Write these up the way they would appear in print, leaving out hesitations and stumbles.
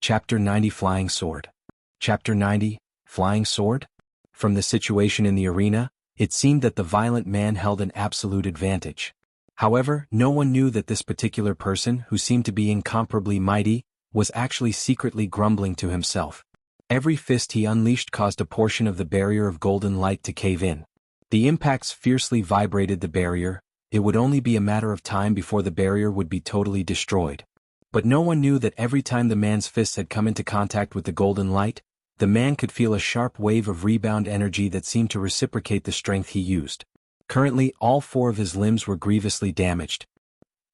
Chapter 90 Flying Sword. Chapter 90 Flying Sword? From the situation in the arena, it seemed that the violent man held an absolute advantage. However, no one knew that this particular person, who seemed to be incomparably mighty, was actually secretly grumbling to himself. Every fist he unleashed caused a portion of the barrier of golden light to cave in. The impacts fiercely vibrated the barrier. It would only be a matter of time before the barrier would be totally destroyed. But no one knew that every time the man's fists had come into contact with the golden light, the man could feel a sharp wave of rebound energy that seemed to reciprocate the strength he used. Currently, all 4 of his limbs were grievously damaged.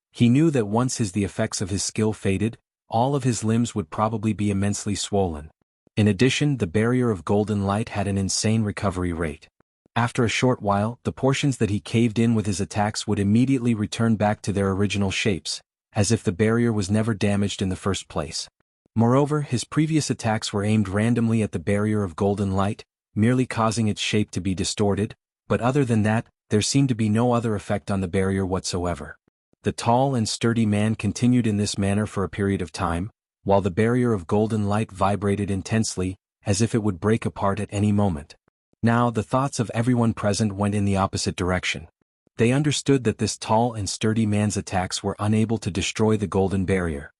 He knew that once the effects of his skill faded, all of his limbs would probably be immensely swollen. In addition, the barrier of golden light had an insane recovery rate. After a short while, the portions that he caved in with his attacks would immediately return back to their original shapes, as if the barrier was never damaged in the first place. Moreover, his previous attacks were aimed randomly at the barrier of golden light, merely causing its shape to be distorted, but other than that, there seemed to be no other effect on the barrier whatsoever. The tall and sturdy man continued in this manner for a period of time, while the barrier of golden light vibrated intensely, as if it would break apart at any moment. Now, the thoughts of everyone present went in the opposite direction. They understood that this tall and sturdy man's attacks were unable to destroy the golden barrier.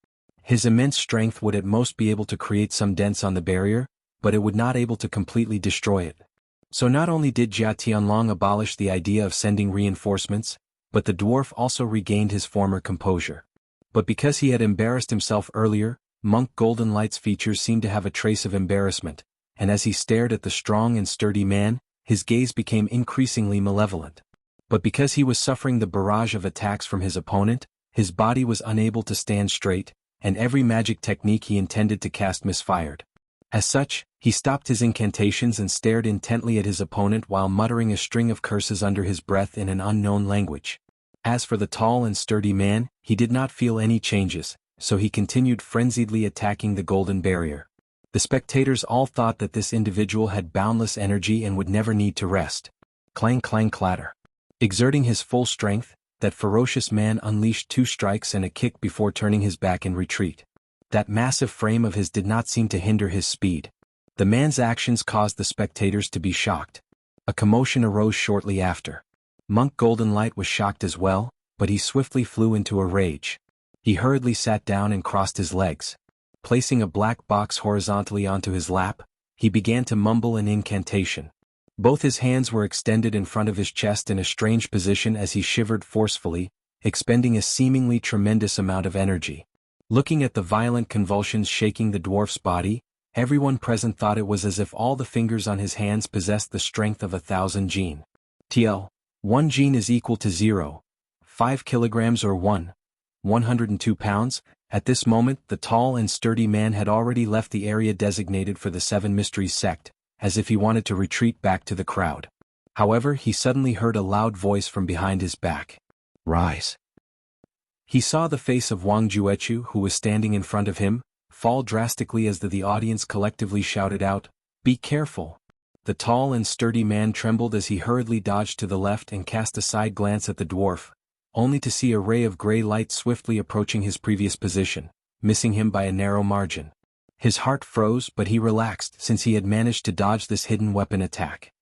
His immense strength would at most be able to create some dents on the barrier, but it would not able to completely destroy it. So not only did Jia Tianlong abolish the idea of sending reinforcements, but the dwarf also regained his former composure. But because he had embarrassed himself earlier, Monk Golden Light's features seemed to have a trace of embarrassment, and as he stared at the strong and sturdy man, his gaze became increasingly malevolent. But because he was suffering the barrage of attacks from his opponent, his body was unable to stand straight, and every magic technique he intended to cast misfired. As such, he stopped his incantations and stared intently at his opponent while muttering a string of curses under his breath in an unknown language. As for the tall and sturdy man, he did not feel any changes, so he continued frenziedly attacking the golden barrier. The spectators all thought that this individual had boundless energy and would never need to rest. Clang clang clatter. Exerting his full strength, that ferocious man unleashed 2 strikes and a kick before turning his back in retreat. That massive frame of his did not seem to hinder his speed. The man's actions caused the spectators to be shocked. A commotion arose shortly after. Monk Golden Light was shocked as well, but he swiftly flew into a rage. He hurriedly sat down and crossed his legs. Placing a black box horizontally onto his lap, he began to mumble an incantation. Both his hands were extended in front of his chest in a strange position as he shivered forcefully, expending a seemingly tremendous amount of energy. Looking at the violent convulsions shaking the dwarf's body, everyone present thought it was as if all the fingers on his hands possessed the strength of 1,000 jin. TL. 1 jin is equal to 0.5 kilograms or 102 pounds. At this moment, the tall and sturdy man had already left the area designated for the 7 Mysteries sect, as if he wanted to retreat back to the crowd. However, he suddenly heard a loud voice from behind his back. Rise. He saw the face of Wang Juechu, who was standing in front of him, fall drastically as the audience collectively shouted out, "Be careful!" The tall and sturdy man trembled as he hurriedly dodged to the left and cast a side glance at the dwarf, only to see a ray of gray light swiftly approaching his previous position, missing him by a narrow margin. His heart froze, but he relaxed since he had managed to dodge this hidden weapon attack.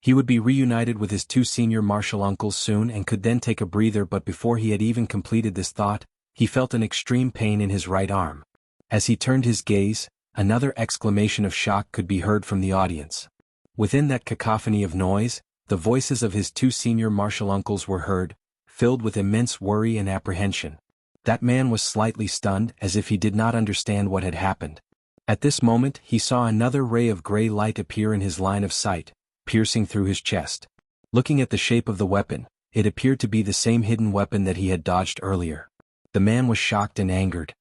He would be reunited with his 2 senior martial uncles soon and could then take a breather, but before he had even completed this thought, he felt an extreme pain in his right arm. As he turned his gaze, another exclamation of shock could be heard from the audience. Within that cacophony of noise, the voices of his 2 senior martial uncles were heard, filled with immense worry and apprehension. That man was slightly stunned, as if he did not understand what had happened. At this moment, he saw another ray of gray light appear in his line of sight, piercing through his chest. Looking at the shape of the weapon, it appeared to be the same hidden weapon that he had dodged earlier. The man was shocked and angered.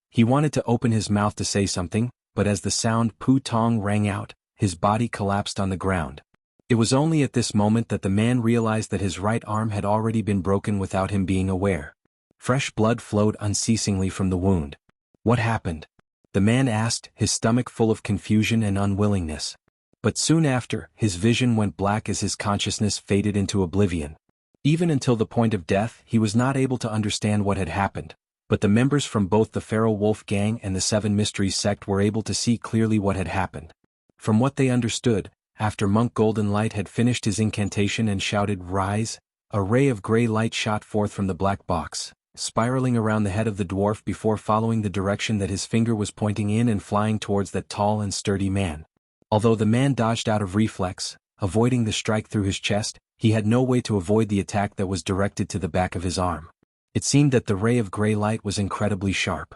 He wanted to open his mouth to say something, but as the sound "Pu Tong" rang out, his body collapsed on the ground. It was only at this moment that the man realized that his right arm had already been broken without him being aware. Fresh blood flowed unceasingly from the wound. What happened? The man asked, his stomach full of confusion and unwillingness. But soon after, his vision went black as his consciousness faded into oblivion. Even until the point of death, he was not able to understand what had happened, but the members from both the Feral Wolf Gang and the Seven Mysteries sect were able to see clearly what had happened. From what they understood, after Monk Golden Light had finished his incantation and shouted "Rise," a ray of gray light shot forth from the black box, spiraling around the head of the dwarf before following the direction that his finger was pointing in and flying towards that tall and sturdy man. Although the man dodged out of reflex, avoiding the strike through his chest, he had no way to avoid the attack that was directed to the back of his arm. It seemed that the ray of gray light was incredibly sharp.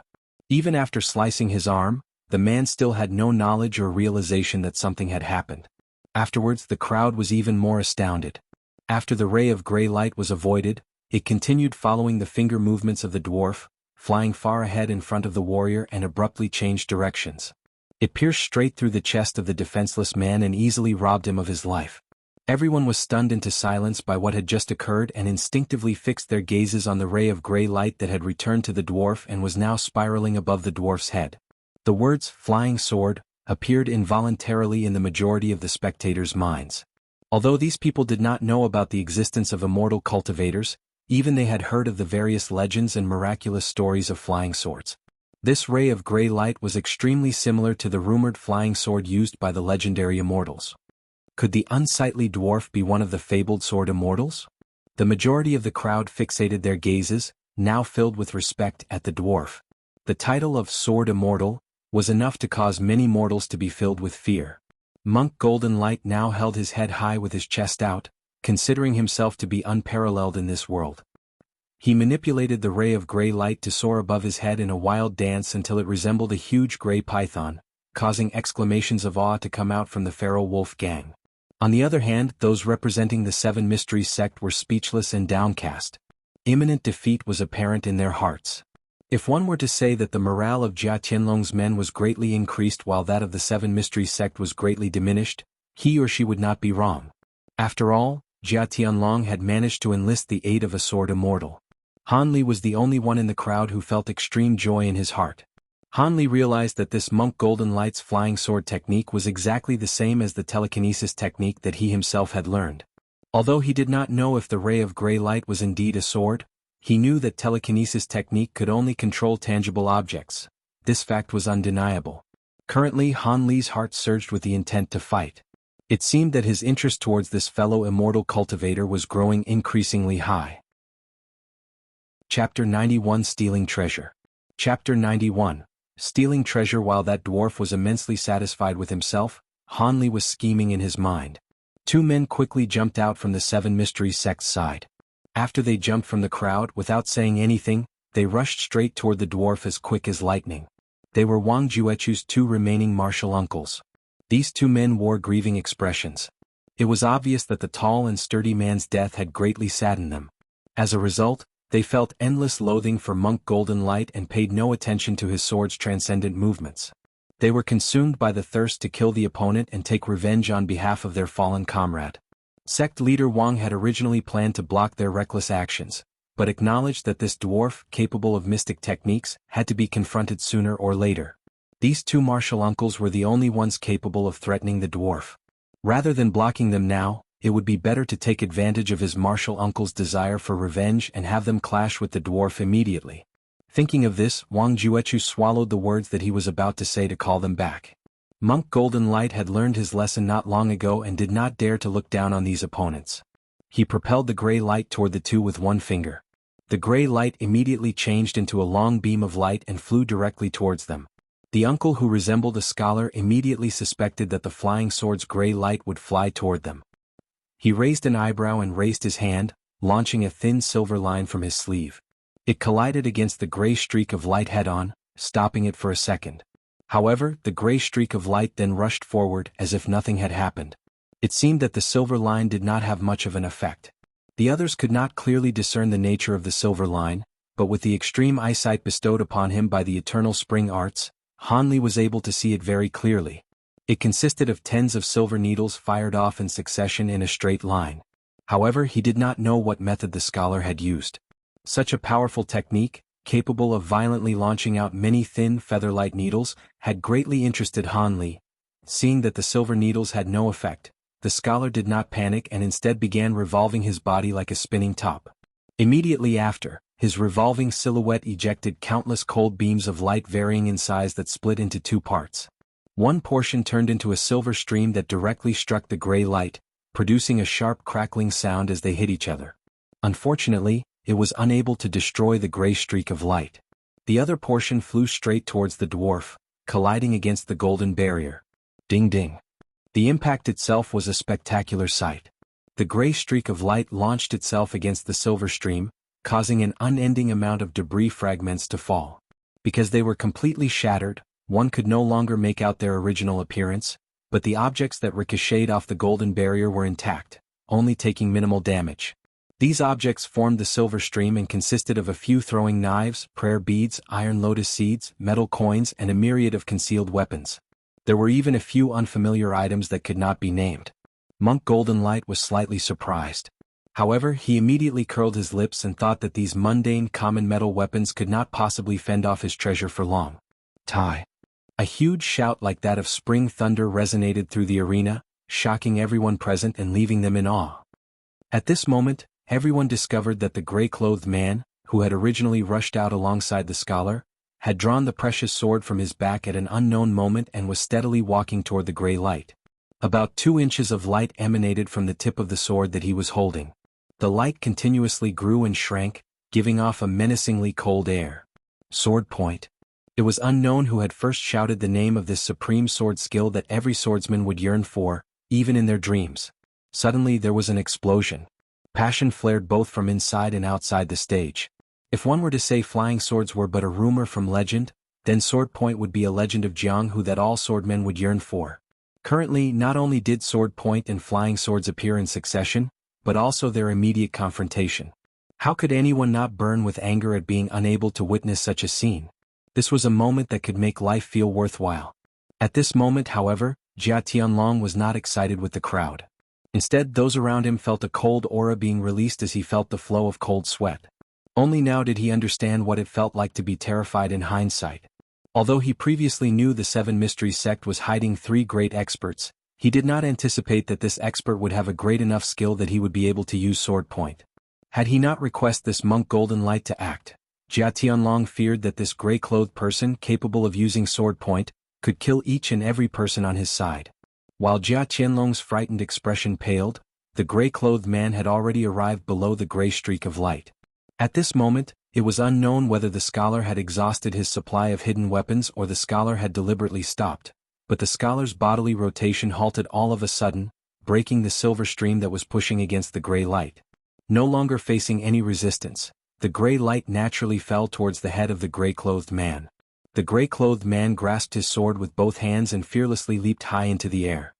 Even after slicing his arm, the man still had no knowledge or realization that something had happened. Afterwards, the crowd was even more astounded. After the ray of gray light was avoided, it continued following the finger movements of the dwarf, flying far ahead in front of the warrior and abruptly changed directions. It pierced straight through the chest of the defenseless man and easily robbed him of his life. Everyone was stunned into silence by what had just occurred and instinctively fixed their gazes on the ray of gray light that had returned to the dwarf and was now spiraling above the dwarf's head. The words "flying sword" appeared involuntarily in the majority of the spectators' minds. Although these people did not know about the existence of immortal cultivators, even they had heard of the various legends and miraculous stories of flying swords. This ray of gray light was extremely similar to the rumored flying sword used by the legendary immortals. Could the unsightly dwarf be one of the fabled sword immortals? The majority of the crowd fixated their gazes, now filled with respect, at the dwarf. The title of Sword Immortal was enough to cause many mortals to be filled with fear. Monk Golden Light now held his head high with his chest out, considering himself to be unparalleled in this world. He manipulated the ray of gray light to soar above his head in a wild dance until it resembled a huge gray python, causing exclamations of awe to come out from the Feral Wolf Gang. On the other hand, those representing the Seven Mysteries sect were speechless and downcast. Imminent defeat was apparent in their hearts. If one were to say that the morale of Jia Tianlong's men was greatly increased while that of the Seven Mysteries sect was greatly diminished, he or she would not be wrong. After all, Jia Tianlong had managed to enlist the aid of a sword immortal. Han Li was the only one in the crowd who felt extreme joy in his heart. Han Li realized that this Monk Golden Light's flying sword technique was exactly the same as the telekinesis technique that he himself had learned. Although he did not know if the ray of gray light was indeed a sword, he knew that telekinesis technique could only control tangible objects. This fact was undeniable. Currently, Han Li's heart surged with the intent to fight. It seemed that his interest towards this fellow immortal cultivator was growing increasingly high. Chapter 91 Stealing Treasure. Chapter 91 Stealing Treasure. While that dwarf was immensely satisfied with himself, Han Li was scheming in his mind. Two men quickly jumped out from the Seven Mysteries sect's side. After they jumped from the crowd without saying anything, they rushed straight toward the dwarf as quick as lightning. They were Wang Juechu's two remaining martial uncles. These two men wore grieving expressions. It was obvious that the tall and sturdy man's death had greatly saddened them. As a result, they felt endless loathing for Monk Golden Light and paid no attention to his sword's transcendent movements. They were consumed by the thirst to kill the opponent and take revenge on behalf of their fallen comrade. Sect leader Wang had originally planned to block their reckless actions, but acknowledged that this dwarf, capable of mystic techniques, had to be confronted sooner or later. These two martial uncles were the only ones capable of threatening the dwarf. Rather than blocking them now, it would be better to take advantage of his martial uncle's desire for revenge and have them clash with the dwarf immediately. Thinking of this, Wang Juechu swallowed the words that he was about to say to call them back. Monk Golden Light had learned his lesson not long ago and did not dare to look down on these opponents. He propelled the gray light toward the two with one finger. The gray light immediately changed into a long beam of light and flew directly towards them. The uncle who resembled a scholar immediately suspected that the flying sword's gray light would fly toward them. He raised an eyebrow and raised his hand, launching a thin silver line from his sleeve. It collided against the gray streak of light head-on, stopping it for a second. However, the gray streak of light then rushed forward as if nothing had happened. It seemed that the silver line did not have much of an effect. The others could not clearly discern the nature of the silver line, but with the extreme eyesight bestowed upon him by the eternal spring arts, Han Li was able to see it very clearly. It consisted of tens of silver needles fired off in succession in a straight line. However, he did not know what method the scholar had used. Such a powerful technique, capable of violently launching out many thin feather-like needles, had greatly interested Han Li. Seeing that the silver needles had no effect, the scholar did not panic and instead began revolving his body like a spinning top. Immediately after, his revolving silhouette ejected countless cold beams of light varying in size that split into two parts. One portion turned into a silver stream that directly struck the gray light, producing a sharp crackling sound as they hit each other. Unfortunately, it was unable to destroy the gray streak of light. The other portion flew straight towards the dwarf, colliding against the golden barrier. Ding ding. The impact itself was a spectacular sight. The gray streak of light launched itself against the silver stream, causing an unending amount of debris fragments to fall. Because they were completely shattered, one could no longer make out their original appearance, but the objects that ricocheted off the golden barrier were intact, only taking minimal damage. These objects formed the silver stream and consisted of a few throwing knives, prayer beads, iron lotus seeds, metal coins, and a myriad of concealed weapons. There were even a few unfamiliar items that could not be named. Monk Golden Light was slightly surprised. However, he immediately curled his lips and thought that these mundane common metal weapons could not possibly fend off his treasure for long. Tai. A huge shout like that of spring thunder resonated through the arena, shocking everyone present and leaving them in awe. At this moment, everyone discovered that the gray-clothed man, who had originally rushed out alongside the scholar, had drawn the precious sword from his back at an unknown moment and was steadily walking toward the gray light. About 2 inches of light emanated from the tip of the sword that he was holding. The light continuously grew and shrank, giving off a menacingly cold air. Sword point. It was unknown who had first shouted the name of this supreme sword skill that every swordsman would yearn for, even in their dreams. Suddenly there was an explosion. Passion flared both from inside and outside the stage. If one were to say flying swords were but a rumor from legend, then sword point would be a legend of Jianghu that all swordmen would yearn for. Currently, not only did sword point and flying swords appear in succession, but also their immediate confrontation. How could anyone not burn with anger at being unable to witness such a scene? This was a moment that could make life feel worthwhile. At this moment, however, Jia Tianlong was not excited with the crowd. Instead, those around him felt a cold aura being released as he felt the flow of cold sweat. Only now did he understand what it felt like to be terrified in hindsight. Although he previously knew the Seven Mysteries sect was hiding 3 great experts, he did not anticipate that this expert would have a great enough skill that he would be able to use sword point. Had he not requested this monk Golden Light to act, Jia Tianlong feared that this gray-clothed person capable of using sword point could kill each and every person on his side. While Jia Tianlong's frightened expression paled, the gray-clothed man had already arrived below the gray streak of light. At this moment, it was unknown whether the scholar had exhausted his supply of hidden weapons or the scholar had deliberately stopped, but the scholar's bodily rotation halted all of a sudden, breaking the silver stream that was pushing against the gray light. No longer facing any resistance, the gray light naturally fell towards the head of the gray-clothed man. The gray-clothed man grasped his sword with both hands and fearlessly leaped high into the air.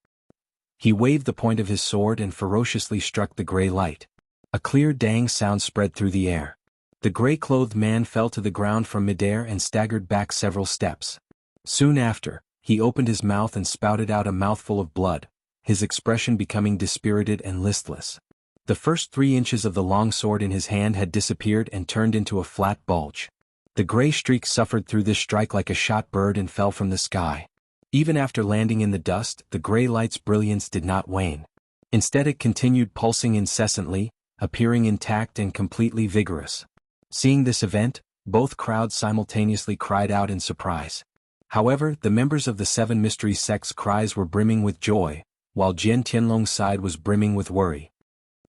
He waved the point of his sword and ferociously struck the gray light. A clear dang sound spread through the air. The gray-clothed man fell to the ground from midair and staggered back several steps. Soon after, he opened his mouth and spouted out a mouthful of blood, his expression becoming dispirited and listless. The first 3 inches of the long sword in his hand had disappeared and turned into a flat bulge. The gray streak suffered through this strike like a shot bird and fell from the sky. Even after landing in the dust, the gray light's brilliance did not wane. Instead, it continued pulsing incessantly, appearing intact and completely vigorous. Seeing this event, both crowds simultaneously cried out in surprise. However, the members of the Seven Mysteries sect's cries were brimming with joy, while Jian Tianlong's side was brimming with worry.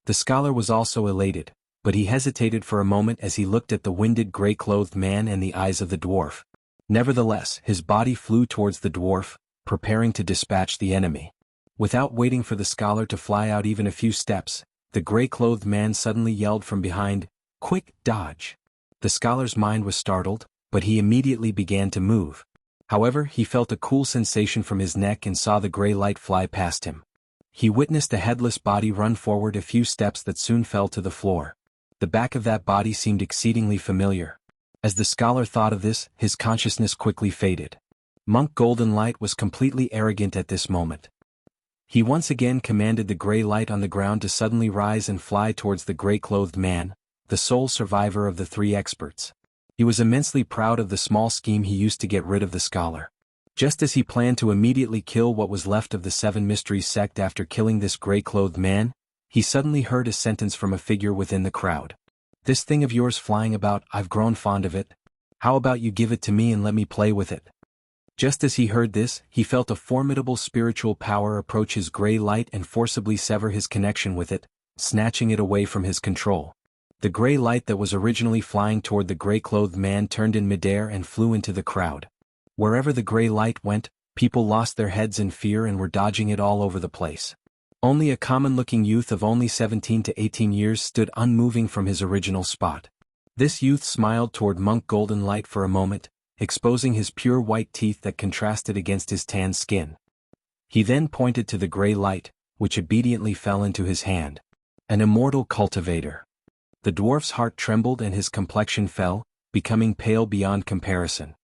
The scholar was also elated, but he hesitated for a moment as he looked at the winded gray-clothed man and the eyes of the dwarf. Nevertheless, his body flew towards the dwarf, preparing to dispatch the enemy. Without waiting for the scholar to fly out even a few steps, the gray-clothed man suddenly yelled from behind, "Quick, dodge!" The scholar's mind was startled, but he immediately began to move. However, he felt a cool sensation from his neck and saw the gray light fly past him. He witnessed a headless body run forward a few steps that soon fell to the floor. The back of that body seemed exceedingly familiar. As the scholar thought of this, his consciousness quickly faded. Monk Golden Light was completely arrogant at this moment. He once again commanded the gray light on the ground to suddenly rise and fly towards the gray-clothed man, the sole survivor of the 3 experts. He was immensely proud of the small scheme he used to get rid of the scholar. Just as he planned to immediately kill what was left of the Seven Mysteries sect after killing this gray-clothed man, he suddenly heard a sentence from a figure within the crowd. This thing of yours flying about, I've grown fond of it. How about you give it to me and let me play with it? Just as he heard this, he felt a formidable spiritual power approach his gray light and forcibly sever his connection with it, snatching it away from his control. The gray light that was originally flying toward the gray-clothed man turned in midair and flew into the crowd. Wherever the gray light went, people lost their heads in fear and were dodging it all over the place. Only a common-looking youth of only 17 to 18 years stood unmoving from his original spot. This youth smiled toward Monk Golden Light for a moment, exposing his pure white teeth that contrasted against his tan skin. He then pointed to the gray light, which obediently fell into his hand. An immortal cultivator. The dwarf's heart trembled and his complexion fell, becoming pale beyond comparison.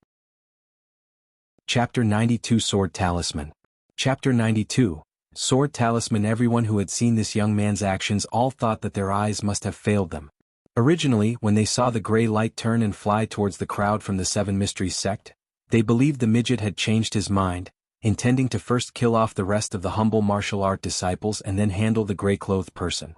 Chapter 92 Sword Talisman. Chapter 92 Sword Talisman. Everyone who had seen this young man's actions all thought that their eyes must have failed them. Originally, when they saw the gray light turn and fly towards the crowd from the Seven Mysteries sect, they believed the midget had changed his mind, intending to first kill off the rest of the humble martial art disciples and then handle the gray-clothed person.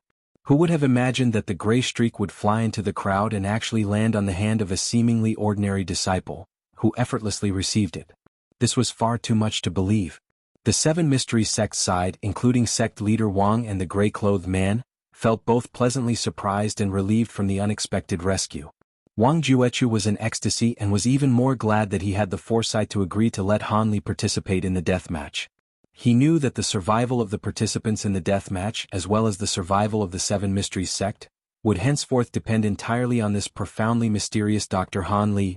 Who would have imagined that the gray streak would fly into the crowd and actually land on the hand of a seemingly ordinary disciple, who effortlessly received it? This was far too much to believe. The Seven Mysteries sect side, including sect leader Wang and the gray-clothed man, felt both pleasantly surprised and relieved from the unexpected rescue. Wang Juechu was in ecstasy and was even more glad that he had the foresight to agree to let Han Li participate in the death match. He knew that the survival of the participants in the death match, as well as the survival of the Seven Mysteries sect, would henceforth depend entirely on this profoundly mysterious Dr. Han Li.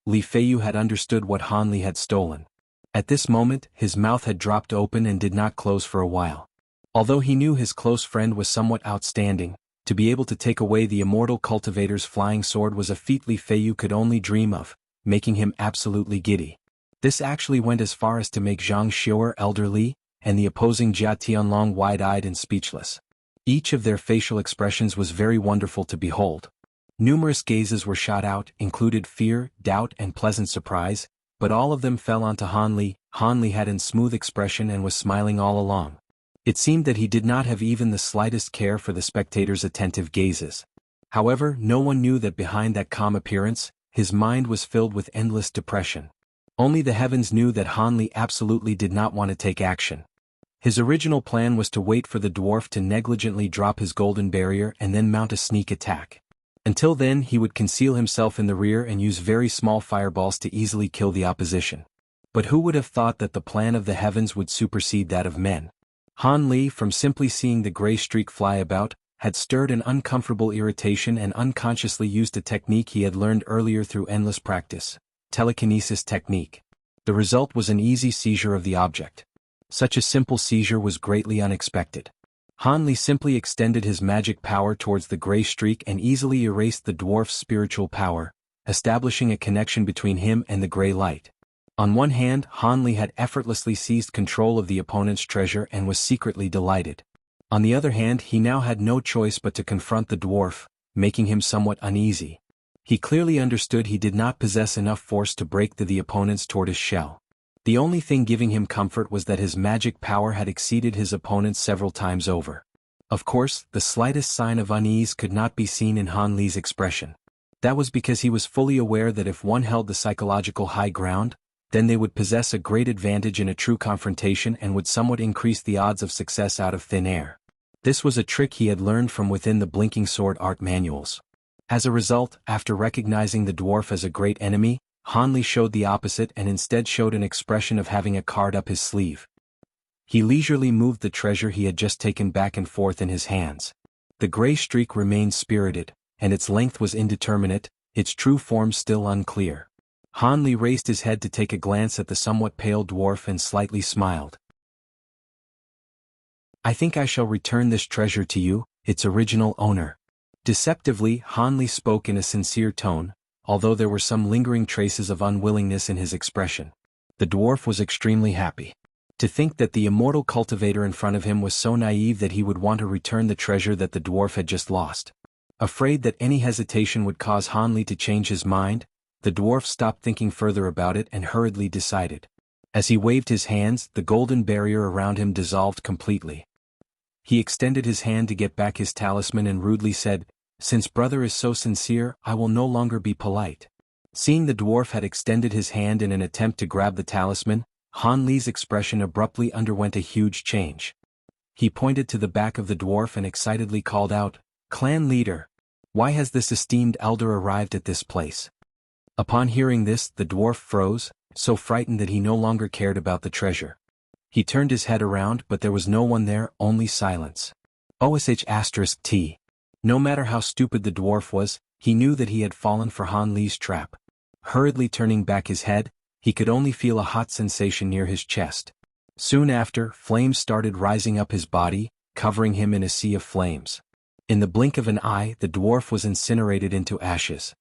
Li Feiyu had understood what Han Li had stolen. At this moment, his mouth had dropped open and did not close for a while. Although he knew his close friend was somewhat outstanding, to be able to take away the immortal cultivator's flying sword was a feat Li Feiyu could only dream of, making him absolutely giddy. This actually went as far as to make Zhang Xiu'er elderly, and the opposing Jia Tianlong wide-eyed and speechless. Each of their facial expressions was very wonderful to behold. Numerous gazes were shot out, included fear, doubt and pleasant surprise, but all of them fell onto Han Li. Han Li had a smooth expression and was smiling all along. It seemed that he did not have even the slightest care for the spectators' attentive gazes. However, no one knew that behind that calm appearance, his mind was filled with endless depression. Only the heavens knew that Han Li absolutely did not want to take action. His original plan was to wait for the dwarf to negligently drop his golden barrier and then mount a sneak attack. Until then, he would conceal himself in the rear and use very small fireballs to easily kill the opposition. But who would have thought that the plan of the heavens would supersede that of men? Han Li, from simply seeing the gray streak fly about, had stirred an uncomfortable irritation and unconsciously used a technique he had learned earlier through endless practice, telekinesis technique. The result was an easy seizure of the object. Such a simple seizure was greatly unexpected. Han Li simply extended his magic power towards the gray streak and easily erased the dwarf's spiritual power, establishing a connection between him and the gray light. On one hand, Han Li had effortlessly seized control of the opponent's treasure and was secretly delighted. On the other hand, he now had no choice but to confront the dwarf, making him somewhat uneasy. He clearly understood he did not possess enough force to break the opponent's tortoise shell. The only thing giving him comfort was that his magic power had exceeded his opponent's several times over. Of course, the slightest sign of unease could not be seen in Han Li's expression. That was because he was fully aware that if one held the psychological high ground, then they would possess a great advantage in a true confrontation and would somewhat increase the odds of success out of thin air. This was a trick he had learned from within the blinking sword art manuals. As a result, after recognizing the dwarf as a great enemy, Han Li showed the opposite and instead showed an expression of having a card up his sleeve. He leisurely moved the treasure he had just taken back and forth in his hands. The gray streak remained spirited, and its length was indeterminate, its true form still unclear. Han Li raised his head to take a glance at the somewhat pale dwarf and slightly smiled. "I think I shall return this treasure to you, its original owner." Deceptively, Han Li spoke in a sincere tone, although there were some lingering traces of unwillingness in his expression. The dwarf was extremely happy. To think that the immortal cultivator in front of him was so naive that he would want to return the treasure that the dwarf had just lost. Afraid that any hesitation would cause Han Li to change his mind, the dwarf stopped thinking further about it and hurriedly decided. As he waved his hands, the golden barrier around him dissolved completely. He extended his hand to get back his talisman and rudely said, Since brother is so sincere, I will no longer be polite. Seeing the dwarf had extended his hand in an attempt to grab the talisman, Han Li's expression abruptly underwent a huge change. He pointed to the back of the dwarf and excitedly called out, "Clan leader! Why has this esteemed elder arrived at this place?" Upon hearing this, the dwarf froze, so frightened that he no longer cared about the treasure. He turned his head around, but there was no one there, only silence. OSH*T. No matter how stupid the dwarf was, he knew that he had fallen for Han Li's trap. Hurriedly turning back his head, he could only feel a hot sensation near his chest. Soon after, flames started rising up his body, covering him in a sea of flames. In the blink of an eye, the dwarf was incinerated into ashes.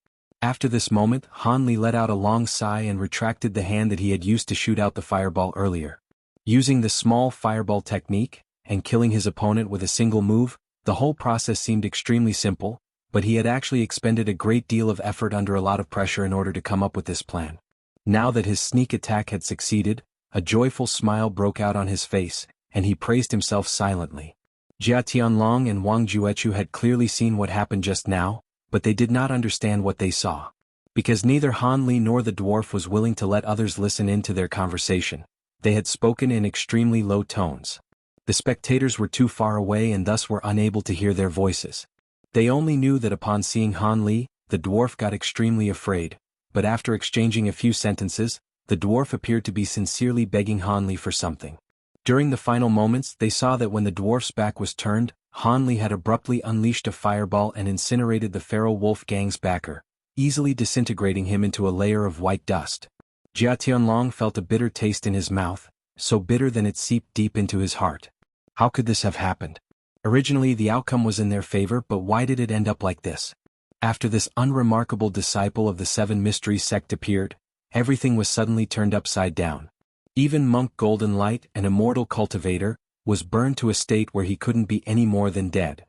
After this moment, Han Li let out a long sigh and retracted the hand that he had used to shoot out the fireball earlier. Using the small fireball technique, and killing his opponent with a single move, the whole process seemed extremely simple, but he had actually expended a great deal of effort under a lot of pressure in order to come up with this plan. Now that his sneak attack had succeeded, a joyful smile broke out on his face, and he praised himself silently. Jia Tianlong and Wang Juechu had clearly seen what happened just now, but they did not understand what they saw. Because neither Han Li nor the dwarf was willing to let others listen in to their conversation, they had spoken in extremely low tones. The spectators were too far away and thus were unable to hear their voices. They only knew that upon seeing Han Li, the dwarf got extremely afraid, but after exchanging a few sentences, the dwarf appeared to be sincerely begging Han Li for something. During the final moments, they saw that when the dwarf's back was turned, Han Li had abruptly unleashed a fireball and incinerated the feral wolf gang's backer, easily disintegrating him into a layer of white dust. Jia Tianlong felt a bitter taste in his mouth, so bitter that it seeped deep into his heart. How could this have happened? Originally the outcome was in their favor, but why did it end up like this? After this unremarkable disciple of the Seven Mysteries sect appeared, everything was suddenly turned upside down. Even Monk Golden Light, an immortal cultivator, was burned to a state where he couldn't be any more than dead.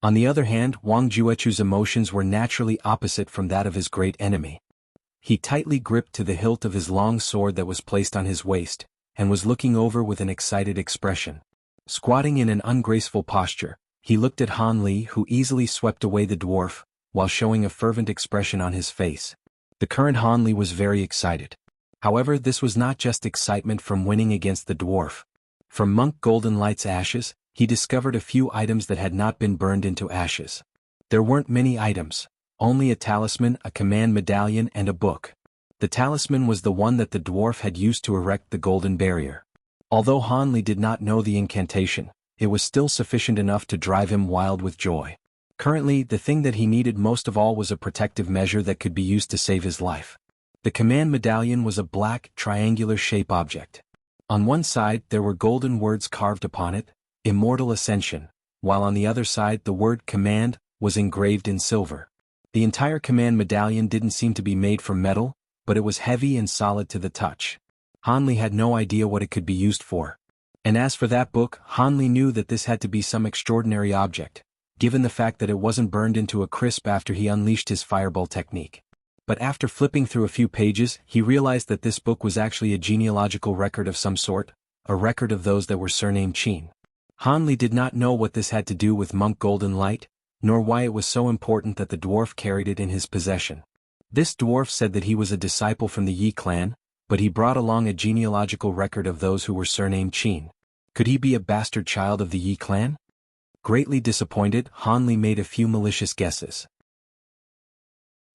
On the other hand, Wang Juechu's emotions were naturally opposite from that of his great enemy. He tightly gripped to the hilt of his long sword that was placed on his waist, and was looking over with an excited expression. Squatting in an ungraceful posture, he looked at Han Li, who easily swept away the dwarf, while showing a fervent expression on his face. The current Han Li was very excited. However, this was not just excitement from winning against the dwarf. From Monk Golden Light's ashes, he discovered a few items that had not been burned into ashes. There weren't many items, only a talisman, a command medallion and a book. The talisman was the one that the dwarf had used to erect the golden barrier. Although Han Li did not know the incantation, it was still sufficient enough to drive him wild with joy. Currently, the thing that he needed most of all was a protective measure that could be used to save his life. The command medallion was a black, triangular-shape object. On one side there were golden words carved upon it, Immortal Ascension, while on the other side the word Command was engraved in silver. The entire command medallion didn't seem to be made from metal, but it was heavy and solid to the touch. Han Li had no idea what it could be used for. And as for that book, Han Li knew that this had to be some extraordinary object, given the fact that it wasn't burned into a crisp after he unleashed his fireball technique. But after flipping through a few pages, he realized that this book was actually a genealogical record of some sort, a record of those that were surnamed Qin. Han Li did not know what this had to do with Monk Golden Light, nor why it was so important that the dwarf carried it in his possession. This dwarf said that he was a disciple from the Yi clan, but he brought along a genealogical record of those who were surnamed Qin. Could he be a bastard child of the Yi clan? Greatly disappointed, Han Li made a few malicious guesses.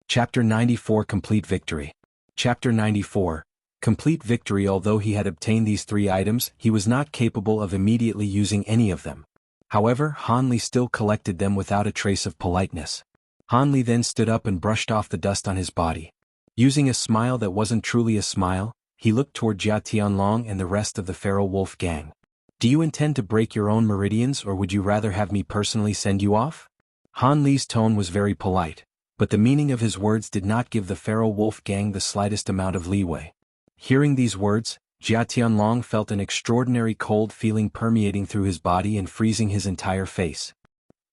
Chapter 94 Complete Victory. Chapter 94 Complete Victory. Although he had obtained these three items, he was not capable of immediately using any of them. However, Han Li still collected them without a trace of politeness. Han Li then stood up and brushed off the dust on his body. Using a smile that wasn't truly a smile, he looked toward Jia Tianlong and the rest of the feral wolf gang. Do you intend to break your own meridians, or would you rather have me personally send you off? Han Li's tone was very polite, but the meaning of his words did not give the feral wolf gang the slightest amount of leeway. Hearing these words, Jia Tianlong felt an extraordinary cold feeling permeating through his body and freezing his entire face.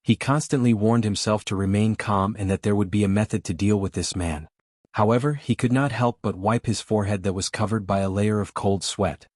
He constantly warned himself to remain calm and that there would be a method to deal with this man. However, he could not help but wipe his forehead that was covered by a layer of cold sweat.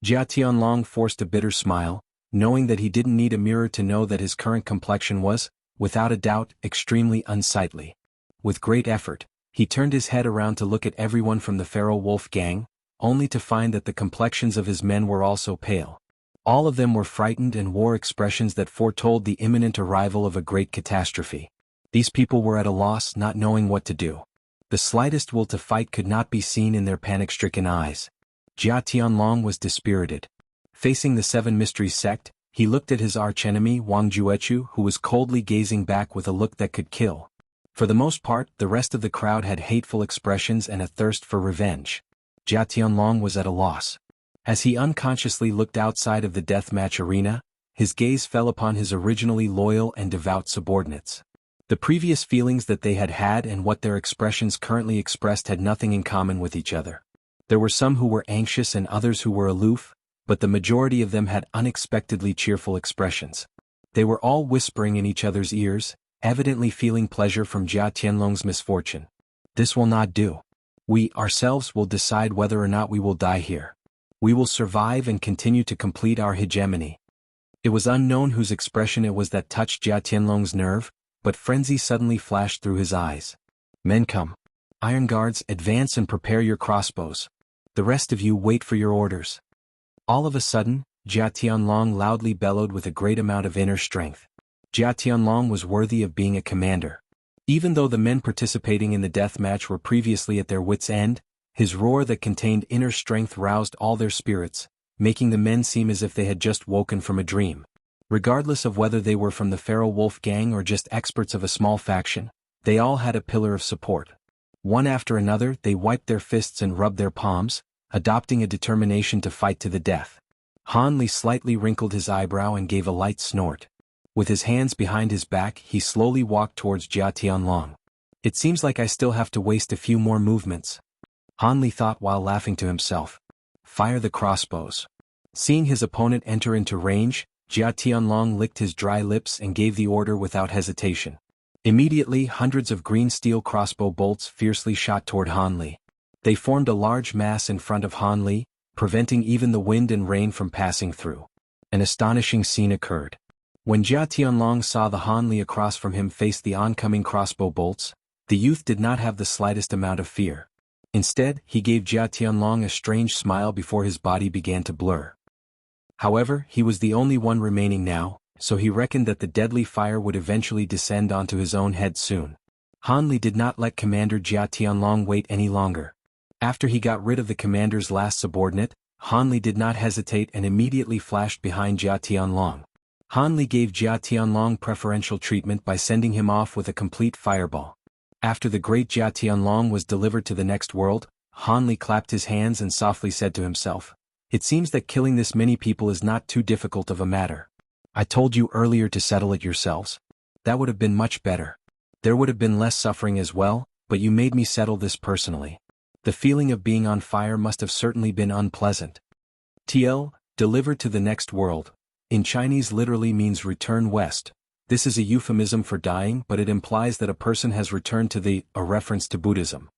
Jia Tianlong forced a bitter smile, knowing that he didn't need a mirror to know that his current complexion was, without a doubt, extremely unsightly. With great effort, he turned his head around to look at everyone from the feral wolf gang, only to find that the complexions of his men were also pale. All of them were frightened and wore expressions that foretold the imminent arrival of a great catastrophe. These people were at a loss, not knowing what to do. The slightest will to fight could not be seen in their panic-stricken eyes. Jia Tianlong was dispirited. Facing the Seven Mysteries sect, he looked at his archenemy Wang Juechu, who was coldly gazing back with a look that could kill. For the most part, the rest of the crowd had hateful expressions and a thirst for revenge. Jia Tianlong was at a loss. As he unconsciously looked outside of the deathmatch arena, his gaze fell upon his originally loyal and devout subordinates. The previous feelings that they had had and what their expressions currently expressed had nothing in common with each other. There were some who were anxious and others who were aloof, but the majority of them had unexpectedly cheerful expressions. They were all whispering in each other's ears, evidently feeling pleasure from Jia Tianlong's misfortune. This will not do. We, ourselves, will decide whether or not we will die here. We will survive and continue to complete our hegemony. It was unknown whose expression it was that touched Jia Tianlong's nerve, but frenzy suddenly flashed through his eyes. Men, come. Iron Guards, advance and prepare your crossbows. The rest of you wait for your orders. All of a sudden, Jia Tianlong loudly bellowed with a great amount of inner strength. Jia Tianlong was worthy of being a commander. Even though the men participating in the death match were previously at their wits' end, his roar that contained inner strength roused all their spirits, making the men seem as if they had just woken from a dream. Regardless of whether they were from the feral wolf gang or just experts of a small faction, they all had a pillar of support. One after another, they wiped their fists and rubbed their palms, adopting a determination to fight to the death. Han Li slightly wrinkled his eyebrow and gave a light snort. With his hands behind his back, he slowly walked towards Jia Tianlong. It seems like I still have to waste a few more movements. Han Li thought while laughing to himself. Fire the crossbows. Seeing his opponent enter into range, Jia Tianlong licked his dry lips and gave the order without hesitation. Immediately, hundreds of green steel crossbow bolts fiercely shot toward Han Li. They formed a large mass in front of Han Li, preventing even the wind and rain from passing through. An astonishing scene occurred. When Jia Tianlong saw the Han Li across from him face the oncoming crossbow bolts, the youth did not have the slightest amount of fear. Instead, he gave Jia Tianlong a strange smile before his body began to blur. However, he was the only one remaining now, so he reckoned that the deadly fire would eventually descend onto his own head soon. Han Li did not let Commander Jia Tianlong wait any longer. After he got rid of the commander's last subordinate, Han Li did not hesitate and immediately flashed behind Jia Tianlong. Han Li gave Jia Tianlong preferential treatment by sending him off with a complete fireball. After the great Jia Tianlong was delivered to the next world, Han Li clapped his hands and softly said to himself, "It seems that killing this many people is not too difficult of a matter. I told you earlier to settle it yourselves. That would have been much better. There would have been less suffering as well, but you made me settle this personally. The feeling of being on fire must have certainly been unpleasant." TL, delivered to the next world, in Chinese literally means return west. This is a euphemism for dying, but it implies that a person has returned to a reference to Buddhism.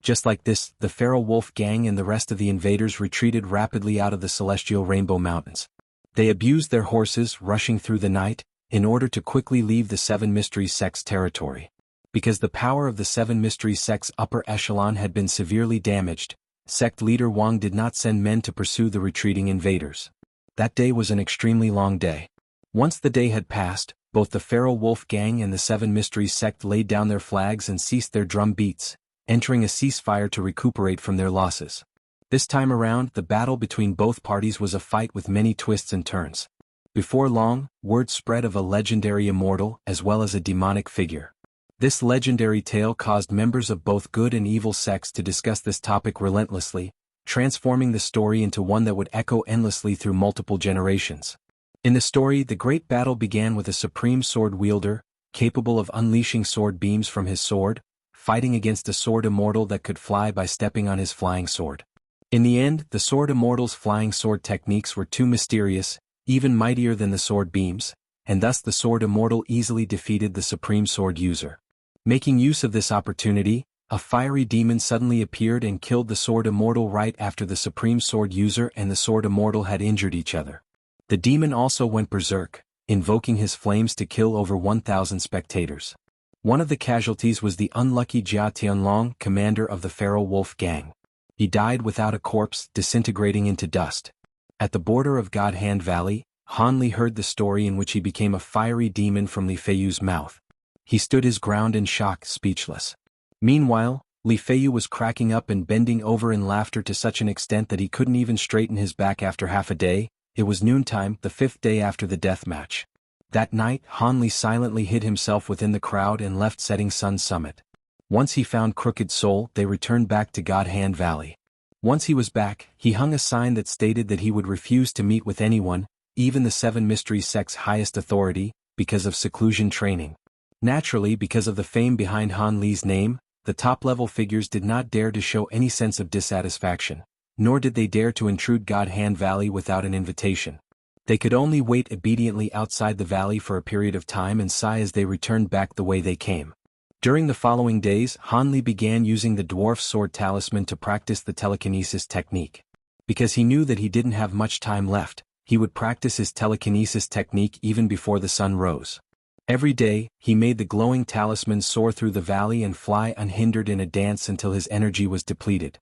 Just like this, the feral wolf gang and the rest of the invaders retreated rapidly out of the celestial Rainbow Mountains. They abused their horses, rushing through the night, in order to quickly leave the Seven Mysteries sect's territory. Because the power of the Seven Mysteries sect's upper echelon had been severely damaged, sect leader Wang did not send men to pursue the retreating invaders. That day was an extremely long day. Once the day had passed, both the feral wolf gang and the Seven Mysteries sect laid down their flags and ceased their drum beats, entering a ceasefire to recuperate from their losses. This time around, the battle between both parties was a fight with many twists and turns. Before long, word spread of a legendary immortal as well as a demonic figure. This legendary tale caused members of both good and evil sects to discuss this topic relentlessly, transforming the story into one that would echo endlessly through multiple generations. In the story, the great battle began with a supreme sword wielder, capable of unleashing sword beams from his sword, fighting against a sword immortal that could fly by stepping on his flying sword. In the end, the sword immortal's flying sword techniques were too mysterious, even mightier than the sword beams, and thus the sword immortal easily defeated the supreme sword user. Making use of this opportunity, a fiery demon suddenly appeared and killed the sword immortal right after the supreme sword user and the sword immortal had injured each other. The demon also went berserk, invoking his flames to kill over 1,000 spectators. One of the casualties was the unlucky Jia Tianlong, commander of the Feral Wolf Gang. He died without a corpse, disintegrating into dust. At the border of God Hand Valley, Han Li heard the story in which he became a fiery demon from Li Feiyu's mouth. He stood his ground in shock, speechless. Meanwhile, Li Feiyu was cracking up and bending over in laughter to such an extent that he couldn't even straighten his back after half a day. It was noontime, the 5th day after the death match. That night, Han Li silently hid himself within the crowd and left Setting Sun Summit. Once he found Crooked Soul, they returned back to God Hand Valley. Once he was back, he hung a sign that stated that he would refuse to meet with anyone, even the 7 Mystery Sect's highest authority, because of seclusion training. Naturally, because of the fame behind Han Li's name, the top-level figures did not dare to show any sense of dissatisfaction, nor did they dare to intrude God Hand Valley without an invitation. They could only wait obediently outside the valley for a period of time and sigh as they returned back the way they came. During the following days, Han Li began using the dwarf sword talisman to practice the telekinesis technique. Because he knew that he didn't have much time left, he would practice his telekinesis technique even before the sun rose. Every day, he made the glowing talisman soar through the valley and fly unhindered in a dance until his energy was depleted.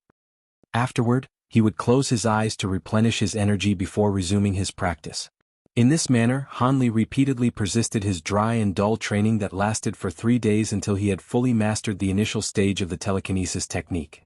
Afterward, he would close his eyes to replenish his energy before resuming his practice. In this manner, Han Li repeatedly persisted his dry and dull training that lasted for 3 days until he had fully mastered the initial stage of the telekinesis technique.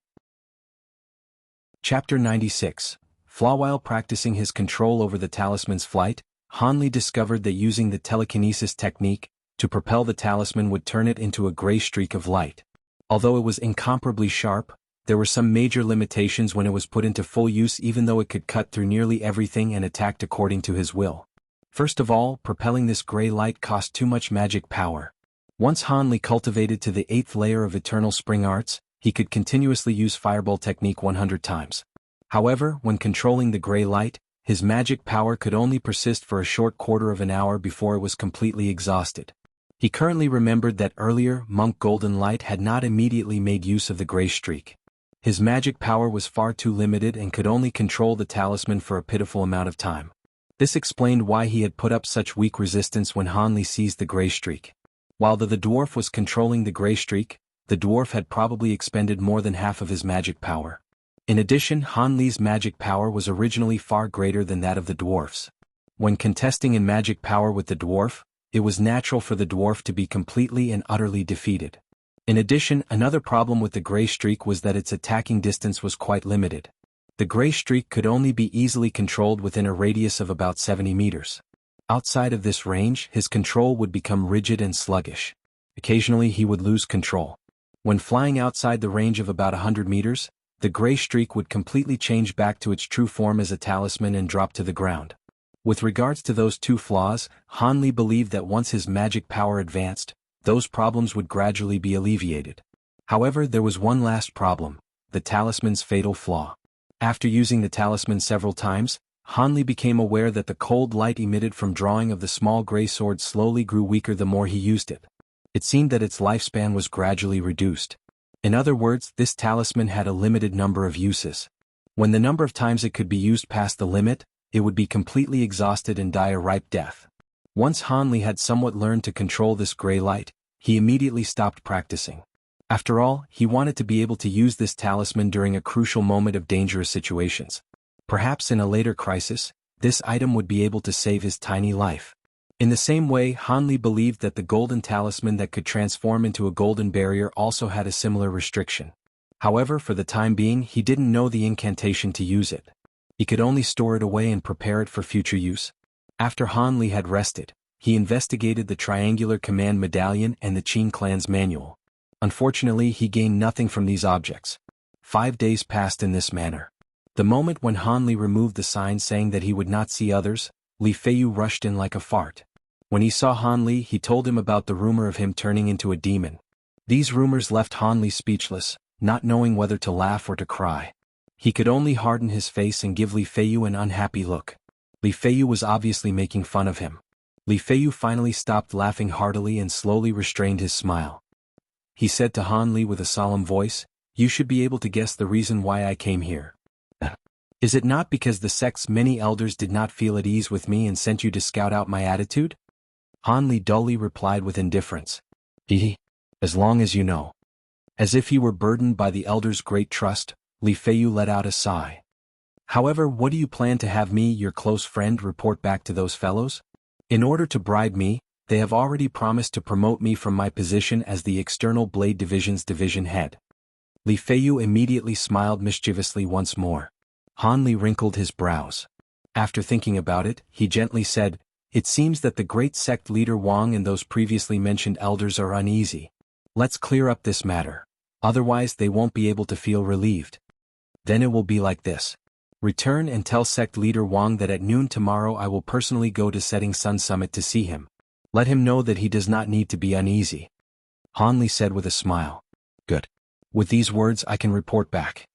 Chapter 96. While practicing his control over the talisman's flight, Han Li discovered that using the telekinesis technique to propel the talisman would turn it into a gray streak of light. Although it was incomparably sharp, there were some major limitations when it was put into full use, even though it could cut through nearly everything and attacked according to his will. First of all, propelling this gray light cost too much magic power. Once Han Li cultivated to the 8th layer of Eternal Spring Arts, he could continuously use Fireball technique 100 times. However, when controlling the gray light, his magic power could only persist for a short quarter of an hour before it was completely exhausted. He currently remembered that earlier, Monk Golden Light had not immediately made use of the gray streak. His magic power was far too limited and could only control the talisman for a pitiful amount of time. This explained why he had put up such weak resistance when Han Li seized the gray streak. While the dwarf was controlling the gray streak, the dwarf had probably expended more than half of his magic power. In addition, Han Li's magic power was originally far greater than that of the dwarfs. When contesting in magic power with the dwarf, it was natural for the dwarf to be completely and utterly defeated. In addition, another problem with the gray streak was that its attacking distance was quite limited. The gray streak could only be easily controlled within a radius of about 70 meters. Outside of this range, his control would become rigid and sluggish. Occasionally he would lose control. When flying outside the range of about 100 meters, the gray streak would completely change back to its true form as a talisman and drop to the ground. With regards to those two flaws, Han Li believed that once his magic power advanced, those problems would gradually be alleviated. However, there was one last problem: the talisman's fatal flaw. After using the talisman several times, Han Li became aware that the cold light emitted from drawing of the small gray sword slowly grew weaker the more he used it. It seemed that its lifespan was gradually reduced. In other words, this talisman had a limited number of uses. When the number of times it could be used passed the limit, it would be completely exhausted and die a ripe death. Once Han Li had somewhat learned to control this gray light, he immediately stopped practicing. After all, he wanted to be able to use this talisman during a crucial moment of dangerous situations. Perhaps in a later crisis, this item would be able to save his tiny life. In the same way, Han Li believed that the golden talisman that could transform into a golden barrier also had a similar restriction. However, for the time being, he didn't know the incantation to use it. He could only store it away and prepare it for future use. After Han Li had rested, he investigated the triangular command medallion and the Qin clan's manual. Unfortunately, he gained nothing from these objects. 5 days passed in this manner. The moment when Han Li removed the sign saying that he would not see others, Li Feiyu rushed in like a fart. When he saw Han Li, he told him about the rumor of him turning into a demon. These rumors left Han Li speechless, not knowing whether to laugh or to cry. He could only harden his face and give Li Feiyu an unhappy look. Li Feiyu was obviously making fun of him. Li Feiyu finally stopped laughing heartily and slowly restrained his smile. He said to Han Li with a solemn voice, "You should be able to guess the reason why I came here. Is it not because the sect's many elders did not feel at ease with me and sent you to scout out my attitude?" Han Li dully replied with indifference. As long as you know. As if he were burdened by the elder's great trust, Li Feiyu let out a sigh. However, what do you plan to have me, your close friend, report back to those fellows? In order to bribe me, they have already promised to promote me from my position as the External Blade Division's division head. Li Feiyu immediately smiled mischievously once more. Han Li wrinkled his brows. After thinking about it, he gently said, "It seems that the great sect leader Wang and those previously mentioned elders are uneasy. Let's clear up this matter. Otherwise they won't be able to feel relieved. Then it will be like this. Return and tell sect leader Wang that at noon tomorrow I will personally go to Setting Sun Summit to see him. Let him know that he does not need to be uneasy." Han Li said with a smile. "Good. With these words I can report back."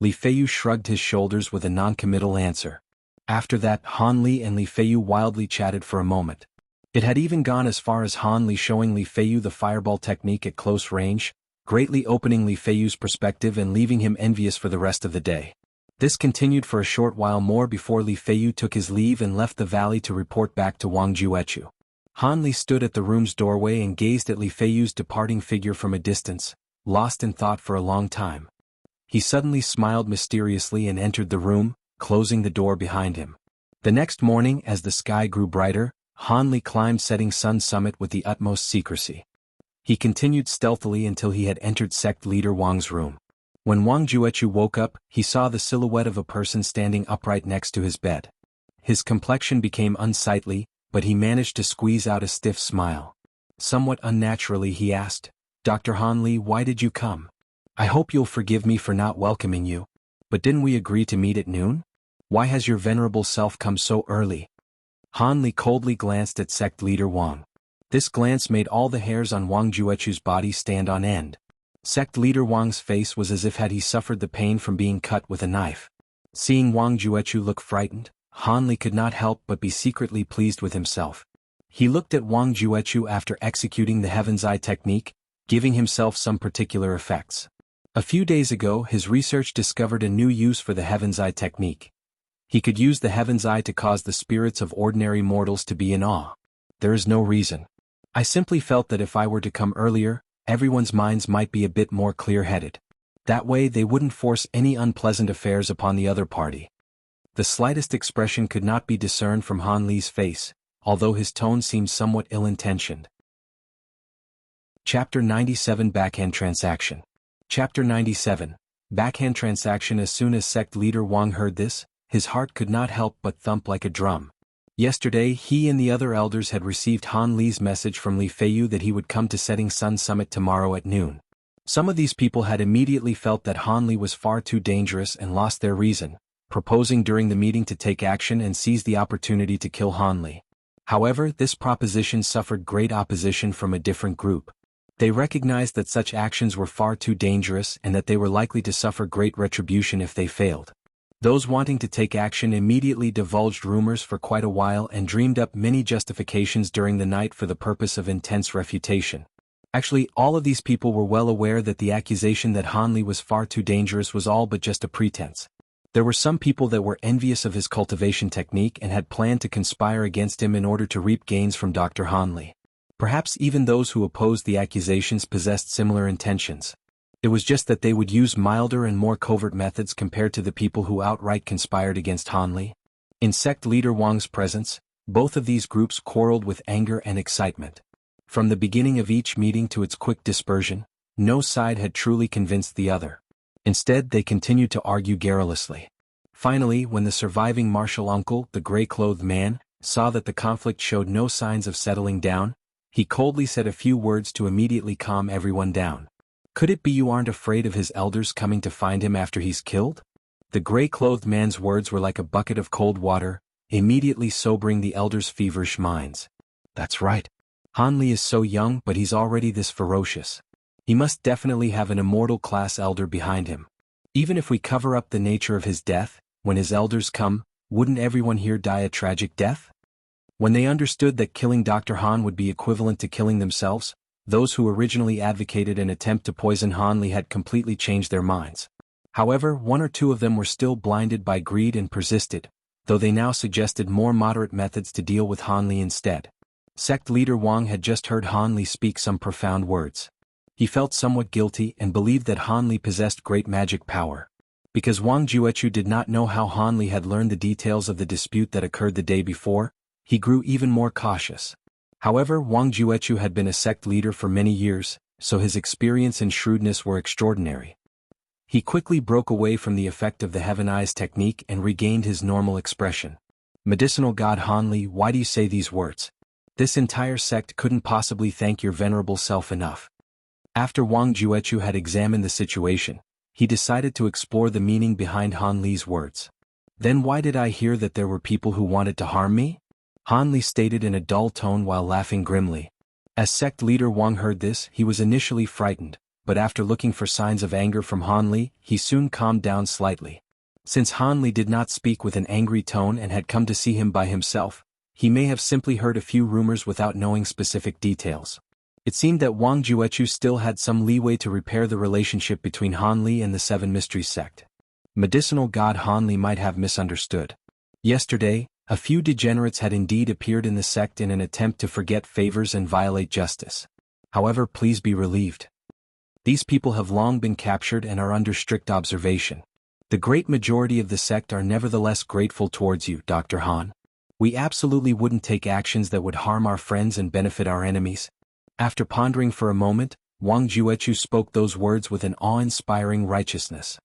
Li Feiyu shrugged his shoulders with a non-committal answer. After that, Han Li and Li Feiyu wildly chatted for a moment. It had even gone as far as Han Li showing Li Feiyu the fireball technique at close range, greatly opening Li Feiyu's perspective and leaving him envious for the rest of the day. This continued for a short while more before Li Feiyu took his leave and left the valley to report back to Wang Juechu. Han Li stood at the room's doorway and gazed at Li Feiyu's departing figure from a distance, lost in thought for a long time. He suddenly smiled mysteriously and entered the room, closing the door behind him. The next morning, as the sky grew brighter, Han Li climbed Setting Sun Summit with the utmost secrecy. He continued stealthily until he had entered sect leader Wang's room. When Wang Juechu woke up, he saw the silhouette of a person standing upright next to his bed. His complexion became unsightly, but he managed to squeeze out a stiff smile. Somewhat unnaturally he asked, "Dr. Han Li, why did you come? I hope you'll forgive me for not welcoming you. But didn't we agree to meet at noon? Why has your venerable self come so early?" Han Li coldly glanced at sect leader Wang. This glance made all the hairs on Wang Juechu's body stand on end. Sect leader Wang's face was as if had he suffered the pain from being cut with a knife. Seeing Wang Juechu look frightened, Han Li could not help but be secretly pleased with himself. He looked at Wang Juechu after executing the Heaven's Eye technique, giving himself some particular effects. A few days ago his research discovered a new use for the Heaven's Eye technique. He could use the Heaven's Eye to cause the spirits of ordinary mortals to be in awe. There is no reason. I simply felt that if I were to come earlier, everyone's minds might be a bit more clear-headed. That way they wouldn't force any unpleasant affairs upon the other party. The slightest expression could not be discerned from Han Li's face, although his tone seemed somewhat ill-intentioned. Chapter 97 Backhand Transaction. Chapter 97 Backhand Transaction. As soon as sect leader Wang heard this, his heart could not help but thump like a drum. Yesterday he and the other elders had received Han Li's message from Li Feiyu that he would come to Setting Sun Summit tomorrow at noon. Some of these people had immediately felt that Han Li was far too dangerous and lost their reason, proposing during the meeting to take action and seize the opportunity to kill Han Li. However, this proposition suffered great opposition from a different group. They recognized that such actions were far too dangerous and that they were likely to suffer great retribution if they failed. Those wanting to take action immediately divulged rumors for quite a while and dreamed up many justifications during the night for the purpose of intense refutation. Actually, all of these people were well aware that the accusation that Han Li was far too dangerous was all but just a pretense. There were some people that were envious of his cultivation technique and had planned to conspire against him in order to reap gains from Dr. Han Li. Perhaps even those who opposed the accusations possessed similar intentions. It was just that they would use milder and more covert methods compared to the people who outright conspired against Han Li. In sect leader Wang's presence, both of these groups quarreled with anger and excitement. From the beginning of each meeting to its quick dispersion, no side had truly convinced the other. Instead, they continued to argue garrulously. Finally, when the surviving martial uncle, the gray-clothed man, saw that the conflict showed no signs of settling down, he coldly said a few words to immediately calm everyone down. "Could it be you aren't afraid of his elders coming to find him after he's killed?" The gray-clothed man's words were like a bucket of cold water, immediately sobering the elders' feverish minds. "That's right. Han Li is so young, but he's already this ferocious. He must definitely have an immortal class elder behind him. Even if we cover up the nature of his death, when his elders come, wouldn't everyone here die a tragic death?" When they understood that killing Dr. Han would be equivalent to killing themselves, those who originally advocated an attempt to poison Han Li had completely changed their minds. However, one or two of them were still blinded by greed and persisted, though they now suggested more moderate methods to deal with Han Li instead. Sect leader Wang had just heard Han Li speak some profound words. He felt somewhat guilty and believed that Han Li possessed great magic power. Because Wang Juechu did not know how Han Li had learned the details of the dispute that occurred the day before, he grew even more cautious. However, Wang Juechu had been a sect leader for many years, so his experience and shrewdness were extraordinary. He quickly broke away from the effect of the Heaven Eyes technique and regained his normal expression. Medicinal God Han Li, why do you say these words? This entire sect couldn't possibly thank your venerable self enough. After Wang Juechu had examined the situation, he decided to explore the meaning behind Han Li's words. Then why did I hear that there were people who wanted to harm me? Han Li stated in a dull tone while laughing grimly. As sect leader Wang heard this, he was initially frightened, but after looking for signs of anger from Han Li, he soon calmed down slightly. Since Han Li did not speak with an angry tone and had come to see him by himself, he may have simply heard a few rumors without knowing specific details. It seemed that Wang Juechu still had some leeway to repair the relationship between Han Li and the Seven Mysteries sect. Medicinal God Han Li might have misunderstood. Yesterday, a few degenerates had indeed appeared in the sect in an attempt to forget favors and violate justice. However, please be relieved. These people have long been captured and are under strict observation. The great majority of the sect are nevertheless grateful towards you, Dr. Han. We absolutely wouldn't take actions that would harm our friends and benefit our enemies. After pondering for a moment, Wang Juechu spoke those words with an awe-inspiring righteousness.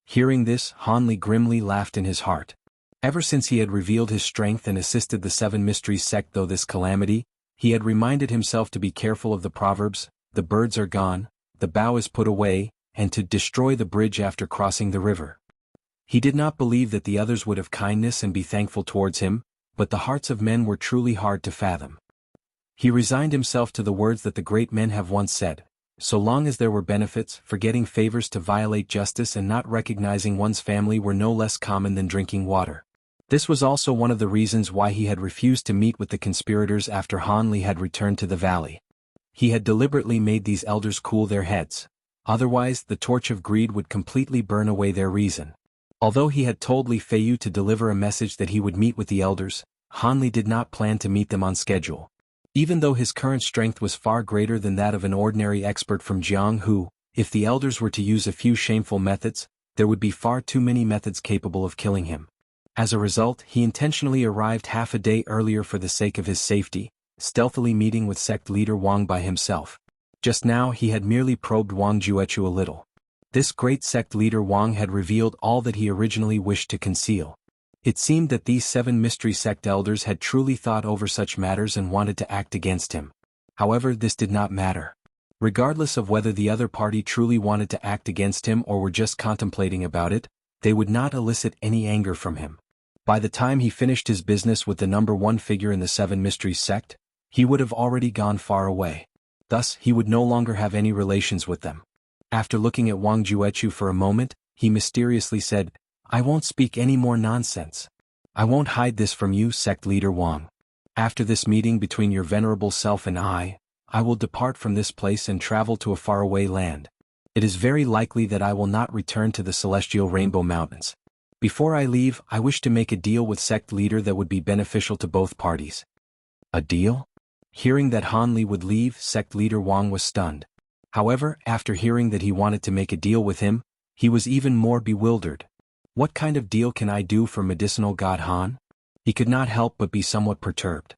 Hearing this, Han Li grimly laughed in his heart. Ever since he had revealed his strength and assisted the Seven Mysteries sect through this calamity, he had reminded himself to be careful of the proverbs, the birds are gone, the bow is put away, and to destroy the bridge after crossing the river. He did not believe that the others would have kindness and be thankful towards him, but the hearts of men were truly hard to fathom. He resigned himself to the words that the great men have once said, so long as there were benefits, forgetting favors to violate justice and not recognizing one's family were no less common than drinking water. This was also one of the reasons why he had refused to meet with the conspirators after Han Li had returned to the valley. He had deliberately made these elders cool their heads. Otherwise, the torch of greed would completely burn away their reason. Although he had told Li Feiyu to deliver a message that he would meet with the elders, Han Li did not plan to meet them on schedule. Even though his current strength was far greater than that of an ordinary expert from Jiang who, if the elders were to use a few shameful methods, there would be far too many methods capable of killing him. As a result, he intentionally arrived half a day earlier for the sake of his safety, stealthily meeting with sect leader Wang by himself. Just now he had merely probed Wang Juechu a little. This great sect leader Wang had revealed all that he originally wished to conceal. It seemed that these Seven Mystery sect elders had truly thought over such matters and wanted to act against him. However, this did not matter. Regardless of whether the other party truly wanted to act against him or were just contemplating about it, they would not elicit any anger from him. By the time he finished his business with the number one figure in the Seven Mysteries sect, he would have already gone far away. Thus, he would no longer have any relations with them. After looking at Wang Juechu for a moment, he mysteriously said, I won't speak any more nonsense. I won't hide this from you, sect leader Wang. After this meeting between your venerable self and I will depart from this place and travel to a faraway land. It is very likely that I will not return to the celestial Rainbow Mountains. Before I leave, I wish to make a deal with sect leader that would be beneficial to both parties. A deal? Hearing that Han Li would leave, sect leader Wang was stunned. However, after hearing that he wanted to make a deal with him, he was even more bewildered. What kind of deal can I do for medicinal god Han? He could not help but be somewhat perturbed.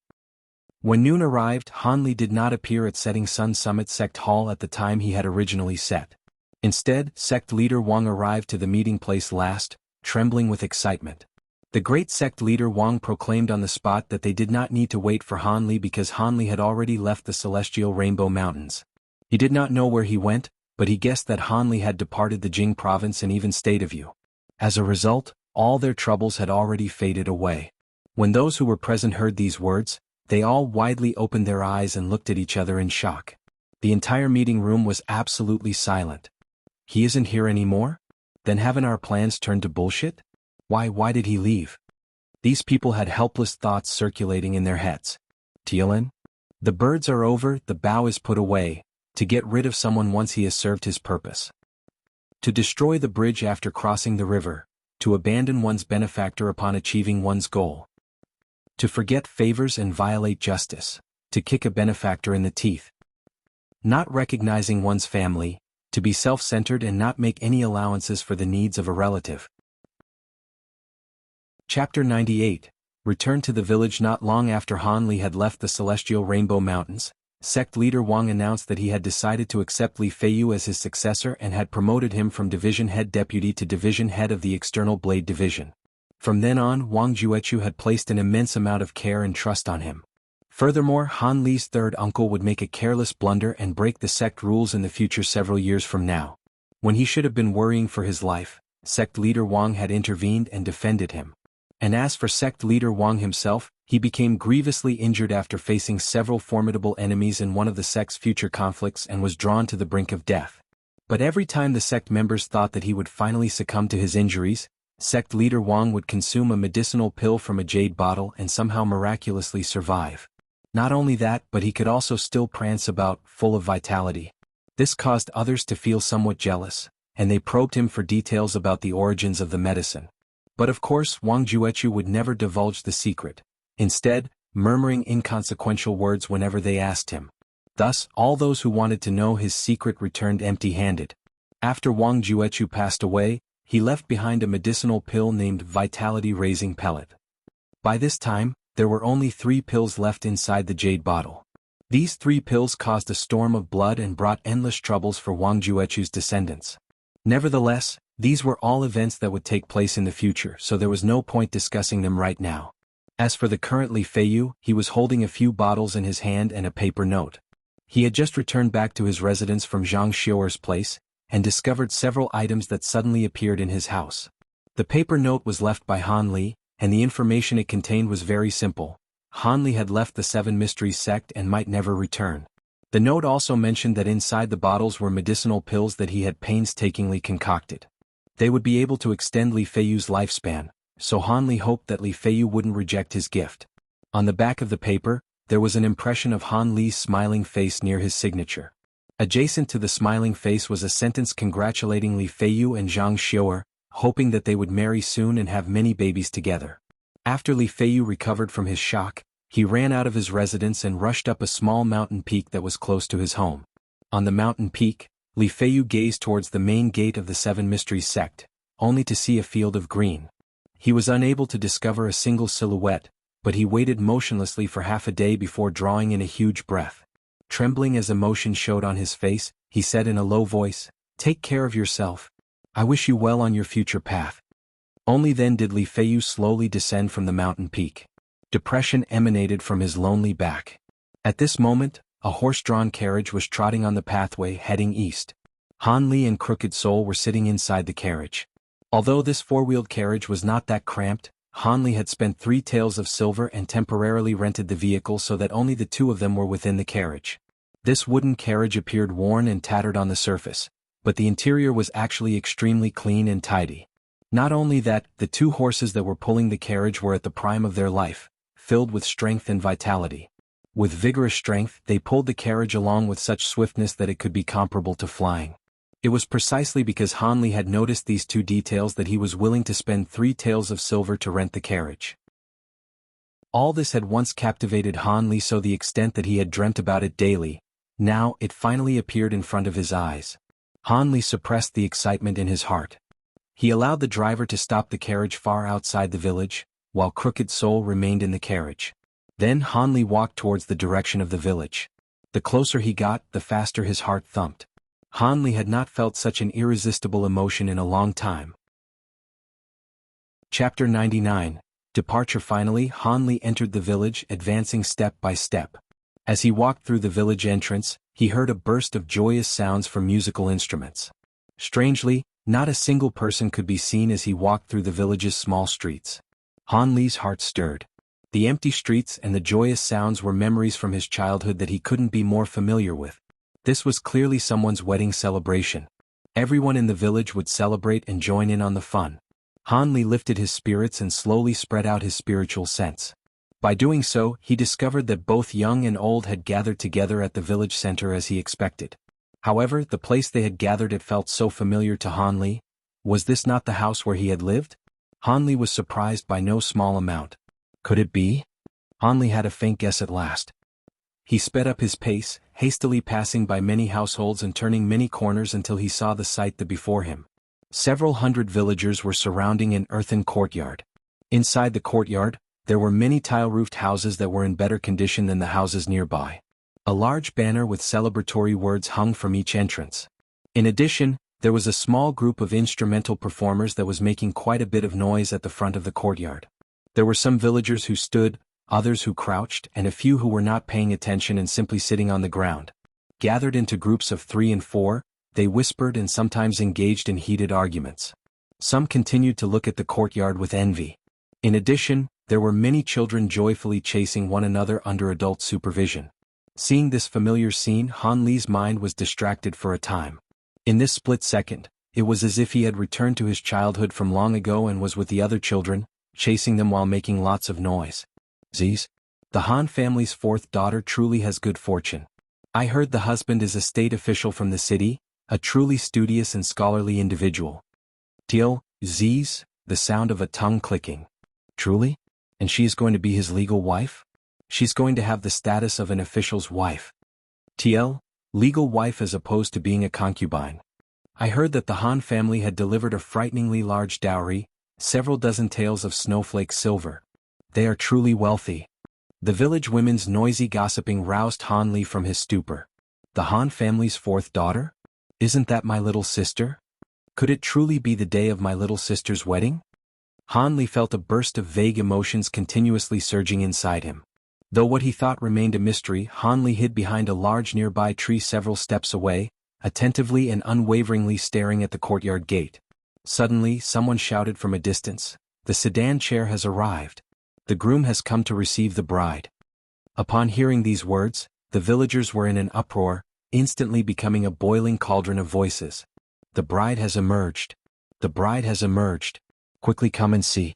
When noon arrived, Han Li did not appear at Setting Sun Summit Sect Hall at the time he had originally set. Instead, sect leader Wang arrived to the meeting place last, trembling with excitement. The great sect leader Wang proclaimed on the spot that they did not need to wait for Han Li because Han Li had already left the celestial Rainbow Mountains. He did not know where he went, but he guessed that Han Li had departed the Jing province and even State of Yu. As a result, all their troubles had already faded away. When those who were present heard these words, they all widely opened their eyes and looked at each other in shock. The entire meeting room was absolutely silent. He isn't here anymore? Then haven't our plans turned to bullshit? Why did he leave? These people had helpless thoughts circulating in their heads. Tianlin? The birds are over, the bow is put away, to get rid of someone once he has served his purpose. To destroy the bridge after crossing the river, to abandon one's benefactor upon achieving one's goal. To forget favors and violate justice. to kick a benefactor in the teeth. Not recognizing one's family, to be self-centered and not make any allowances for the needs of a relative. Chapter 98. Returned to the village. Not long after Han Li had left the Celestial Rainbow Mountains, sect leader Wang announced that he had decided to accept Li Feiyu as his successor and had promoted him from division head deputy to division head of the External Blade Division. From then on, Wang Juechu had placed an immense amount of care and trust on him. Furthermore, Han Li's third uncle would make a careless blunder and break the sect rules in the future several years from now. When he should have been worrying for his life, sect leader Wang had intervened and defended him. And as for sect leader Wang himself, he became grievously injured after facing several formidable enemies in one of the sect's future conflicts and was drawn to the brink of death. But every time the sect members thought that he would finally succumb to his injuries, sect leader Wang would consume a medicinal pill from a jade bottle and somehow miraculously survive. Not only that, but he could also still prance about, full of vitality. This caused others to feel somewhat jealous, and they probed him for details about the origins of the medicine. But of course Wang Juechu would never divulge the secret, instead, murmuring inconsequential words whenever they asked him. Thus, all those who wanted to know his secret returned empty-handed. After Wang Juechu passed away, he left behind a medicinal pill named Vitality Raising Pellet. By this time, there were only 3 pills left inside the jade bottle. These 3 pills caused a storm of blood and brought endless troubles for Wang Juechu's descendants. Nevertheless, these were all events that would take place in the future, so there was no point discussing them right now. As for the current Li Feiyu, he was holding a few bottles in his hand and a paper note. He had just returned back to his residence from Zhang Xiuer's place, and discovered several items that suddenly appeared in his house. The paper note was left by Han Li, and the information it contained was very simple. Han Li had left the Seven Mysteries sect and might never return. The note also mentioned that inside the bottles were medicinal pills that he had painstakingly concocted. They would be able to extend Li Feiyu's lifespan, so Han Li hoped that Li Feiyu wouldn't reject his gift. On the back of the paper, there was an impression of Han Li's smiling face near his signature. Adjacent to the smiling face was a sentence congratulating Li Feiyu and Zhang Xiuer, hoping that they would marry soon and have many babies together. After Li Feiyu recovered from his shock, he ran out of his residence and rushed up a small mountain peak that was close to his home. On the mountain peak, Li Feiyu gazed towards the main gate of the Seven Mysteries sect, only to see a field of green. He was unable to discover a single silhouette, but he waited motionlessly for half a day before drawing in a huge breath. Trembling as emotion showed on his face, he said in a low voice, "Take care of yourself. I wish you well on your future path." Only then did Li Feiyu slowly descend from the mountain peak. Depression emanated from his lonely back. At this moment, a horse-drawn carriage was trotting on the pathway heading east. Han Li and Crooked Soul were sitting inside the carriage. Although this four-wheeled carriage was not that cramped, Han Li had spent 3 taels of silver and temporarily rented the vehicle so that only the 2 of them were within the carriage. This wooden carriage appeared worn and tattered on the surface, but the interior was actually extremely clean and tidy. Not only that, the 2 horses that were pulling the carriage were at the prime of their life, filled with strength and vitality. With vigorous strength, they pulled the carriage along with such swiftness that it could be comparable to flying. It was precisely because Han Li had noticed these 2 details that he was willing to spend 3 taels of silver to rent the carriage. All this had once captivated Han Li so the extent that he had dreamt about it daily. Now, it finally appeared in front of his eyes. Han Li suppressed the excitement in his heart. He allowed the driver to stop the carriage far outside the village, while Crooked Soul remained in the carriage. Then Han Li walked towards the direction of the village. The closer he got, the faster his heart thumped. Han Li had not felt such an irresistible emotion in a long time. Chapter 99. Departure. Finally, Han Li entered the village, advancing step by step. As he walked through the village entrance, he heard a burst of joyous sounds from musical instruments. Strangely, not a single person could be seen as he walked through the village's small streets. Han Li's heart stirred. The empty streets and the joyous sounds were memories from his childhood that he couldn't be more familiar with. This was clearly someone's wedding celebration. Everyone in the village would celebrate and join in on the fun. Han Li lifted his spirits and slowly spread out his spiritual sense. By doing so, he discovered that both young and old had gathered together at the village center as he expected. However, the place they had gathered at felt so familiar to Han Li. Was this not the house where he had lived? Han Li was surprised by no small amount. Could it be? Han Li had a faint guess at last. He sped up his pace, hastily passing by many households and turning many corners until he saw the sight that before him. Several hundred villagers were surrounding an earthen courtyard. Inside the courtyard, there were many tile-roofed houses that were in better condition than the houses nearby. A large banner with celebratory words hung from each entrance. In addition, there was a small group of instrumental performers that was making quite a bit of noise at the front of the courtyard. There were some villagers who stood, others who crouched, and a few who were not paying attention and simply sitting on the ground. Gathered into groups of 3 and 4, they whispered and sometimes engaged in heated arguments. Some continued to look at the courtyard with envy. In addition, there were many children joyfully chasing one another under adult supervision. Seeing this familiar scene, Han Li's mind was distracted for a time. In this split second, it was as if he had returned to his childhood from long ago and was with the other children, chasing them while making lots of noise. Z's. The Han family's 4th daughter truly has good fortune. I heard the husband is a state official from the city, a truly studious and scholarly individual. Till, Z's, the sound of a tongue clicking. Truly? And she is going to be his legal wife? She's going to have the status of an official's wife. TL, legal wife as opposed to being a concubine. I heard that the Han family had delivered a frighteningly large dowry, several dozen taels of snowflake silver. They are truly wealthy. The village women's noisy gossiping roused Han Li from his stupor. The Han family's 4th daughter? Isn't that my little sister? Could it truly be the day of my little sister's wedding? Han Li felt a burst of vague emotions continuously surging inside him. Though what he thought remained a mystery, Han Li hid behind a large nearby tree several steps away, attentively and unwaveringly staring at the courtyard gate. Suddenly, someone shouted from a distance, "The sedan chair has arrived. The groom has come to receive the bride." Upon hearing these words, the villagers were in an uproar, instantly becoming a boiling cauldron of voices. "The bride has emerged. The bride has emerged. Quickly come and see."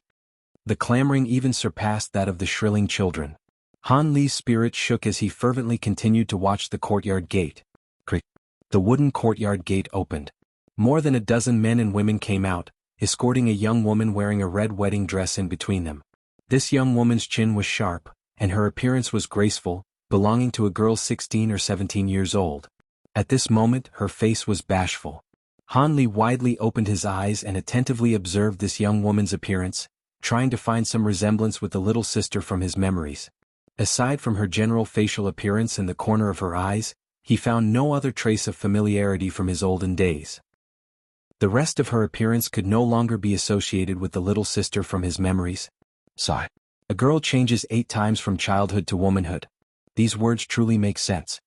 The clamoring even surpassed that of the shrilling children. Han Li's spirit shook as he fervently continued to watch the courtyard gate. Crick. The wooden courtyard gate opened. More than a dozen men and women came out, escorting a young woman wearing a red wedding dress in between them. This young woman's chin was sharp, and her appearance was graceful, belonging to a girl 16 or 17 years old. At this moment, her face was bashful. Han Li widely opened his eyes and attentively observed this young woman's appearance, trying to find some resemblance with the little sister from his memories. Aside from her general facial appearance and the corner of her eyes, he found no other trace of familiarity from his olden days. The rest of her appearance could no longer be associated with the little sister from his memories. Sigh. A girl changes 8 times from childhood to womanhood. These words truly make sense.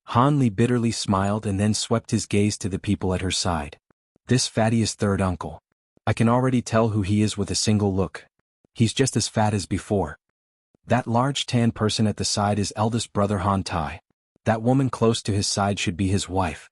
Han Li bitterly smiled and then swept his gaze to the people at her side. This fatty is 3rd uncle. I can already tell who he is with a single look. He's just as fat as before. That large tan person at the side is eldest brother Han Tai. That woman close to his side should be his wife.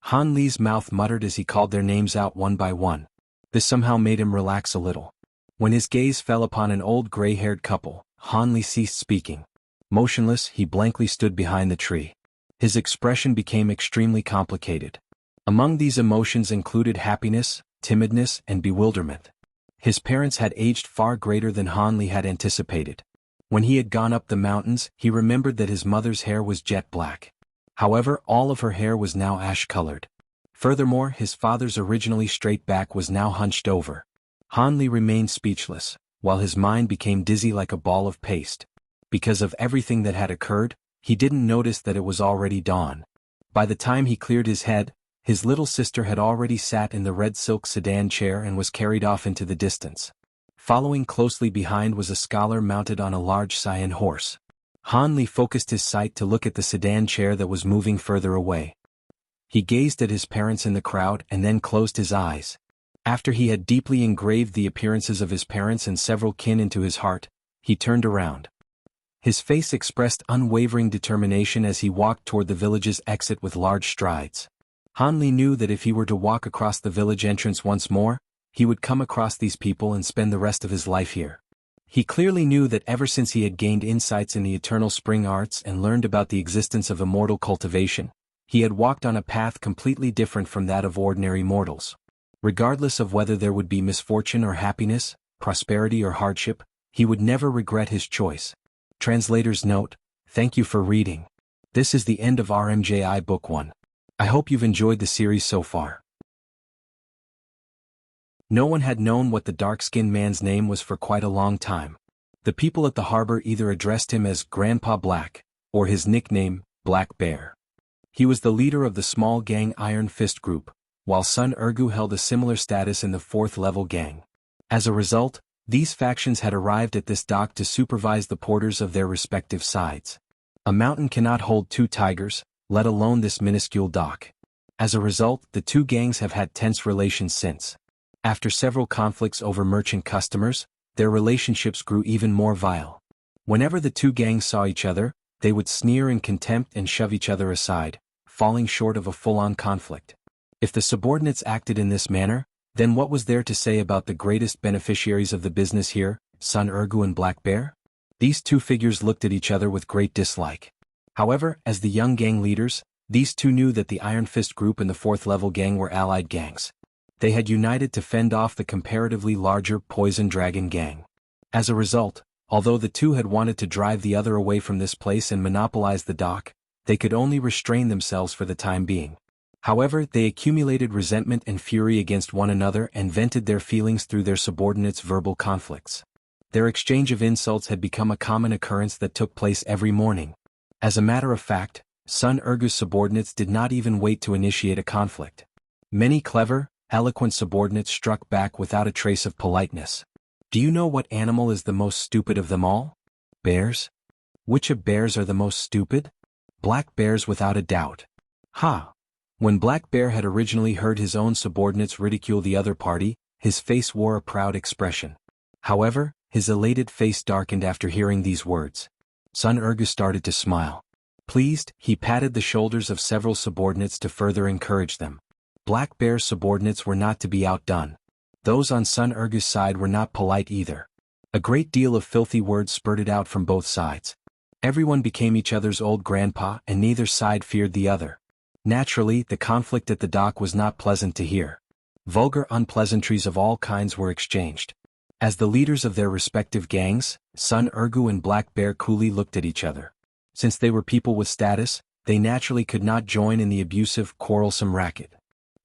Han Li's mouth muttered as he called their names out one by one. This somehow made him relax a little. When his gaze fell upon an old gray-haired couple, Han Li ceased speaking. Motionless, he blankly stood behind the tree. His expression became extremely complicated. Among these emotions included happiness, timidness, and bewilderment. His parents had aged far greater than Han Li had anticipated. When he had gone up the mountains, he remembered that his mother's hair was jet black. However, all of her hair was now ash-colored. Furthermore, his father's originally straight back was now hunched over. Han Li remained speechless, while his mind became dizzy like a ball of paste. Because of everything that had occurred, he didn't notice that it was already dawn. By the time he cleared his head, his little sister had already sat in the red silk sedan chair and was carried off into the distance. Following closely behind was a scholar mounted on a large cyan horse. Han Li focused his sight to look at the sedan chair that was moving further away. He gazed at his parents in the crowd and then closed his eyes. After he had deeply engraved the appearances of his parents and several kin into his heart, he turned around. His face expressed unwavering determination as he walked toward the village's exit with large strides. Han Li knew that if he were to walk across the village entrance once more, he would come across these people and spend the rest of his life here. He clearly knew that ever since he had gained insights in the eternal spring arts and learned about the existence of immortal cultivation, he had walked on a path completely different from that of ordinary mortals. Regardless of whether there would be misfortune or happiness, prosperity or hardship, he would never regret his choice. Translator's note: Thank you for reading. This is the end of RMJI Book 1. I hope you've enjoyed the series so far. No one had known what the dark-skinned man's name was for quite a long time. The people at the harbor either addressed him as Grandpa Black, or his nickname, Black Bear. He was the leader of the small gang Iron Fist group, while Sun Urgu held a similar status in the 4th-level gang. As a result, these factions had arrived at this dock to supervise the porters of their respective sides. A mountain cannot hold 2 tigers, let alone this minuscule dock. As a result, the 2 gangs have had tense relations since. After several conflicts over merchant customers, their relationships grew even more vile. Whenever the 2 gangs saw each other, they would sneer in contempt and shove each other aside, falling short of a full-on conflict. If the subordinates acted in this manner, then what was there to say about the greatest beneficiaries of the business here, Sun Urgu and Black Bear? These 2 figures looked at each other with great dislike. However, as the young gang leaders, these 2 knew that the Iron Fist group and the 4th-level gang were allied gangs. They had united to fend off the comparatively larger Poison Dragon gang. As a result, although the 2 had wanted to drive the other away from this place and monopolize the dock, they could only restrain themselves for the time being. However, they accumulated resentment and fury against one another and vented their feelings through their subordinates' verbal conflicts. Their exchange of insults had become a common occurrence that took place every morning. As a matter of fact, Sun Urgu's subordinates did not even wait to initiate a conflict. Many clever, eloquent subordinates struck back without a trace of politeness. Do you know what animal is the most stupid of them all? Bears? Which of bears are the most stupid? Black bears without a doubt. Ha! When Black Bear had originally heard his own subordinates ridicule the other party, his face wore a proud expression. However, his elated face darkened after hearing these words. Sun Urgu started to smile. Pleased, he patted the shoulders of several subordinates to further encourage them. Black Bear's subordinates were not to be outdone. Those on Sun Urgu's side were not polite either. A great deal of filthy words spurted out from both sides. Everyone became each other's old grandpa and neither side feared the other. Naturally, the conflict at the dock was not pleasant to hear. Vulgar unpleasantries of all kinds were exchanged. As the leaders of their respective gangs, Sun Urgu and Black Bear coolly looked at each other. Since they were people with status, they naturally could not join in the abusive, quarrelsome racket.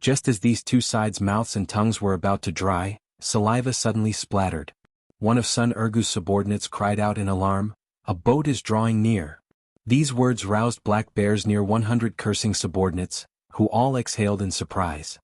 Just as these 2 sides' mouths and tongues were about to dry, saliva suddenly splattered. One of Sun Urgu's subordinates cried out in alarm, "A boat is drawing near." These words roused Black Bear's near 100 cursing subordinates, who all exhaled in surprise.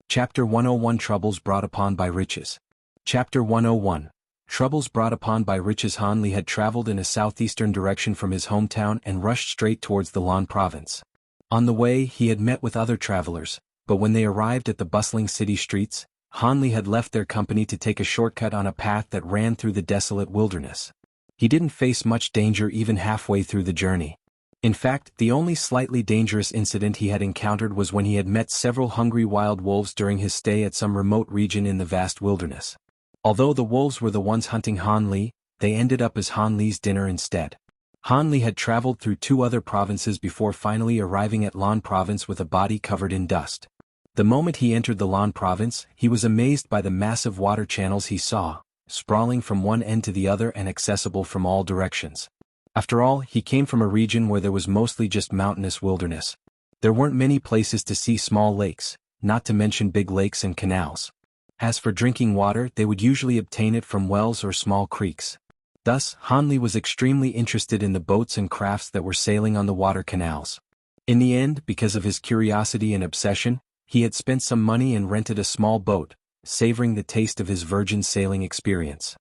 Chapter 101 Troubles Brought Upon by Riches. Chapter 101 Troubles Brought Upon by Riches. Han Li had traveled in a southeastern direction from his hometown and rushed straight towards the Lan province. On the way, he had met with other travelers, but when they arrived at the bustling city streets, Han Li had left their company to take a shortcut on a path that ran through the desolate wilderness. He didn't face much danger even halfway through the journey. In fact, the only slightly dangerous incident he had encountered was when he had met several hungry wild wolves during his stay at some remote region in the vast wilderness. Although the wolves were the ones hunting Han Li, they ended up as Han Li's dinner instead. Han Li had traveled through 2 other provinces before finally arriving at Lan province with a body covered in dust. The moment he entered the Lan province, he was amazed by the massive water channels he saw, sprawling from one end to the other and accessible from all directions. After all, he came from a region where there was mostly just mountainous wilderness. There weren't many places to see small lakes, not to mention big lakes and canals. As for drinking water, they would usually obtain it from wells or small creeks. Thus, Han Li was extremely interested in the boats and crafts that were sailing on the water canals. In the end, because of his curiosity and obsession, he had spent some money and rented a small boat, savoring the taste of his virgin sailing experience.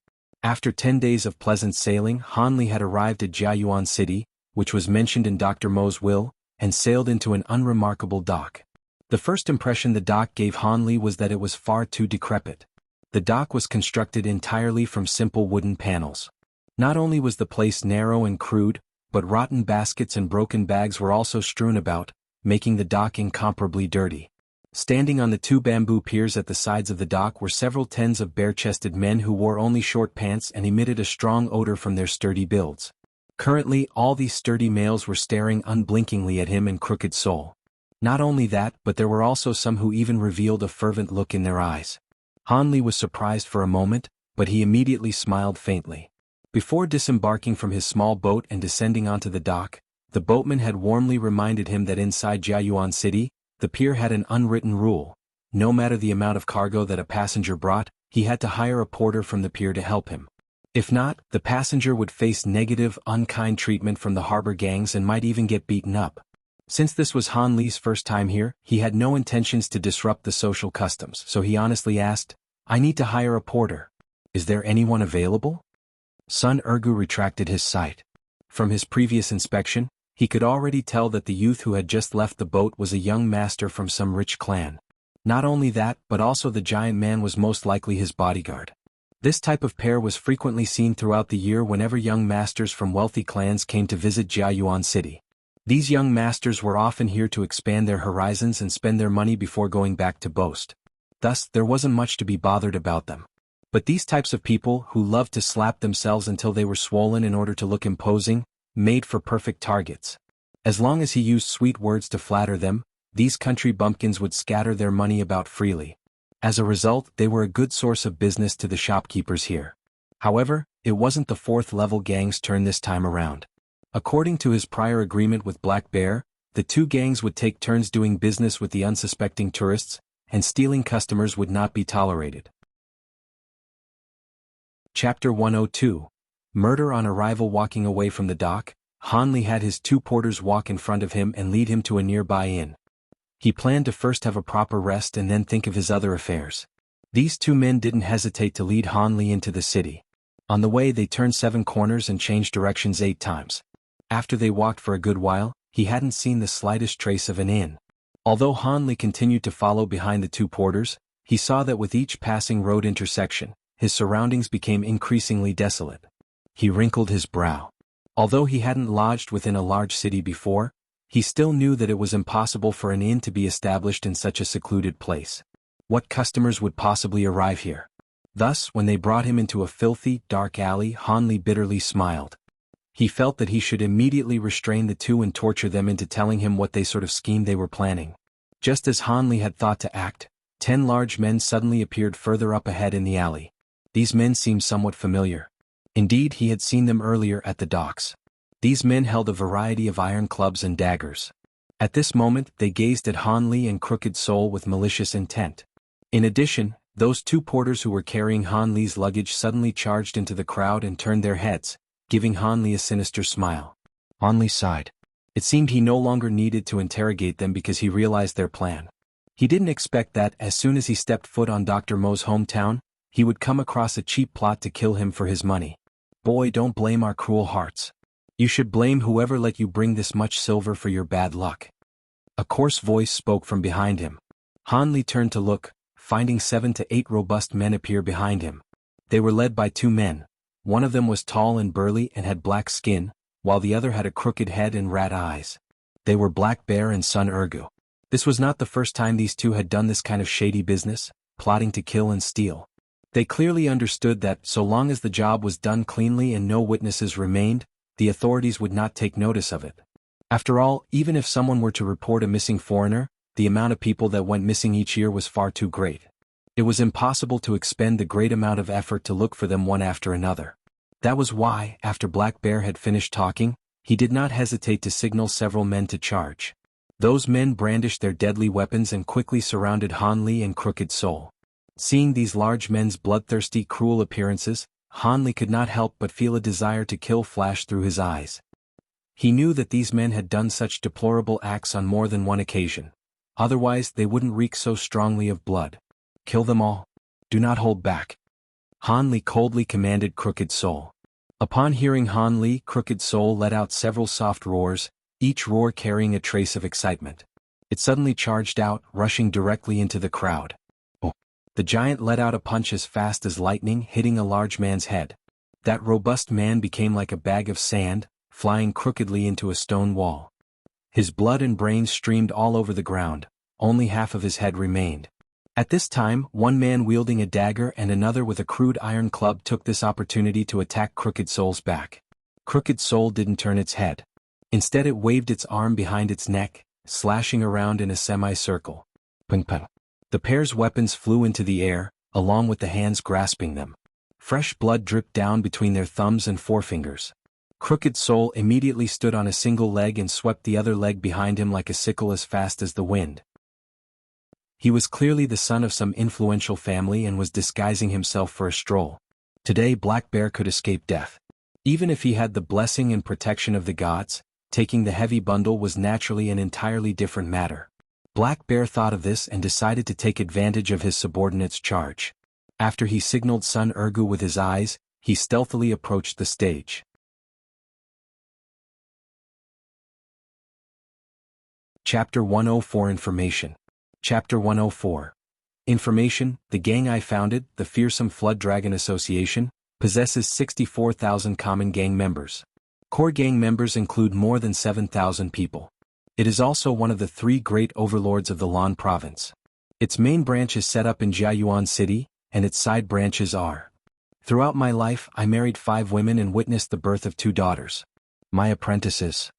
After 10 days of pleasant sailing, Han Li had arrived at Jiayuan City, which was mentioned in Dr. Mo's will, and sailed into an unremarkable dock. The first impression the dock gave Han Li was that it was far too decrepit. The dock was constructed entirely from simple wooden panels. Not only was the place narrow and crude, but rotten baskets and broken bags were also strewn about, making the dock incomparably dirty. Standing on the 2 bamboo piers at the sides of the dock were several tens of bare-chested men who wore only short pants and emitted a strong odor from their sturdy builds. Currently, all these sturdy males were staring unblinkingly at him in crooked soul. Not only that, but there were also some who even revealed a fervent look in their eyes. Han Li was surprised for a moment, but he immediately smiled faintly. Before disembarking from his small boat and descending onto the dock, the boatman had warmly reminded him that inside Jiayuan City, the pier had an unwritten rule. No matter the amount of cargo that a passenger brought, he had to hire a porter from the pier to help him. If not, the passenger would face negative, unkind treatment from the harbor gangs and might even get beaten up. Since this was Han Li's first time here, he had no intentions to disrupt the social customs, so he honestly asked, "I need to hire a porter. Is there anyone available?" Sun Ergu retracted his sight. From his previous inspection, he could already tell that the youth who had just left the boat was a young master from some rich clan. Not only that, but also the giant man was most likely his bodyguard. This type of pair was frequently seen throughout the year whenever young masters from wealthy clans came to visit Jiayuan City. These young masters were often here to expand their horizons and spend their money before going back to boast. Thus, there wasn't much to be bothered about them. But these types of people, who loved to slap themselves until they were swollen in order to look imposing, made for perfect targets. As long as he used sweet words to flatter them, these country bumpkins would scatter their money about freely. As a result, they were a good source of business to the shopkeepers here. However, it wasn't the fourth-level gang's turn this time around. According to his prior agreement with Black Bear, the two gangs would take turns doing business with the unsuspecting tourists, and stealing customers would not be tolerated. Chapter 102. Murder. On arrival. Walking away from the dock, Han Li had his two porters walk in front of him and lead him to a nearby inn. He planned to first have a proper rest and then think of his other affairs. These two men didn't hesitate to lead Han Li into the city. On the way they turned 7 corners and changed directions 8 times. After they walked for a good while, he hadn't seen the slightest trace of an inn. Although Han Li continued to follow behind the two porters, he saw that with each passing road intersection, his surroundings became increasingly desolate. He wrinkled his brow. Although he hadn't lodged within a large city before, he still knew that it was impossible for an inn to be established in such a secluded place. What customers would possibly arrive here? Thus, when they brought him into a filthy, dark alley, Han Li bitterly smiled. He felt that he should immediately restrain the two and torture them into telling him what sort of scheme they were planning. Just as Han Li had thought to act, 10 large men suddenly appeared further up ahead in the alley. These men seemed somewhat familiar. Indeed, he had seen them earlier at the docks. These men held a variety of iron clubs and daggers. At this moment, they gazed at Han Li and Crooked Soul with malicious intent. In addition, those two porters who were carrying Han Li's luggage suddenly charged into the crowd and turned their heads, giving Han Li a sinister smile. Han Li sighed. It seemed he no longer needed to interrogate them because he realized their plan. He didn't expect that, as soon as he stepped foot on Dr. Mo's hometown, he would come across a cheap plot to kill him for his money. Boy, don't blame our cruel hearts. You should blame whoever let you bring this much silver for your bad luck. A coarse voice spoke from behind him. Han Li turned to look, finding 7 to 8 robust men appear behind him. They were led by 2 men. One of them was tall and burly and had black skin, while the other had a crooked head and rat eyes. They were Black Bear and Sun Ergu. This was not the first time these two had done this kind of shady business, plotting to kill and steal. They clearly understood that, so long as the job was done cleanly and no witnesses remained, the authorities would not take notice of it. After all, even if someone were to report a missing foreigner, the amount of people that went missing each year was far too great. It was impossible to expend the great amount of effort to look for them one after another. That was why, after Black Bear had finished talking, he did not hesitate to signal several men to charge. Those men brandished their deadly weapons and quickly surrounded Han Li and Crooked Soul. Seeing these large men's bloodthirsty, cruel appearances, Han Li could not help but feel a desire to kill flash through his eyes. He knew that these men had done such deplorable acts on more than one occasion. Otherwise, they wouldn't reek so strongly of blood. Kill them all. Do not hold back. Han Li coldly commanded Crooked Soul. Upon hearing Han Li, Crooked Soul let out several soft roars, each roar carrying a trace of excitement. It suddenly charged out, rushing directly into the crowd. The giant let out a punch as fast as lightning, hitting a large man's head. That robust man became like a bag of sand, flying crookedly into a stone wall. His blood and brains streamed all over the ground, only half of his head remained. At this time, one man wielding a dagger and another with a crude iron club took this opportunity to attack Crooked Soul's back. Crooked Soul didn't turn its head. Instead it waved its arm behind its neck, slashing around in a semicircle. Ping pong. The pair's weapons flew into the air, along with the hands grasping them. Fresh blood dripped down between their thumbs and forefingers. Crooked Soul immediately stood on a single leg and swept the other leg behind him like a sickle as fast as the wind. He was clearly the son of some influential family and was disguising himself for a stroll. Today Black Bear could escape death. Even if he had the blessing and protection of the gods, taking the heavy bundle was naturally an entirely different matter. Black Bear thought of this and decided to take advantage of his subordinate's charge. After he signaled Sun Ergu with his eyes, he stealthily approached the stage. Chapter 104 Information. Chapter 104. Information. The gang I founded, the Fearsome Flood Dragon Association, possesses 64,000 common gang members. Core gang members include more than 7,000 people. It is also one of the 3 great overlords of the Lan province. Its main branch is set up in Jiayuan City, and its side branches are. Throughout my life, I married 5 women and witnessed the birth of 2 daughters. My apprentices.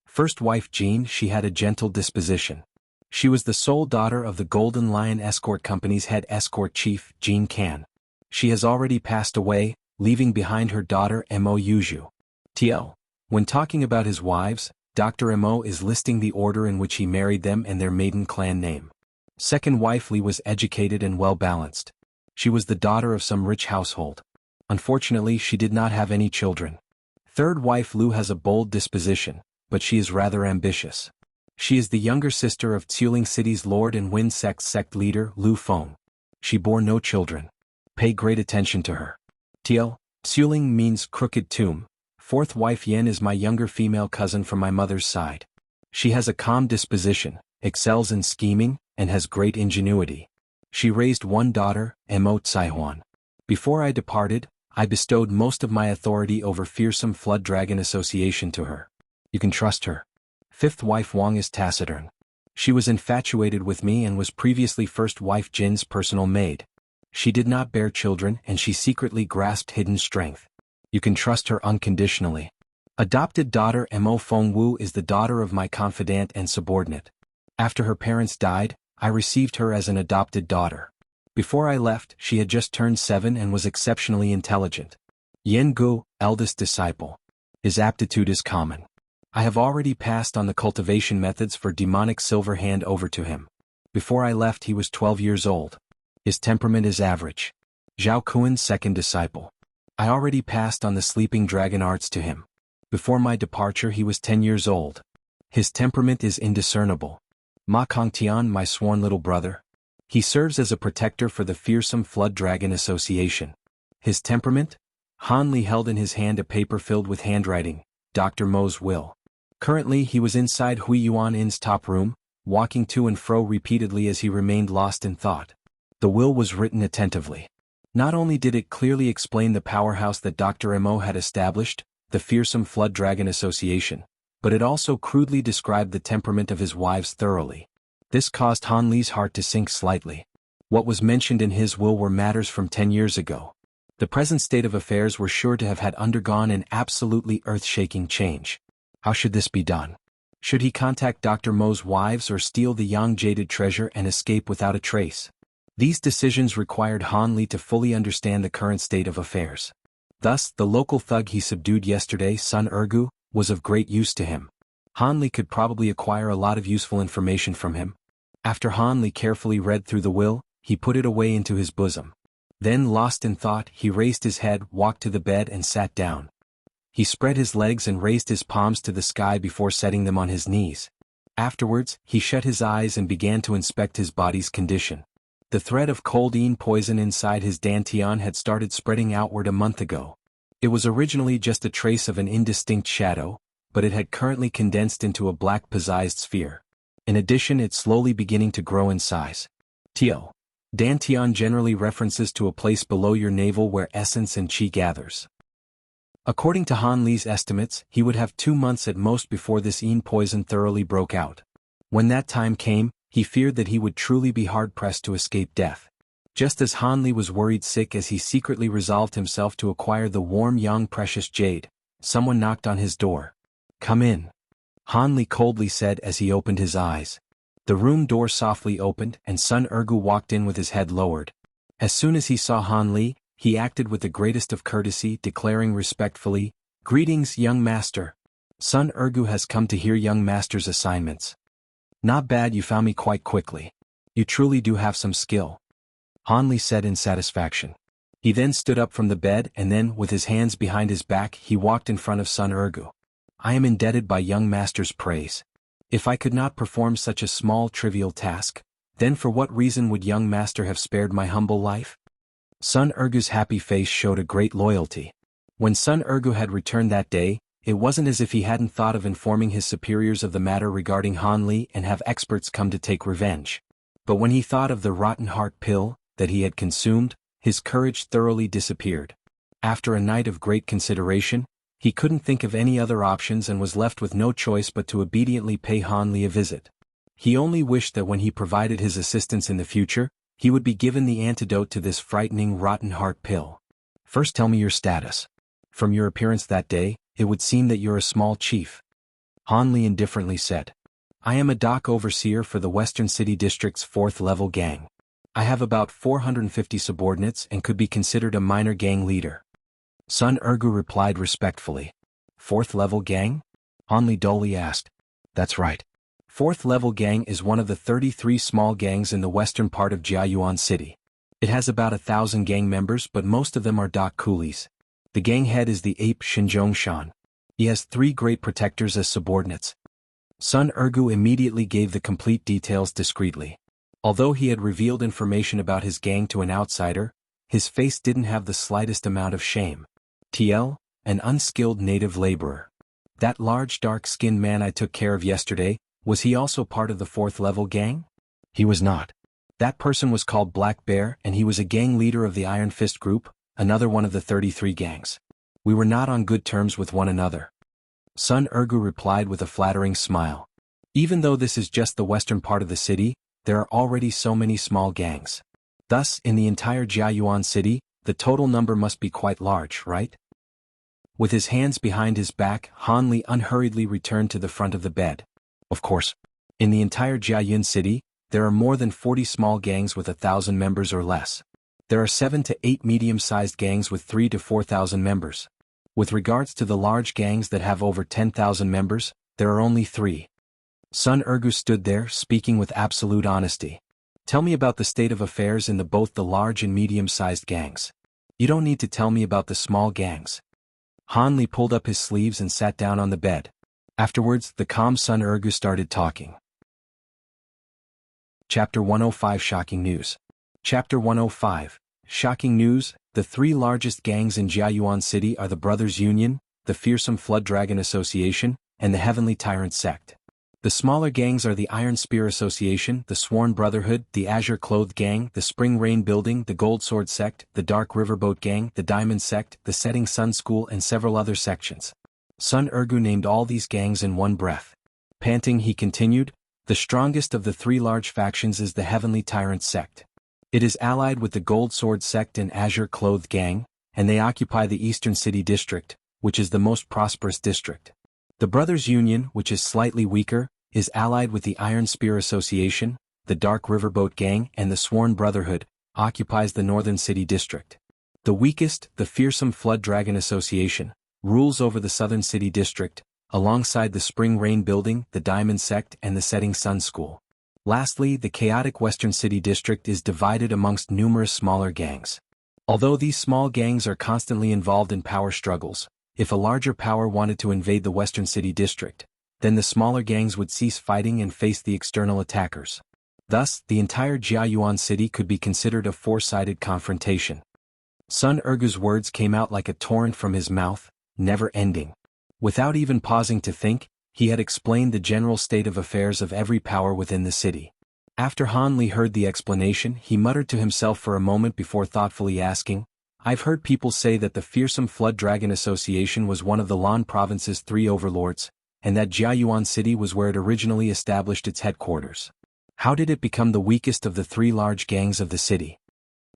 First wife Jean, she had a gentle disposition. She was the sole daughter of the Golden Lion Escort Company's head escort chief, Jean Can. She has already passed away, leaving behind her daughter Mo Yuju. TL. When talking about his wives, Dr. Mo is listing the order in which he married them and their maiden clan name. Second wife Li was educated and well-balanced. She was the daughter of some rich household. Unfortunately, she did not have any children. Third wife Lu has a bold disposition, but she is rather ambitious. She is the younger sister of Tsuling City's Lord and Wind sect leader Lu Feng. She bore no children. Pay great attention to her. TL. Tsuling means crooked tomb. Fourth wife Yen is my younger female cousin from my mother's side. She has a calm disposition, excels in scheming, and has great ingenuity. She raised 1 daughter, Mo Tsaihuan. Before I departed, I bestowed most of my authority over Fearsome Flood Dragon Association to her. You can trust her. Fifth wife Wang is taciturn. She was infatuated with me and was previously first wife Jin's personal maid. She did not bear children and she secretly grasped hidden strength. You can trust her unconditionally. Adopted daughter Mo Fengwu is the daughter of my confidant and subordinate. After her parents died, I received her as an adopted daughter. Before I left, she had just turned 7 and was exceptionally intelligent. Yen Gu, eldest disciple. His aptitude is common. I have already passed on the cultivation methods for demonic silver hand over to him. Before I left he was 12 years old. His temperament is average. Zhao Kuan, second disciple. I already passed on the sleeping dragon arts to him. Before my departure he was 10 years old. His temperament is indiscernible. Ma Kongtian, my sworn little brother. He serves as a protector for the Fearsome Flood Dragon Association. His temperament? Han Li held in his hand a paper filled with handwriting, Dr. Mo's will. Currently he was inside Hui Yuan In's top room, walking to and fro repeatedly as he remained lost in thought. The will was written attentively. Not only did it clearly explain the powerhouse that Dr. Mo had established, the Fearsome Flood Dragon Association, but it also crudely described the temperament of his wives thoroughly. This caused Han Li's heart to sink slightly. What was mentioned in his will were matters from 10 years ago. The present state of affairs were sure to have had undergone an absolutely earth-shaking change. How should this be done? Should he contact Dr. Mo's wives or steal the Yang jaded treasure and escape without a trace? These decisions required Han Li to fully understand the current state of affairs. Thus, the local thug he subdued yesterday, Sun Ergu, was of great use to him. Han Li could probably acquire a lot of useful information from him. After Han Li carefully read through the will, he put it away into his bosom. Then, lost in thought, he raised his head, walked to the bed and sat down. He spread his legs and raised his palms to the sky before setting them on his knees. Afterwards, he shut his eyes and began to inspect his body's condition. The thread of codeine poison inside his dantian had started spreading outward a month ago. It was originally just a trace of an indistinct shadow, but it had currently condensed into a black possessed sphere. In addition, it's slowly beginning to grow in size. Tio. Dantian generally references to a place below your navel where essence and chi gathers. According to Han Li's estimates, he would have 2 months at most before this yin poison thoroughly broke out. When that time came, he feared that he would truly be hard-pressed to escape death. Just as Han Li was worried sick as he secretly resolved himself to acquire the warm young precious jade, someone knocked on his door. Come in. Han Li coldly said as he opened his eyes. The room door softly opened and Sun Ergu walked in with his head lowered. As soon as he saw Han Li, he acted with the greatest of courtesy, declaring respectfully, "Greetings, young master. Sun Ergu has come to hear young master's assignments." "Not bad, you found me quite quickly. You truly do have some skill," Hanli said in satisfaction. He then stood up from the bed and then, with his hands behind his back, he walked in front of Sun Ergu. "I am indebted by young master's praise. If I could not perform such a small trivial task, then for what reason would young master have spared my humble life?" Sun Ergu's happy face showed a great loyalty. When Sun Ergu had returned that day, it wasn't as if he hadn't thought of informing his superiors of the matter regarding Hanli and have experts come to take revenge. But when he thought of the rotten heart pill that he had consumed, his courage thoroughly disappeared. After a night of great consideration, he couldn't think of any other options and was left with no choice but to obediently pay Hanli a visit. He only wished that when he provided his assistance in the future, he would be given the antidote to this frightening rotten heart pill. "First tell me your status. From your appearance that day, it would seem that you're a small chief," Hanli indifferently said. "I am a dock overseer for the Western City District's 4th-level gang. I have about 450 subordinates and could be considered a minor gang leader." Sun Ergu replied respectfully. "4th-level gang?" Hanli dully asked. "That's right. 4th-level gang is one of the 33 small gangs in the western part of Jiayuan City. It has about 1,000 gang members, but most of them are dock coolies. The gang head is the ape Shinjongshan. He has 3 great protectors as subordinates." Sun Ergu immediately gave the complete details discreetly. Although he had revealed information about his gang to an outsider, his face didn't have the slightest amount of shame. "TL, an unskilled native laborer. That large dark-skinned man I took care of yesterday, was he also part of the 4th-level gang?" "He was not. That person was called Black Bear and he was a gang leader of the Iron Fist Group, another one of the 33 gangs. We were not on good terms with one another." Sun Ergu replied with a flattering smile. "Even though this is just the western part of the city, there are already so many small gangs. Thus, in the entire Jiayuan city, the total number must be quite large, right?" With his hands behind his back, Hanli unhurriedly returned to the front of the bed. "Of course. In the entire Jiayuan city, there are more than 40 small gangs with 1,000 members or less. There are 7 to 8 medium-sized gangs with 3 to 4,000 members. With regards to the large gangs that have over 10,000 members, there are only 3. Sun Ergu stood there, speaking with absolute honesty. "Tell me about the state of affairs in both the large and medium-sized gangs. You don't need to tell me about the small gangs." Hanli pulled up his sleeves and sat down on the bed. Afterwards, the calm Sun Ergu started talking. Chapter 105 Shocking News. Chapter 105 Shocking News. The 3 largest gangs in Jiayuan City are the Brothers Union, the Fearsome Flood Dragon Association, and the Heavenly Tyrant Sect. The smaller gangs are the Iron Spear Association, the Sworn Brotherhood, the Azure Clothed Gang, the Spring Rain Building, the Gold Sword Sect, the Dark Riverboat Gang, the Diamond Sect, the Setting Sun School, and several other sections. Sun Ergu named all these gangs in one breath. Panting, he continued, "The strongest of the 3 large factions is the Heavenly Tyrant Sect. It is allied with the Gold Sword Sect and Azure Clothed Gang, and they occupy the Eastern City District, which is the most prosperous district. The Brothers Union, which is slightly weaker, is allied with the Iron Spear Association, the Dark Riverboat Gang, and the Sworn Brotherhood, occupies the Northern City District. The weakest, the Fearsome Flood Dragon Association, rules over the Southern City District, alongside the Spring Rain Building, the Diamond Sect, and the Setting Sun School. Lastly, the chaotic Western City District is divided amongst numerous smaller gangs. Although these small gangs are constantly involved in power struggles, if a larger power wanted to invade the Western City District, then the smaller gangs would cease fighting and face the external attackers. Thus, the entire Jiayuan city could be considered a 4-sided confrontation." Sun Ergu's words came out like a torrent from his mouth, never ending. Without even pausing to think, he had explained the general state of affairs of every power within the city. After Hanli heard the explanation, he muttered to himself for a moment before thoughtfully asking, "I've heard people say that the Fearsome Flood Dragon Association was one of the Lan Province's 3 overlords, and that Jiayuan City was where it originally established its headquarters. How did it become the weakest of the 3 large gangs of the city?"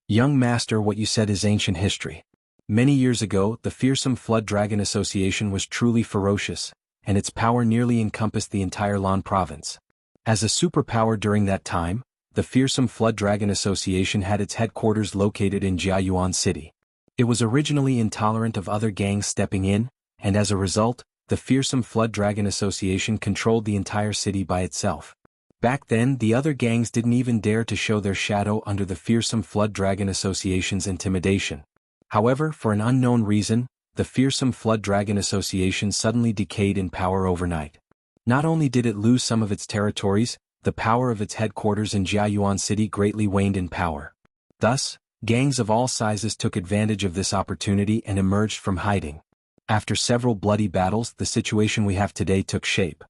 "Young master, what you said is ancient history. Many years ago, the Fearsome Flood Dragon Association was truly ferocious, and its power nearly encompassed the entire Lan province. As a superpower during that time, the Fearsome Flood Dragon Association had its headquarters located in Jiayuan City. It was originally intolerant of other gangs stepping in, and as a result, the fearsome Flood Dragon Association controlled the entire city by itself. Back then, the other gangs didn't even dare to show their shadow under the fearsome Flood Dragon Association's intimidation. However, for an unknown reason, the fearsome Flood Dragon Association suddenly decayed in power overnight. Not only did it lose some of its territories, the power of its headquarters in Jiayuan City greatly waned in power. Thus, gangs of all sizes took advantage of this opportunity and emerged from hiding. After several bloody battles, the situation we have today took shape.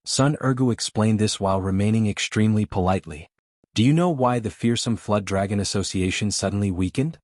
Sun Ergu explained this while remaining extremely politely. Do you know why the fearsome Flood Dragon Association suddenly weakened?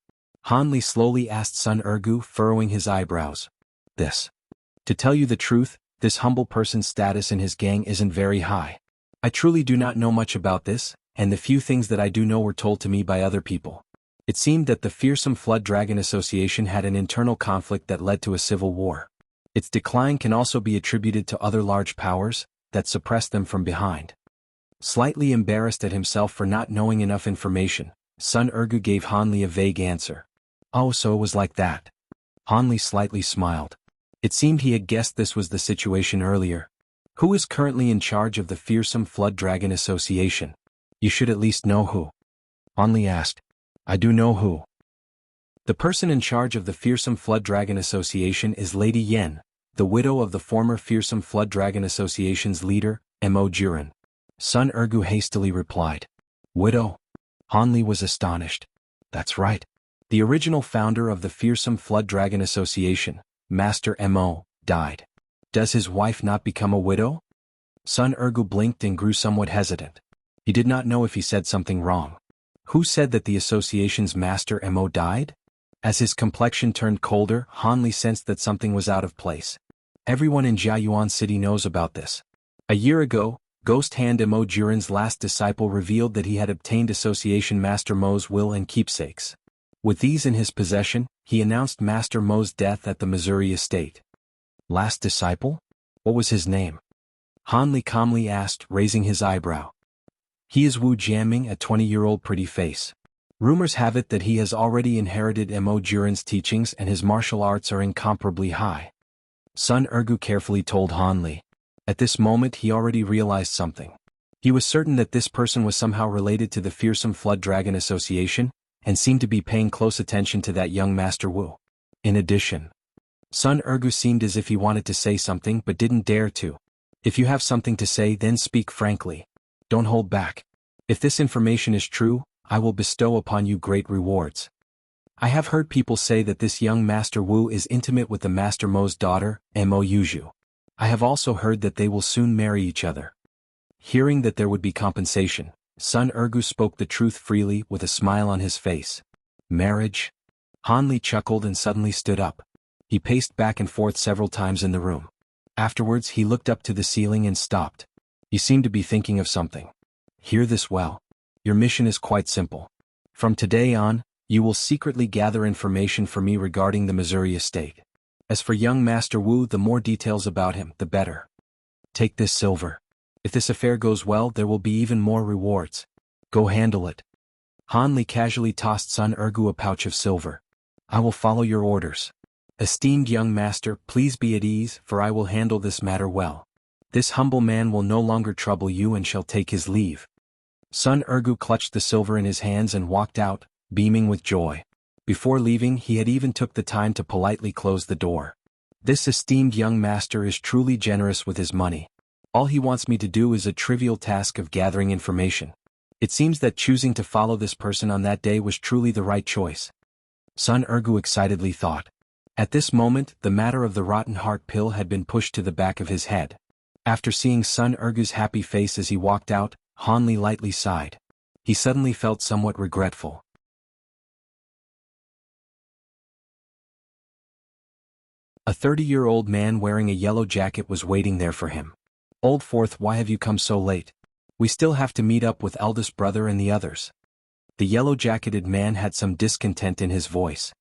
Han Li slowly asked Sun Ergu, furrowing his eyebrows. To tell you the truth, this humble person's status in his gang isn't very high. I truly do not know much about this, and the few things that I do know were told to me by other people. It seemed that the fearsome Flood Dragon Association had an internal conflict that led to a civil war. Its decline can also be attributed to other large powers that suppressed them from behind. Slightly embarrassed at himself for not knowing enough information, Sun Ergu gave Han Li a vague answer. Oh, so it was like that. Han Li slightly smiled. It seemed he had guessed this was the situation earlier. Who is currently in charge of the fearsome Flood Dragon Association? You should at least know who. Han Li asked. I do know who. The person in charge of the fearsome Flood Dragon Association is Lady Yen, the widow of the former fearsome Flood Dragon Association's leader, Mo Jiren. Sun Ergu hastily replied. Widow? Han Li was astonished. That's right. The original founder of the fearsome Flood Dragon Association, Master Mo, died. Does his wife not become a widow? Sun Ergu blinked and grew somewhat hesitant. He did not know if he said something wrong. Who said that the association's Master Mo died? As his complexion turned colder, Han Li sensed that something was out of place. Everyone in Jiayuan City knows about this. A year ago, Ghost Hand Mo Jiren's last disciple revealed that he had obtained Association Master Mo's will and keepsakes. With these in his possession, he announced Master Mo's death at the Missouri estate. Last disciple? What was his name? Han Li calmly asked, raising his eyebrow. He is Wu Jiaming, a 20-year-old pretty face. Rumors have it that he has already inherited Mo Jiren's teachings and his martial arts are incomparably high. Sun Ergu carefully told Han Li. At this moment he already realized something. He was certain that this person was somehow related to the fearsome Flood Dragon Association, and seemed to be paying close attention to that young Master Wu. In addition, Sun Ergu seemed as if he wanted to say something but didn't dare to. If you have something to say, then speak frankly. Don't hold back. If this information is true, I will bestow upon you great rewards. I have heard people say that this young Master Wu is intimate with the Master Mo's daughter, Mo Yuju. I have also heard that they will soon marry each other. Hearing that there would be compensation, Sun Ergu spoke the truth freely with a smile on his face. Marriage? Han Li chuckled and suddenly stood up. He paced back and forth several times in the room. Afterwards he looked up to the ceiling and stopped. He seemed to be thinking of something. Hear this well. Your mission is quite simple. From today on, you will secretly gather information for me regarding the Missouri estate. As for young Master Wu, the more details about him, the better. Take this silver. If this affair goes well, there will be even more rewards. Go handle it. Han Li casually tossed Sun Ergu a pouch of silver. I will follow your orders. Esteemed young master, please be at ease, for I will handle this matter well. This humble man will no longer trouble you and shall take his leave. Sun Ergu clutched the silver in his hands and walked out, beaming with joy. Before leaving, he had even took the time to politely close the door. This esteemed young master is truly generous with his money. All he wants me to do is a trivial task of gathering information. It seems that choosing to follow this person on that day was truly the right choice. Sun Ergu excitedly thought. At this moment, the matter of the rotten heart pill had been pushed to the back of his head. After seeing Sun Ergu's happy face as he walked out, Han Li lightly sighed. He suddenly felt somewhat regretful. A 30-year-old man wearing a yellow jacket was waiting there for him. Old Fourth, why have you come so late? We still have to meet up with eldest brother and the others. The yellow-jacketed man had some discontent in his voice.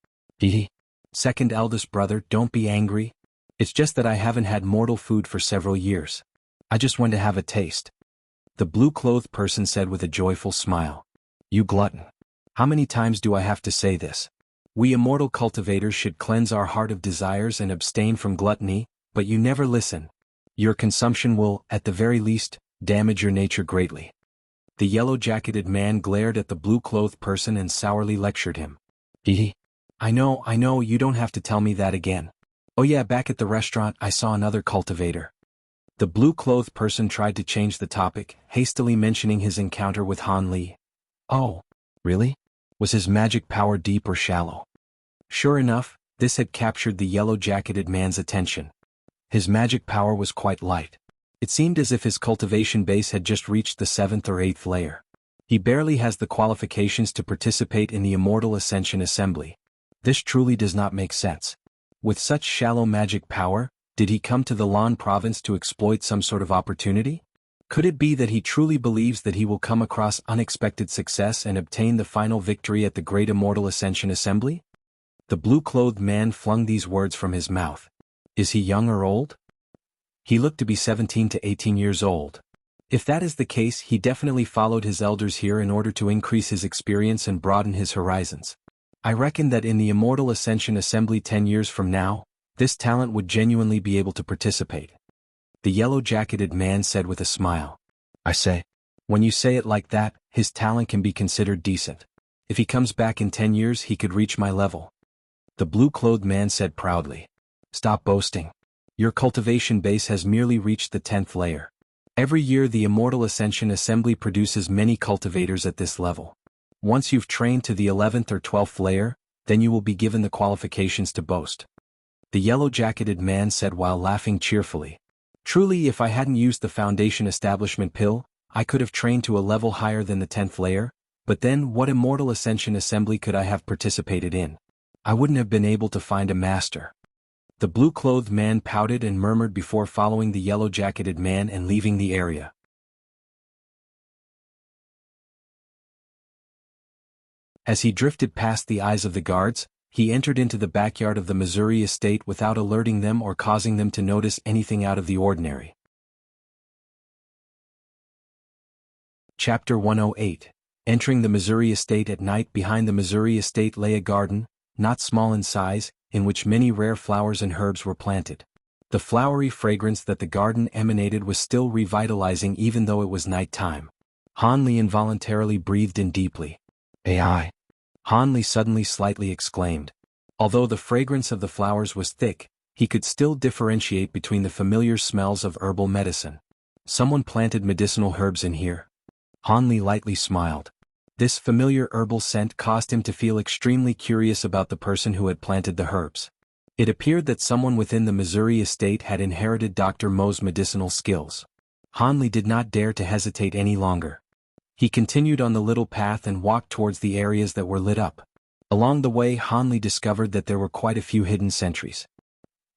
Second eldest brother, don't be angry. It's just that I haven't had mortal food for several years. I just want to have a taste. The blue-clothed person said with a joyful smile. You glutton. How many times do I have to say this? We immortal cultivators should cleanse our heart of desires and abstain from gluttony, but you never listen. Your consumption will, at the very least, damage your nature greatly. The yellow-jacketed man glared at the blue-clothed person and sourly lectured him. I know, you don't have to tell me that again. Oh yeah, back at the restaurant I saw another cultivator. The blue-clothed person tried to change the topic, hastily mentioning his encounter with Han Li. Oh, really? Was his magic power deep or shallow? Sure enough, this had captured the yellow-jacketed man's attention. His magic power was quite light. It seemed as if his cultivation base had just reached the 7th or 8th layer. He barely has the qualifications to participate in the Immortal Ascension Assembly. This truly does not make sense. With such shallow magic power, did he come to the Lan province to exploit some sort of opportunity? Could it be that he truly believes that he will come across unexpected success and obtain the final victory at the Great Immortal Ascension Assembly? The blue-clothed man flung these words from his mouth. Is he young or old? He looked to be 17 to 18 years old. If that is the case, he definitely followed his elders here in order to increase his experience and broaden his horizons. I reckon that in the Immortal Ascension Assembly 10 years from now, this talent would genuinely be able to participate. The yellow-jacketed man said with a smile. I say. When you say it like that, his talent can be considered decent. If he comes back in 10 years he could reach my level. The blue-clothed man said proudly. Stop boasting. Your cultivation base has merely reached the 10th layer. Every year the Immortal Ascension Assembly produces many cultivators at this level. Once you've trained to the 11th or 12th layer, then you will be given the qualifications to boast. The yellow-jacketed man said while laughing cheerfully. Truly, if I hadn't used the Foundation Establishment Pill, I could have trained to a level higher than the 10th layer, but then what Immortal Ascension Assembly could I have participated in? I wouldn't have been able to find a master. The blue-clothed man pouted and murmured before following the yellow-jacketed man and leaving the area. As he drifted past the eyes of the guards, he entered into the backyard of the Missouri estate without alerting them or causing them to notice anything out of the ordinary. Chapter 108. Entering the Missouri estate at night. Behind the Missouri estate lay a garden, not small in size, in which many rare flowers and herbs were planted. The flowery fragrance that the garden emanated was still revitalizing even though it was night time. Han Li involuntarily breathed in deeply. AI. Han Li suddenly slightly exclaimed. Although the fragrance of the flowers was thick, he could still differentiate between the familiar smells of herbal medicine. Someone planted medicinal herbs in here. Han Li lightly smiled. This familiar herbal scent caused him to feel extremely curious about the person who had planted the herbs. It appeared that someone within the Missouri estate had inherited Dr. Mo's medicinal skills. Han Li did not dare to hesitate any longer. He continued on the little path and walked towards the areas that were lit up. Along the way Han Li discovered that there were quite a few hidden sentries.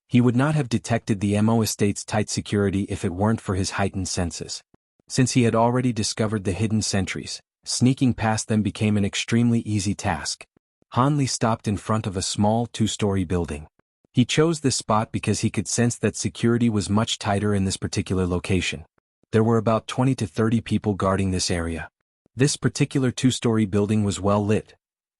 He would not have detected the Mo estate's tight security if it weren't for his heightened senses. Since he had already discovered the hidden sentries, sneaking past them became an extremely easy task. Han Li stopped in front of a small 2-story building. He chose this spot because he could sense that security was much tighter in this particular location. There were about 20 to 30 people guarding this area. This particular 2-story building was well lit.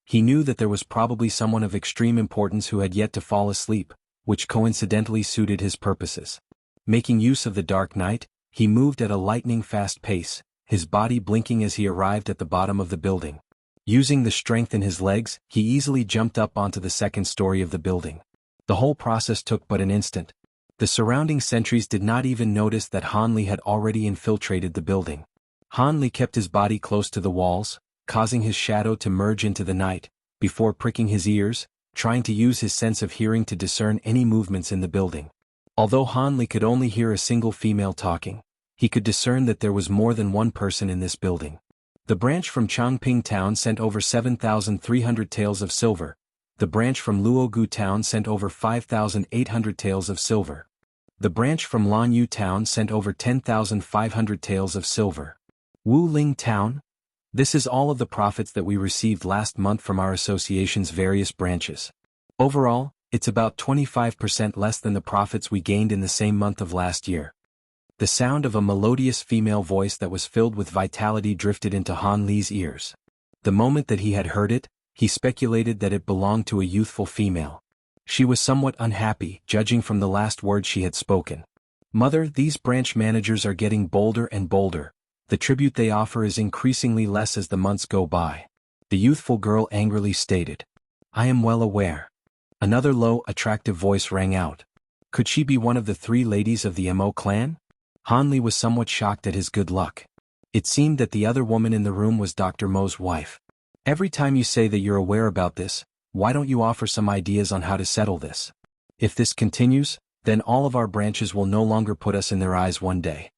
He knew that there was probably someone of extreme importance who had yet to fall asleep, which coincidentally suited his purposes. Making use of the dark night, he moved at a lightning-fast pace, his body blinking as he arrived at the bottom of the building. Using the strength in his legs, he easily jumped up onto the 2nd story of the building. The whole process took but an instant. The surrounding sentries did not even notice that Han Li had already infiltrated the building. Han Li kept his body close to the walls, causing his shadow to merge into the night, before pricking his ears, trying to use his sense of hearing to discern any movements in the building. Although Han Li could only hear a single female talking, he could discern that there was more than one person in this building. The branch from Changping Town sent over 7,300 taels of silver. The branch from Luogu Town sent over 5,800 taels of silver. The branch from Lanyu Town sent over 10,500 taels of silver. Wu Ling Town? This is all of the profits that we received last month from our association's various branches. Overall, it's about 25% less than the profits we gained in the same month of last year. The sound of a melodious female voice that was filled with vitality drifted into Han Li's ears. The moment that he had heard it, he speculated that it belonged to a youthful female. She was somewhat unhappy, judging from the last words she had spoken. "Mother, these branch managers are getting bolder and bolder. The tribute they offer is increasingly less as the months go by," the youthful girl angrily stated. "I am well aware." Another low, attractive voice rang out. Could she be one of the 3 ladies of the Mo clan? Hanli was somewhat shocked at his good luck. It seemed that the other woman in the room was Dr. Mo's wife. "Every time you say that you're aware about this, why don't you offer some ideas on how to settle this? If this continues, then all of our branches will no longer put us in their eyes one day,"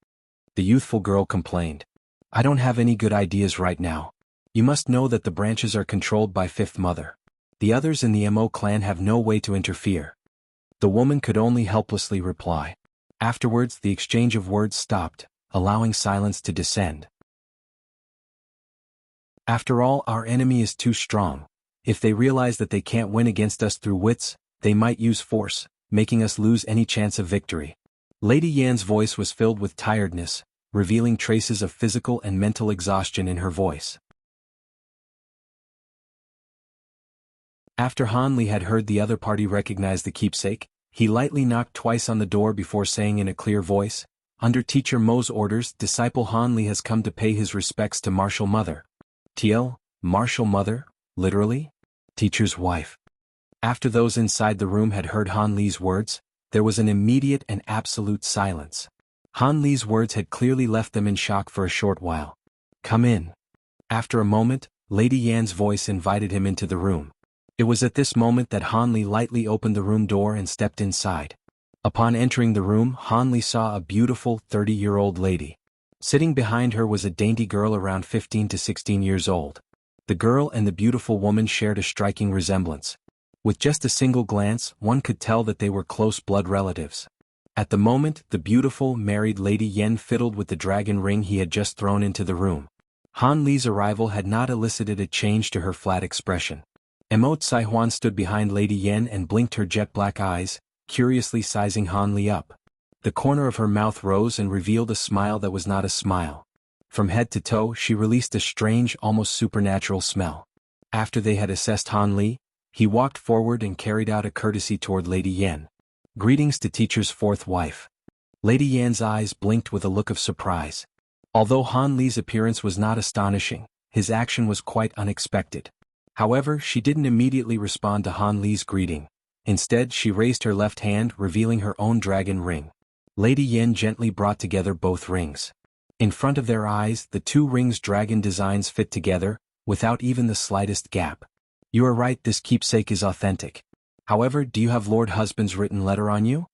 the youthful girl complained. "I don't have any good ideas right now. You must know that the branches are controlled by Fifth Mother. The others in the Mo clan have no way to interfere." The woman could only helplessly reply. Afterwards, the exchange of words stopped, allowing silence to descend. "After all, our enemy is too strong. If they realize that they can't win against us through wits, they might use force, making us lose any chance of victory." Lady Yan's voice was filled with tiredness, revealing traces of physical and mental exhaustion in her voice. After Hanli had heard the other party recognize the keepsake, he lightly knocked twice on the door before saying in a clear voice, "Under Teacher Mo's orders, Disciple Hanli has come to pay his respects to Martial Mother." TL, Martial Mother, literally? Teacher's wife. After those inside the room had heard Hanli's words, there was an immediate and absolute silence. Hanli's words had clearly left them in shock for a short while. "Come in." After a moment, Lady Yan's voice invited him into the room. It was at this moment that Hanli lightly opened the room door and stepped inside. Upon entering the room, Hanli saw a beautiful 30-year-old lady. Sitting behind her was a dainty girl around 15 to 16 years old. The girl and the beautiful woman shared a striking resemblance. With just a single glance, one could tell that they were close blood relatives. At the moment, the beautiful, married Lady Yan fiddled with the dragon ring he had just thrown into the room. Hanli's arrival had not elicited a change to her flat expression. Emote Saihuan stood behind Lady Yan and blinked her jet-black eyes, curiously sizing Hanli up. The corner of her mouth rose and revealed a smile that was not a smile. From head to toe, she released a strange, almost supernatural smell. After they had assessed Hanli, he walked forward and carried out a courtesy toward Lady Yan. "Greetings to Teacher's 4th wife." Lady Yan's eyes blinked with a look of surprise. Although Hanli's appearance was not astonishing, his action was quite unexpected. However, she didn't immediately respond to Hanli's greeting. Instead, she raised her left hand, revealing her own dragon ring. Lady Yan gently brought together both rings. In front of their eyes, the 2 rings' dragon designs fit together, without even the slightest gap. "You are right, this keepsake is authentic. However, do you have Lord Husband's written letter on you?"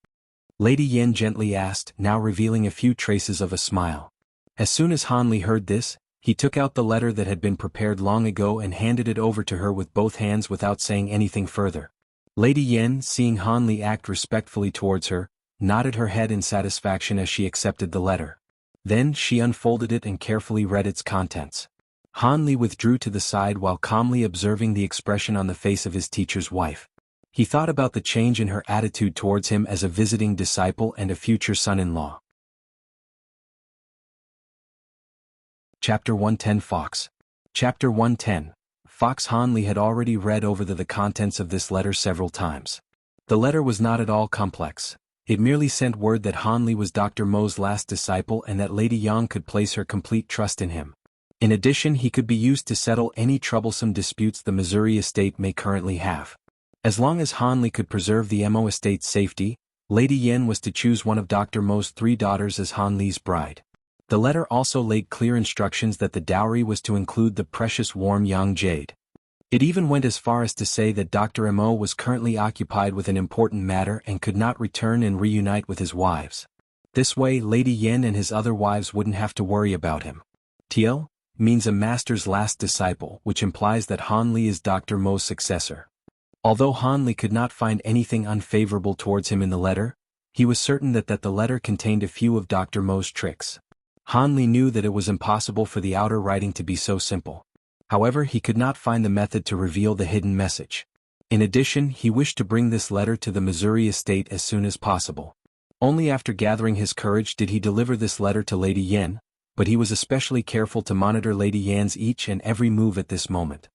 Lady Yan gently asked, now revealing a few traces of a smile. As soon as Hanli heard this, he took out the letter that had been prepared long ago and handed it over to her with both hands without saying anything further. Lady Yan, seeing Hanli act respectfully towards her, nodded her head in satisfaction as she accepted the letter. Then she unfolded it and carefully read its contents. Hanli withdrew to the side while calmly observing the expression on the face of his teacher's wife. He thought about the change in her attitude towards him as a visiting disciple and a future son-in-law. Chapter 110 Fox. Chapter 110. Fox. Hanli had already read over the contents of this letter several times. The letter was not at all complex. It merely sent word that Hanli was Dr. Mo's last disciple and that Lady Yang could place her complete trust in him. In addition, he could be used to settle any troublesome disputes the Missouri estate may currently have. As long as Hanli could preserve the Mo estate's safety, Lady Yan was to choose one of Dr. Mo's 3 daughters as Hanli's bride. The letter also laid clear instructions that the dowry was to include the precious warm yang jade. It even went as far as to say that Dr. Mo was currently occupied with an important matter and could not return and reunite with his wives. This way, Lady Yan and his other wives wouldn't have to worry about him. TL means a master's last disciple, which implies that Hanli is Dr. Mo's successor. Although Hanli could not find anything unfavorable towards him in the letter, he was certain that the letter contained a few of Dr. Mo's tricks. Hanli knew that it was impossible for the outer writing to be so simple. However, he could not find the method to reveal the hidden message. In addition, he wished to bring this letter to the Missouri estate as soon as possible. Only after gathering his courage did he deliver this letter to Lady Yan, but he was especially careful to monitor Lady Yan's each and every move at this moment.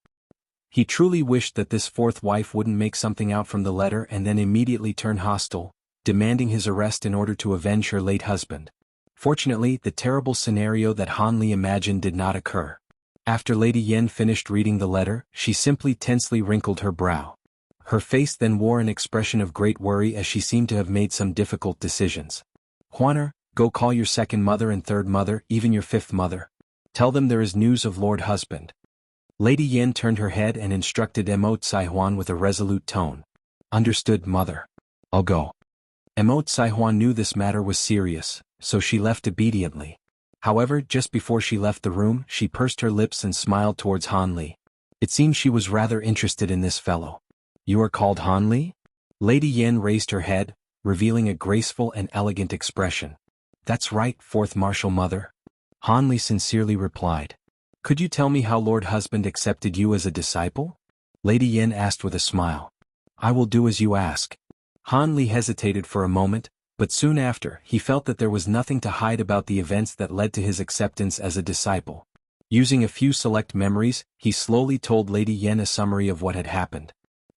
He truly wished that this fourth wife wouldn't make something out from the letter and then immediately turn hostile, demanding his arrest in order to avenge her late husband. Fortunately, the terrible scenario that Han Li imagined did not occur. After Lady Yen finished reading the letter, she simply tensely wrinkled her brow. Her face then wore an expression of great worry as she seemed to have made some difficult decisions. Huaner, go call your second mother and third mother, even your fifth mother. Tell them there is news of Lord Husband. Lady Yen turned her head and instructed Mo Tsai-huan with a resolute tone. Understood, mother. I'll go. Mo Tsai-huan knew this matter was serious, so she left obediently. However, just before she left the room, she pursed her lips and smiled towards Han Li. It seemed she was rather interested in this fellow. You are called Han Li? Lady Yen raised her head, revealing a graceful and elegant expression. That's right, fourth martial mother. Han Li sincerely replied. Could you tell me how Lord Husband accepted you as a disciple? Lady Yen asked with a smile. I will do as you ask. Han Li hesitated for a moment, but soon after, he felt that there was nothing to hide about the events that led to his acceptance as a disciple. Using a few select memories, he slowly told Lady Yen a summary of what had happened.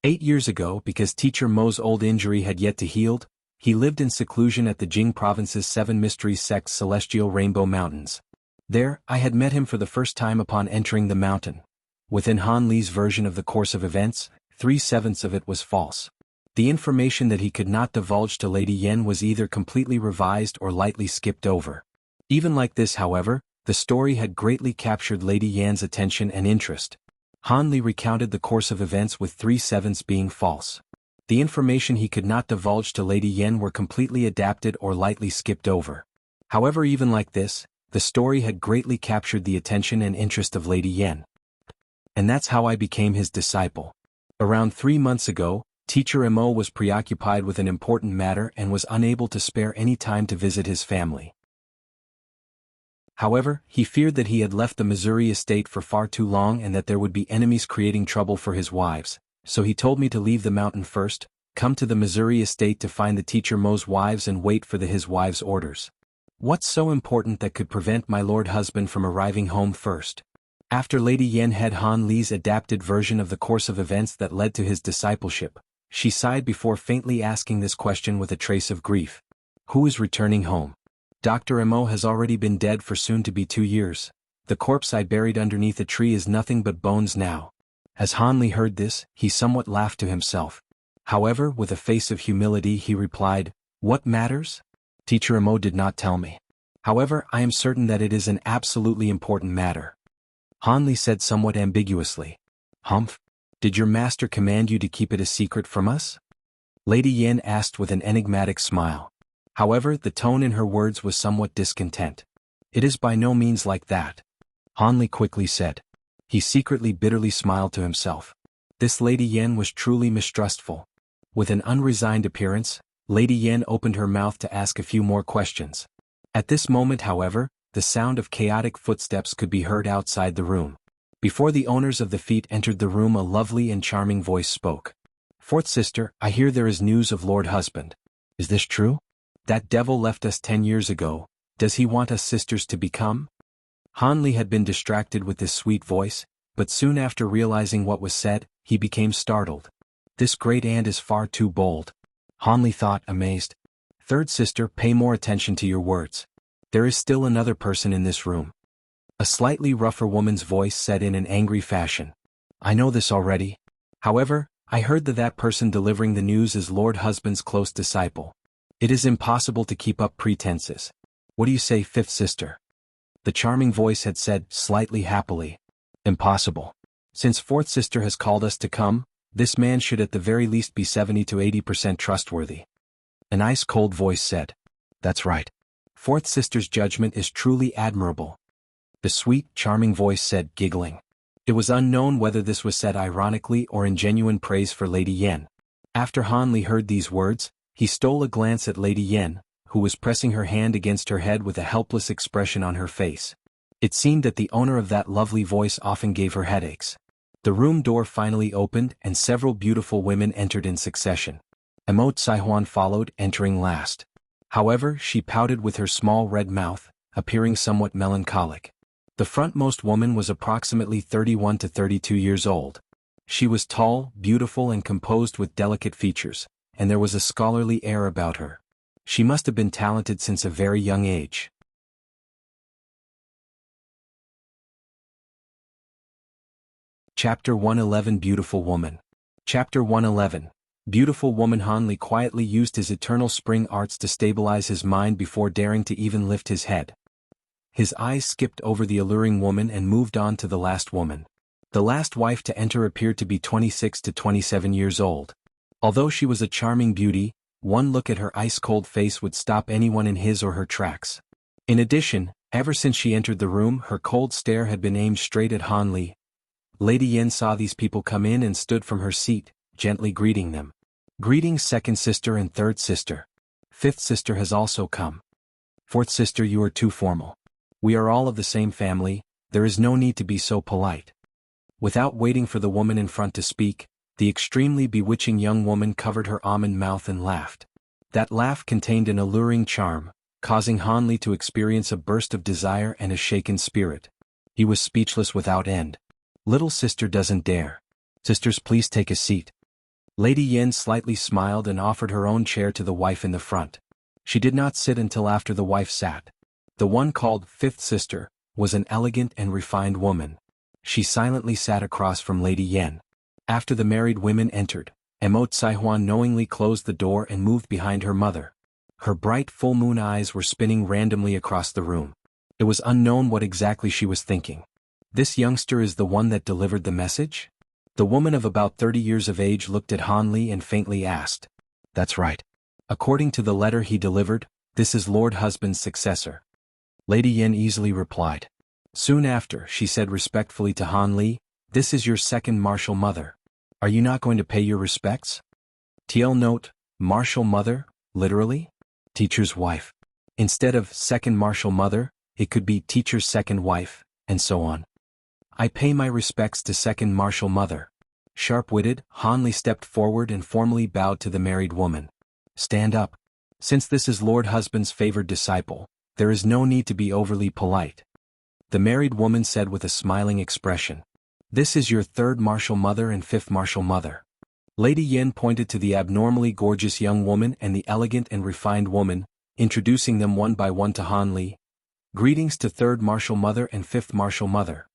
8 years ago, because Teacher Mo's old injury had yet to heal, he lived in seclusion at the Jing Province's 7 Mystery Sect's celestial Rainbow Mountains. There, I had met him for the first time upon entering the mountain. Within Han Li's version of the course of events, 3/7 of it was false. The information that he could not divulge to Lady Yen was either completely revised or lightly skipped over. Even like this, however, the story had greatly captured Lady Yan's attention and interest. Han Li recounted the course of events with 3/7 being false. The information he could not divulge to Lady Yen were completely adapted or lightly skipped over. However, even like this, the story had greatly captured the attention and interest of Lady Yen. And that's how I became his disciple. Around 3 months ago, Teacher Mo was preoccupied with an important matter and was unable to spare any time to visit his family. However, he feared that he had left the Missouri estate for far too long and that there would be enemies creating trouble for his wives, so he told me to leave the mountain first, come to the Missouri estate to find the Teacher Mo's wives and wait for his wives' orders. What's so important that could prevent my Lord Husband from arriving home first? After Lady Yen had Han Li's adapted version of the course of events that led to his discipleship, she sighed before faintly asking this question with a trace of grief. Who is returning home? Dr. Mo has already been dead for soon to be 2 years. The corpse I buried underneath a tree is nothing but bones now. As Han Li heard this, he somewhat laughed to himself. However, with a face of humility he replied, What matters? Teacher Mo did not tell me. However, I am certain that it is an absolutely important matter. Han Li said somewhat ambiguously. Humph? Did your master command you to keep it a secret from us? Lady Yen asked with an enigmatic smile. However, the tone in her words was somewhat discontent. It is by no means like that. Han Li quickly said. He secretly bitterly smiled to himself. This Lady Yen was truly mistrustful. With an unresigned appearance, Lady Yen opened her mouth to ask a few more questions. At this moment, however, the sound of chaotic footsteps could be heard outside the room. Before the owners of the feet entered the room, a lovely and charming voice spoke. Fourth sister, I hear there is news of Lord Husband. Is this true? That devil left us 10 years ago. Does he want us sisters to become? Han Li had been distracted with this sweet voice, but soon after realizing what was said, he became startled. This great aunt is far too bold. Han Li thought, amazed. Third sister, pay more attention to your words. There is still another person in this room. A slightly rougher woman's voice said in an angry fashion. I know this already. However, I heard that person delivering the news is Lord Husband's close disciple. It is impossible to keep up pretenses. What do you say, fifth sister? The charming voice had said, slightly happily. Impossible. Since fourth sister has called us to come, this man should at the very least be 70 to 80% trustworthy. An ice-cold voice said. That's right. Fourth sister's judgment is truly admirable. The sweet, charming voice said, giggling. It was unknown whether this was said ironically or in genuine praise for Lady Yen. After Han Li heard these words, he stole a glance at Lady Yen, who was pressing her hand against her head with a helpless expression on her face. It seemed that the owner of that lovely voice often gave her headaches. The room door finally opened and several beautiful women entered in succession. Mo Tsai-huan followed, entering last. However, she pouted with her small red mouth, appearing somewhat melancholic. The frontmost woman was approximately 31 to 32 years old. She was tall, beautiful and composed with delicate features, and there was a scholarly air about her. She must have been talented since a very young age. Chapter 111 Beautiful Woman. Chapter 111. Beautiful woman. Hanli quietly used his eternal spring arts to stabilize his mind before daring to even lift his head. His eyes skipped over the alluring woman and moved on to the last woman. The last wife to enter appeared to be 26 to 27 years old. Although she was a charming beauty, one look at her ice-cold face would stop anyone in his or her tracks. In addition, ever since she entered the room, her cold stare had been aimed straight at Hanli. Lady Yin saw these people come in and stood from her seat, gently greeting them. Greetings, second sister and third sister. Fifth sister has also come. Fourth sister, you are too formal. We are all of the same family, there is no need to be so polite. Without waiting for the woman in front to speak, the extremely bewitching young woman covered her almond mouth and laughed. That laugh contained an alluring charm, causing Hanli to experience a burst of desire and a shaken spirit. He was speechless without end. Little sister doesn't dare. Sisters, please take a seat. Lady Yin slightly smiled and offered her own chair to the wife in the front. She did not sit until after the wife sat. The one called fifth sister was an elegant and refined woman. She silently sat across from Lady Yin. After the married women entered, Emo Tsaihuan knowingly closed the door and moved behind her mother. Her bright full moon eyes were spinning randomly across the room. It was unknown what exactly she was thinking. This youngster is the one that delivered the message? The woman of about 30 years of age looked at Hanli and faintly asked. That's right. According to the letter he delivered, this is Lord Husband's successor. Lady Yin easily replied. Soon after, she said respectfully to Hanli, this is your second martial mother. Are you not going to pay your respects? TL note, martial mother, literally? Teacher's wife. Instead of second martial mother, it could be teacher's second wife, and so on. I pay my respects to second martial mother. Sharp-witted, Hanli stepped forward and formally bowed to the married woman. Stand up. Since this is Lord Husband's favored disciple, there is no need to be overly polite. The married woman said with a smiling expression. This is your third martial mother and fifth martial mother. Lady Yin pointed to the abnormally gorgeous young woman and the elegant and refined woman, introducing them one by one to Hanli. Greetings to third martial mother and fifth martial mother.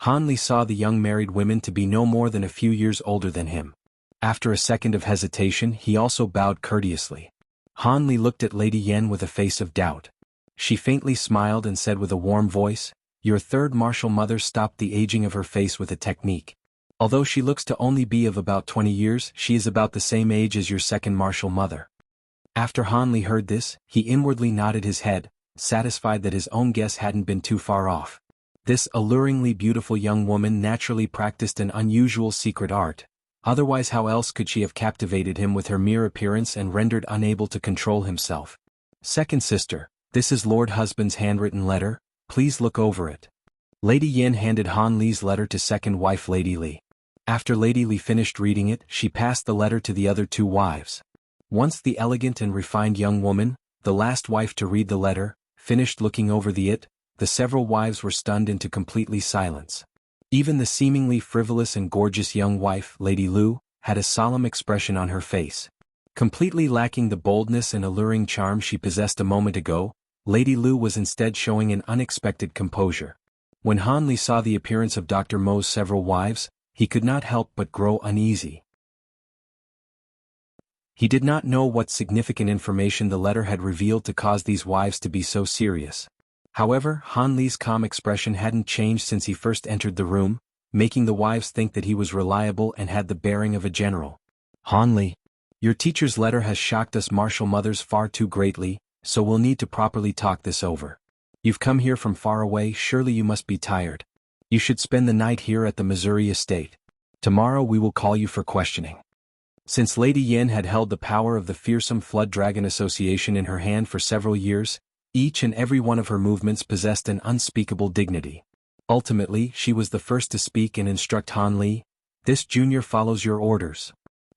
Hanli saw the young married women to be no more than a few years older than him. After a second of hesitation, he also bowed courteously. Hanli looked at Lady Yin with a face of doubt. She faintly smiled and said with a warm voice, your third martial mother stopped the aging of her face with a technique. Although she looks to only be of about 20 years, she is about the same age as your second martial mother. After Hanli heard this, he inwardly nodded his head, satisfied that his own guess hadn't been too far off. This alluringly beautiful young woman naturally practiced an unusual secret art, otherwise how else could she have captivated him with her mere appearance and rendered unable to control himself? Second sister, this is Lord Husband's handwritten letter, please look over it. Lady Yin handed Hanli's letter to second wife Lady Li. After Lady Li finished reading it, she passed the letter to the other two wives. Once the elegant and refined young woman, the last wife to read the letter, finished looking over the several wives were stunned into completely silence. Even the seemingly frivolous and gorgeous young wife, Lady Lu, had a solemn expression on her face. Completely lacking the boldness and alluring charm she possessed a moment ago, Lady Lu was instead showing an unexpected composure. When Hanli saw the appearance of Dr. Mo's several wives, he could not help but grow uneasy. He did not know what significant information the letter had revealed to cause these wives to be so serious. However, Hanli's calm expression hadn't changed since he first entered the room, making the wives think that he was reliable and had the bearing of a general. Hanli, your teacher's letter has shocked us martial mothers far too greatly, so we'll need to properly talk this over. You've come here from far away, surely you must be tired. You should spend the night here at the Missouri estate. Tomorrow we will call you for questioning. Since Lady Yin had held the power of the fearsome Flood Dragon Association in her hand for several years, each and every one of her movements possessed an unspeakable dignity. Ultimately, she was the first to speak and instruct Hanli. This junior follows your orders.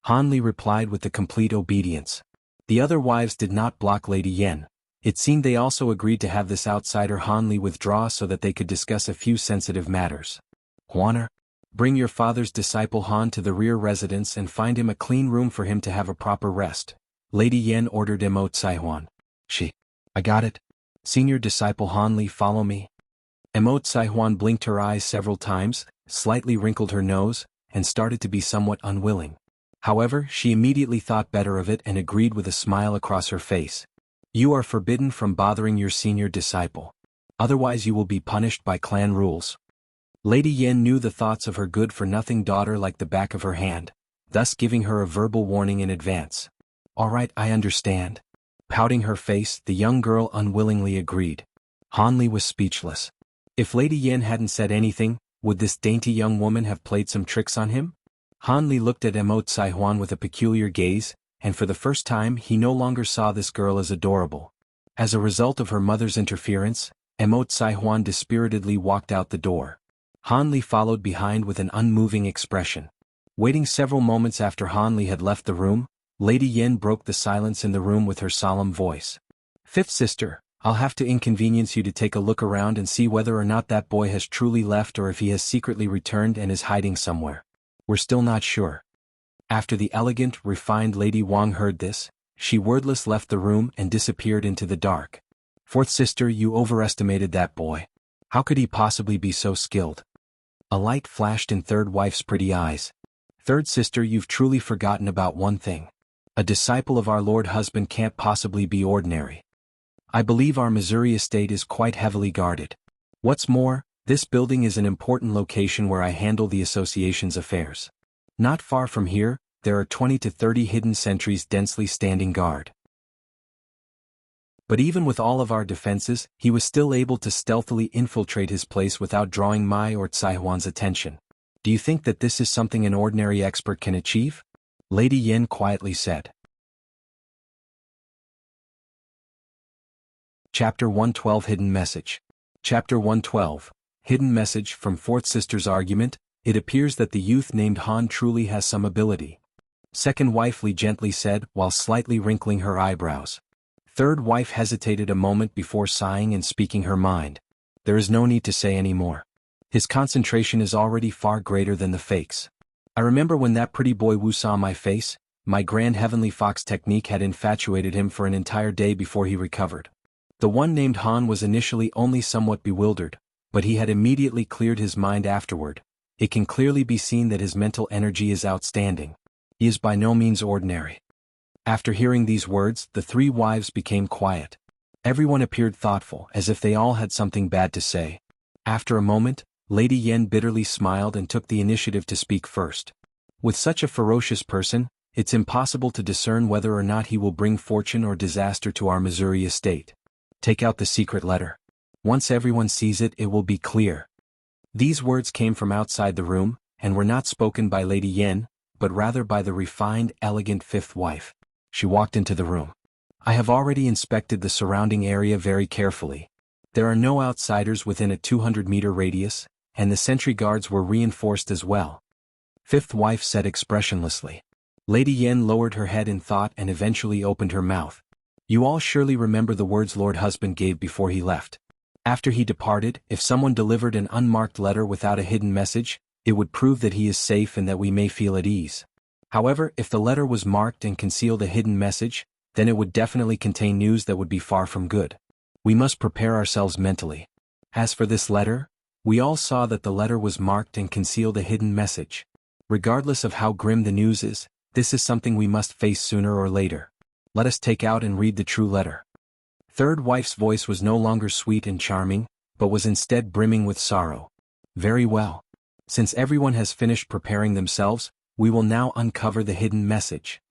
Hanli replied with the complete obedience. The other wives did not block Lady Yin. It seemed they also agreed to have this outsider Hanli withdraw so that they could discuss a few sensitive matters. Huaner, Bring your father's disciple Han to the rear residence and find him a clean room for him to have a proper rest. Lady Yen ordered Emo Tsaihuan. I got it. Senior disciple Han Li, follow me. Emo Tsaihuan blinked her eyes several times, slightly wrinkled her nose, and started to be somewhat unwilling. However, she immediately thought better of it and agreed with a smile across her face. You are forbidden from bothering your senior disciple. Otherwise you will be punished by clan rules. Lady Yen knew the thoughts of her good-for-nothing daughter like the back of her hand, thus giving her a verbal warning in advance. All right, I understand. Pouting her face, the young girl unwillingly agreed. Han Li was speechless. If Lady Yen hadn't said anything, would this dainty young woman have played some tricks on him? Han Li looked at Emo Tsaihuan with a peculiar gaze, and for the first time he no longer saw this girl as adorable. As a result of her mother's interference, Emo Tsaihuan dispiritedly walked out the door. Han Li followed behind with an unmoving expression. Waiting several moments after Han Li had left the room, Lady Yen broke the silence in the room with her solemn voice. Fifth sister, I'll have to inconvenience you to take a look around and see whether or not that boy has truly left or if he has secretly returned and is hiding somewhere. We're still not sure. After the elegant, refined Lady Wang heard this, she wordless left the room and disappeared into the dark. Fourth sister, you overestimated that boy. How could he possibly be so skilled? A light flashed in third wife's pretty eyes. Third sister, you've truly forgotten about one thing. A disciple of our Lord husband can't possibly be ordinary. I believe our Missouri estate is quite heavily guarded. What's more, this building is an important location where I handle the association's affairs. Not far from here, there are 20 to 30 hidden sentries densely standing guard. But even with all of our defenses, he was still able to stealthily infiltrate his place without drawing my or Tsaihuan's attention. Do you think that this is something an ordinary expert can achieve? Lady Yen quietly said. Chapter 112 Hidden Message. Chapter 112 Hidden Message. From Fourth Sister's argument, it appears that the youth named Han truly has some ability. Second wife Li gently said, while slightly wrinkling her eyebrows. Third wife hesitated a moment before sighing and speaking her mind. There is no need to say any more. His concentration is already far greater than the fakes. I remember when that pretty boy Wu saw my face, my grand heavenly fox technique had infatuated him for an entire day before he recovered. The one named Han was initially only somewhat bewildered, but he had immediately cleared his mind afterward. It can clearly be seen that his mental energy is outstanding. He is by no means ordinary. After hearing these words, the three wives became quiet. Everyone appeared thoughtful, as if they all had something bad to say. After a moment, Lady Yen bitterly smiled and took the initiative to speak first. With such a ferocious person, it's impossible to discern whether or not he will bring fortune or disaster to our Missouri estate. Take out the secret letter. Once everyone sees it, it will be clear. These words came from outside the room, and were not spoken by Lady Yen, but rather by the refined, elegant fifth wife. She walked into the room. I have already inspected the surrounding area very carefully. There are no outsiders within a 200-meter radius, and the sentry guards were reinforced as well. Fifth wife said expressionlessly. Lady Yen lowered her head in thought and eventually opened her mouth. You all surely remember the words Lord Husband gave before he left. After he departed, if someone delivered an unmarked letter without a hidden message, it would prove that he is safe and that we may feel at ease. However, if the letter was marked and concealed a hidden message, then it would definitely contain news that would be far from good. We must prepare ourselves mentally. As for this letter, we all saw that the letter was marked and concealed a hidden message. Regardless of how grim the news is, this is something we must face sooner or later. Let us take out and read the true letter. Third wife's voice was no longer sweet and charming, but was instead brimming with sorrow. Very well. Since everyone has finished preparing themselves, we will now uncover the hidden message.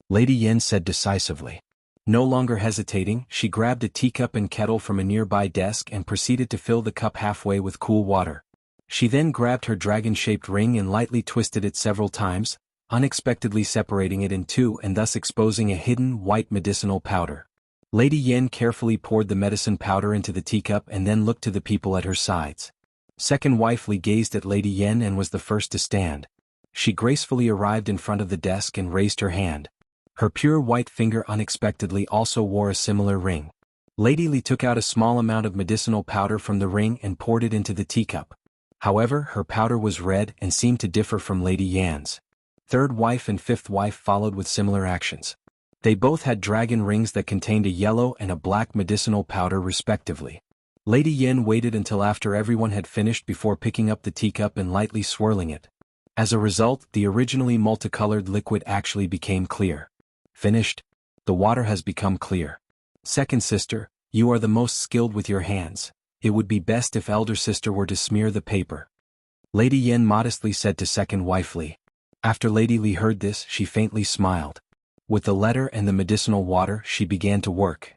Lady Yen said decisively. No longer hesitating, she grabbed a teacup and kettle from a nearby desk and proceeded to fill the cup halfway with cool water. She then grabbed her dragon-shaped ring and lightly twisted it several times, unexpectedly separating it in two and thus exposing a hidden white medicinal powder. Lady Yen carefully poured the medicine powder into the teacup and then looked to the people at her sides. Second wife Li gazed at Lady Yen and was the first to stand. She gracefully arrived in front of the desk and raised her hand. Her pure white finger unexpectedly also wore a similar ring. Lady Li took out a small amount of medicinal powder from the ring and poured it into the teacup. However, her powder was red and seemed to differ from Lady Yan's. Third wife and fifth wife followed with similar actions. They both had dragon rings that contained a yellow and a black medicinal powder respectively. Lady Yan waited until after everyone had finished before picking up the teacup and lightly swirling it. As a result, the originally multicolored liquid actually became clear. Finished? The water has become clear. Second sister, you are the most skilled with your hands. It would be best if elder sister were to smear the paper. Lady Yan modestly said to second wife Li. After Lady Li heard this, she faintly smiled. With the letter and the medicinal water, she began to work.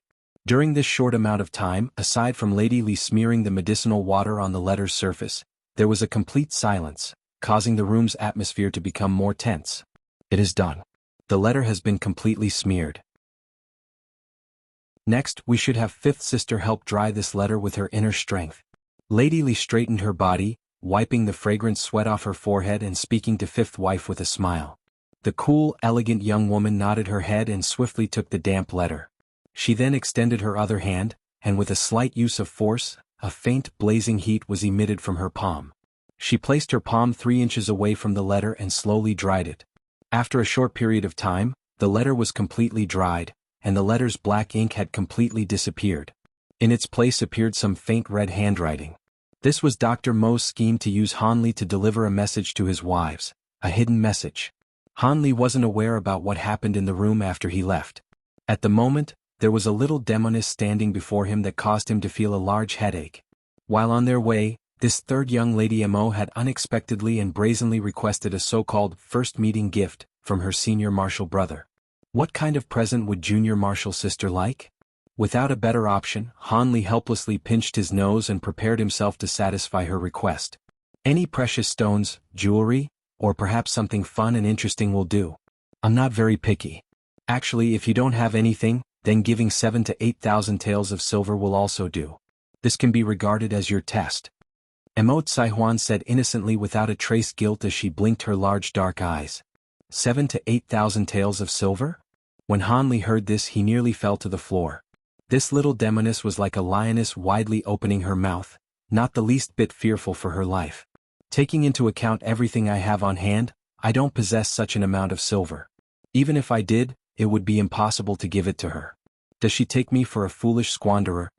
During this short amount of time, aside from Lady Li smearing the medicinal water on the letter's surface, there was a complete silence, causing the room's atmosphere to become more tense. It is done. The letter has been completely smeared. Next, we should have fifth sister help dry this letter with her inner strength. Lady Li straightened her body, wiping the fragrant sweat off her forehead and speaking to fifth wife with a smile. The cool, elegant young woman nodded her head and swiftly took the damp letter. She then extended her other hand, and with a slight use of force, a faint blazing heat was emitted from her palm. She placed her palm 3 inches away from the letter and slowly dried it. After a short period of time, the letter was completely dried, and the letter's black ink had completely disappeared. In its place appeared some faint red handwriting. This was Dr. Mo's scheme to use Han Li to deliver a message to his wives, a hidden message. Han Li wasn't aware about what happened in the room after he left. At the moment, there was a little demoness standing before him that caused him to feel a large headache. While on their way, this third young lady Mo had unexpectedly and brazenly requested a so-called first meeting gift from her senior martial brother. What kind of present would junior martial sister like? Without a better option, Han Li helplessly pinched his nose and prepared himself to satisfy her request. Any precious stones, jewelry, or perhaps something fun and interesting will do. I'm not very picky. Actually, if you don't have anything, then giving 7,000 to 8,000 taels of silver will also do. This can be regarded as your test. Emote Saihuan said innocently without a trace guilt as she blinked her large dark eyes. 7,000 to 8,000 taels of silver? When Han Li heard this, he nearly fell to the floor. This little demoness was like a lioness widely opening her mouth, not the least bit fearful for her life. Taking into account everything I have on hand, I don't possess such an amount of silver. Even if I did, it would be impossible to give it to her. Does she take me for a foolish squanderer?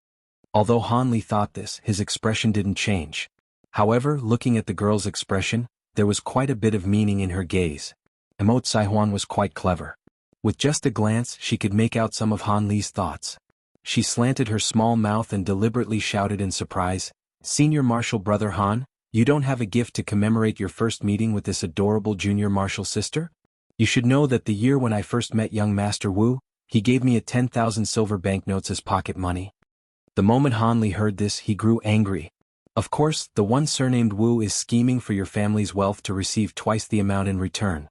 Although Han Li thought this, his expression didn't change. However, looking at the girl's expression, there was quite a bit of meaning in her gaze. Emote Saihuan was quite clever. With just a glance, she could make out some of Han Li's thoughts. She slanted her small mouth and deliberately shouted in surprise, "Senior martial brother Han, you don't have a gift to commemorate your first meeting with this adorable junior martial sister? You should know that the year when I first met young Master Wu, he gave me 10,000 silver banknotes as pocket money." The moment Han Li heard this, he grew angry. Of course, the one surnamed Wu is scheming for your family's wealth to receive twice the amount in return.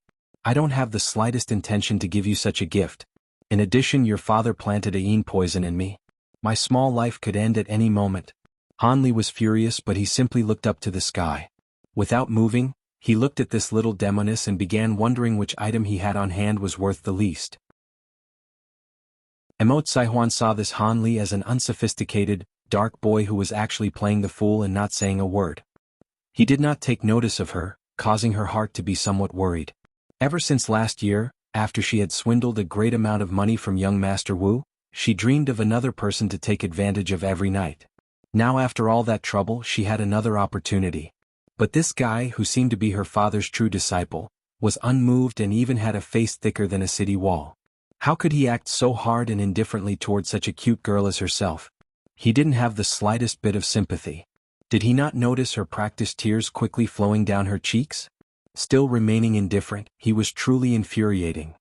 I don't have the slightest intention to give you such a gift. In addition, your father planted a yin poison in me. My small life could end at any moment. Han Li was furious, but he simply looked up to the sky. Without moving, he looked at this little demoness and began wondering which item he had on hand was worth the least. Emote Saihuan saw this Han Li as an unsophisticated, dark boy who was actually playing the fool and not saying a word. He did not take notice of her, causing her heart to be somewhat worried. Ever since last year, after she had swindled a great amount of money from young Master Wu, she dreamed of another person to take advantage of every night. Now after all that trouble, she had another opportunity. But this guy, who seemed to be her father's true disciple, was unmoved and even had a face thicker than a city wall. How could he act so hard and indifferently toward such a cute girl as herself? He didn't have the slightest bit of sympathy. Did he not notice her practiced tears quickly flowing down her cheeks? Still remaining indifferent, he was truly infuriating.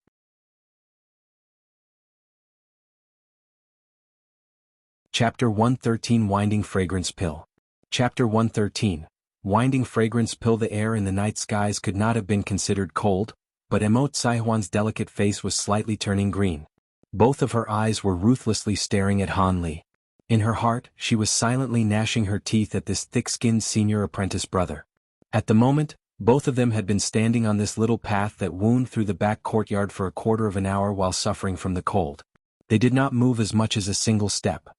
Chapter 113 Winding Fragrance Pill. Chapter 113 Winding Fragrance Pill. The air in the night skies could not have been considered cold, but Emote Saihuan's delicate face was slightly turning green. Both of her eyes were ruthlessly staring at Han Li. In her heart, she was silently gnashing her teeth at this thick-skinned senior apprentice brother. At the moment, both of them had been standing on this little path that wound through the back courtyard for a quarter of an hour while suffering from the cold. They did not move as much as a single step.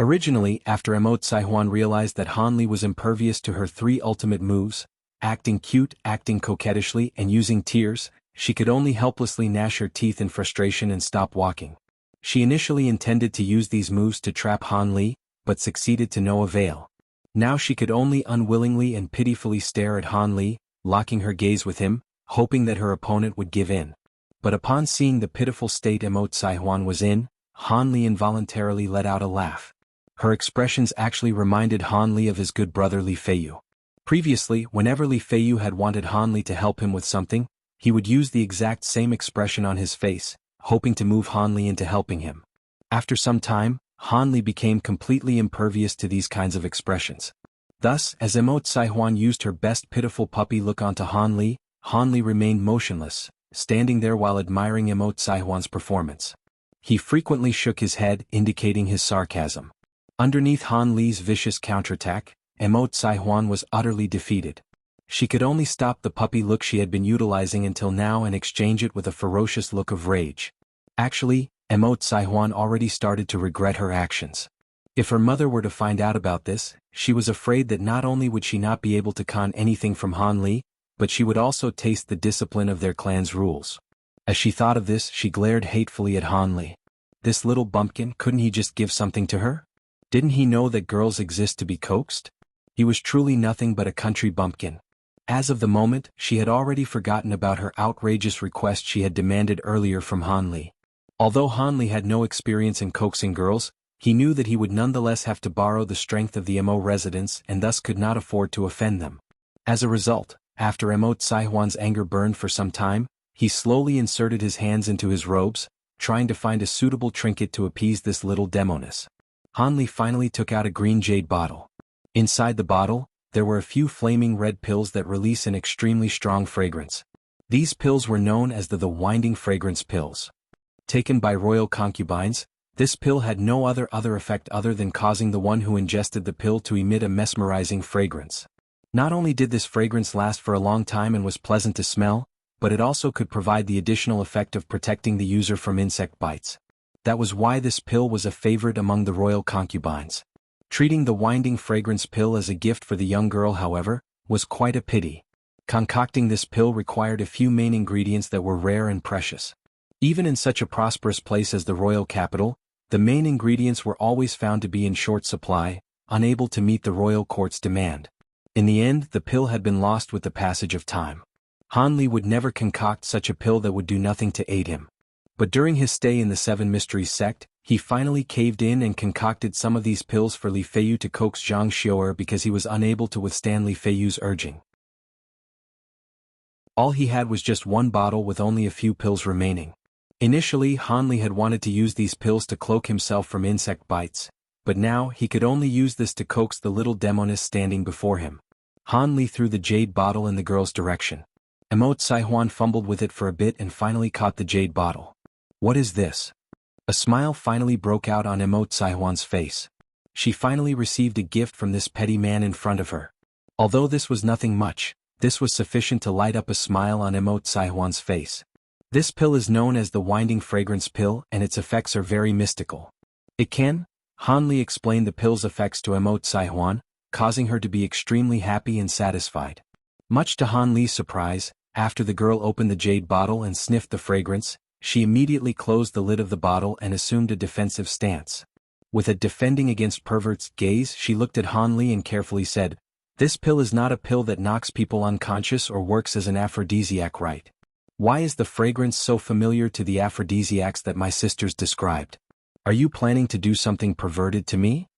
Originally, after Emote Saihuan realized that Han Li was impervious to her three ultimate moves, acting cute, acting coquettishly, and using tears, she could only helplessly gnash her teeth in frustration and stop walking. She initially intended to use these moves to trap Han Li, but succeeded to no avail. Now she could only unwillingly and pitifully stare at Han Li, locking her gaze with him, hoping that her opponent would give in. But upon seeing the pitiful state Emote Saihuan was in, Han Li involuntarily let out a laugh. Her expressions actually reminded Han Li of his good brother Li Feiyu. Previously, whenever Li Feiyu had wanted Han Li to help him with something, he would use the exact same expression on his face, hoping to move Han Li into helping him. After some time, Han Li became completely impervious to these kinds of expressions. Thus, as Emote Saihuan used her best pitiful puppy look onto Han Li remained motionless, standing there while admiring Emote Saihuan's performance. He frequently shook his head, indicating his sarcasm. Underneath Han Li's vicious counterattack, Emote Saihuan was utterly defeated. She could only stop the puppy look she had been utilizing until now and exchange it with a ferocious look of rage. Actually, Emote Saihuan already started to regret her actions. If her mother were to find out about this, she was afraid that not only would she not be able to con anything from Han Li, but she would also taste the discipline of their clan's rules. As she thought of this, she glared hatefully at Han Li. This little bumpkin, couldn't he just give something to her? Didn't he know that girls exist to be coaxed? He was truly nothing but a country bumpkin. As of the moment, she had already forgotten about her outrageous request she had demanded earlier from Han Li. Although Han Li had no experience in coaxing girls, he knew that he would nonetheless have to borrow the strength of the Mo residents and thus could not afford to offend them. As a result, after Emote Saihuan's anger burned for some time, he slowly inserted his hands into his robes, trying to find a suitable trinket to appease this little demoness. Han Li finally took out a green jade bottle. Inside the bottle, there were a few flaming red pills that release an extremely strong fragrance. These pills were known as the winding fragrance pills. Taken by royal concubines, this pill had no other effect other than causing the one who ingested the pill to emit a mesmerizing fragrance. Not only did this fragrance last for a long time and was pleasant to smell, but it also could provide the additional effect of protecting the user from insect bites. That was why this pill was a favorite among the royal concubines. Treating the winding fragrance pill as a gift for the young girl, however, was quite a pity. Concocting this pill required a few main ingredients that were rare and precious. Even in such a prosperous place as the royal capital, the main ingredients were always found to be in short supply, unable to meet the royal court's demand. In the end, the pill had been lost with the passage of time. Han Li would never concoct such a pill that would do nothing to aid him. But during his stay in the Seven Mysteries sect, he finally caved in and concocted some of these pills for Li Feiyu to coax Zhang Xiu'er because he was unable to withstand Li Feiyu's urging. All he had was just one bottle with only a few pills remaining. Initially, Han Li had wanted to use these pills to cloak himself from insect bites, but now he could only use this to coax the little demoness standing before him. Han Li threw the jade bottle in the girl's direction. Emote Saihuan fumbled with it for a bit and finally caught the jade bottle. What is this? A smile finally broke out on Emote Saihuan's face. She finally received a gift from this petty man in front of her. Although this was nothing much, this was sufficient to light up a smile on Emote Saihuan's face. This pill is known as the winding fragrance pill and its effects are very mystical. It can, Han Li explained the pill's effects to Emote Saihuan, causing her to be extremely happy and satisfied. Much to Han Li's surprise, after the girl opened the jade bottle and sniffed the fragrance, she immediately closed the lid of the bottle and assumed a defensive stance. With a defending against perverts gaze, she looked at Han Li and carefully said, "This pill is not a pill that knocks people unconscious or works as an aphrodisiac, right? Why is the fragrance so familiar to the aphrodisiacs that my sisters described? Are you planning to do something perverted to me?"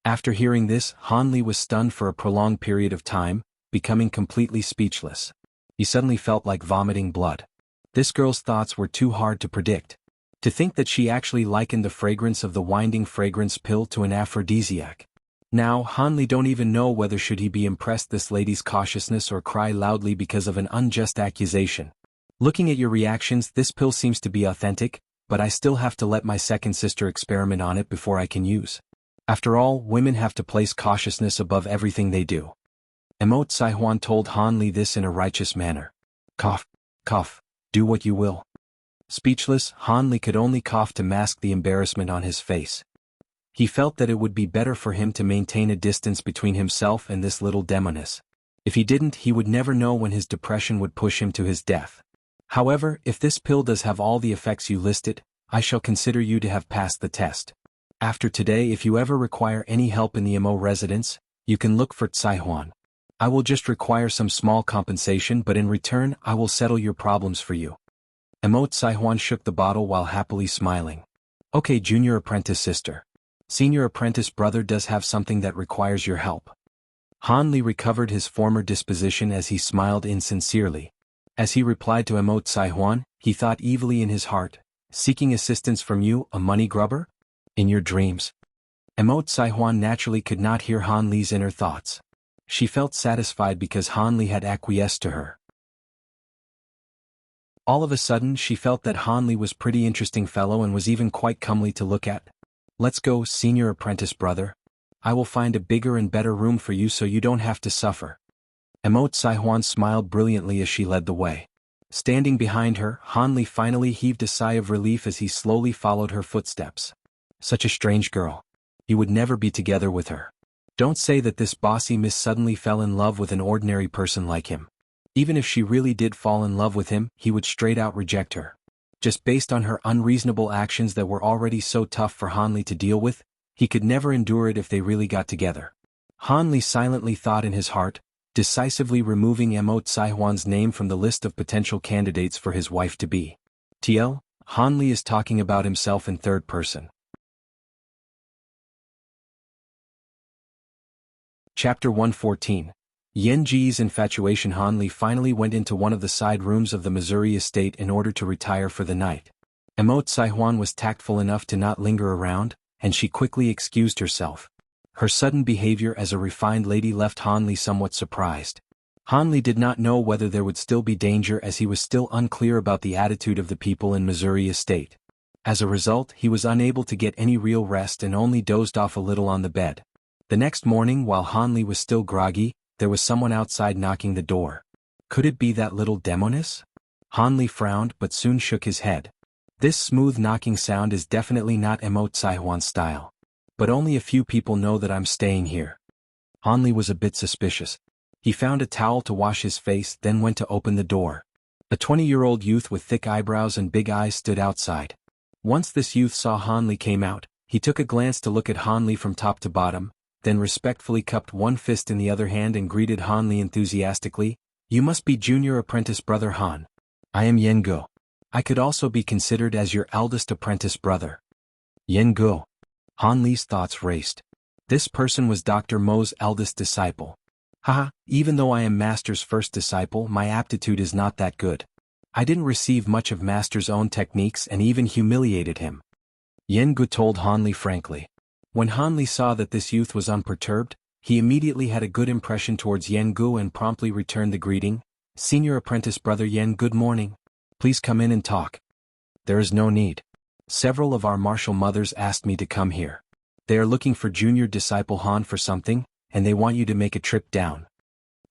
After hearing this, Han Li was stunned for a prolonged period of time, becoming completely speechless. He suddenly felt like vomiting blood. This girl's thoughts were too hard to predict. To think that she actually likened the fragrance of the winding fragrance pill to an aphrodisiac. Now, Han Li don't even know whether should he be impressed this lady's cautiousness or cry loudly because of an unjust accusation. Looking at your reactions, this pill seems to be authentic, but I still have to let my second sister experiment on it before I can use. After all, women have to place cautiousness above everything they do. Emote Saihuan told Han Li this in a righteous manner. Cough, cough, do what you will. Speechless, Han Li could only cough to mask the embarrassment on his face. He felt that it would be better for him to maintain a distance between himself and this little demoness. If he didn't, he would never know when his depression would push him to his death. However, if this pill does have all the effects you listed, I shall consider you to have passed the test. After today, if you ever require any help in the MO residence, you can look for Tsai Huan. I will just require some small compensation, but in return I will settle your problems for you. MO Tsai Huan shook the bottle while happily smiling. Okay, junior apprentice sister. Senior apprentice brother does have something that requires your help. Han Li recovered his former disposition as he smiled insincerely. As he replied to MO Tsai Huan, he thought evilly in his heart, seeking assistance from you, a money grubber? In your dreams. MO Tsai Huan naturally could not hear Han Li's inner thoughts. She felt satisfied because Han Li had acquiesced to her. All of a sudden she felt that Han Li was pretty interesting fellow and was even quite comely to look at. Let's go, senior apprentice brother. I will find a bigger and better room for you so you don't have to suffer. MO Tsai Huan smiled brilliantly as she led the way. Standing behind her, Han Li finally heaved a sigh of relief as he slowly followed her footsteps. Such a strange girl. He would never be together with her. Don't say that this bossy miss suddenly fell in love with an ordinary person like him. Even if she really did fall in love with him, he would straight out reject her. Just based on her unreasonable actions that were already so tough for Han Li to deal with, he could never endure it if they really got together. Han Li silently thought in his heart, decisively removing MO Tsai Huan's name from the list of potential candidates for his wife-to-be. TL, Han Li is talking about himself in third person. Chapter 114. Yen Ji's infatuation. Han Li finally went into one of the side rooms of the Missouri estate in order to retire for the night. MO Tsai Huan was tactful enough to not linger around, and she quickly excused herself. Her sudden behavior as a refined lady left Han Li somewhat surprised. Han Li did not know whether there would still be danger as he was still unclear about the attitude of the people in Missouri estate. As a result, he was unable to get any real rest and only dozed off a little on the bed. The next morning, while Han Li was still groggy, there was someone outside knocking the door. Could it be that little demoness? Han Li frowned but soon shook his head. This smooth knocking sound is definitely not MO Tsai Huan's style. But only a few people know that I'm staying here. Han Li was a bit suspicious. He found a towel to wash his face, then went to open the door. A 20-year-old youth with thick eyebrows and big eyes stood outside. Once this youth saw Han Li came out, he took a glance to look at Han Li from top to bottom, then respectfully cupped one fist in the other hand and greeted Han Li enthusiastically. You must be junior apprentice brother Han. I am Yen Go. I could also be considered as your eldest apprentice brother. Yen Go. Han Li's thoughts raced. This person was Dr. Mo's eldest disciple. Haha, even though I am Master's first disciple, my aptitude is not that good. I didn't receive much of Master's own techniques and even humiliated him. Yen Go told Han Li frankly. When Han Li saw that this youth was unperturbed, he immediately had a good impression towards Yen Go and promptly returned the greeting. Senior apprentice brother Yen, good morning. Please come in and talk. There is no need. Several of our martial mothers asked me to come here. They are looking for junior disciple Han for something, and they want you to make a trip down.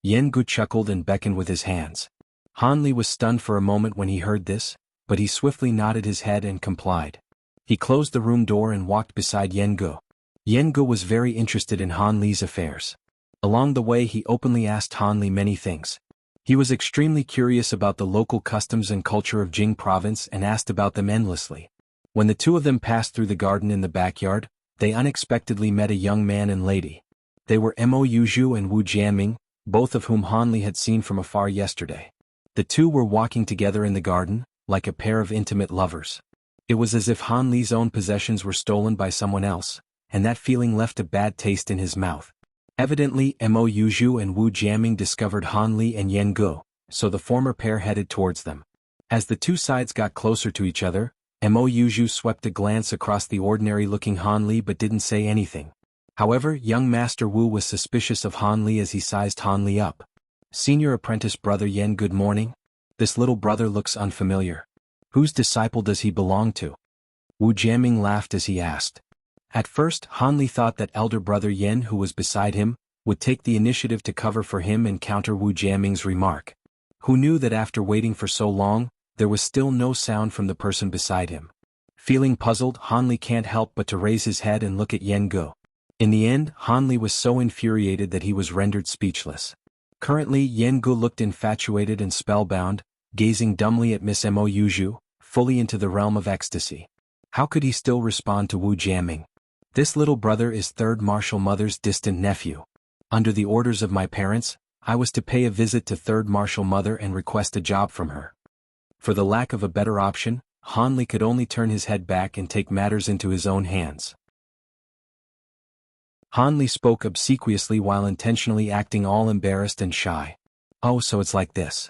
Yen Go chuckled and beckoned with his hands. Han Li was stunned for a moment when he heard this, but he swiftly nodded his head and complied. He closed the room door and walked beside Yen Go. Yen Go was very interested in Han Li's affairs. Along the way he openly asked Han Li many things. He was extremely curious about the local customs and culture of Jing province and asked about them endlessly. When the two of them passed through the garden in the backyard, they unexpectedly met a young man and lady. They were Mo Yuzhu and Wu Jianming, both of whom Han Li had seen from afar yesterday. The two were walking together in the garden, like a pair of intimate lovers. It was as if Han Li's own possessions were stolen by someone else, and that feeling left a bad taste in his mouth. Evidently, Mo Yuzhu and Wu Jianming discovered Han Li and Yen Go, so the former pair headed towards them. As the two sides got closer to each other, Mo Yuzhu swept a glance across the ordinary-looking Han Li but didn't say anything. However, young Master Wu was suspicious of Han Li as he sized Han Li up. Senior apprentice brother Yen, good morning. This little brother looks unfamiliar. Whose disciple does he belong to? Wu Jianming laughed as he asked. At first, Han Li thought that elder brother Yen, who was beside him, would take the initiative to cover for him and counter Wu Jianming's remark. Who knew that after waiting for so long, there was still no sound from the person beside him. Feeling puzzled, Han Li can't help but to raise his head and look at Yen Gu. In the end, Han Li was so infuriated that he was rendered speechless. Currently, Yen Gu looked infatuated and spellbound, gazing dumbly at Miss Mo Yuju, fully into the realm of ecstasy. How could he still respond to Wu Jiaming? This little brother is third Martial Mother's distant nephew. Under the orders of my parents, I was to pay a visit to third Martial Mother and request a job from her. For the lack of a better option, Han Li could only turn his head back and take matters into his own hands. Han Li spoke obsequiously while intentionally acting all embarrassed and shy. Oh, so it's like this.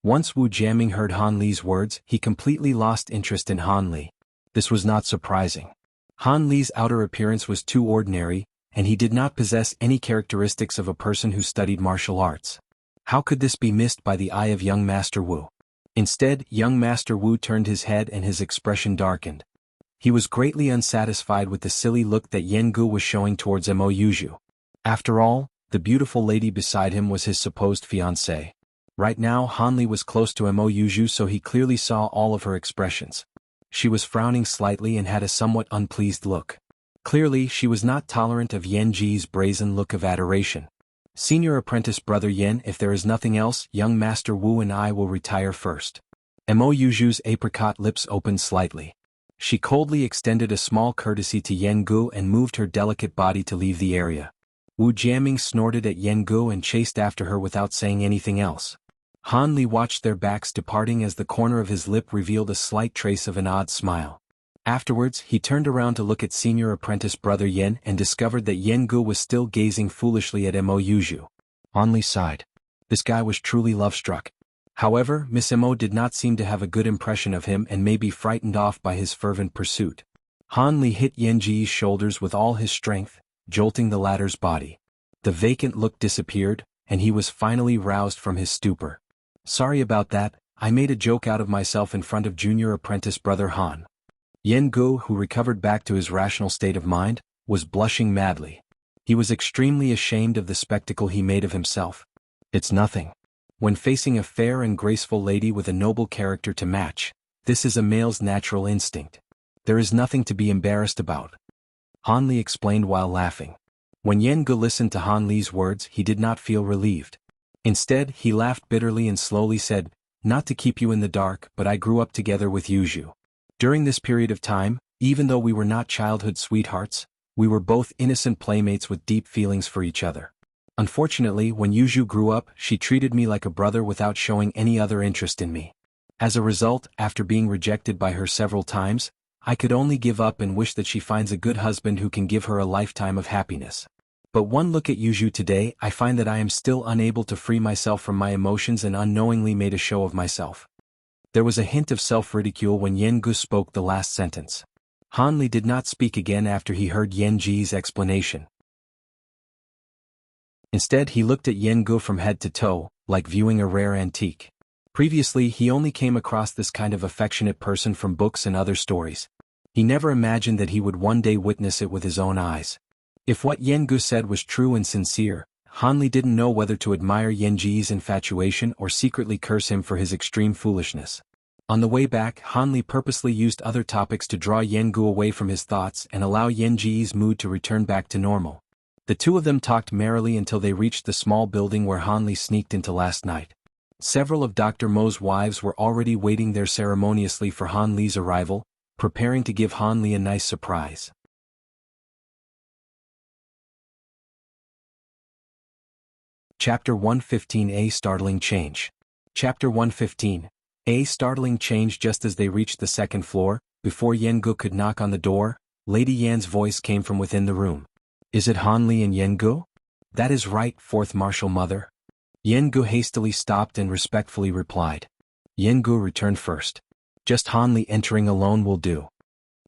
Once Wu Jiaming heard Han Li's words, he completely lost interest in Han Li. This was not surprising. Han Li's outer appearance was too ordinary, and he did not possess any characteristics of a person who studied martial arts. How could this be missed by the eye of young Master Wu? Instead, young Master Wu turned his head and his expression darkened. He was greatly unsatisfied with the silly look that Yen Gu was showing towards Mo Yuju. After all, the beautiful lady beside him was his supposed fiancée. Right now Han Li was close to Mo Yuju, so he clearly saw all of her expressions. She was frowning slightly and had a somewhat unpleased look. Clearly she was not tolerant of Yen Ji's brazen look of adoration. Senior apprentice brother Yen, if there is nothing else, young Master Wu and I will retire first. Mo Yuju's apricot lips opened slightly. She coldly extended a small courtesy to Yen Gu and moved her delicate body to leave the area. Wu Jiaming snorted at Yen Gu and chased after her without saying anything else. Han Li watched their backs departing as the corner of his lip revealed a slight trace of an odd smile. Afterwards, he turned around to look at senior apprentice brother Yen and discovered that Yen Gu was still gazing foolishly at Mo Yuju. Han Li sighed. This guy was truly love-struck. However, Miss Mo did not seem to have a good impression of him and may be frightened off by his fervent pursuit. Han Li hit Yen Ji's shoulders with all his strength, jolting the latter's body. The vacant look disappeared, and he was finally roused from his stupor. Sorry about that, I made a joke out of myself in front of junior apprentice brother Han. Yen Gu, who recovered back to his rational state of mind, was blushing madly. He was extremely ashamed of the spectacle he made of himself. It's nothing. When facing a fair and graceful lady with a noble character to match, this is a male's natural instinct. There is nothing to be embarrassed about. Han Li explained while laughing. When Yen Gu listened to Han Li's words, he did not feel relieved. Instead, he laughed bitterly and slowly said, "Not to keep you in the dark, but I grew up together with Yuju. During this period of time, even though we were not childhood sweethearts, we were both innocent playmates with deep feelings for each other. Unfortunately, when Yuju grew up, she treated me like a brother without showing any other interest in me. As a result, after being rejected by her several times, I could only give up and wish that she finds a good husband who can give her a lifetime of happiness. But one look at Yuju today, I find that I am still unable to free myself from my emotions and unknowingly made a show of myself." There was a hint of self-ridicule when Yen Gu spoke the last sentence. Han Li did not speak again after he heard Yen Ji's explanation. Instead, he looked at Yen Gu from head to toe, like viewing a rare antique. Previously, he only came across this kind of affectionate person from books and other stories. He never imagined that he would one day witness it with his own eyes. If what Yen Gu said was true and sincere, Han Li didn't know whether to admire Yen Ji's infatuation or secretly curse him for his extreme foolishness. On the way back, Han Li purposely used other topics to draw Yen Gu away from his thoughts and allow Yen Ji's mood to return back to normal. The two of them talked merrily until they reached the small building where Han Li sneaked into last night. Several of Dr. Mo's wives were already waiting there ceremoniously for Han Li's arrival, preparing to give Han Li a nice surprise. Chapter 115 A Startling Change. Chapter 115 A Startling Change. Just as they reached the second floor, before Yen Gu could knock on the door, Lady Yan's voice came from within the room. "Is it Han Li and Yen Gu?" "That is right, fourth Martial Mother." Yen Gu hastily stopped and respectfully replied. Yen Gu returned first. "Just Han Li entering alone will do."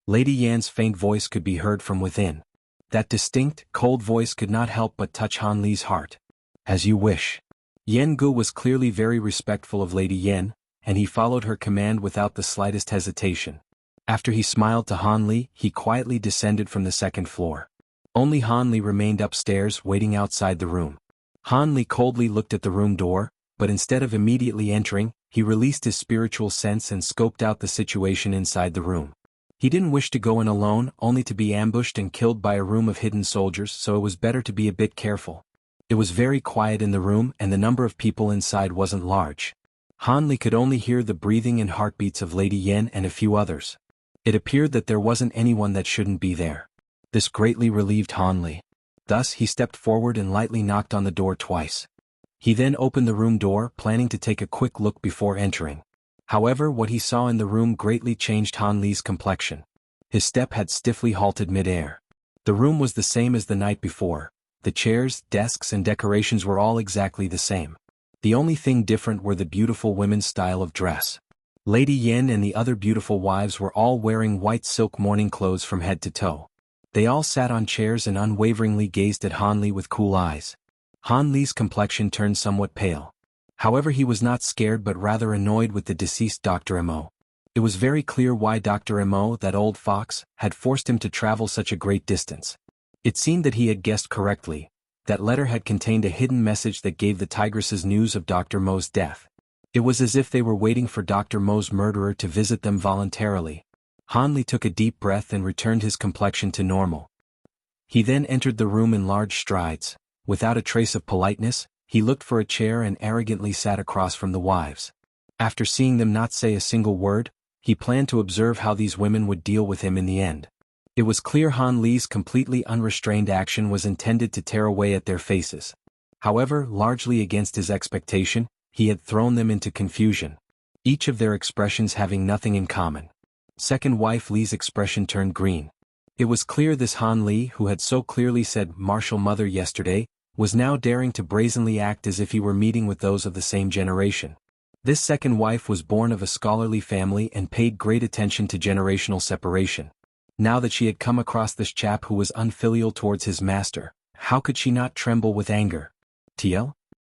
Lady Yan's faint voice could be heard from within. That distinct, cold voice could not help but touch Han Li's heart. "As you wish." Yen Gu was clearly very respectful of Lady Yan, and he followed her command without the slightest hesitation. After he smiled to Han Li, he quietly descended from the second floor. Only Han Li remained upstairs waiting outside the room. Han Li coldly looked at the room door, but instead of immediately entering, he released his spiritual sense and scoped out the situation inside the room. He didn't wish to go in alone, only to be ambushed and killed by a room of hidden soldiers, so it was better to be a bit careful. It was very quiet in the room and the number of people inside wasn't large. Han Li could only hear the breathing and heartbeats of Lady Yen and a few others. It appeared that there wasn't anyone that shouldn't be there. This greatly relieved Han Li. Thus he stepped forward and lightly knocked on the door twice. He then opened the room door, planning to take a quick look before entering. However, what he saw in the room greatly changed Han Li's complexion. His step had stiffly halted mid-air. The room was the same as the night before. The chairs, desks and decorations were all exactly the same. The only thing different were the beautiful women's style of dress. Lady Yen and the other beautiful wives were all wearing white silk morning clothes from head to toe. They all sat on chairs and unwaveringly gazed at Han Li with cool eyes. Han Li's complexion turned somewhat pale. However, he was not scared but rather annoyed with the deceased Dr. Mo. It was very clear why Dr. Mo, that old fox, had forced him to travel such a great distance. It seemed that he had guessed correctly. That letter had contained a hidden message that gave the tigresses news of Dr. Mo's death. It was as if they were waiting for Dr. Mo's murderer to visit them voluntarily. Han Li took a deep breath and returned his complexion to normal. He then entered the room in large strides. Without a trace of politeness, he looked for a chair and arrogantly sat across from the wives. After seeing them not say a single word, he planned to observe how these women would deal with him in the end. It was clear Han Li's completely unrestrained action was intended to tear away at their faces. However, largely against his expectation, he had thrown them into confusion, each of their expressions having nothing in common. Second wife Li's expression turned green. It was clear this Han Li, who had so clearly said martial mother yesterday, was now daring to brazenly act as if he were meeting with those of the same generation. This second wife was born of a scholarly family and paid great attention to generational separation. Now that she had come across this chap who was unfilial towards his master, how could she not tremble with anger? TL?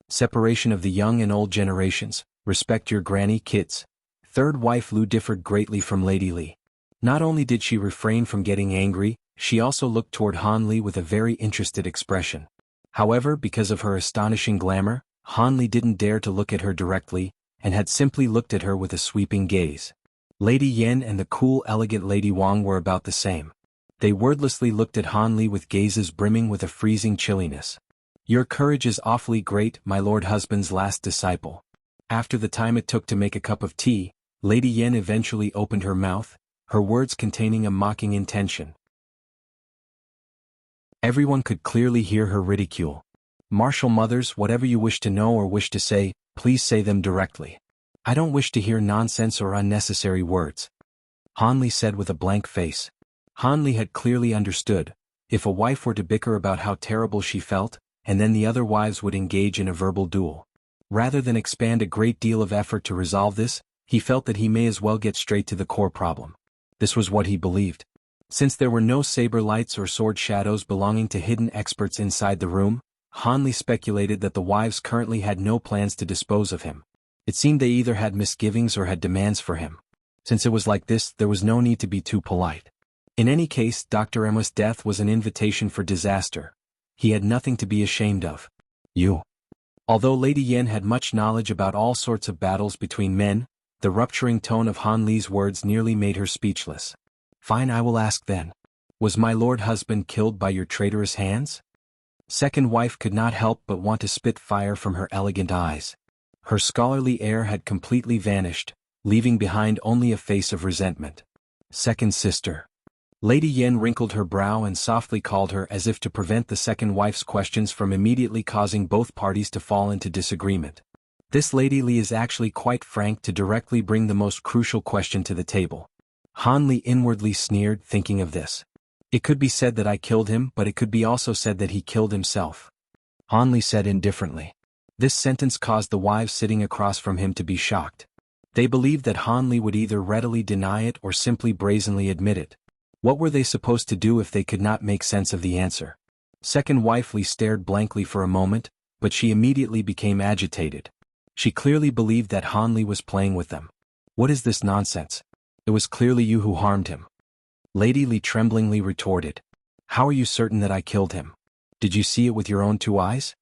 Separation of the young and old generations, respect your granny kids. Third wife Lu differed greatly from Lady Li. Not only did she refrain from getting angry, she also looked toward Han Li with a very interested expression. However, because of her astonishing glamour, Han Li didn't dare to look at her directly, and had simply looked at her with a sweeping gaze. Lady Yen and the cool, elegant Lady Wang were about the same. They wordlessly looked at Han Li with gazes brimming with a freezing chilliness. Your courage is awfully great, my lord husband's last disciple. After the time it took to make a cup of tea, Lady Yen eventually opened her mouth, her words containing a mocking intention. Everyone could clearly hear her ridicule. Martial mothers, whatever you wish to know or wish to say, please say them directly. I don't wish to hear nonsense or unnecessary words. Han Li said with a blank face. Han Li had clearly understood. If a wife were to bicker about how terrible she felt, and then the other wives would engage in a verbal duel. Rather than expand a great deal of effort to resolve this, he felt that he may as well get straight to the core problem. This was what he believed. Since there were no saber lights or sword shadows belonging to hidden experts inside the room, Han Li speculated that the wives currently had no plans to dispose of him. It seemed they either had misgivings or had demands for him. Since it was like this, there was no need to be too polite. In any case, Dr. Emma's death was an invitation for disaster. He had nothing to be ashamed of. Although Lady Yen had much knowledge about all sorts of battles between men, the rupturing tone of Han Li's words nearly made her speechless. Fine, I will ask then. Was my lord husband killed by your traitorous hands? Second wife could not help but want to spit fire from her elegant eyes. Her scholarly air had completely vanished, leaving behind only a face of resentment. Second sister. Lady Yen wrinkled her brow and softly called her as if to prevent the second wife's questions from immediately causing both parties to fall into disagreement. This Lady Li is actually quite frank to directly bring the most crucial question to the table. Han Li inwardly sneered, thinking of this. It could be said that I killed him, but it could be also said that he killed himself. Han Li said indifferently. This sentence caused the wives sitting across from him to be shocked. They believed that Han Li would either readily deny it or simply brazenly admit it. What were they supposed to do if they could not make sense of the answer? Second wife Li stared blankly for a moment, but she immediately became agitated. She clearly believed that Han Li was playing with them. What is this nonsense? It was clearly you who harmed him. Lady Li tremblingly retorted. How are you certain that I killed him? Did you see it with your own two eyes?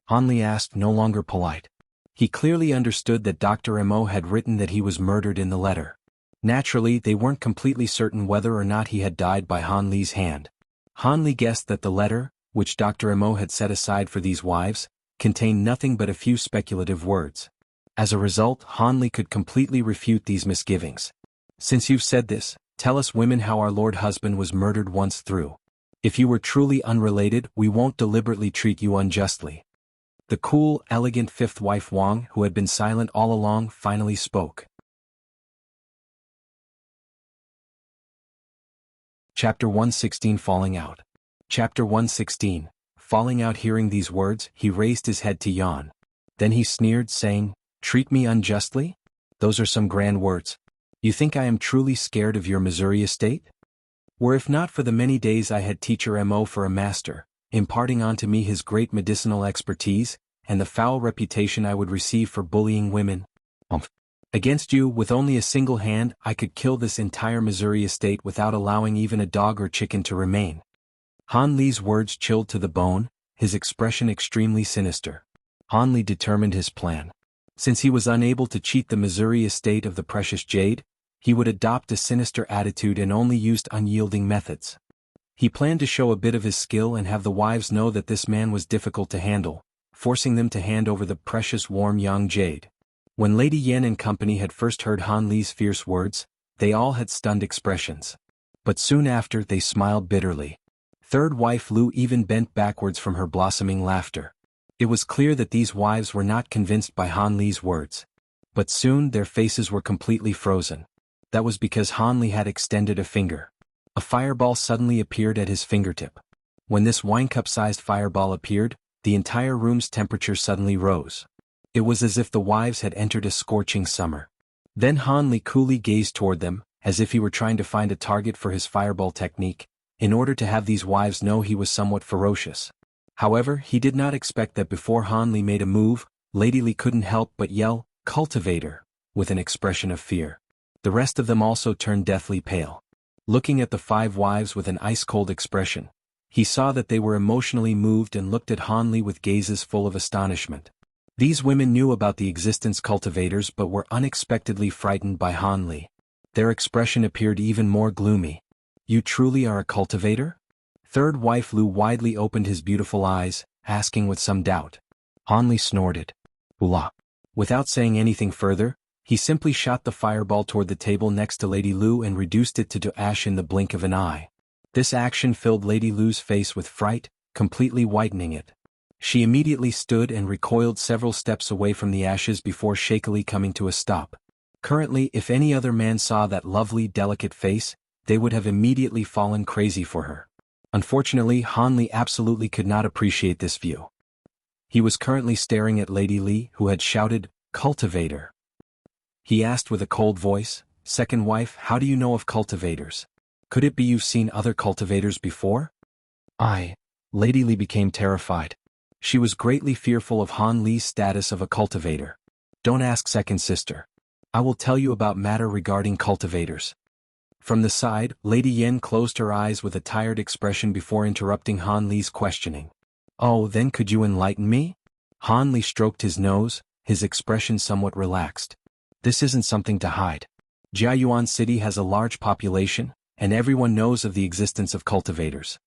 Han Li asked, no longer polite. He clearly understood that Dr. Mo had written that he was murdered in the letter. Naturally, they weren't completely certain whether or not he had died by Han Li's hand. Han Li guessed that the letter, which Dr. Mo had set aside for these wives, contained nothing but a few speculative words. As a result, Han Li could completely refute these misgivings. Since you've said this, tell us women how our Lord husband was murdered once through. If you were truly unrelated, we won't deliberately treat you unjustly. The cool, elegant fifth wife Wang, who had been silent all along, finally spoke. Chapter 116 Falling Out. Chapter 116, Falling Out. Hearing these words, he raised his head to yawn. Then he sneered, saying, "Treat me unjustly? Those are some grand words. You think I am truly scared of your Missouri estate? Were if not for the many days I had teacher Mo for a master, imparting onto me his great medicinal expertise, and the foul reputation I would receive for bullying women. Against you, with only a single hand, I could kill this entire Missouri estate without allowing even a dog or chicken to remain." Han Li's words chilled to the bone, his expression extremely sinister. Han Li determined his plan. Since he was unable to cheat the Missouri estate of the precious jade, he would adopt a sinister attitude and only used unyielding methods. He planned to show a bit of his skill and have the wives know that this man was difficult to handle, forcing them to hand over the precious warm young jade. When Lady Yan and company had first heard Han Li's fierce words, they all had stunned expressions. But soon after they smiled bitterly. Third wife Lu even bent backwards from her blossoming laughter. It was clear that these wives were not convinced by Han Li's words. But soon their faces were completely frozen. That was because Han Li had extended a finger. A fireball suddenly appeared at his fingertip. When this wine-cup-sized fireball appeared, the entire room's temperature suddenly rose. It was as if the wives had entered a scorching summer. Then Han Li coolly gazed toward them, as if he were trying to find a target for his fireball technique, in order to have these wives know he was somewhat ferocious. However, he did not expect that before Han Li made a move, Lady Li couldn't help but yell, "Cultivator," with an expression of fear. The rest of them also turned deathly pale. Looking at the five wives with an ice-cold expression, he saw that they were emotionally moved and looked at Han Li with gazes full of astonishment. These women knew about the existence cultivators but were unexpectedly frightened by Han Li. Their expression appeared even more gloomy. "You truly are a cultivator?" Third wife Lu widely opened his beautiful eyes, asking with some doubt. Han Li snorted. "Ula." Without saying anything further, he simply shot the fireball toward the table next to Lady Lu and reduced it to ash in the blink of an eye. This action filled Lady Lu's face with fright, completely whitening it. She immediately stood and recoiled several steps away from the ashes before shakily coming to a stop. Currently, if any other man saw that lovely, delicate face, they would have immediately fallen crazy for her. Unfortunately, Han Li absolutely could not appreciate this view. He was currently staring at Lady Li, who had shouted, "Cultivator." He asked with a cold voice, "Second wife, how do you know of cultivators? Could it be you've seen other cultivators before?" Lady Li became terrified. She was greatly fearful of Han Li's status of a cultivator. "Don't ask, second sister. I will tell you about matter regarding cultivators." From the side, Lady Yan closed her eyes with a tired expression before interrupting Han Li's questioning. "Oh, then could you enlighten me?" Han Li stroked his nose, his expression somewhat relaxed. "This isn't something to hide. Jiayuan City has a large population, and everyone knows of the existence of cultivators."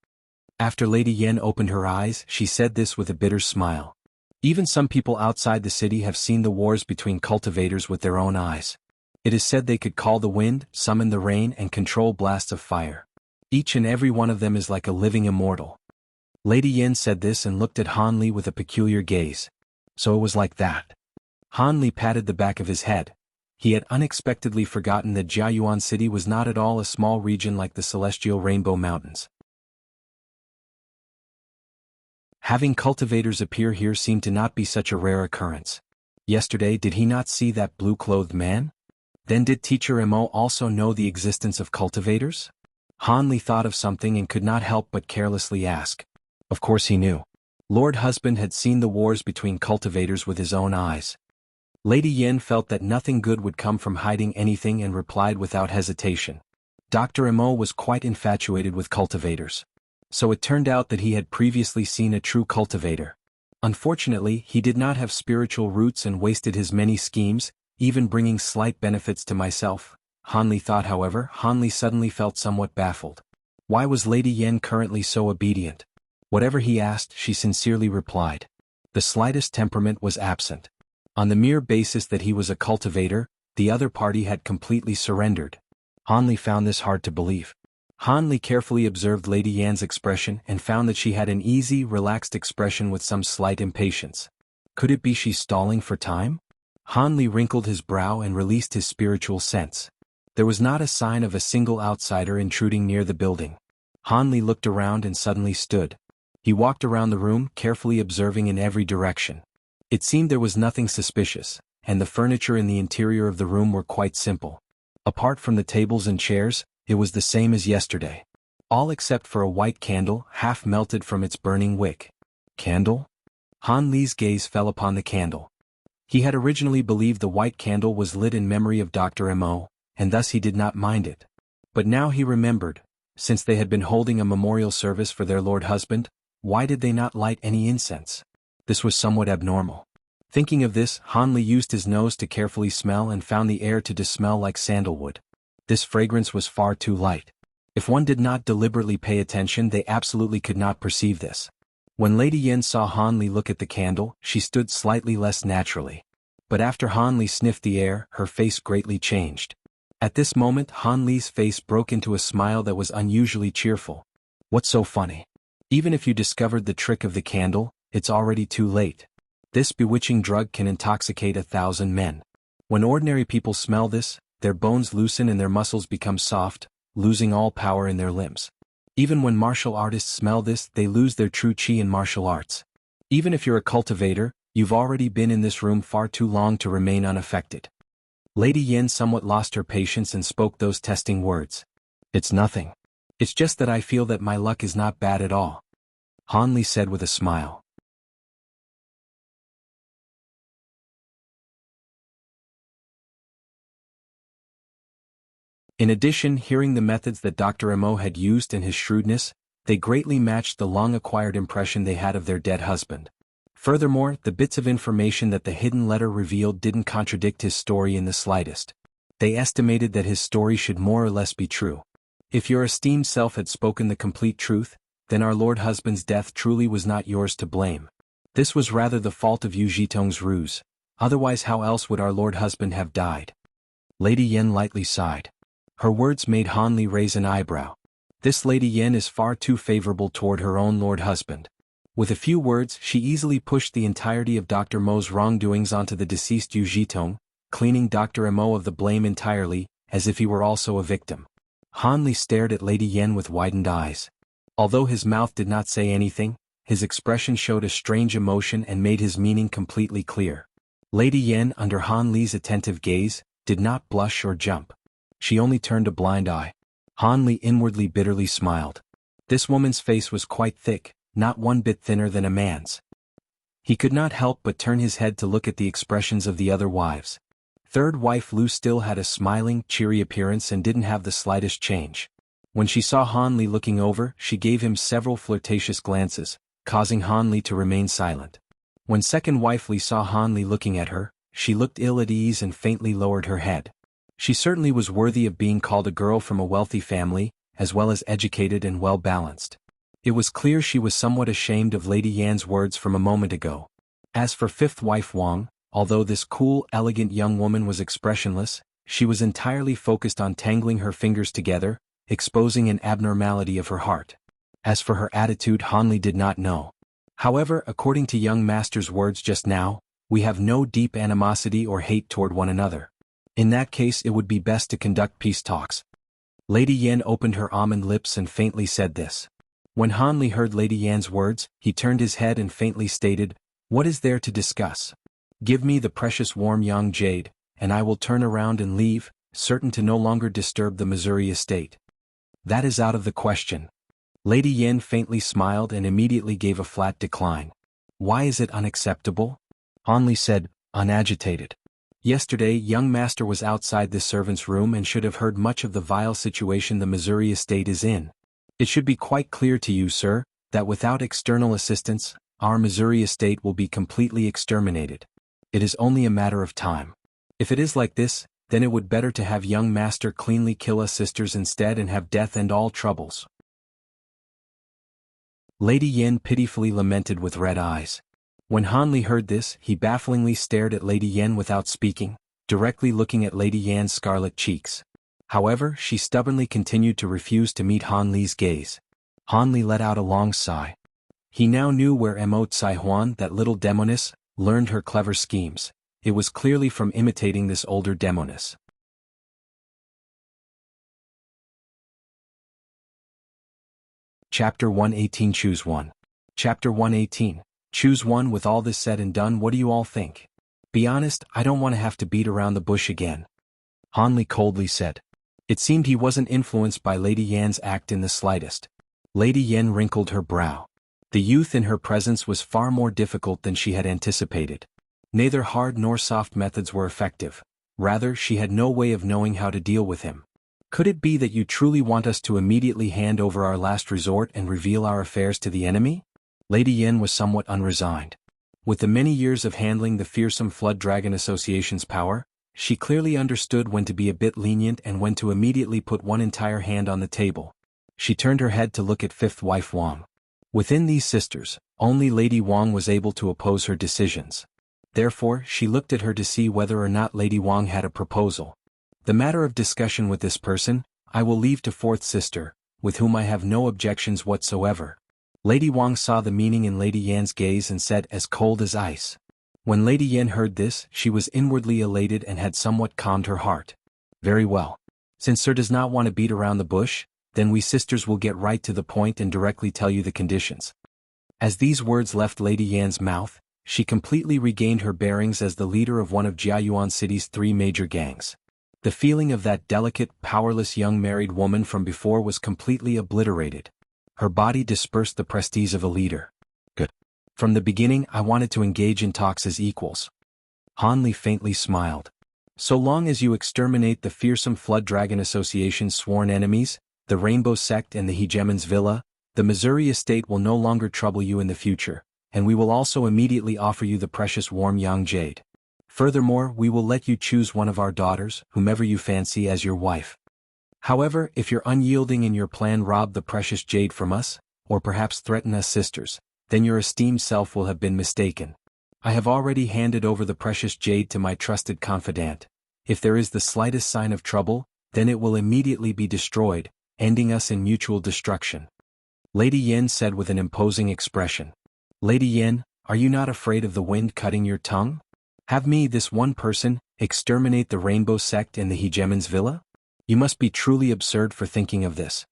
After Lady Yan opened her eyes, she said this with a bitter smile. "Even some people outside the city have seen the wars between cultivators with their own eyes. It is said they could call the wind, summon the rain, and control blasts of fire. Each and every one of them is like a living immortal." Lady Yan said this and looked at Han Li with a peculiar gaze. "So it was like that." Han Li patted the back of his head. He had unexpectedly forgotten that Jiayuan City was not at all a small region like the celestial Rainbow Mountains. Having cultivators appear here seemed to not be such a rare occurrence. Yesterday, did he not see that blue-clothed man? Then did Teacher Mo also know the existence of cultivators? Han Li thought of something and could not help but carelessly ask. Of course he knew. Lord Husband had seen the wars between cultivators with his own eyes. Lady Yan felt that nothing good would come from hiding anything and replied without hesitation. Dr. Mo was quite infatuated with cultivators. So it turned out that he had previously seen a true cultivator. Unfortunately, he did not have spiritual roots and wasted his many schemes, even bringing slight benefits to myself. Han Li thought. However, Han Li suddenly felt somewhat baffled. Why was Lady Yan currently so obedient? Whatever he asked, she sincerely replied. The slightest temperament was absent. On the mere basis that he was a cultivator, the other party had completely surrendered. Han Li found this hard to believe. Han Li carefully observed Lady Yan's expression and found that she had an easy, relaxed expression with some slight impatience. Could it be she's stalling for time? Han Li wrinkled his brow and released his spiritual sense. There was not a sign of a single outsider intruding near the building. Han Li looked around and suddenly stood. He walked around the room, carefully observing in every direction. It seemed there was nothing suspicious, and the furniture in the interior of the room were quite simple. Apart from the tables and chairs, it was the same as yesterday. All except for a white candle, half melted from its burning wick. Candle? Han Li's gaze fell upon the candle. He had originally believed the white candle was lit in memory of Dr. Mo, and thus he did not mind it. But now he remembered, since they had been holding a memorial service for their Lord Husband, why did they not light any incense? This was somewhat abnormal. Thinking of this, Han Li used his nose to carefully smell and found the air to smell like sandalwood. This fragrance was far too light. If one did not deliberately pay attention, they absolutely could not perceive this. When Lady Yan saw Han Li look at the candle, she stood slightly less naturally. But after Han Li sniffed the air, her face greatly changed. At this moment, Han Li's face broke into a smile that was unusually cheerful. What's so funny? Even if you discovered the trick of the candle, it's already too late. This bewitching drug can intoxicate 1,000 men. When ordinary people smell this, their bones loosen and their muscles become soft, losing all power in their limbs. Even when martial artists smell this, they lose their true chi in martial arts. Even if you're a cultivator, you've already been in this room far too long to remain unaffected. Lady Yan somewhat lost her patience and spoke those testing words. It's nothing. It's just that I feel that my luck is not bad at all. Han Li said with a smile. In addition, hearing the methods that Dr. Mo had used and his shrewdness, they greatly matched the long-acquired impression they had of their dead husband. Furthermore, the bits of information that the hidden letter revealed didn't contradict his story in the slightest. They estimated that his story should more or less be true. If your esteemed self had spoken the complete truth, then our Lord Husband's death truly was not yours to blame. This was rather the fault of Yu Zhitong's ruse. Otherwise, how else would our Lord Husband have died? Lady Yan lightly sighed. Her words made Han Li raise an eyebrow. This Lady Yan is far too favorable toward her own Lord Husband. With a few words, she easily pushed the entirety of Dr. Mo's wrongdoings onto the deceased Yu Zhitong, cleaning Dr. Mo of the blame entirely, as if he were also a victim. Han Li stared at Lady Yan with widened eyes. Although his mouth did not say anything, his expression showed a strange emotion and made his meaning completely clear. Lady Yan, under Han Li's attentive gaze, did not blush or jump. She only turned a blind eye. Han Li inwardly bitterly smiled. This woman's face was quite thick, not one bit thinner than a man's. He could not help but turn his head to look at the expressions of the other wives. Third wife Lu still had a smiling, cheery appearance and didn't have the slightest change. When she saw Han Li looking over, she gave him several flirtatious glances, causing Han Li to remain silent. When second wife Li saw Han Li looking at her, she looked ill at ease and faintly lowered her head. She certainly was worthy of being called a girl from a wealthy family, as well as educated and well-balanced. It was clear she was somewhat ashamed of Lady Yan's words from a moment ago. As for fifth wife Wang, although this cool, elegant young woman was expressionless, she was entirely focused on tangling her fingers together, exposing an abnormality of her heart. As for her attitude, Han Li did not know. However, according to young master's words just now, we have no deep animosity or hate toward one another. In that case, it would be best to conduct peace talks. Lady Yan opened her almond lips and faintly said this. When Han Li heard Lady Yan's words, he turned his head and faintly stated, "What is there to discuss? Give me the precious warm young jade, and I will turn around and leave, certain to no longer disturb the Missouri estate." "That is out of the question." Lady Yan faintly smiled and immediately gave a flat decline. "Why is it unacceptable?" Han Li said, unagitated. "Yesterday, young master was outside the servant's room and should have heard much of the vile situation the Missouri estate is in. It should be quite clear to you, sir, that without external assistance, our Missouri estate will be completely exterminated. It is only a matter of time. If it is like this, then it would better to have young master cleanly kill us sisters instead and have death end all troubles. Lady Yin pitifully lamented with red eyes. When Han Li heard this, he bafflingly stared at Lady Yin without speaking, directly looking at Lady Yan's scarlet cheeks. However, she stubbornly continued to refuse to meet Han Li's gaze. Han Li let out a long sigh. He now knew where Mo Tsai Huan, that little demoness, learned her clever schemes. It was clearly from imitating this older demoness. Chapter 118 Choose One. Chapter 118. Choose one. With all this said and done, what do you all think? Be honest, I don't want to have to beat around the bush again. Han Li coldly said. It seemed he wasn't influenced by Lady Yan's act in the slightest. Lady Yan wrinkled her brow. The youth in her presence was far more difficult than she had anticipated. Neither hard nor soft methods were effective. Rather, she had no way of knowing how to deal with him. Could it be that you truly want us to immediately hand over our last resort and reveal our affairs to the enemy? Lady Yin was somewhat unresigned. With the many years of handling the fearsome Flood Dragon Association's power, she clearly understood when to be a bit lenient and when to immediately put one entire hand on the table. She turned her head to look at fifth wife Wang. Within these sisters, only Lady Wang was able to oppose her decisions. Therefore, she looked at her to see whether or not Lady Wang had a proposal. The matter of discussion with this person, I will leave to fourth sister, with whom I have no objections whatsoever. Lady Wang saw the meaning in Lady Yan's gaze and said as cold as ice. When Lady Yan heard this, she was inwardly elated and had somewhat calmed her heart. Very well. Since Sir does not want to beat around the bush, then we sisters will get right to the point and directly tell you the conditions. As these words left Lady Yan's mouth, she completely regained her bearings as the leader of one of Jiayuan City's 3 major gangs. The feeling of that delicate, powerless young married woman from before was completely obliterated. Her body dispersed the prestige of a leader. Good. From the beginning I wanted to engage in talks as equals. Han Li faintly smiled. So long as you exterminate the fearsome Flood Dragon Association's sworn enemies, the Rainbow Sect and the Hegemon's Villa, the Missouri estate will no longer trouble you in the future, and we will also immediately offer you the precious warm Yang Jade. Furthermore, we will let you choose one of our daughters, whomever you fancy, as your wife. However, if you're unyielding in your plan, rob the precious jade from us, or perhaps threaten us sisters, then your esteemed self will have been mistaken. I have already handed over the precious jade to my trusted confidant. If there is the slightest sign of trouble, then it will immediately be destroyed, ending us in mutual destruction. Lady Yin said with an imposing expression. Lady Yin, are you not afraid of the wind cutting your tongue? Have me, this one person, exterminate the Rainbow Sect and the Hegemon's Villa? You must be truly absurd for thinking of this.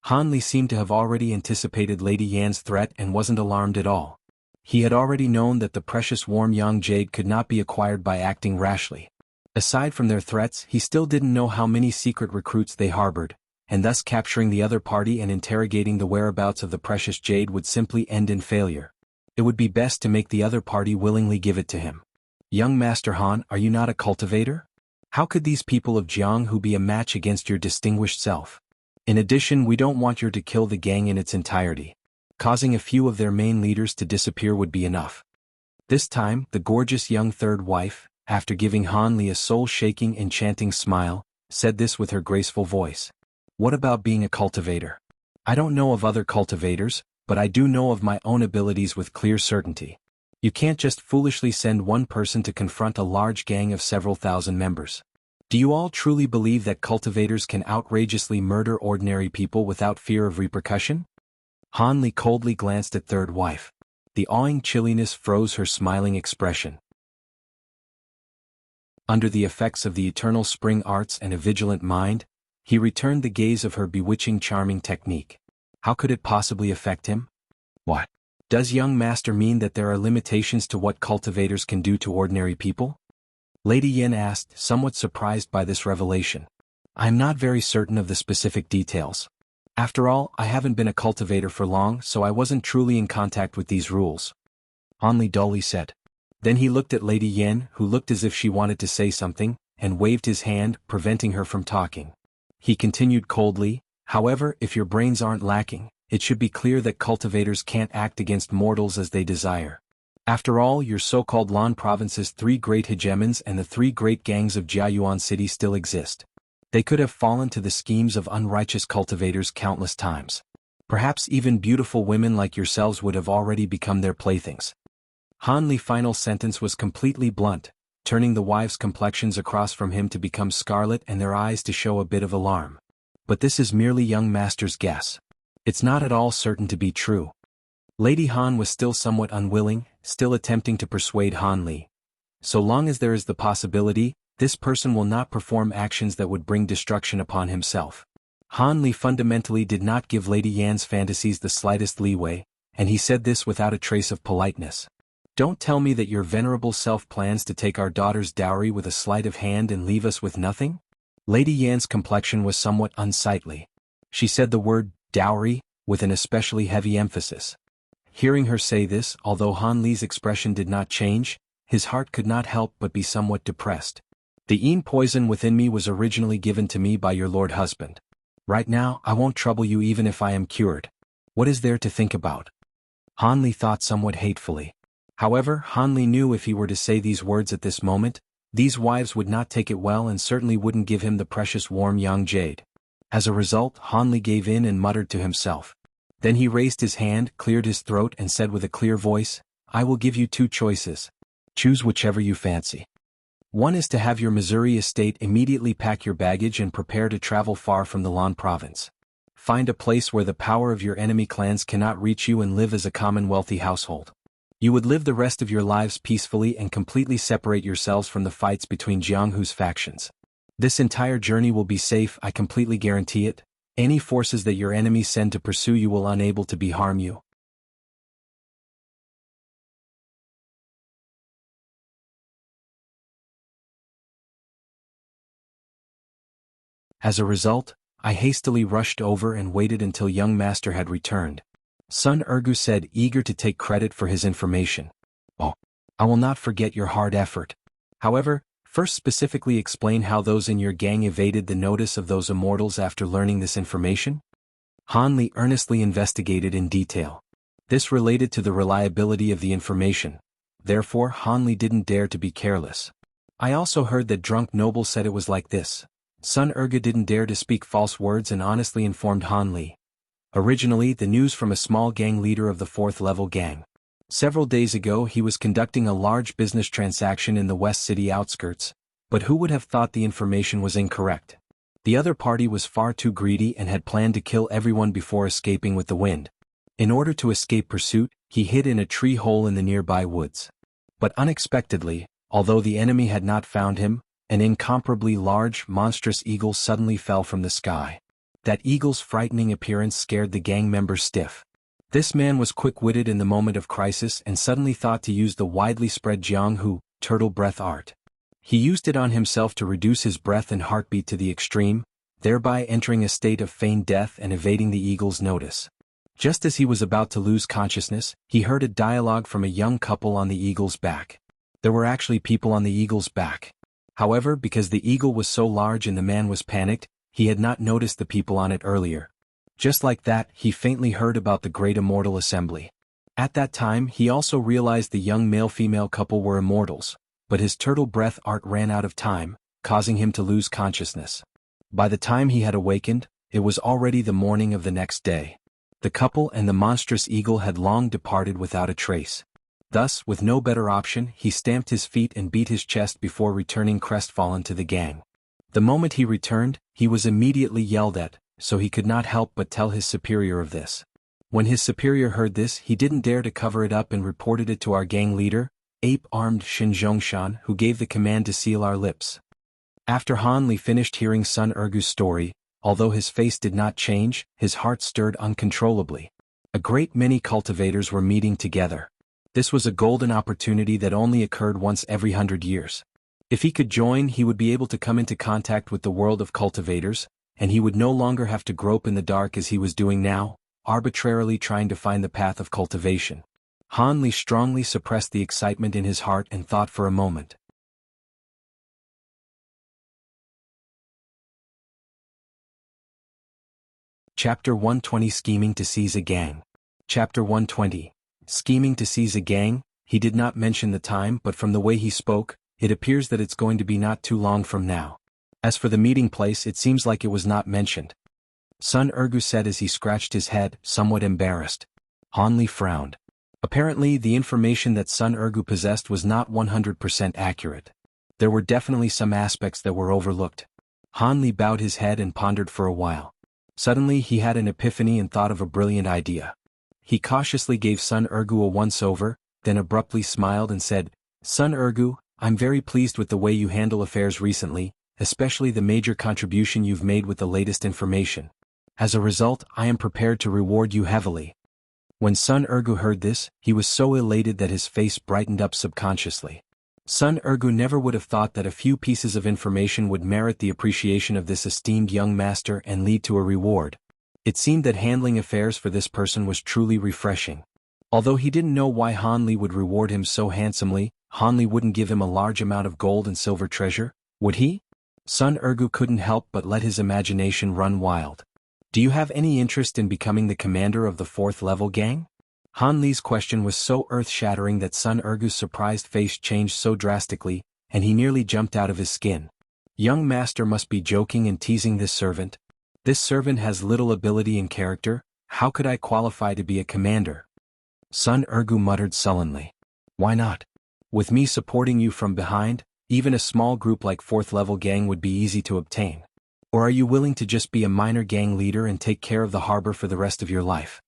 Han Li seemed to have already anticipated Lady Yan's threat and wasn't alarmed at all. He had already known that the precious warm Yang Jade could not be acquired by acting rashly. Aside from their threats, he still didn't know how many secret recruits they harbored, and thus capturing the other party and interrogating the whereabouts of the precious jade would simply end in failure. It would be best to make the other party willingly give it to him. Young Master Han, are you not a cultivator? How could these people of Jianghu be a match against your distinguished self? In addition, we don't want you to kill the gang in its entirety. Causing a few of their main leaders to disappear would be enough. This time, the gorgeous young third wife, after giving Han Li a soul-shaking, enchanting smile, said this with her graceful voice. What about being a cultivator? I don't know of other cultivators, but I do know of my own abilities with clear certainty. You can't just foolishly send one person to confront a large gang of several thousand members. Do you all truly believe that cultivators can outrageously murder ordinary people without fear of repercussion? Han Li coldly glanced at third wife. The awing chilliness froze her smiling expression. Under the effects of the eternal spring arts and a vigilant mind, he returned the gaze of her bewitching charming technique. How could it possibly affect him? What? Does young master mean that there are limitations to what cultivators can do to ordinary people? Lady Yin asked, somewhat surprised by this revelation. I am not very certain of the specific details. After all, I haven't been a cultivator for long, so I wasn't truly in contact with these rules. Han Li dully said. Then he looked at Lady Yin, who looked as if she wanted to say something, and waved his hand, preventing her from talking. He continued coldly, however, if your brains aren't lacking, it should be clear that cultivators can't act against mortals as they desire. After all, your so-called Lan province's 3 great hegemons and the 3 great gangs of Jiayuan City still exist. They could have fallen to the schemes of unrighteous cultivators countless times. Perhaps even beautiful women like yourselves would have already become their playthings. Han Li's final sentence was completely blunt, turning the wives' complexions across from him to become scarlet and their eyes to show a bit of alarm. But this is merely young master's guess. It's not at all certain to be true. Lady Han was still somewhat unwilling, still attempting to persuade Han Li. So long as there is the possibility, this person will not perform actions that would bring destruction upon himself. Han Li fundamentally did not give Lady Yan's fantasies the slightest leeway, and he said this without a trace of politeness. Don't tell me that your venerable self plans to take our daughter's dowry with a sleight of hand and leave us with nothing? Lady Yan's complexion was somewhat unsightly. She said the word, dowry, with an especially heavy emphasis. Hearing her say this, although Han Li's expression did not change, his heart could not help but be somewhat depressed. The Yin poison within me was originally given to me by your lord husband. Right now, I won't trouble you even if I am cured. What is there to think about? Han Li thought somewhat hatefully. However, Han Li knew if he were to say these words at this moment, these wives would not take it well and certainly wouldn't give him the precious warm young jade. As a result, Han Li gave in and muttered to himself. Then he raised his hand, cleared his throat and said with a clear voice, I will give you 2 choices. Choose whichever you fancy. One is to have your Missouri estate immediately pack your baggage and prepare to travel far from the Lan province. Find a place where the power of your enemy clans cannot reach you and live as a common wealthy household. You would live the rest of your lives peacefully and completely separate yourselves from the fights between Jianghu's factions. This entire journey will be safe, I completely guarantee it. Any forces that your enemies send to pursue you will unable to harm you. As a result, I hastily rushed over and waited until young master had returned. Sun Ergu said, eager to take credit for his information. Oh, I will not forget your hard effort. However, first specifically explain how those in your gang evaded the notice of those immortals after learning this information? Han Li earnestly investigated in detail. This related to the reliability of the information. Therefore, Han Li didn't dare to be careless. I also heard that drunk nobles said it was like this. Sun Ergu didn't dare to speak false words and honestly informed Han Li. Originally, the news from a small gang leader of the 4th level gang. Several days ago he was conducting a large business transaction in the West City outskirts, but who would have thought the information was incorrect? The other party was far too greedy and had planned to kill everyone before escaping with the wind. In order to escape pursuit, he hid in a tree hole in the nearby woods. But unexpectedly, although the enemy had not found him, an incomparably large, monstrous eagle suddenly fell from the sky. That eagle's frightening appearance scared the gang members stiff. This man was quick-witted in the moment of crisis and suddenly thought to use the widely spread Jianghu, turtle breath art. He used it on himself to reduce his breath and heartbeat to the extreme, thereby entering a state of feigned death and evading the eagle's notice. Just as he was about to lose consciousness, he heard a dialogue from a young couple on the eagle's back. There were actually people on the eagle's back. However, because the eagle was so large and the man was panicked, he had not noticed the people on it earlier. Just like that, he faintly heard about the Great Immortal Assembly. At that time, he also realized the young male-female couple were immortals, but his turtle breath art ran out of time, causing him to lose consciousness. By the time he had awakened, it was already the morning of the next day. The couple and the monstrous eagle had long departed without a trace. Thus, with no better option, he stamped his feet and beat his chest before returning crestfallen to the gang. The moment he returned, he was immediately yelled at, so he could not help but tell his superior of this. When his superior heard this, he didn't dare to cover it up and reported it to our gang leader, ape-armed Shin Zhongshan, who gave the command to seal our lips. After Han Li finished hearing Sun Ergu's story, although his face did not change, his heart stirred uncontrollably. A great many cultivators were meeting together. This was a golden opportunity that only occurred once every 100 years. If he could join, he would be able to come into contact with the world of cultivators, and he would no longer have to grope in the dark as he was doing now, arbitrarily trying to find the path of cultivation. Han Li strongly suppressed the excitement in his heart and thought for a moment. Chapter 120 Scheming to Seize a Gang. Chapter 120. Scheming to seize a gang. He did not mention the time, but from the way he spoke, it appears that it's going to be not too long from now. As for the meeting place, it seems like it was not mentioned. Sun Ergu said as he scratched his head, somewhat embarrassed. Han Li frowned. Apparently, the information that Sun Ergu possessed was not 100% accurate. There were definitely some aspects that were overlooked. Han Li bowed his head and pondered for a while. Suddenly he had an epiphany and thought of a brilliant idea. He cautiously gave Sun Ergu a once-over, then abruptly smiled and said, "Sun Ergu, I'm very pleased with the way you handle affairs recently, especially the major contribution you've made with the latest information. As a result, I am prepared to reward you heavily." When Sun Ergu heard this, he was so elated that his face brightened up subconsciously. Sun Ergu never would have thought that a few pieces of information would merit the appreciation of this esteemed young master and lead to a reward. It seemed that handling affairs for this person was truly refreshing. Although he didn't know why Han Li would reward him so handsomely, Han Li wouldn't give him a large amount of gold and silver treasure, would he? Sun Ergu couldn't help but let his imagination run wild. "Do you have any interest in becoming the commander of the 4th level gang?" Han Li's question was so earth-shattering that Sun Ergu's surprised face changed so drastically, and he nearly jumped out of his skin. Young master must be joking and teasing this servant. This servant has little ability and character, how could I qualify to be a commander? Sun Ergu muttered sullenly. "Why not? With me supporting you from behind, even a small group like 4th level gang would be easy to obtain. Or are you willing to just be a minor gang leader and take care of the harbor for the rest of your life?"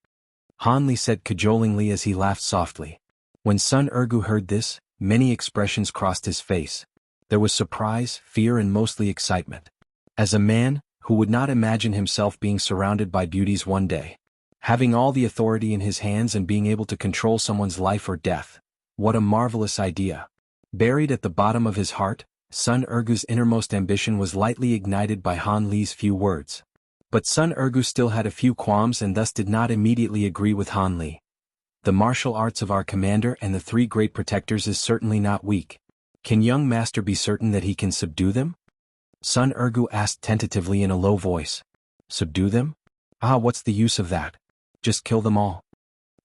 Han Li said cajolingly as he laughed softly. When Sun Ergu heard this, many expressions crossed his face. There was surprise, fear and mostly excitement. As a man, who would not imagine himself being surrounded by beauties one day, having all the authority in his hands and being able to control someone's life or death, what a marvelous idea. Buried at the bottom of his heart, Sun Ergu's innermost ambition was lightly ignited by Han Li's few words. But Sun Ergu still had a few qualms and thus did not immediately agree with Han Li. "The martial arts of our commander and the 3 great protectors is certainly not weak. Can young master be certain that he can subdue them?" Sun Ergu asked tentatively in a low voice. "Subdue them? What's the use of that? Just kill them all."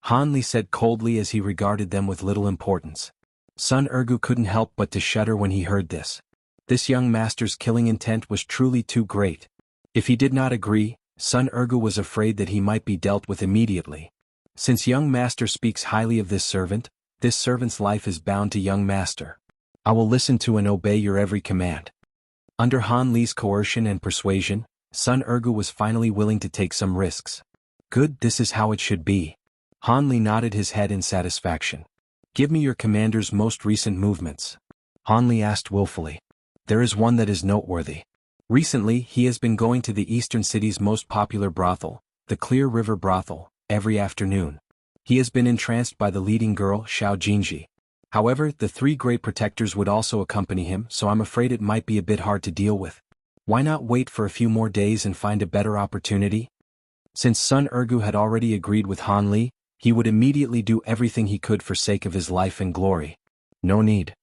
Han Li said coldly as he regarded them with little importance. Sun Ergu couldn't help but to shudder when he heard this. This young master's killing intent was truly too great. If he did not agree, Sun Ergu was afraid that he might be dealt with immediately. Since young master speaks highly of this servant's life is bound to young master. "I will listen to and obey your every command." Under Han Li's coercion and persuasion, Sun Ergu was finally willing to take some risks. "Good, this is how it should be." Han Li nodded his head in satisfaction. "Give me your commander's most recent movements." Han Li asked willfully. "There is one that is noteworthy. Recently, he has been going to the eastern city's most popular brothel, the Clear River Brothel, every afternoon. He has been entranced by the leading girl, Xiao Jinji. However, the 3 great protectors would also accompany him, so I'm afraid it might be a bit hard to deal with. Why not wait for a few more days and find a better opportunity?" Since Sun Ergu had already agreed with Han Li, he would immediately do everything he could for sake of his life and glory. No need.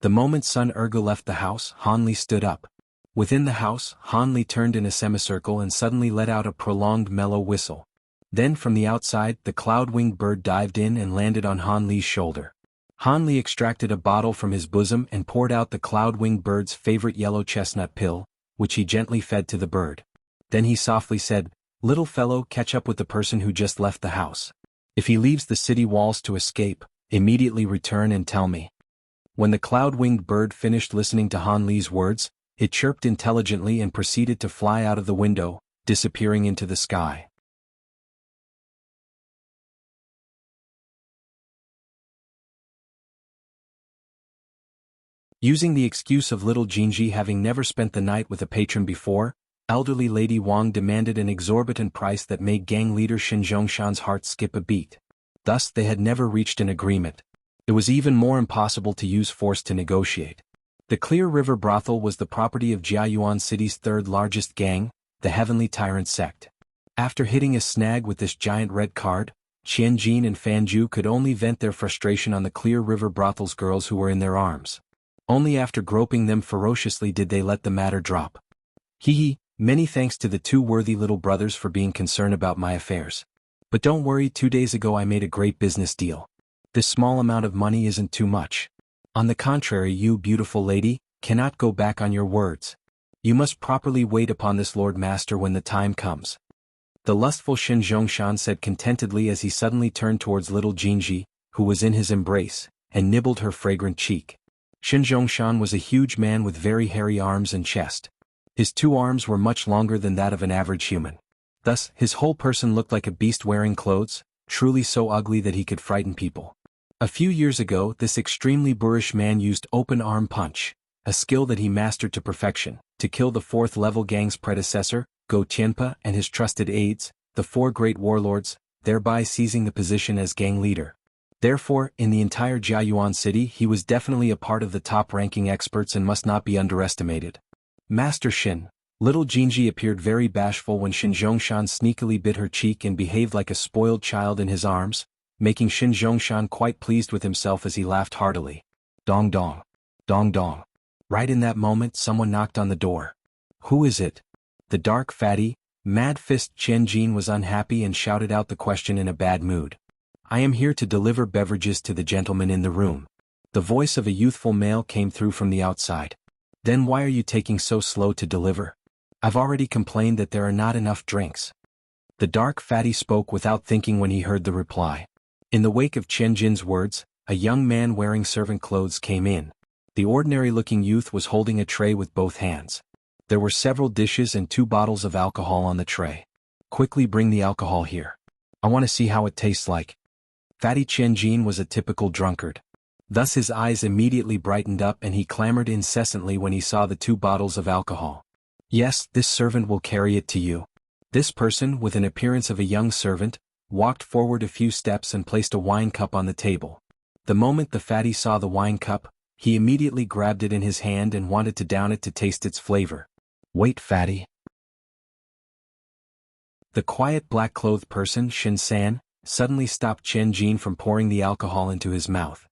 The moment Sun Ergu left the house, Han Li stood up. Within the house, Han Li turned in a semicircle and suddenly let out a prolonged mellow whistle. Then from the outside, the cloud-winged bird dived in and landed on Han Li's shoulder. Han Li extracted a bottle from his bosom and poured out the cloud-winged bird's favorite yellow chestnut pill, which he gently fed to the bird. Then he softly said, "Little fellow, catch up with the person who just left the house. If he leaves the city walls to escape, immediately return and tell me." When the cloud-winged bird finished listening to Han Li's words, it chirped intelligently and proceeded to fly out of the window, disappearing into the sky. Using the excuse of little Jinji having never spent the night with a patron before, elderly Lady Wang demanded an exorbitant price that made gang leader Shin Zhongshan's heart skip a beat. Thus they had never reached an agreement. It was even more impossible to use force to negotiate. The Clear River Brothel was the property of Jiayuan City's 3rd largest gang, the Heavenly Tyrant Sect. After hitting a snag with this giant red card, Qianjin and Fanju could only vent their frustration on the Clear River Brothel's girls who were in their arms. Only after groping them ferociously did they let the matter drop. "Many thanks to the 2 worthy little brothers for being concerned about my affairs. But don't worry, 2 days ago I made a great business deal. This small amount of money isn't too much. On the contrary, you beautiful lady, cannot go back on your words. You must properly wait upon this Lord Master when the time comes. The lustful Shin Zhongshan said contentedly as he suddenly turned towards little Jinji, who was in his embrace, and nibbled her fragrant cheek. Shin Zhongshan was a huge man with very hairy arms and chest. His 2 arms were much longer than that of an average human. Thus, his whole person looked like a beast wearing clothes, truly so ugly that he could frighten people. A few years ago, this extremely boorish man used open arm punch, a skill that he mastered to perfection, to kill the 4th level gang's predecessor, Go Tianpa, and his trusted aides, the 4 great warlords, thereby seizing the position as gang leader. Therefore, in the entire Jiayuan city he was definitely a part of the top-ranking experts and must not be underestimated. Master Shin. Little Jinji appeared very bashful when Shin Zhongshan sneakily bit her cheek and behaved like a spoiled child in his arms, making Shin Zhongshan quite pleased with himself as he laughed heartily. Dong dong. Dong dong. Right in that moment someone knocked on the door. Who is it? The dark fatty, mad-fist Chen Jin was unhappy and shouted out the question in a bad mood. I am here to deliver beverages to the gentleman in the room. The voice of a youthful male came through from the outside. Then why are you taking so slow to deliver? I've already complained that there are not enough drinks. The dark fatty spoke without thinking when he heard the reply. In the wake of Chen Jin's words, a young man wearing servant clothes came in. The ordinary-looking youth was holding a tray with both hands. There were several dishes and 2 bottles of alcohol on the tray. Quickly bring the alcohol here. I want to see how it tastes like. Fatty Chen Jin was a typical drunkard. Thus his eyes immediately brightened up and he clamored incessantly when he saw the 2 bottles of alcohol. Yes, this servant will carry it to you. This person, with an appearance of a young servant, walked forward a few steps and placed a wine cup on the table. The moment the fatty saw the wine cup, he immediately grabbed it in his hand and wanted to down it to taste its flavor. Wait, fatty. The quiet black-clothed person, Shin San, suddenly stopped Chen Jin from pouring the alcohol into his mouth.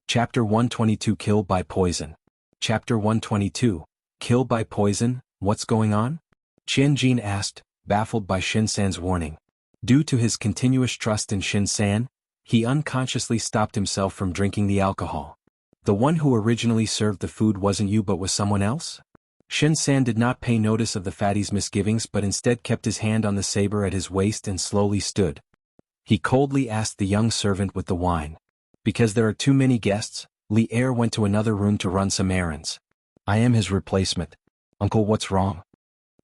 Chapter 122 Kill by Poison. Chapter 122 Kill by Poison, what's going on? Chen Jin asked, baffled by Shin San's warning. Due to his continuous trust in Shin San, he unconsciously stopped himself from drinking the alcohol. The one who originally served the food wasn't you but was someone else? Shin San did not pay notice of the fatty's misgivings but instead kept his hand on the saber at his waist and slowly stood. He coldly asked the young servant with the wine. Because there are too many guests, Li Er went to another room to run some errands. I am his replacement. Uncle, what's wrong?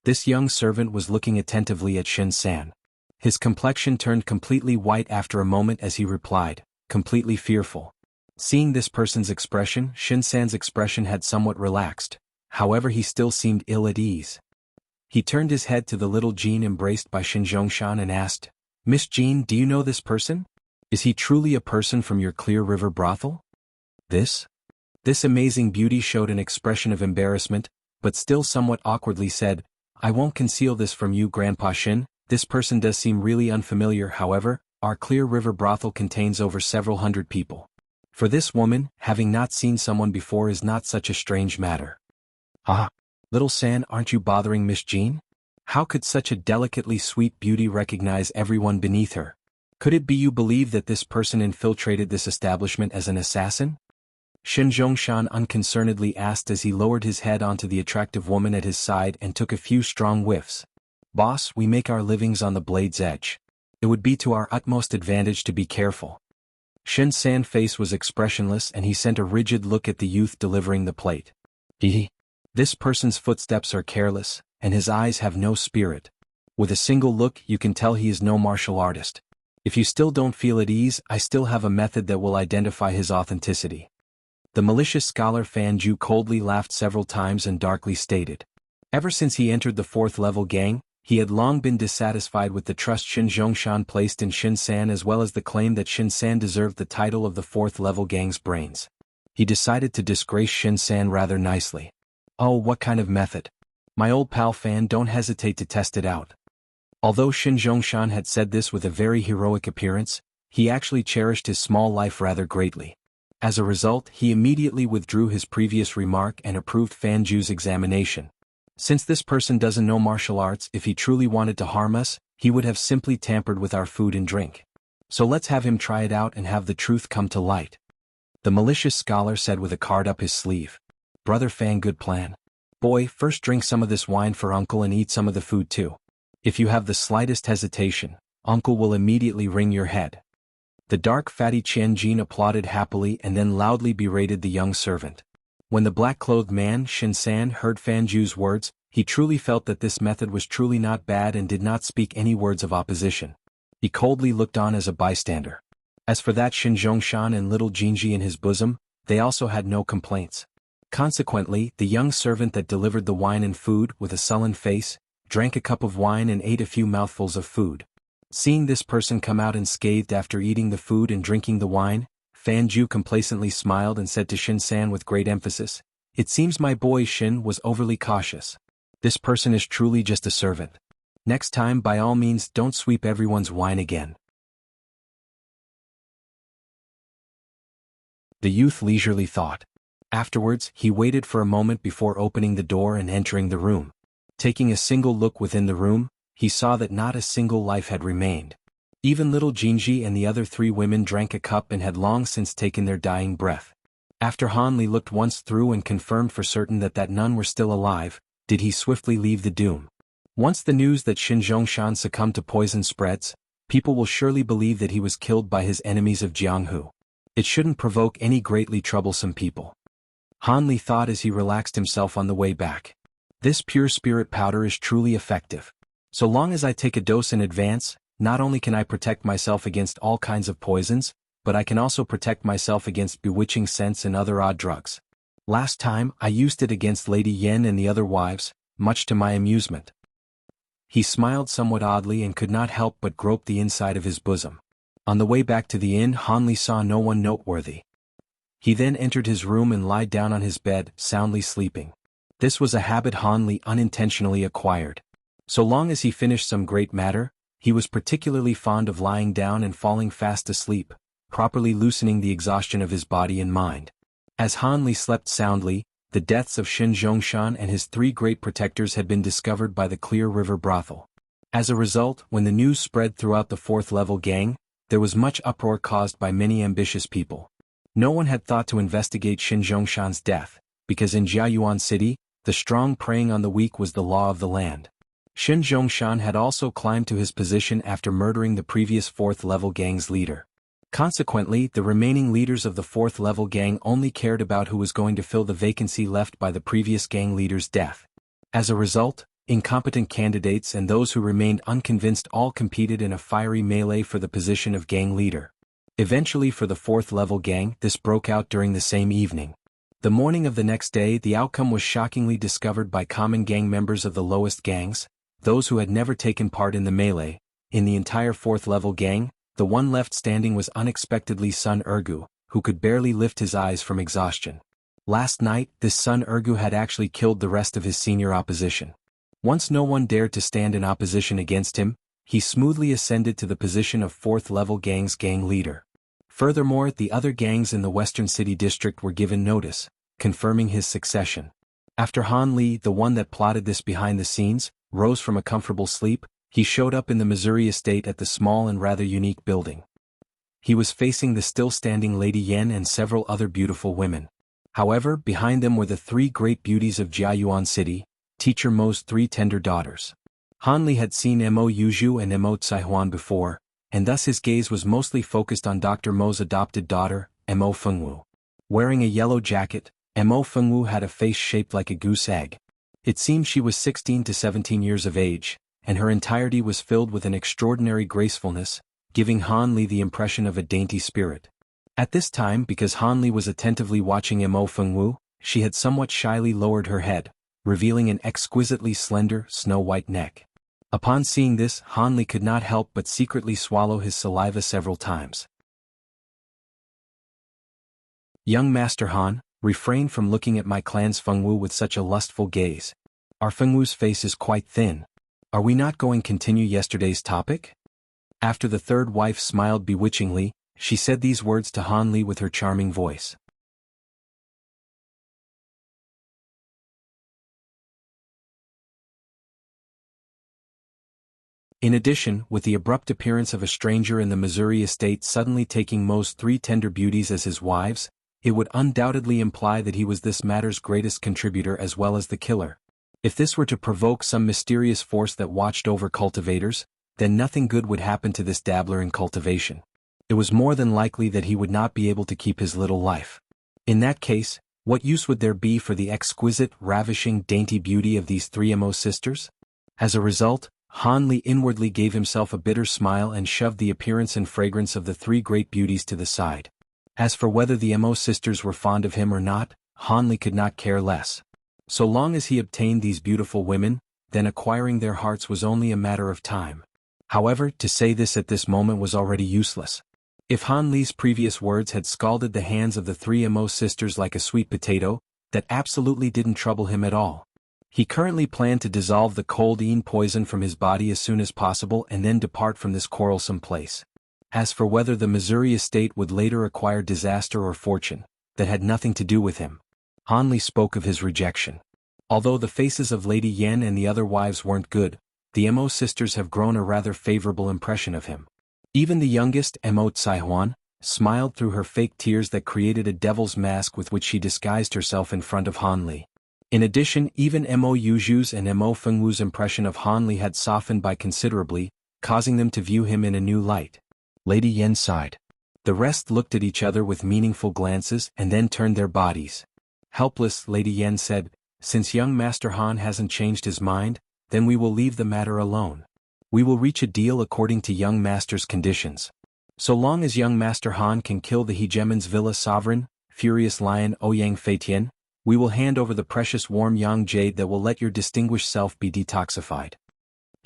This young servant was looking attentively at Shin San. His complexion turned completely white after a moment as he replied, completely fearful. Seeing this person's expression, Shin San's expression had somewhat relaxed. However, he still seemed ill at ease. He turned his head to the little Jean embraced by Shin Zhongshan and asked, Miss Jean, do you know this person? Is he truly a person from your Clear River brothel? This amazing beauty showed an expression of embarrassment, but still somewhat awkwardly said, I won't conceal this from you, Grandpa Shin. This person does seem really unfamiliar. However, our Clear River brothel contains over several hundred people. For this woman, having not seen someone before is not such a strange matter. Ah, little San, aren't you bothering Miss Jean? How could such a delicately sweet beauty recognize everyone beneath her? Could it be you believe that this person infiltrated this establishment as an assassin? Shin Zhongshan unconcernedly asked as he lowered his head onto the attractive woman at his side and took a few strong whiffs. Boss, we make our livings on the blade's edge. It would be to our utmost advantage to be careful. Shin San's face was expressionless and he sent a rigid look at the youth delivering the plate. This person's footsteps are careless, and his eyes have no spirit. With a single look you can tell he is no martial artist. If you still don't feel at ease, I still have a method that will identify his authenticity. The malicious scholar Fan Ju coldly laughed several times and darkly stated. Ever since he entered the 4th level gang, he had long been dissatisfied with the trust Shin Zhongshan placed in Shin San as well as the claim that Shin San deserved the title of the 4th level gang's brains. He decided to disgrace Shin San rather nicely. Oh, what kind of method? My old pal Fan, don't hesitate to test it out. Although Shin Zhongshan had said this with a very heroic appearance, he actually cherished his small life rather greatly. As a result, he immediately withdrew his previous remark and approved Fan Ju's examination. Since this person doesn't know martial arts, if he truly wanted to harm us, he would have simply tampered with our food and drink. So let's have him try it out and have the truth come to light. The malicious scholar said with a card up his sleeve. Brother Fan, good plan. Boy, first drink some of this wine for uncle and eat some of the food too. If you have the slightest hesitation, uncle will immediately wring your head. The dark fatty Chen Jin applauded happily and then loudly berated the young servant. When the black-clothed man, Shin San, heard Fan Ju's words, he truly felt that this method was truly not bad and did not speak any words of opposition. He coldly looked on as a bystander. As for that Shin Zhongshan and little Jinji in his bosom, they also had no complaints. Consequently, the young servant that delivered the wine and food, with a sullen face, drank a cup of wine and ate a few mouthfuls of food. Seeing this person come out unscathed after eating the food and drinking the wine, Fan Ju complacently smiled and said to Shin San with great emphasis, "It seems my boy Shin was overly cautious. This person is truly just a servant. Next time by all means don't sweep everyone's wine again." The youth leisurely thought. Afterwards, he waited for a moment before opening the door and entering the room. Taking a single look within the room, he saw that not a single life had remained. Even little Jinji and the other 3 women drank a cup and had long since taken their dying breath. After Han Li looked once through and confirmed for certain that none were still alive, did he swiftly leave the doom. Once the news that Shin Zhongshan succumbed to poison spreads, people will surely believe that he was killed by his enemies of Jianghu. It shouldn't provoke any greatly troublesome people. Han Li thought as he relaxed himself on the way back. This pure spirit powder is truly effective. So long as I take a dose in advance, not only can I protect myself against all kinds of poisons, but I can also protect myself against bewitching scents and other odd drugs. Last time, I used it against Lady Yen and the other wives, much to my amusement. He smiled somewhat oddly and could not help but grope the inside of his bosom. On the way back to the inn, Han Li saw no one noteworthy. He then entered his room and lied down on his bed, soundly sleeping. This was a habit Han Li unintentionally acquired. So long as he finished some great matter, he was particularly fond of lying down and falling fast asleep, properly loosening the exhaustion of his body and mind. As Han Li slept soundly, the deaths of Shin Zhongshan and his 3 great protectors had been discovered by the Clear River brothel. As a result, when the news spread throughout the 4th level gang, there was much uproar caused by many ambitious people. No one had thought to investigate Shin Zhongshan's death, because in Jiayuan City, the strong preying on the weak was the law of the land. Shin Zhongshan had also climbed to his position after murdering the previous 4th level gang's leader. Consequently, the remaining leaders of the 4th level gang only cared about who was going to fill the vacancy left by the previous gang leader's death. As a result, incompetent candidates and those who remained unconvinced all competed in a fiery melee for the position of gang leader. Eventually for the 4th level gang, this broke out during the same evening. The morning of the next day, the outcome was shockingly discovered by common gang members of the lowest gangs, those who had never taken part in the melee. In the entire 4th level gang, the one left standing was unexpectedly Sun Ergu, who could barely lift his eyes from exhaustion. Last night, this Sun Ergu had actually killed the rest of his senior opposition. Once no one dared to stand in opposition against him, he smoothly ascended to the position of 4th level gang's gang leader. Furthermore, the other gangs in the Western City District were given notice, confirming his succession. After Han Li, the one that plotted this behind the scenes, rose from a comfortable sleep, he showed up in the Missouri estate at the small and rather unique building. He was facing the still-standing Lady Yen and several other beautiful women. However, behind them were the 3 great beauties of Jiayuan City, Teacher Mo's 3 tender daughters. Han Li had seen Mo Yuzhu and Mo Tsaihuan before, and thus his gaze was mostly focused on Dr. Mo's adopted daughter, Mo Fengwu. Wearing a yellow jacket, Mo Fengwu had a face shaped like a goose egg. It seemed she was 16 to 17 years of age, and her entirety was filled with an extraordinary gracefulness, giving Han Li the impression of a dainty spirit. At this time, because Han Li was attentively watching Mo Fengwu, she had somewhat shyly lowered her head, revealing an exquisitely slender, snow-white neck. Upon seeing this, Han Li could not help but secretly swallow his saliva several times. Young Master Han, refrain from looking at my clan's Fengwu with such a lustful gaze. Our Fengwu's face is quite thin. Are we not going to continue yesterday's topic? After the 3rd wife smiled bewitchingly, she said these words to Han Li with her charming voice. In addition, with the abrupt appearance of a stranger in the Missouri estate suddenly taking Mo's 3 tender beauties as his wives, it would undoubtedly imply that he was this matter's greatest contributor as well as the killer. If this were to provoke some mysterious force that watched over cultivators, then nothing good would happen to this dabbler in cultivation. It was more than likely that he would not be able to keep his little life. In that case, what use would there be for the exquisite, ravishing, dainty beauty of these 3 Mo sisters? As a result, Han Li inwardly gave himself a bitter smile and shoved the appearance and fragrance of the 3 great beauties to the side. As for whether the Mo sisters were fond of him or not, Han Li could not care less. So long as he obtained these beautiful women, then acquiring their hearts was only a matter of time. However, to say this at this moment was already useless. If Han Li's previous words had scalded the hands of the 3 Mo sisters like a sweet potato, that absolutely didn't trouble him at all. He currently planned to dissolve the codeine poison from his body as soon as possible and then depart from this quarrelsome place. As for whether the Missouri estate would later acquire disaster or fortune, that had nothing to do with him. Han Li spoke of his rejection. Although the faces of Lady Yen and the other wives weren't good, the Mo sisters have grown a rather favorable impression of him. Even the youngest, Mo Tsai-Huan, smiled through her fake tears that created a devil's mask with which she disguised herself in front of Han Li. In addition, even Mo Yuju's and Mo Fengwu's impression of Han Li had softened by considerably, causing them to view him in a new light. Lady Yen sighed. The rest looked at each other with meaningful glances and then turned their bodies. Helpless, Lady Yen said, "Since young Master Han hasn't changed his mind, then we will leave the matter alone. We will reach a deal according to young Master's conditions. So long as young Master Han can kill the Hegemon's Villa Sovereign, Furious Lion Ouyang Feitian, we will hand over the precious warm yang jade that will let your distinguished self be detoxified."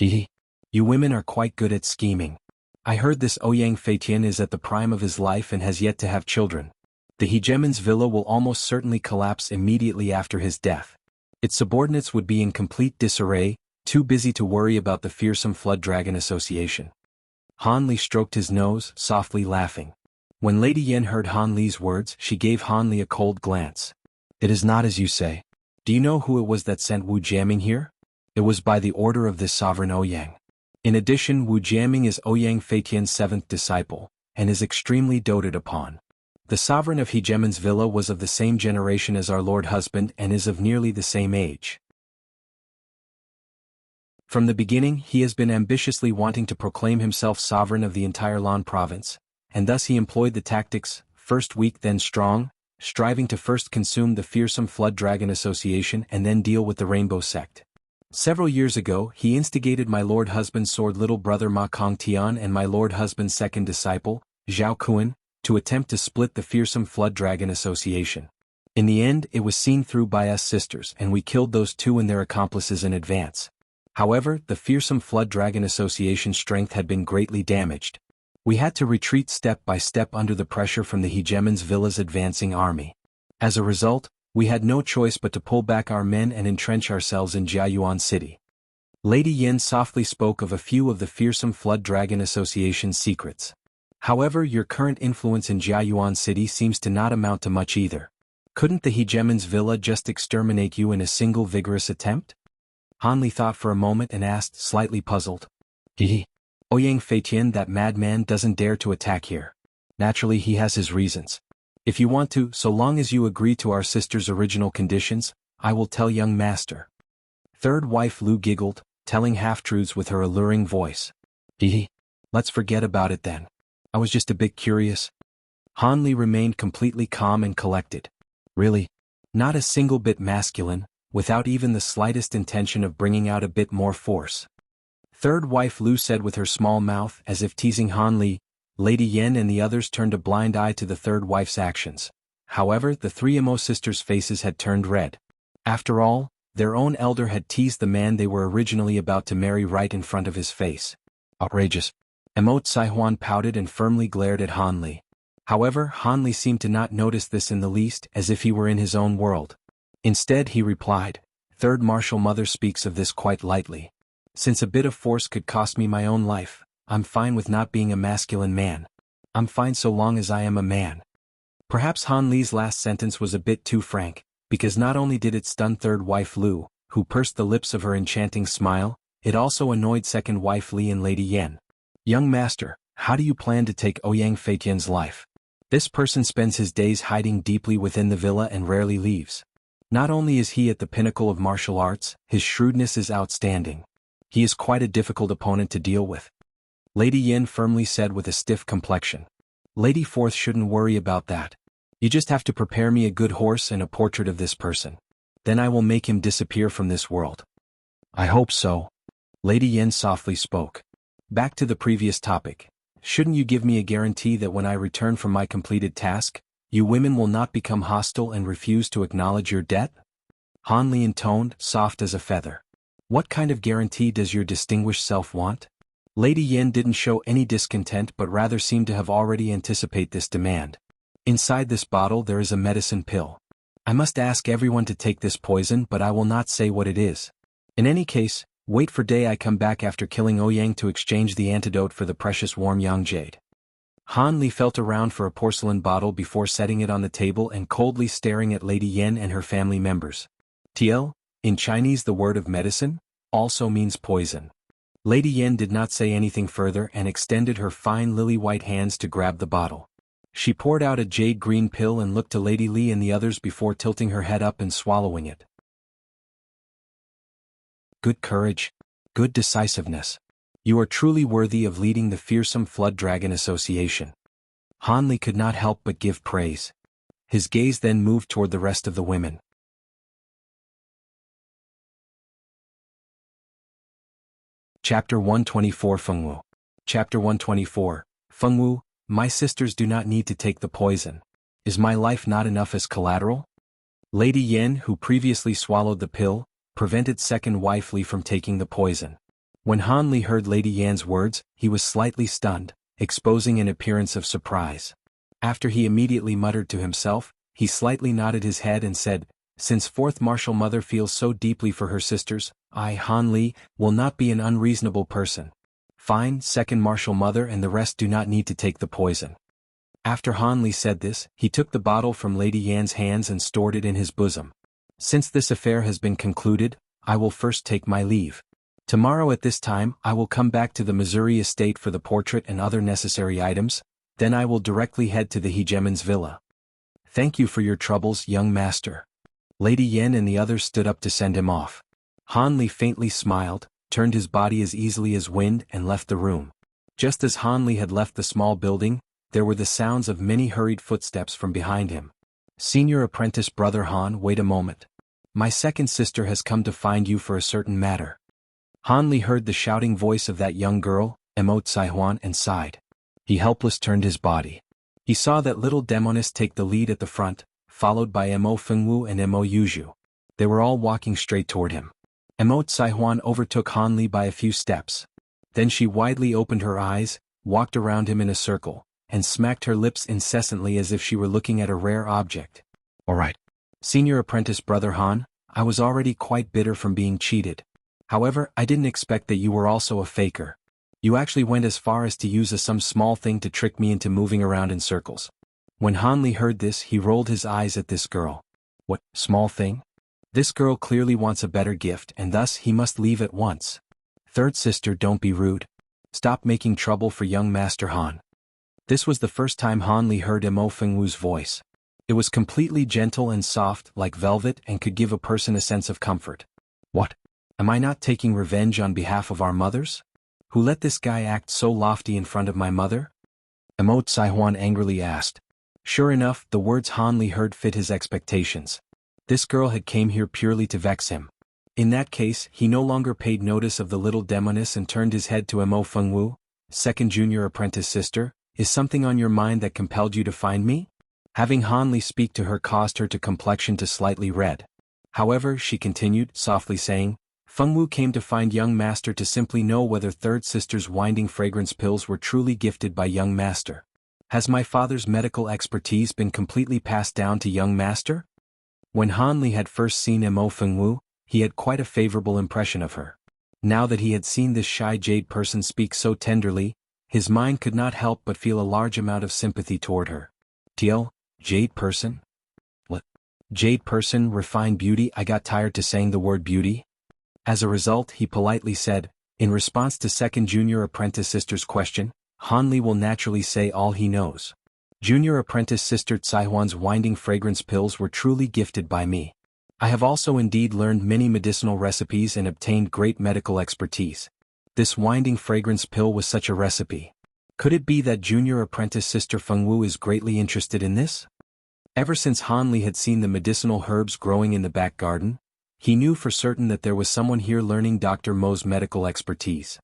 Hehe. You women are quite good at scheming. I heard this Ouyang Feitian is at the prime of his life and has yet to have children. The Hegemon's villa will almost certainly collapse immediately after his death. Its subordinates would be in complete disarray, too busy to worry about the fearsome Flood Dragon Association. Han Li stroked his nose, softly laughing. When Lady Yen heard Han Li's words, she gave Han Li a cold glance. "It is not as you say. Do you know who it was that sent Wu Jiaming here? It was by the order of this sovereign Ouyang. In addition, Wu Jiaming is Ouyang Feitian's 7th disciple, and is extremely doted upon. The sovereign of Hegemon's villa was of the same generation as our Lord Husband and is of nearly the same age. From the beginning he has been ambitiously wanting to proclaim himself sovereign of the entire Lan province, and thus he employed the tactics, first weak then strong, striving to first consume the fearsome Flood Dragon Association and then deal with the Rainbow Sect. Several years ago he instigated my Lord Husband's sword little brother Ma Kong Tian and my Lord Husband's 2nd disciple, Zhao Kuan, to attempt to split the fearsome Flood Dragon Association. In the end it was seen through by us sisters and we killed those 2 and their accomplices in advance. However, the fearsome Flood Dragon Association's strength had been greatly damaged. We had to retreat step by step under the pressure from the Hegemon's villa's advancing army. As a result, we had no choice but to pull back our men and entrench ourselves in Jiayuan City. Lady Yen softly spoke of a few of the fearsome Flood Dragon Association's secrets. However, your current influence in Jiayuan City seems to not amount to much either. Couldn't the Hegemon's villa just exterminate you in a single vigorous attempt? Han Li thought for a moment and asked, slightly puzzled. Hehe. Ouyang Feitian, that madman, doesn't dare to attack here. Naturally he has his reasons. If you want to, so long as you agree to our sister's original conditions, I will tell young master. Third wife Lu giggled, telling half-truths with her alluring voice. Hehe. Let's forget about it then. I was just a bit curious. Han Li remained completely calm and collected. Really? Not a single bit masculine, without even the slightest intention of bringing out a bit more force. Third wife Lu said with her small mouth as if teasing Han Li. Lady Yen and the others turned a blind eye to the third wife's actions. However, the 3 Mo sisters' faces had turned red. After all, their own elder had teased the man they were originally about to marry right in front of his face. Outrageous. Mo Tsai-Huan pouted and firmly glared at Han Li. However, Han Li seemed to not notice this in the least, as if he were in his own world. Instead he replied, "Third Martial Mother speaks of this quite lightly. Since a bit of force could cost me my own life, I'm fine with not being a masculine man. I'm fine so long as I am a man." Perhaps Han Li's last sentence was a bit too frank, because not only did it stun third wife Lu, who pursed the lips of her enchanting smile, It also annoyed second wife Li and Lady Yan. Young master, how do you plan to take Ouyang Feitian's life? This person spends his days hiding deeply within the villa and rarely leaves. Not only is he at the pinnacle of martial arts, his shrewdness is outstanding. He is quite a difficult opponent to deal with. Lady Yin firmly said with a stiff complexion. Lady Fourth shouldn't worry about that. You just have to prepare me a good horse and a portrait of this person. Then I will make him disappear from this world. I hope so. Lady Yin softly spoke. Back to the previous topic. Shouldn't you give me a guarantee that when I return from my completed task, you women will not become hostile and refuse to acknowledge your debt? Han Li intoned, soft as a feather. What kind of guarantee does your distinguished self want? Lady Yin didn't show any discontent but rather seemed to have already anticipated this demand. Inside this bottle there is a medicine pill. I must ask everyone to take this poison, but I will not say what it is. In any case, wait for day I come back after killing Ouyang to exchange the antidote for the precious warm yang jade. Han Li felt around for a porcelain bottle before setting it on the table and coldly staring at Lady Yen and her family members. Tiel, in Chinese the word of medicine, also means poison. Lady Yen did not say anything further and extended her fine lily-white hands to grab the bottle. She poured out a jade-green pill and looked to Lady Li and the others before tilting her head up and swallowing it. Good courage, good decisiveness. You are truly worthy of leading the fearsome Flood Dragon Association. Han Li could not help but give praise. His gaze then moved toward the rest of the women. Chapter 124 Fengwu. Chapter 124, Fengwu, my sisters do not need to take the poison. Is my life not enough as collateral? Lady Yen, who previously swallowed the pill, prevented second wife Li from taking the poison. When Han Li heard Lady Yan's words, he was slightly stunned, exposing an appearance of surprise. After he immediately muttered to himself, he slightly nodded his head and said, since fourth martial mother feels so deeply for her sisters, I, Han Li, will not be an unreasonable person. Fine, second martial mother and the rest do not need to take the poison. After Han Li said this, he took the bottle from Lady Yan's hands and stored it in his bosom. Since this affair has been concluded, I will first take my leave. Tomorrow at this time I will come back to the Missouri estate for the portrait and other necessary items, then I will directly head to the hegemon's villa. Thank you for your troubles, young master. Lady Yen and the others stood up to send him off. Han Li faintly smiled, turned his body as easily as wind and left the room. Just as Han Li had left the small building, there were the sounds of many hurried footsteps from behind him. Senior apprentice brother Han, wait a moment. My second sister has come to find you for a certain matter. Han Li heard the shouting voice of that young girl, Emo Tsaihuan, and sighed. He helpless turned his body. He saw that little demoness take the lead at the front, followed by Emo Fengwu and Emo Yuzhu. They were all walking straight toward him. Emo Tsaihuan overtook Han Li by a few steps. Then she widely opened her eyes, walked around him in a circle, and smacked her lips incessantly as if she were looking at a rare object. All right. Senior apprentice brother Han, I was already quite bitter from being cheated. However, I didn't expect that you were also a faker. You actually went as far as to use some small thing to trick me into moving around in circles. When Han Li heard this, he rolled his eyes at this girl. What, small thing? This girl clearly wants a better gift and thus he must leave at once. Third sister, don't be rude. Stop making trouble for young Master Han. This was the first time Han Li heard Emo Fengwu's voice. It was completely gentle and soft like velvet and could give a person a sense of comfort. What? Am I not taking revenge on behalf of our mothers? Who let this guy act so lofty in front of my mother? Emo Tsaihuan angrily asked. Sure enough, the words Han Li heard fit his expectations. This girl had came here purely to vex him. In that case, he no longer paid notice of the little demoness and turned his head to Emo Fengwu. Second junior apprentice sister, is something on your mind that compelled you to find me? Having Han Li speak to her caused her to complexion to slightly red. However, she continued, softly saying, Fengwu came to find young master to simply know whether third sister's winding fragrance pills were truly gifted by young master. Has my father's medical expertise been completely passed down to young master? When Han Li had first seen Emo Fengwu, he had quite a favorable impression of her. Now that he had seen this shy jade person speak so tenderly, his mind could not help but feel a large amount of sympathy toward her. Tiel, jade person? What? Jade person, refined beauty. I got tired to saying the word beauty. As a result, he politely said, In response to second junior apprentice sister's question, Han Li will naturally say all he knows. Junior apprentice sister Tsaihuan's winding fragrance pills were truly gifted by me. I have also indeed learned many medicinal recipes and obtained great medical expertise. This winding fragrance pill was such a recipe. Could it be that junior apprentice sister Fengwu is greatly interested in this? Ever since Han Li had seen the medicinal herbs growing in the back garden, he knew for certain that there was someone here learning Dr. Mo's medical expertise.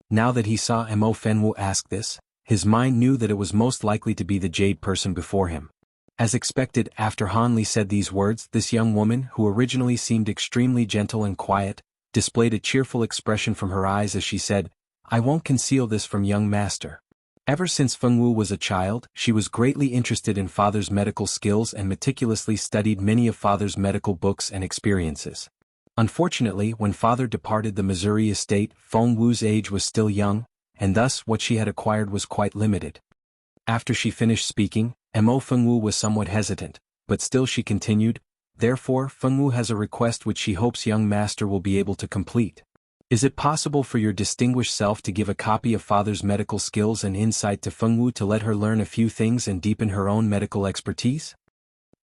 Now that he saw Mo Fenwu ask this, his mind knew that it was most likely to be the jade person before him. As expected, after Han Li said these words, this young woman, who originally seemed extremely gentle and quiet, displayed a cheerful expression from her eyes as she said, "I won't conceal this from young master. Ever since Fengwu was a child, she was greatly interested in father's medical skills and meticulously studied many of father's medical books and experiences. Unfortunately, when father departed the Missouri estate, Fengwu's age was still young, and thus what she had acquired was quite limited." After she finished speaking, Mo Fengwu was somewhat hesitant, but still she continued, "Therefore, Fengwu has a request which she hopes young master will be able to complete. Is it possible for your distinguished self to give a copy of father's medical skills and insight to Fengwu to let her learn a few things and deepen her own medical expertise?"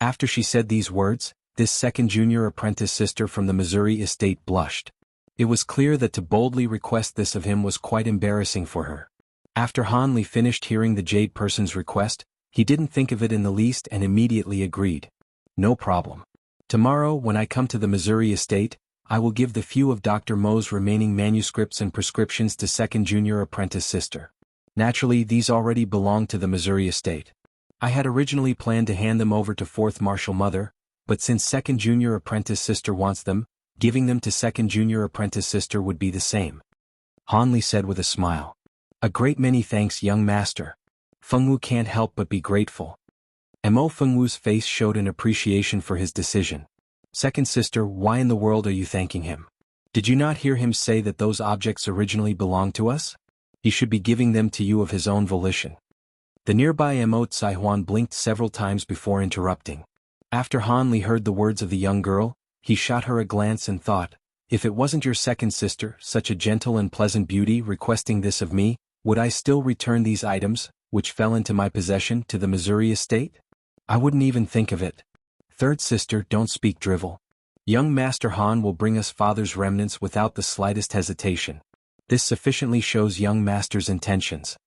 After she said these words, this second junior apprentice sister from the Missouri estate blushed. It was clear that to boldly request this of him was quite embarrassing for her. After Han Li finished hearing the jade person's request, he didn't think of it in the least and immediately agreed. "No problem. Tomorrow when I come to the Missouri estate, I will give the few of Dr. Mo's remaining manuscripts and prescriptions to second junior apprentice sister. Naturally, these already belong to the Missouri estate. I had originally planned to hand them over to fourth marshal mother, but since second junior apprentice sister wants them, giving them to second junior apprentice sister would be the same." Han Li said with a smile. "A great many thanks, young master. Fengwu can't help but be grateful." Mo Fengwu's face showed an appreciation for his decision. "Second sister, why in the world are you thanking him? Did you not hear him say that those objects originally belonged to us? He should be giving them to you of his own volition." The nearby Mo Tsaihuan blinked several times before interrupting. After Han Li heard the words of the young girl, he shot her a glance and thought, "If it wasn't your second sister, such a gentle and pleasant beauty, requesting this of me, would I still return these items, which fell into my possession, to the Missouri estate? I wouldn't even think of it. Third sister, don't speak drivel. Young Master Han will bring us father's remnants without the slightest hesitation. This sufficiently shows young master's intentions."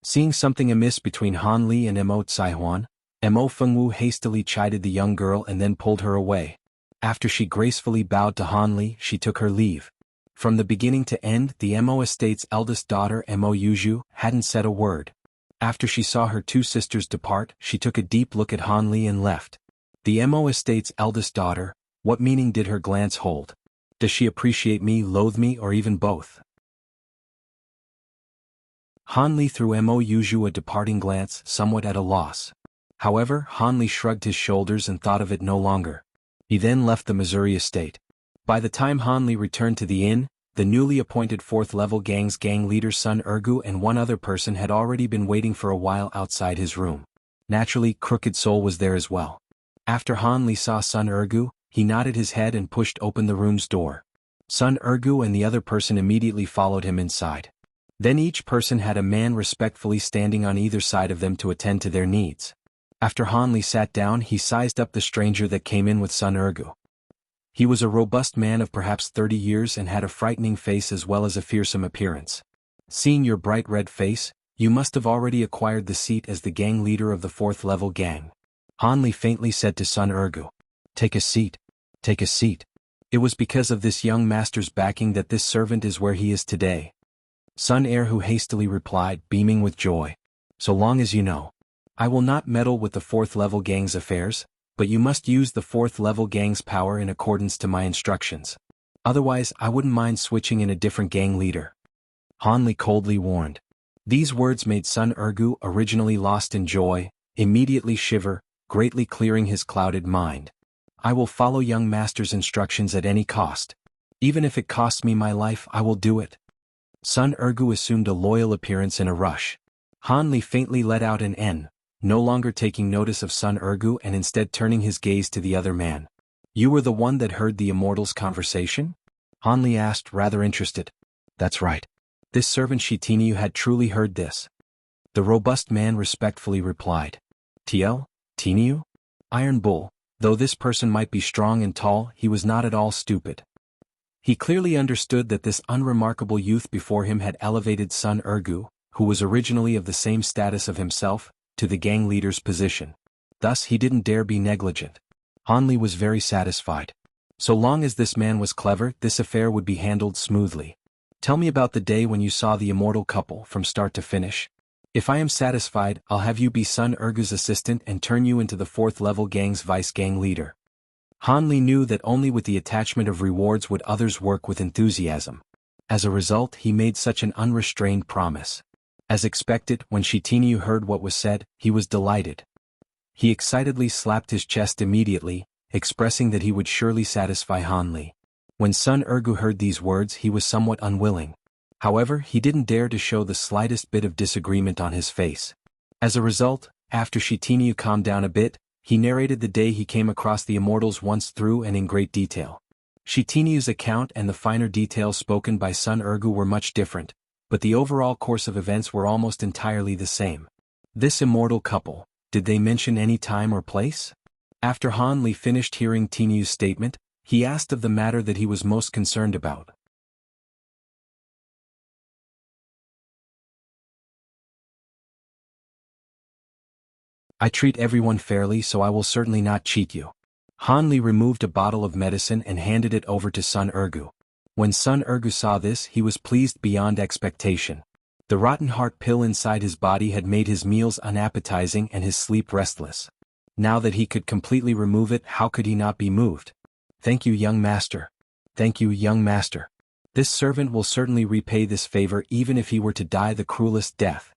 Seeing something amiss between Han Li and Mo Tsaihuan, Mo Fengwu hastily chided the young girl and then pulled her away. After she gracefully bowed to Han Li, she took her leave. From the beginning to end, the Mo estate's eldest daughter, Mo Yuju, hadn't said a word. After she saw her two sisters depart, she took a deep look at Han Li and left. The Mo estate's eldest daughter, what meaning did her glance hold? Does she appreciate me, loathe me, or even both? Han Li threw Mo Yuju a departing glance, somewhat at a loss. However, Han Li shrugged his shoulders and thought of it no longer. He then left the Missouri estate. By the time Han Li returned to the inn, the newly appointed fourth-level gang's gang leader Sun Ergu and one other person had already been waiting for a while outside his room. Naturally, Crooked Soul was there as well. After Han Li saw Sun Ergu, he nodded his head and pushed open the room's door. Sun Ergu and the other person immediately followed him inside. Then each person had a man respectfully standing on either side of them to attend to their needs. After Han Li sat down, he sized up the stranger that came in with Sun Ergu. He was a robust man of perhaps 30 years and had a frightening face as well as a fearsome appearance. "Seeing your bright red face, you must have already acquired the seat as the gang leader of the fourth-level gang," Han Li faintly said to Sun Ergu. "Take a seat. Take a seat. It was because of this young master's backing that this servant is where he is today." Sun Ergu hastily replied, beaming with joy. "So long as you know. I will not meddle with the fourth-level gang's affairs, but you must use the fourth-level gang's power in accordance to my instructions. Otherwise, I wouldn't mind switching in a different gang leader," Han Li coldly warned. These words made Sun Ergu, originally lost in joy, immediately shiver, greatly clearing his clouded mind. "I will follow young master's instructions at any cost. Even if it costs me my life, I will do it." Sun Ergu assumed a loyal appearance in a rush. Han Li faintly let out an N, no longer taking notice of Sun Ergu and instead turning his gaze to the other man. "You were the one that heard the immortal's conversation?" Han asked, rather interested. That's right. This servant Shitinu had truly heard this. The robust man respectfully replied. TL? Tinu? Iron Bull, though this person might be strong and tall, he was not at all stupid. He clearly understood that this unremarkable youth before him had elevated Sun Ergu, who was originally of the same status of himself, to the gang leader's position. Thus he didn't dare be negligent. Han was very satisfied. So long as this man was clever, this affair would be handled smoothly. Tell me about the day when you saw the immortal couple from start to finish. If I am satisfied, I'll have you be Sun Ergu's assistant and turn you into the 4th level gang's vice gang leader. Han knew that only with the attachment of rewards would others work with enthusiasm. As a result, he made such an unrestrained promise. As expected, when Shitinu heard what was said, he was delighted. He excitedly slapped his chest immediately, expressing that he would surely satisfy Han. When Sun Ergu heard these words, he was somewhat unwilling. However, he didn't dare to show the slightest bit of disagreement on his face. As a result, after Shitinu calmed down a bit, he narrated the day he came across the immortals once through and in great detail. Shitinu's account and the finer details spoken by Sun Ergu were much different, but the overall course of events were almost entirely the same. This immortal couple, did they mention any time or place? After Han finished hearing Tinu's statement, he asked of the matter that he was most concerned about. I treat everyone fairly, so I will certainly not cheat you. Han removed a bottle of medicine and handed it over to Sun Ergu. When Sun Ergu saw this, he was pleased beyond expectation. The rotten heart pill inside his body had made his meals unappetizing and his sleep restless. Now that he could completely remove it, how could he not be moved? Thank you, young master. Thank you, young master. This servant will certainly repay this favor even if he were to die the cruelest death.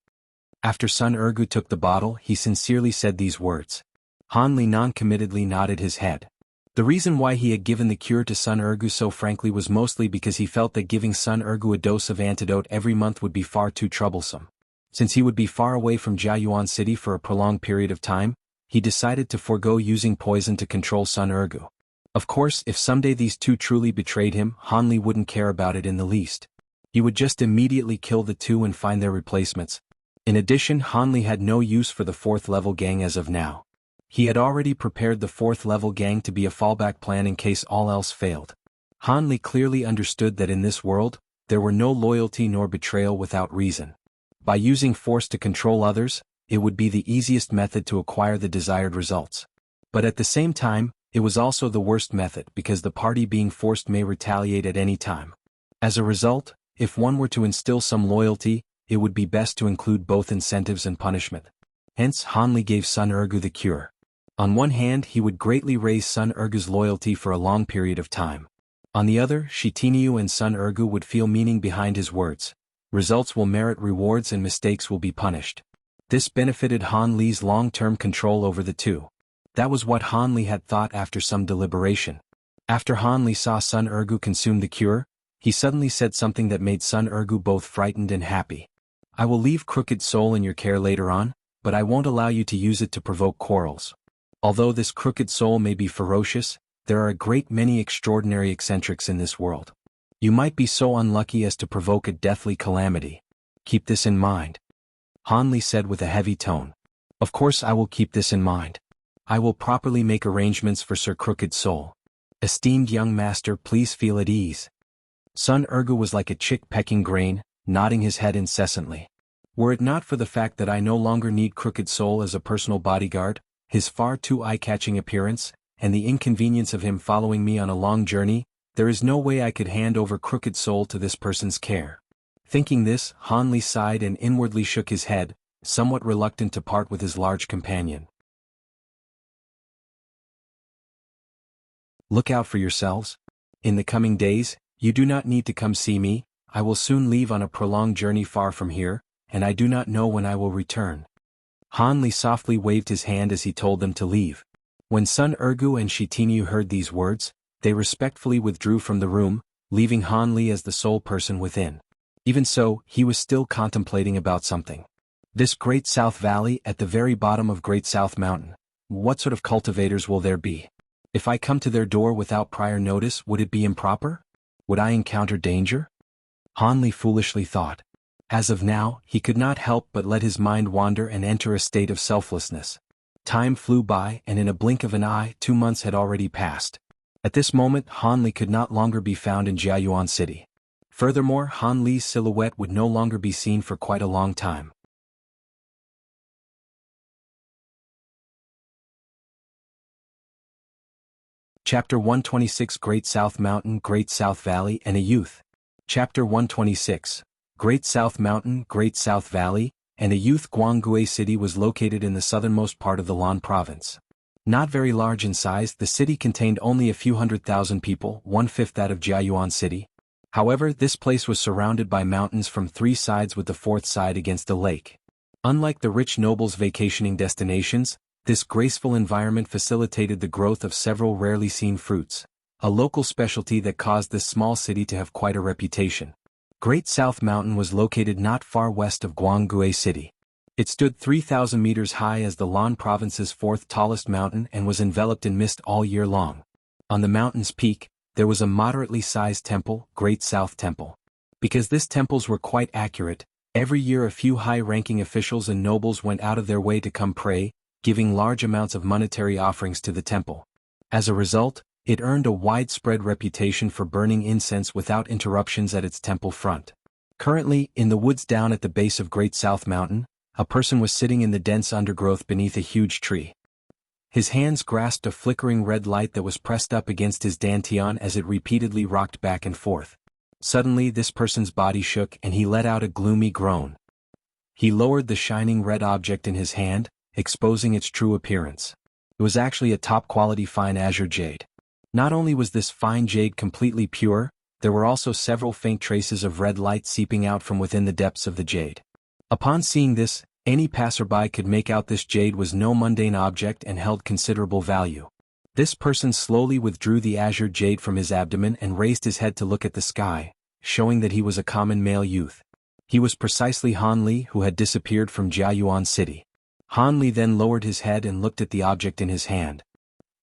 After Sun Ergu took the bottle, he sincerely said these words. Han non-committedly nodded his head. The reason why he had given the cure to Sun Ergu so frankly was mostly because he felt that giving Sun Ergu a dose of antidote every month would be far too troublesome. Since he would be far away from Jiayuan City for a prolonged period of time, he decided to forego using poison to control Sun Ergu. Of course, if someday these two truly betrayed him, Han wouldn't care about it in the least. He would just immediately kill the two and find their replacements. In addition, Han had no use for the 4th level gang as of now. He had already prepared the 4th level gang to be a fallback plan in case all else failed. Han clearly understood that in this world, there were no loyalty nor betrayal without reason. By using force to control others, it would be the easiest method to acquire the desired results. But at the same time, it was also the worst method because the party being forced may retaliate at any time. As a result, if one were to instill some loyalty, it would be best to include both incentives and punishment. Hence, Han gave Sun Ergu the cure. On one hand, he would greatly raise Sun Ergu's loyalty for a long period of time. On the other, Shitinu and Sun Ergu would feel meaning behind his words. Results will merit rewards and mistakes will be punished. This benefited Han Li's long-term control over the two. That was what Han had thought after some deliberation. After Han saw Sun Ergu consume the cure, he suddenly said something that made Sun Ergu both frightened and happy. I will leave Crooked Soul in your care later on, but I won't allow you to use it to provoke quarrels. Although this Crooked Soul may be ferocious, there are a great many extraordinary eccentrics in this world. You might be so unlucky as to provoke a deathly calamity. Keep this in mind. Han said with a heavy tone. Of course I will keep this in mind. I will properly make arrangements for Sir Crooked Soul. Esteemed young master, please feel at ease. Sun Ergu was like a chick pecking grain, nodding his head incessantly. Were it not for the fact that I no longer need Crooked Soul as a personal bodyguard, his far too eye-catching appearance, and the inconvenience of him following me on a long journey, there is no way I could hand over Crooked Soul to this person's care. Thinking this, Han sighed and inwardly shook his head, somewhat reluctant to part with his large companion. Look out for yourselves. In the coming days, you do not need to come see me. I will soon leave on a prolonged journey far from here, and I do not know when I will return. Han softly waved his hand as he told them to leave. When Sun Ergu and Shitinu heard these words, they respectfully withdrew from the room, leaving Han as the sole person within. Even so, he was still contemplating about something. This Great South Valley at the very bottom of Great South Mountain. What sort of cultivators will there be? If I come to their door without prior notice, would it be improper? Would I encounter danger? Han Li foolishly thought. As of now, he could not help but let his mind wander and enter a state of selflessness. Time flew by, and in a blink of an eye, 2 months had already passed. At this moment, Han Li could not longer be found in Jiayuan City. Furthermore, Han Li's silhouette would no longer be seen for quite a long time. Chapter 126 Great South Mountain, Great South Valley, and a Youth. Chapter 126 Great South Mountain, Great South Valley, and a Youth. Guanghui City was located in the southernmost part of the Lan province. Not very large in size, the city contained only a few 100,000 people, 1/5 that of Jiayuan City. However, this place was surrounded by mountains from 3 sides with the 4th side against a lake. Unlike the rich nobles' vacationing destinations, this graceful environment facilitated the growth of several rarely seen fruits, a local specialty that caused this small city to have quite a reputation. Great South Mountain was located not far west of Guanghui City. It stood 3,000 meters high as the Lan province's 4th tallest mountain and was enveloped in mist all year long. On the mountain's peak, there was a moderately sized temple, Great South Temple. Because these temples were quite accurate, every year a few high-ranking officials and nobles went out of their way to come pray, giving large amounts of monetary offerings to the temple. As a result, it earned a widespread reputation for burning incense without interruptions at its temple front. Currently, in the woods down at the base of Great South Mountain, a person was sitting in the dense undergrowth beneath a huge tree. His hands grasped a flickering red light that was pressed up against his dantian as it repeatedly rocked back and forth. Suddenly this person's body shook and he let out a gloomy groan. He lowered the shining red object in his hand, exposing its true appearance. It was actually a top-quality fine azure jade. Not only was this fine jade completely pure, there were also several faint traces of red light seeping out from within the depths of the jade. Upon seeing this, any passerby could make out this jade was no mundane object and held considerable value. This person slowly withdrew the azure jade from his abdomen and raised his head to look at the sky, showing that he was a common male youth. He was precisely Han Li, who had disappeared from Jiayuan City. Han Li then lowered his head and looked at the object in his hand.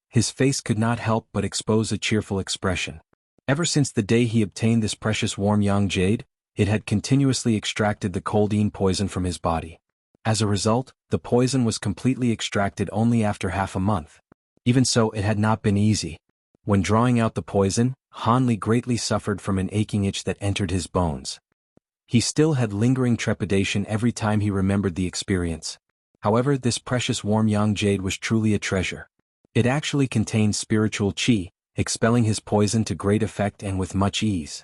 His face could not help but expose a cheerful expression. Ever since the day he obtained this precious warm yang jade, it had continuously extracted the codeine poison from his body. As a result, the poison was completely extracted only after half a month. Even so, it had not been easy. When drawing out the poison, Han Li greatly suffered from an aching itch that entered his bones. He still had lingering trepidation every time he remembered the experience. However, this precious warm yang jade was truly a treasure. It actually contained spiritual qi, expelling his poison to great effect and with much ease.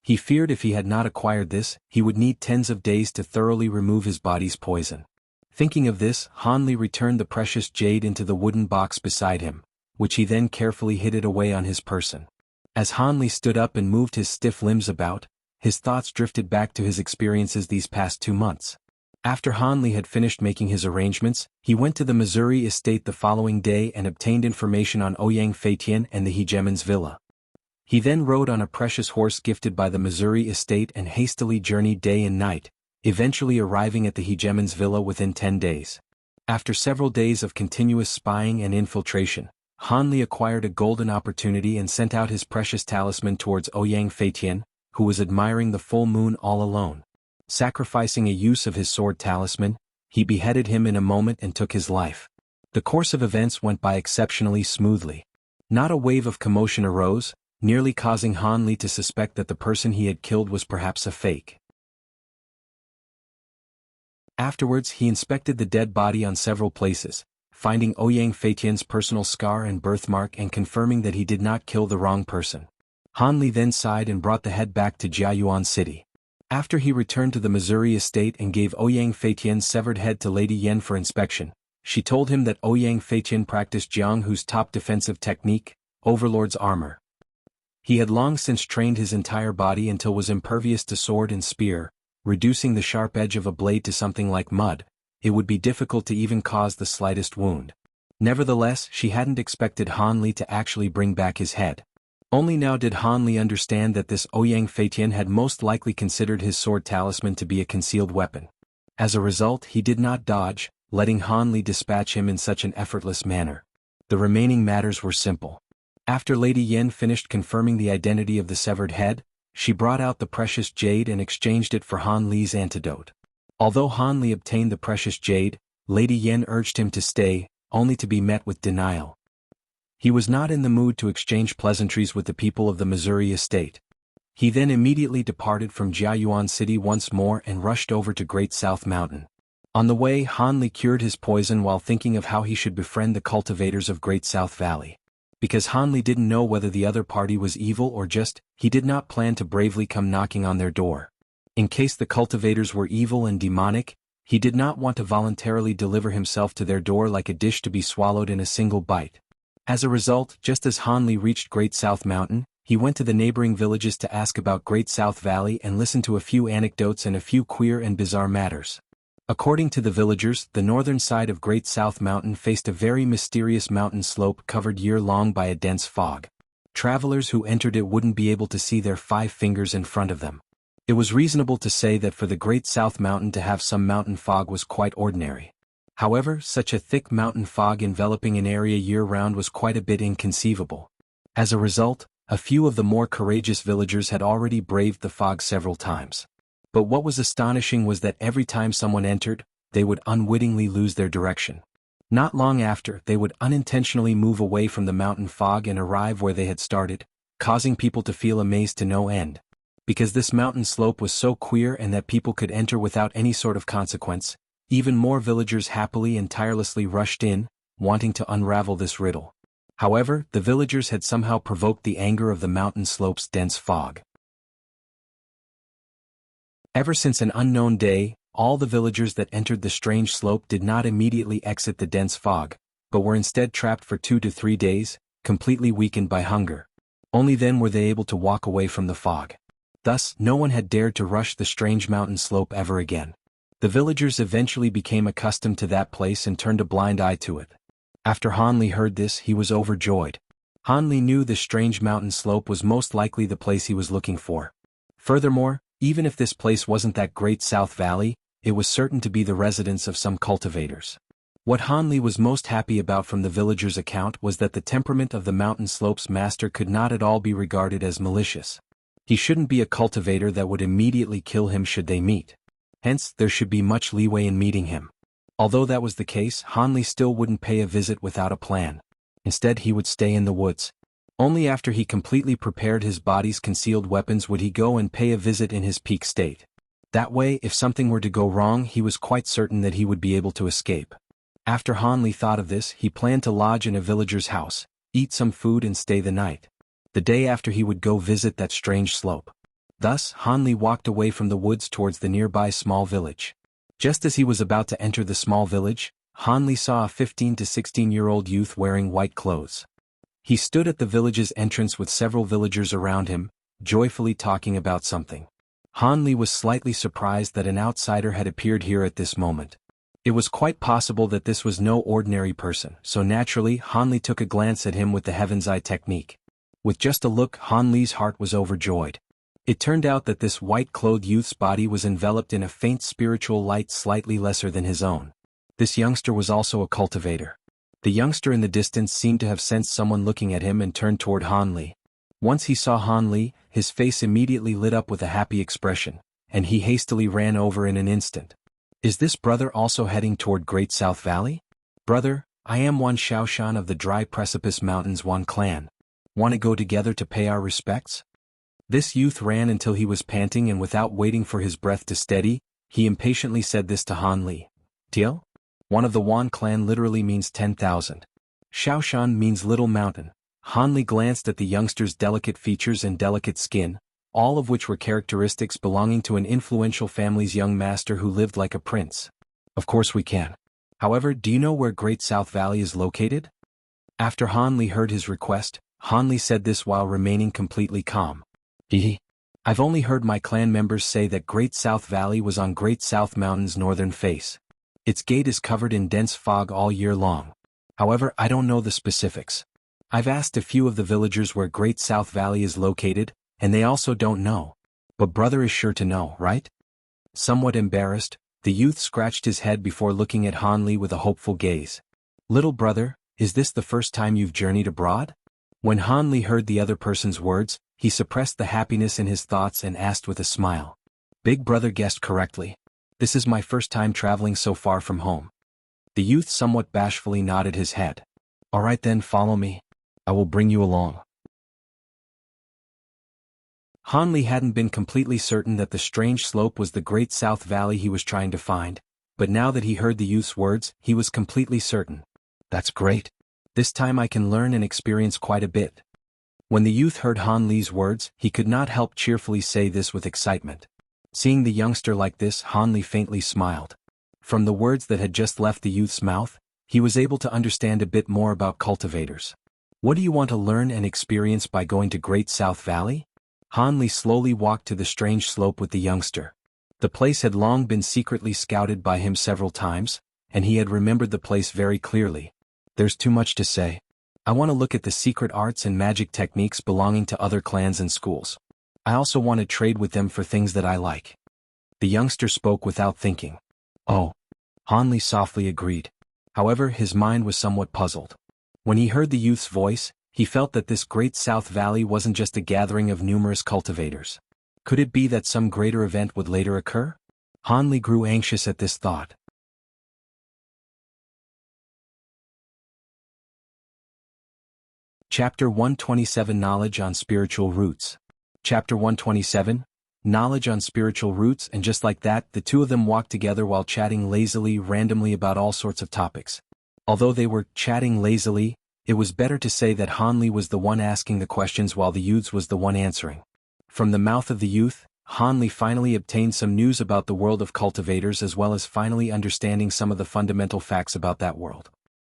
He feared if he had not acquired this, he would need tens of days to thoroughly remove his body's poison. Thinking of this, Han Li returned the precious jade into the wooden box beside him, which he then carefully hid it away on his person. As Han Li stood up and moved his stiff limbs about, his thoughts drifted back to his experiences these past 2 months. After Han Li had finished making his arrangements, he went to the Missouri estate the following day and obtained information on Ouyang Feitian and the hegemon's villa. He then rode on a precious horse gifted by the Missouri estate and hastily journeyed day and night, eventually arriving at the hegemon's villa within 10 days. After several days of continuous spying and infiltration, Han Li acquired a golden opportunity and sent out his precious talisman towards Ouyang Feitian, who was admiring the full moon all alone. Sacrificing a use of his sword talisman, he beheaded him in a moment and took his life. The course of events went by exceptionally smoothly. Not a wave of commotion arose, nearly causing Han Li to suspect that the person he had killed was perhaps a fake. Afterwards, he inspected the dead body on several places, finding Ouyang Feitian's personal scar and birthmark and confirming that he did not kill the wrong person. Han Li then sighed and brought the head back to Jiayuan City. After he returned to the Missouri estate and gave Ouyang Feitian's severed head to Lady Yen for inspection, she told him that Ouyang Feitian practiced Jiang Hu's top defensive technique, Overlord's armor. He had long since trained his entire body until was impervious to sword and spear, reducing the sharp edge of a blade to something like mud. It would be difficult to even cause the slightest wound. Nevertheless, she hadn't expected Han Li to actually bring back his head. Only now did Han Li understand that this Ouyang Feitian had most likely considered his sword talisman to be a concealed weapon. As a result, he did not dodge, letting Han Li dispatch him in such an effortless manner. The remaining matters were simple. After Lady Yen finished confirming the identity of the severed head, she brought out the precious jade and exchanged it for Han Li's antidote. Although Han Li obtained the precious jade, Lady Yen urged him to stay, only to be met with denial. He was not in the mood to exchange pleasantries with the people of the Missouri estate. He then immediately departed from Jiayuan City once more and rushed over to Great South Mountain. On the way, Han Li cured his poison while thinking of how he should befriend the cultivators of Great South Valley. Because Han Li didn't know whether the other party was evil or just, he did not plan to bravely come knocking on their door. In case the cultivators were evil and demonic, he did not want to voluntarily deliver himself to their door like a dish to be swallowed in a single bite. As a result, just as Han Li reached Great South Mountain, he went to the neighboring villages to ask about Great South Valley and listen to a few anecdotes and a few queer and bizarre matters. According to the villagers, the northern side of Great South Mountain faced a very mysterious mountain slope covered year-long by a dense fog. Travelers who entered it wouldn't be able to see their 5 fingers in front of them. It was reasonable to say that for the Great South Mountain to have some mountain fog was quite ordinary. However, such a thick mountain fog enveloping an area year-round was quite a bit inconceivable. As a result, a few of the more courageous villagers had already braved the fog several times. But what was astonishing was that every time someone entered, they would unwittingly lose their direction. Not long after, they would unintentionally move away from the mountain fog and arrive where they had started, causing people to feel amazed to no end. Because this mountain slope was so queer and that people could enter without any sort of consequence, even more villagers happily and tirelessly rushed in, wanting to unravel this riddle. However, the villagers had somehow provoked the anger of the mountain slope's dense fog. Ever since an unknown day, all the villagers that entered the strange slope did not immediately exit the dense fog, but were instead trapped for 2 to 3 days, completely weakened by hunger. Only then were they able to walk away from the fog. Thus, no one had dared to rush the strange mountain slope ever again. The villagers eventually became accustomed to that place and turned a blind eye to it. After Han Li heard this, he was overjoyed. Han Li knew the strange mountain slope was most likely the place he was looking for. Furthermore, even if this place wasn't that Great South Valley, it was certain to be the residence of some cultivators. What Han Li was most happy about from the villagers' account was that the temperament of the mountain slope's master could not at all be regarded as malicious. He shouldn't be a cultivator that would immediately kill him should they meet. Hence, there should be much leeway in meeting him. Although that was the case, Han Li still wouldn't pay a visit without a plan. Instead, he would stay in the woods. Only after he completely prepared his body's concealed weapons would he go and pay a visit in his peak state. That way, if something were to go wrong, he was quite certain that he would be able to escape. After Han Li thought of this, he planned to lodge in a villager's house, eat some food and stay the night. The day after he would go visit that strange slope. Thus, Han Li walked away from the woods towards the nearby small village. Just as he was about to enter the small village, Han Li saw a 15 to 16-year-old youth wearing white clothes. He stood at the village's entrance with several villagers around him, joyfully talking about something. Han Li was slightly surprised that an outsider had appeared here at this moment. It was quite possible that this was no ordinary person, so naturally Han Li took a glance at him with the Heaven's Eye technique. With just a look, Han Li's heart was overjoyed. It turned out that this white-clothed youth's body was enveloped in a faint spiritual light slightly lesser than his own. This youngster was also a cultivator. The youngster in the distance seemed to have sensed someone looking at him and turned toward Han Li. Once he saw Han Li, his face immediately lit up with a happy expression, and he hastily ran over in an instant. Is this brother also heading toward Great South Valley? Brother, I am Wan Shaoshan of the Dry Precipice Mountains Wan clan. Want to go together to pay our respects? This youth ran until he was panting and without waiting for his breath to steady, he impatiently said this to Han Li. Tiel? One of the Wan clan literally means 10,000. Shaoshan means little mountain. Han Li glanced at the youngster's delicate features and delicate skin, all of which were characteristics belonging to an influential family's young master who lived like a prince. Of course we can. However, do you know where Great South Valley is located? After Han Li heard his request, Han Li said this while remaining completely calm. I've only heard my clan members say that Great South Valley was on Great South Mountain's northern face. Its gate is covered in dense fog all year long. However, I don't know the specifics. I've asked a few of the villagers where Great South Valley is located, and they also don't know. But brother is sure to know, right? Somewhat embarrassed, the youth scratched his head before looking at Han Li with a hopeful gaze. Little brother, is this the first time you've journeyed abroad? When Han Li heard the other person's words, he suppressed the happiness in his thoughts and asked with a smile. Big brother guessed correctly. This is my first time traveling so far from home. The youth somewhat bashfully nodded his head. All right then, follow me. I will bring you along. Han Li hadn't been completely certain that the strange slope was the Great South Valley he was trying to find, but now that he heard the youth's words, he was completely certain. That's great. This time I can learn and experience quite a bit. When the youth heard Han Li's words, he could not help cheerfully say this with excitement. Seeing the youngster like this, Han Li faintly smiled. From the words that had just left the youth's mouth, he was able to understand a bit more about cultivators. What do you want to learn and experience by going to Great South Valley? Han Li slowly walked to the strange slope with the youngster. The place had long been secretly scouted by him several times, and he had remembered the place very clearly. There's too much to say. I want to look at the secret arts and magic techniques belonging to other clans and schools. I also want to trade with them for things that I like. The youngster spoke without thinking. Oh. Han Li softly agreed. However, his mind was somewhat puzzled. When he heard the youth's voice, he felt that this Great South Valley wasn't just a gathering of numerous cultivators. Could it be that some greater event would later occur? Han Li grew anxious at this thought. Chapter 127 Knowledge on Spiritual Roots. Chapter 127 Knowledge on Spiritual Roots. And just like that, the two of them walked together while chatting lazily, randomly about all sorts of topics. Although they were chatting lazily, it was better to say that Han Li was the one asking the questions while the youth was the one answering. From the mouth of the youth, Han Li finally obtained some news about the world of cultivators as well as finally understanding some of the fundamental facts about that world.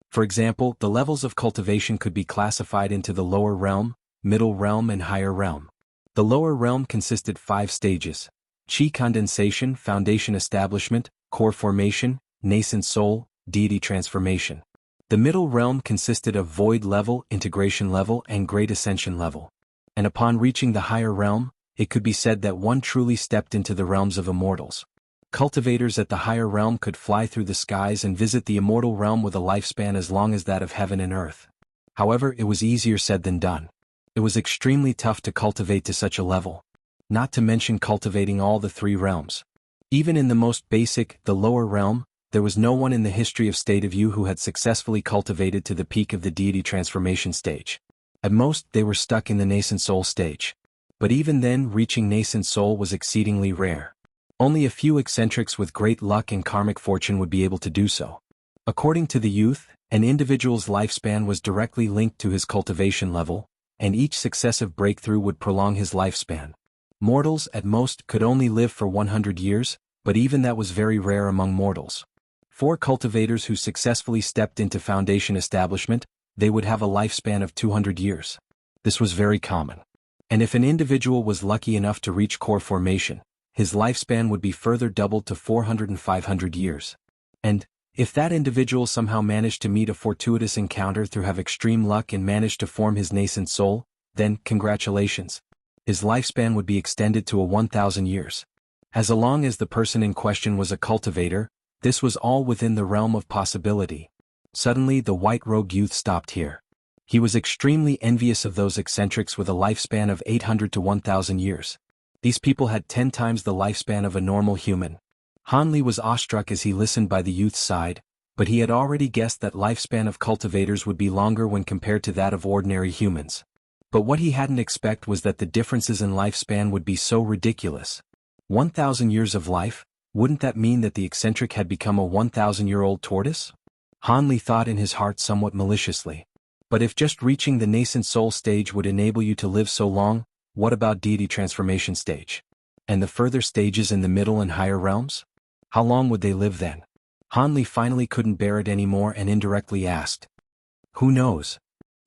For example, the levels of cultivation could be classified into the lower realm, middle realm and higher realm. The lower realm consisted 5 stages: Qi condensation, foundation establishment, core formation, nascent soul, deity transformation. The middle realm consisted of void level, integration level and great ascension level. And upon reaching the higher realm, it could be said that one truly stepped into the realms of immortals. Cultivators at the higher realm could fly through the skies and visit the immortal realm with a lifespan as long as that of heaven and earth. However, it was easier said than done. It was extremely tough to cultivate to such a level. Not to mention cultivating all the 3 realms. Even in the most basic, the lower realm, there was no one in the history of State of You who had successfully cultivated to the peak of the deity transformation stage. At most, they were stuck in the nascent soul stage. But even then, reaching nascent soul was exceedingly rare. Only a few eccentrics with great luck and karmic fortune would be able to do so. According to the youth, an individual's lifespan was directly linked to his cultivation level, and each successive breakthrough would prolong his lifespan. Mortals, at most, could only live for 100 years, but even that was very rare among mortals. For cultivators who successfully stepped into foundation establishment, they would have a lifespan of 200 years. This was very common. And if an individual was lucky enough to reach core formation, his lifespan would be further doubled to 400 and 500 years. And, if that individual somehow managed to meet a fortuitous encounter through have extreme luck and managed to form his nascent soul, then, congratulations. His lifespan would be extended to 1,000 years. As long as the person in question was a cultivator, this was all within the realm of possibility. Suddenly the white rogue youth stopped here. He was extremely envious of those eccentrics with a lifespan of 800 to 1,000 years. These people had 10 times the lifespan of a normal human. Han Li was awestruck as he listened by the youth's side, but he had already guessed that lifespan of cultivators would be longer when compared to that of ordinary humans. But what he hadn't expected was that the differences in lifespan would be so ridiculous. 1,000 years of life, wouldn't that mean that the eccentric had become a 1,000-year-old tortoise? Han Li thought in his heart somewhat maliciously. But if just reaching the nascent soul stage would enable you to live so long, what about deity transformation stage? And the further stages in the middle and higher realms? How long would they live then? Han Li finally couldn't bear it anymore and indirectly asked. Who knows?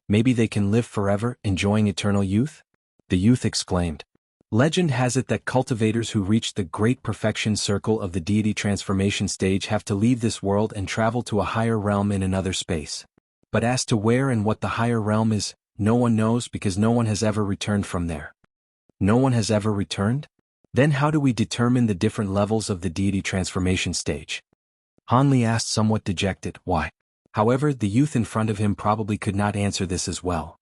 Maybe they can live forever, enjoying eternal youth? The youth exclaimed. Legend has it that cultivators who reach the great perfection circle of the deity transformation stage have to leave this world and travel to a higher realm in another space. But as to where and what the higher realm is, no one knows because no one has ever returned from there. No one has ever returned? Then how do we determine the different levels of the deity transformation stage? Han Li asked somewhat dejected. Why? However, the youth in front of him probably could not answer this as well.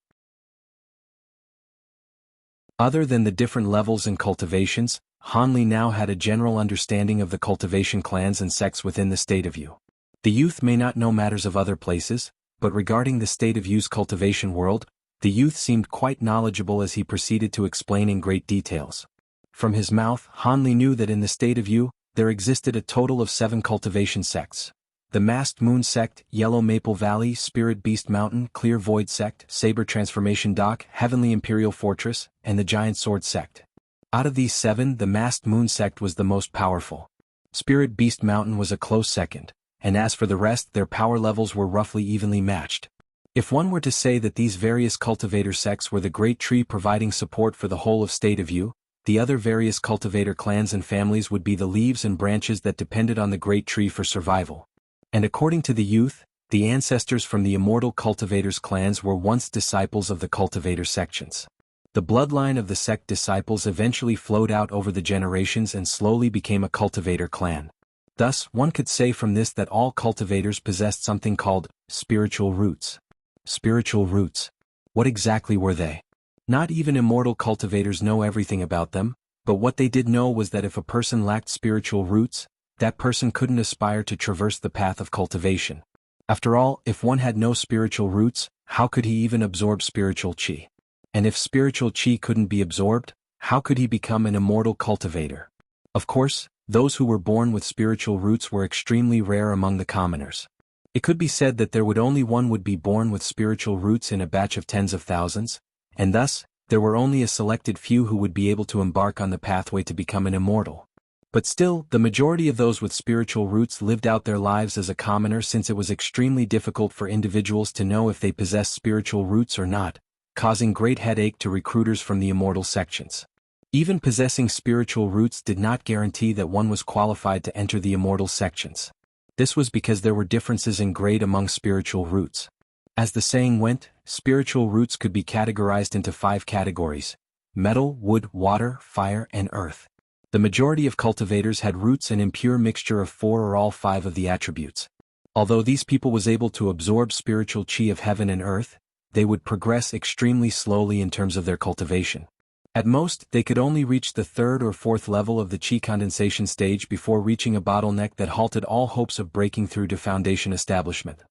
Other than the different levels and cultivations, Hanli now had a general understanding of the cultivation clans and sects within the state of Yu. The youth may not know matters of other places, but regarding the state of Yu's cultivation world, the youth seemed quite knowledgeable as he proceeded to explain in great details. From his mouth, Hanli knew that in the state of Yu, there existed a total of 7 cultivation sects. The Masked Moon Sect, Yellow Maple Valley, Spirit Beast Mountain, Clear Void Sect, Saber Transformation Dock, Heavenly Imperial Fortress, and the Giant Sword Sect. Out of these 7, the Masked Moon Sect was the most powerful. Spirit Beast Mountain was a close second, and as for the rest, their power levels were roughly evenly matched. If one were to say that these various cultivator sects were the great tree providing support for the whole of state of Yu, the other various cultivator clans and families would be the leaves and branches that depended on the great tree for survival. And according to the youth, the ancestors from the immortal cultivators' clans were once disciples of the cultivator sections. The bloodline of the sect disciples eventually flowed out over the generations and slowly became a cultivator clan. Thus, one could say from this that all cultivators possessed something called spiritual roots. Spiritual roots. What exactly were they? Not even immortal cultivators know everything about them, but what they did know was that if a person lacked spiritual roots, that person couldn't aspire to traverse the path of cultivation. After all, if one had no spiritual roots, how could he even absorb spiritual chi? And if spiritual chi couldn't be absorbed, how could he become an immortal cultivator? Of course, those who were born with spiritual roots were extremely rare among the commoners. It could be said that there would only one would be born with spiritual roots in a batch of tens of thousands, and thus, there were only a selected few who would be able to embark on the pathway to become an immortal. But still, the majority of those with spiritual roots lived out their lives as a commoner since it was extremely difficult for individuals to know if they possessed spiritual roots or not, causing great headache to recruiters from the immortal sections. Even possessing spiritual roots did not guarantee that one was qualified to enter the immortal sections. This was because there were differences in grade among spiritual roots. As the saying went, spiritual roots could be categorized into 5 categories: metal, wood, water, fire, and earth. The majority of cultivators had roots an impure mixture of 4 or all 5 of the attributes. Although these people was able to absorb spiritual chi of heaven and earth, they would progress extremely slowly in terms of their cultivation. At most, they could only reach the 3rd or 4th level of the chi condensation stage before reaching a bottleneck that halted all hopes of breaking through to foundation establishment.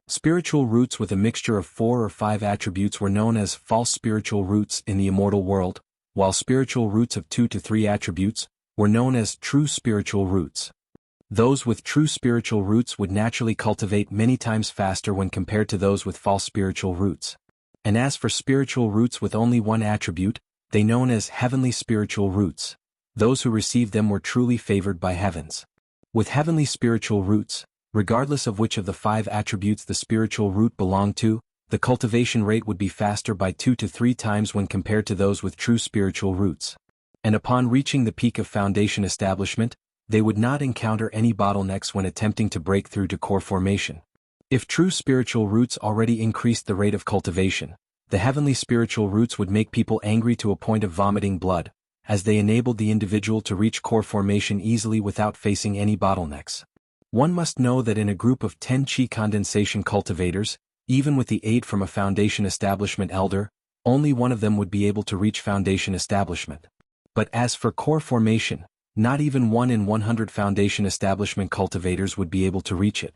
Spiritual roots with a mixture of 4 or 5 attributes were known as false spiritual roots in the immortal world, while spiritual roots of 2 to 3 attributes were known as true spiritual roots. Those with true spiritual roots would naturally cultivate many times faster when compared to those with false spiritual roots. And as for spiritual roots with only 1 attribute, they known as heavenly spiritual roots. Those who received them were truly favored by heavens. With heavenly spiritual roots, regardless of which of the 5 attributes the spiritual root belonged to, the cultivation rate would be faster by 2 to 3 times when compared to those with true spiritual roots. And upon reaching the peak of foundation establishment, they would not encounter any bottlenecks when attempting to break through to core formation. If true spiritual roots already increased the rate of cultivation, the heavenly spiritual roots would make people angry to a point of vomiting blood, as they enabled the individual to reach core formation easily without facing any bottlenecks. One must know that in a group of 10 chi condensation cultivators, even with the aid from a foundation establishment elder, only one of them would be able to reach foundation establishment. But as for core formation, not even 1 in 100 foundation establishment cultivators would be able to reach it.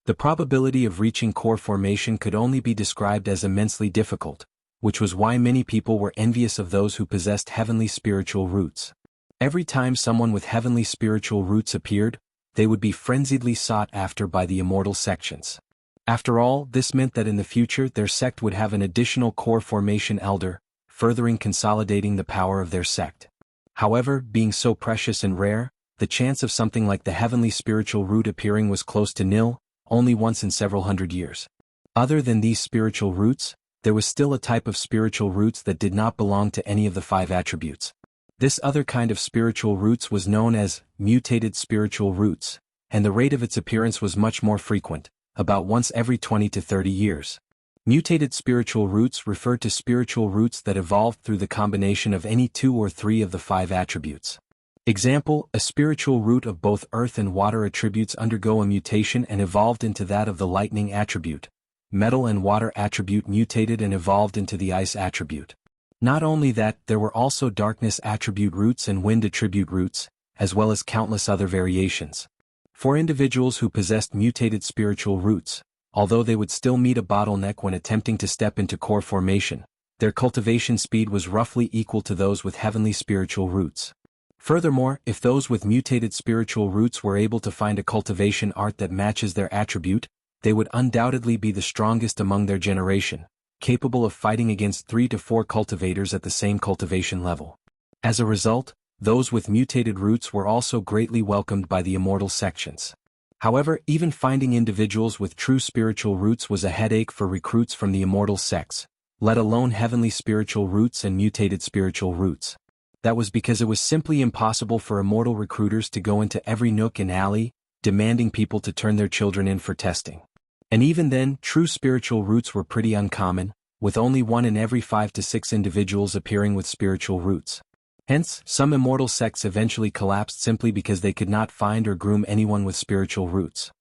The probability of reaching core formation could only be described as immensely difficult, which was why many people were envious of those who possessed heavenly spiritual roots. Every time someone with heavenly spiritual roots appeared, they would be frenziedly sought after by the immortal sections. After all, this meant that in the future their sect would have an additional core formation elder, furthering consolidating the power of their sect. However, being so precious and rare, the chance of something like the heavenly spiritual root appearing was close to nil, only once in several hundred years. Other than these spiritual roots, there was still a type of spiritual roots that did not belong to any of the 5 attributes. This other kind of spiritual roots was known as mutated spiritual roots, and the rate of its appearance was much more frequent, about once every 20 to 30 years. Mutated spiritual roots refer to spiritual roots that evolved through the combination of any 2 or 3 of the 5 attributes. Example, a spiritual root of both earth and water attributes undergo a mutation and evolved into that of the lightning attribute, metal and water attribute mutated and evolved into the ice attribute. Not only that, there were also darkness attribute roots and wind attribute roots, as well as countless other variations. For individuals who possessed mutated spiritual roots, although they would still meet a bottleneck when attempting to step into core formation, their cultivation speed was roughly equal to those with heavenly spiritual roots. Furthermore, if those with mutated spiritual roots were able to find a cultivation art that matches their attribute, they would undoubtedly be the strongest among their generation, capable of fighting against 3 to 4 cultivators at the same cultivation level. As a result, those with mutated roots were also greatly welcomed by the immortal sections. However, even finding individuals with true spiritual roots was a headache for recruits from the immortal sects, let alone heavenly spiritual roots and mutated spiritual roots. That was because it was simply impossible for immortal recruiters to go into every nook and alley, demanding people to turn their children in for testing. And even then, true spiritual roots were pretty uncommon, with only 1 in every 5 to 6 individuals appearing with spiritual roots. Hence, some immortal sects eventually collapsed simply because they could not find or groom anyone with spiritual roots.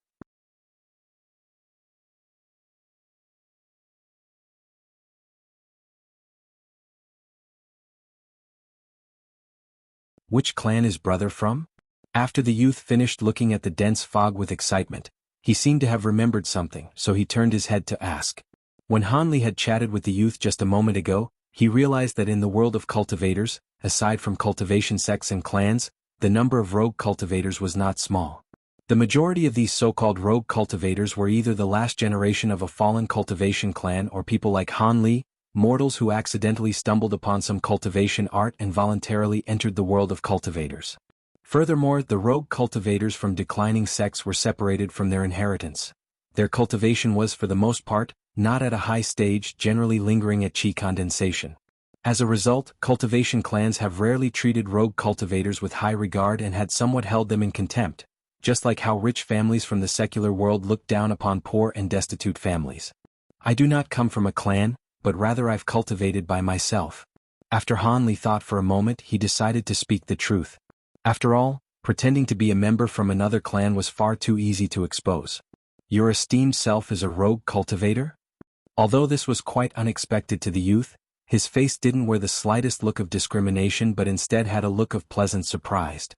Which clan is brother from? After the youth finished looking at the dense fog with excitement, he seemed to have remembered something, so he turned his head to ask. When Hanli had chatted with the youth just a moment ago, he realized that in the world of cultivators, aside from cultivation sects and clans, the number of rogue cultivators was not small. The majority of these so-called rogue cultivators were either the last generation of a fallen cultivation clan or people like Hanli, mortals who accidentally stumbled upon some cultivation art and voluntarily entered the world of cultivators. Furthermore, the rogue cultivators from declining sects were separated from their inheritance. Their cultivation was, for the most part, not at a high stage, generally lingering at chi condensation. As a result, cultivation clans have rarely treated rogue cultivators with high regard and had somewhat held them in contempt, just like how rich families from the secular world look down upon poor and destitute families. I do not come from a clan, but rather I've cultivated by myself. After Hanli thought for a moment, he decided to speak the truth. After all, pretending to be a member from another clan was far too easy to expose. Your esteemed self is a rogue cultivator? Although this was quite unexpected to the youth, his face didn't wear the slightest look of discrimination but instead had a look of pleasant surprise.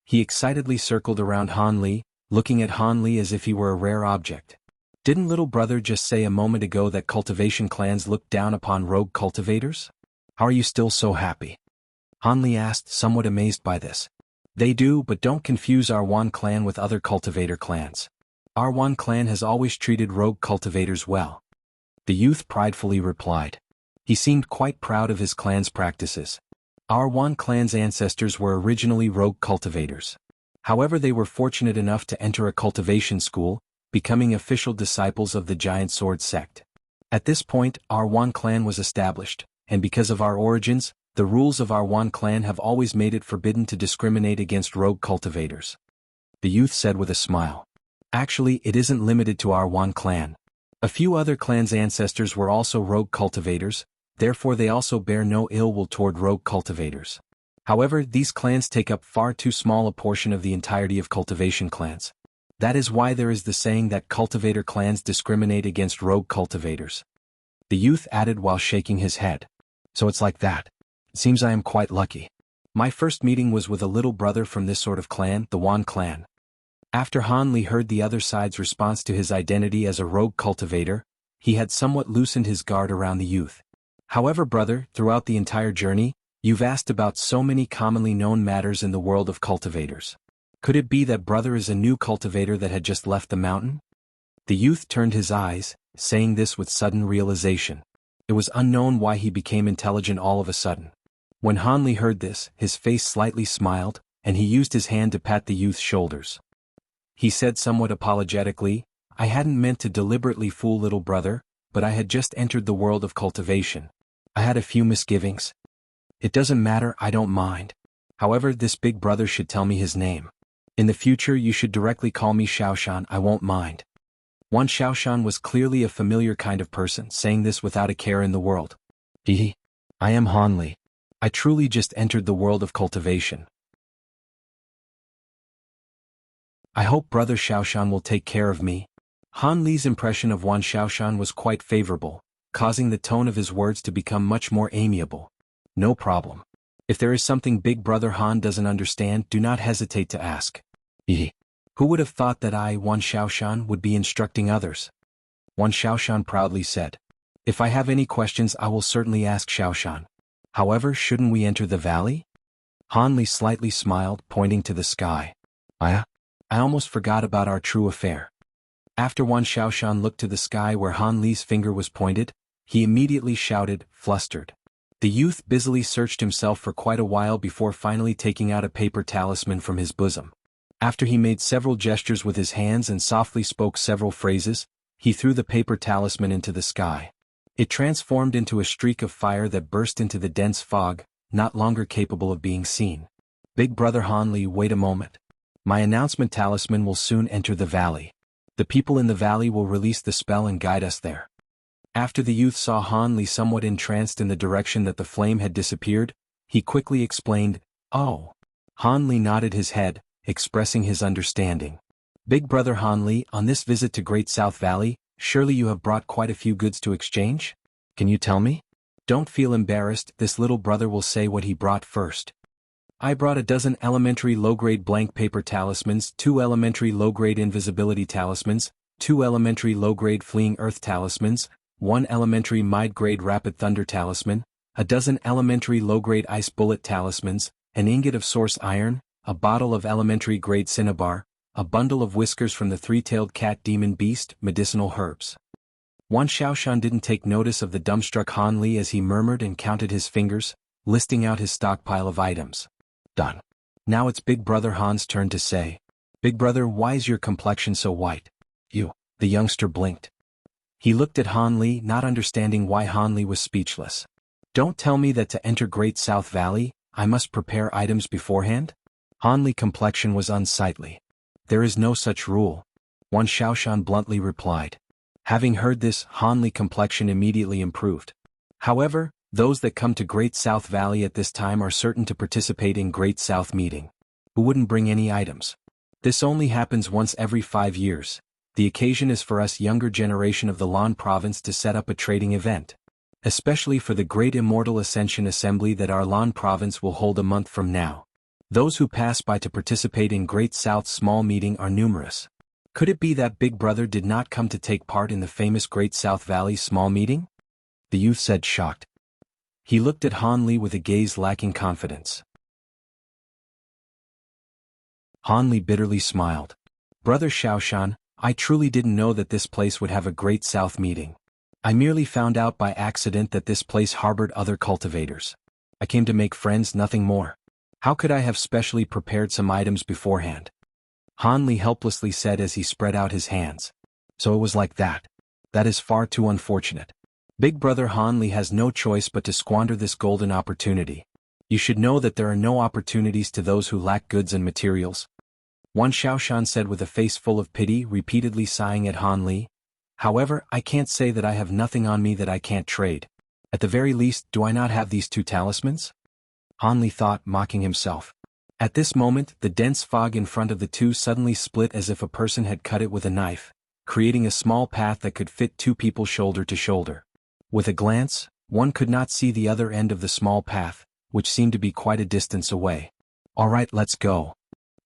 He excitedly circled around Hanli, looking at Hanli as if he were a rare object. Didn't little brother just say a moment ago that cultivation clans looked down upon rogue cultivators? How are you still so happy? Hanli asked, somewhat amazed by this. They do, but don't confuse our Wan clan with other cultivator clans. Our Wan clan has always treated rogue cultivators well. The youth pridefully replied. He seemed quite proud of his clan's practices. Our Wan clan's ancestors were originally rogue cultivators. However, they were fortunate enough to enter a cultivation school, becoming official disciples of the Giant Sword sect. At this point, our Wan clan was established, and because of our origins, the rules of our Wan clan have always made it forbidden to discriminate against rogue cultivators. The youth said with a smile. Actually, it isn't limited to our Wan clan. A few other clans' ancestors were also rogue cultivators, therefore they also bear no ill will toward rogue cultivators. However, these clans take up far too small a portion of the entirety of cultivation clans. That is why there is the saying that cultivator clans discriminate against rogue cultivators. The youth added while shaking his head. So it's like that. It seems I am quite lucky. My first meeting was with a little brother from this sort of clan, the Wan clan. After Hanli heard the other side's response to his identity as a rogue cultivator, he had somewhat loosened his guard around the youth. However, brother, throughout the entire journey, you've asked about so many commonly known matters in the world of cultivators. Could it be that brother is a new cultivator that had just left the mountain? The youth turned his eyes, saying this with sudden realization. It was unknown why he became intelligent all of a sudden. When Hanli heard this, his face slightly smiled, and he used his hand to pat the youth's shoulders. He said somewhat apologetically, I hadn't meant to deliberately fool little brother, but I had just entered the world of cultivation. I had a few misgivings. It doesn't matter, I don't mind. However, this big brother should tell me his name. In the future you should directly call me Xiaoshan, I won't mind. One Xiaoshan was clearly a familiar kind of person, saying this without a care in the world. I am Hanli. I truly just entered the world of cultivation. I hope brother Xiaoshan will take care of me. Han Li's impression of Wan Xiaoshan was quite favorable, causing the tone of his words to become much more amiable. No problem. If there is something Big Brother Han doesn't understand, do not hesitate to ask. Who would have thought that I, Wan Xiaoshan, would be instructing others? Wan Xiaoshan proudly said. If I have any questions I will certainly ask Xiaoshan. However, shouldn't we enter the valley? Han Li slightly smiled, pointing to the sky. I almost forgot about our true affair. After Wan Xiaoshan looked to the sky where Han Li's finger was pointed, he immediately shouted, flustered. The youth busily searched himself for quite a while before finally taking out a paper talisman from his bosom. After he made several gestures with his hands and softly spoke several phrases, he threw the paper talisman into the sky. It transformed into a streak of fire that burst into the dense fog, not longer capable of being seen. Big Brother Han Li, wait a moment. My announcement talisman will soon enter the valley. The people in the valley will release the spell and guide us there. After the youth saw Han Li somewhat entranced in the direction that the flame had disappeared, he quickly explained, Oh. Han Li nodded his head, expressing his understanding. Big Brother Han Li, on this visit to Great South Valley, surely you have brought quite a few goods to exchange? Can you tell me? Don't feel embarrassed, this little brother will say what he brought first. I brought a dozen elementary low-grade blank paper talismans, 2 elementary low-grade invisibility talismans, 2 elementary low-grade fleeing earth talismans, 1 elementary mid-grade rapid thunder talisman, a dozen elementary low-grade ice bullet talismans, an ingot of source iron, a bottle of elementary grade cinnabar, a bundle of whiskers from the three-tailed cat demon beast, medicinal herbs. Wan Xiaoshan didn't take notice of the dumbstruck Han Li as he murmured and counted his fingers, listing out his stockpile of items. Done. Now it's Big Brother Han's turn to say. Big Brother, why is your complexion so white? The youngster blinked. He looked at Han Li, not understanding why Han Li was speechless. Don't tell me that to enter Great South Valley, I must prepare items beforehand? Han Li complexion was unsightly. There is no such rule. Wan Xiaoshan bluntly replied. Having heard this, Han Li complexion immediately improved. However, those that come to Great South Valley at this time are certain to participate in Great South meeting. Who wouldn't bring any items? This only happens once every 5 years. The occasion is for us younger generation of the Lan province to set up a trading event. Especially for the Great Immortal Ascension Assembly that our Lan province will hold a month from now. Those who pass by to participate in Great South's small meeting are numerous. Could it be that Big Brother did not come to take part in the famous Great South Valley small meeting? The youth said, shocked. He looked at Han Li with a gaze lacking confidence. Han Li bitterly smiled. Brother Xiaoshan, I truly didn't know that this place would have a Great South meeting. I merely found out by accident that this place harbored other cultivators. I came to make friends, nothing more. How could I have specially prepared some items beforehand? Han Li helplessly said as he spread out his hands. So it was like that. That is far too unfortunate. Big Brother Han Li has no choice but to squander this golden opportunity. You should know that there are no opportunities to those who lack goods and materials. Wan Xiaoshan said with a face full of pity, repeatedly sighing at Han Li. However, I can't say that I have nothing on me that I can't trade. At the very least, do I not have these 2 talismans? Han Li thought, mocking himself. At this moment, the dense fog in front of the two suddenly split as if a person had cut it with a knife, creating a small path that could fit 2 people shoulder to shoulder. With a glance, one could not see the other end of the small path, which seemed to be quite a distance away. All right, let's go.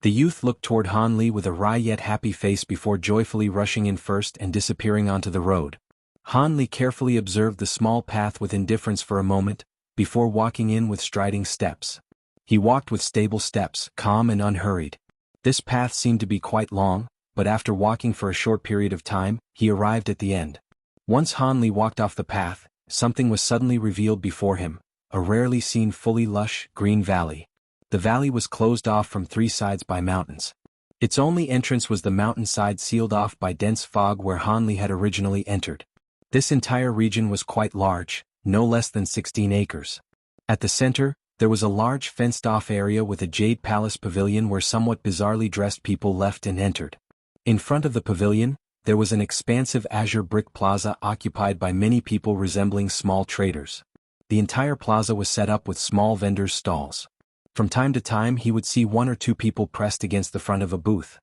The youth looked toward Han Li with a wry yet happy face before joyfully rushing in first and disappearing onto the road. Han Li carefully observed the small path with indifference for a moment, before walking in with striding steps. He walked with stable steps, calm and unhurried. This path seemed to be quite long, but after walking for a short period of time, he arrived at the end. Once Han Li walked off the path, something was suddenly revealed before him, a rarely seen fully lush, green valley. The valley was closed off from 3 sides by mountains. Its only entrance was the mountainside sealed off by dense fog where Han Li had originally entered. This entire region was quite large, no less than 16 acres. At the center, there was a large fenced-off area with a jade palace pavilion where somewhat bizarrely dressed people left and entered. In front of the pavilion, there was an expansive azure brick plaza occupied by many people resembling small traders. The entire plaza was set up with small vendors' stalls. From time to time he would see 1 or 2 people pressed against the front of a booth.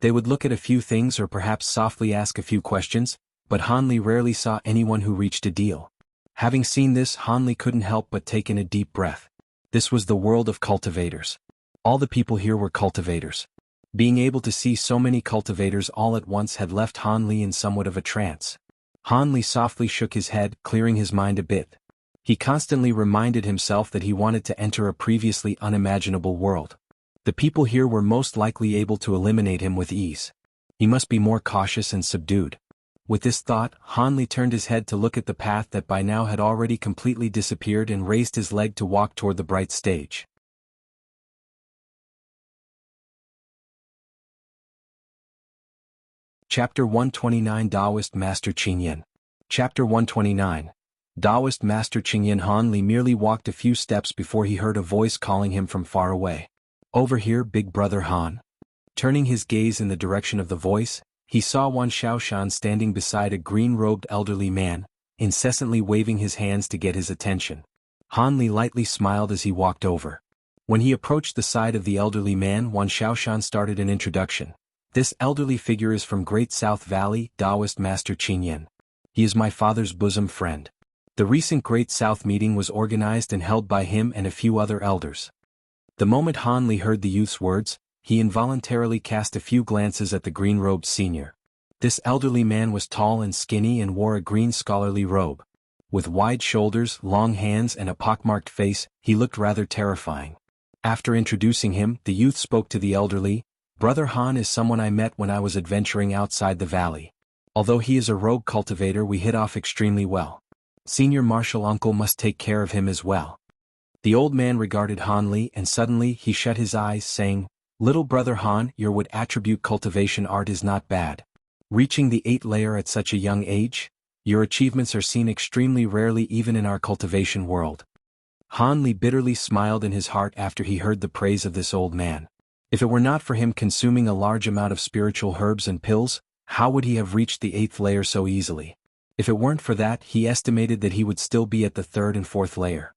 They would look at a few things or perhaps softly ask a few questions, but Hanli rarely saw anyone who reached a deal. Having seen this, Hanli couldn't help but take in a deep breath. This was the world of cultivators. All the people here were cultivators. Being able to see so many cultivators all at once had left Hanli in somewhat of a trance. Hanli softly shook his head, clearing his mind a bit. He constantly reminded himself that he wanted to enter a previously unimaginable world. The people here were most likely able to eliminate him with ease. He must be more cautious and subdued. With this thought, Hanli turned his head to look at the path that by now had already completely disappeared and raised his leg to walk toward the bright stage. Chapter 129 Taoist Master Qingyan. Chapter 129. Taoist Master Qingyan. Hanli merely walked a few steps before he heard a voice calling him from far away. "Over here, big brother Han." Turning his gaze in the direction of the voice, he saw Wan Shaoshan standing beside a green-robed elderly man, incessantly waving his hands to get his attention. Hanli lightly smiled as he walked over. When he approached the side of the elderly man, Wan Shaoshan started an introduction. "This elderly figure is from Great South Valley, Taoist Master Qingyan. He is my father's bosom friend. The recent Great South meeting was organized and held by him and a few other elders." The moment Hanli heard the youth's words, he involuntarily cast a few glances at the green-robed senior. This elderly man was tall and skinny and wore a green scholarly robe. With wide shoulders, long hands and a pockmarked face, he looked rather terrifying. After introducing him, the youth spoke to the elderly. "Brother Han is someone I met when I was adventuring outside the valley. Although he is a rogue cultivator, we hit off extremely well. Senior Marshal Uncle must take care of him as well." The old man regarded Hanli and suddenly he shut his eyes, saying, "Little brother Han, your wood attribute cultivation art is not bad. Reaching the 8th layer at such a young age? Your achievements are seen extremely rarely even in our cultivation world." Hanli bitterly smiled in his heart after he heard the praise of this old man. If it were not for him consuming a large amount of spiritual herbs and pills, how would he have reached the 8th layer so easily? If it weren't for that, he estimated that he would still be at the 3rd and 4th layer.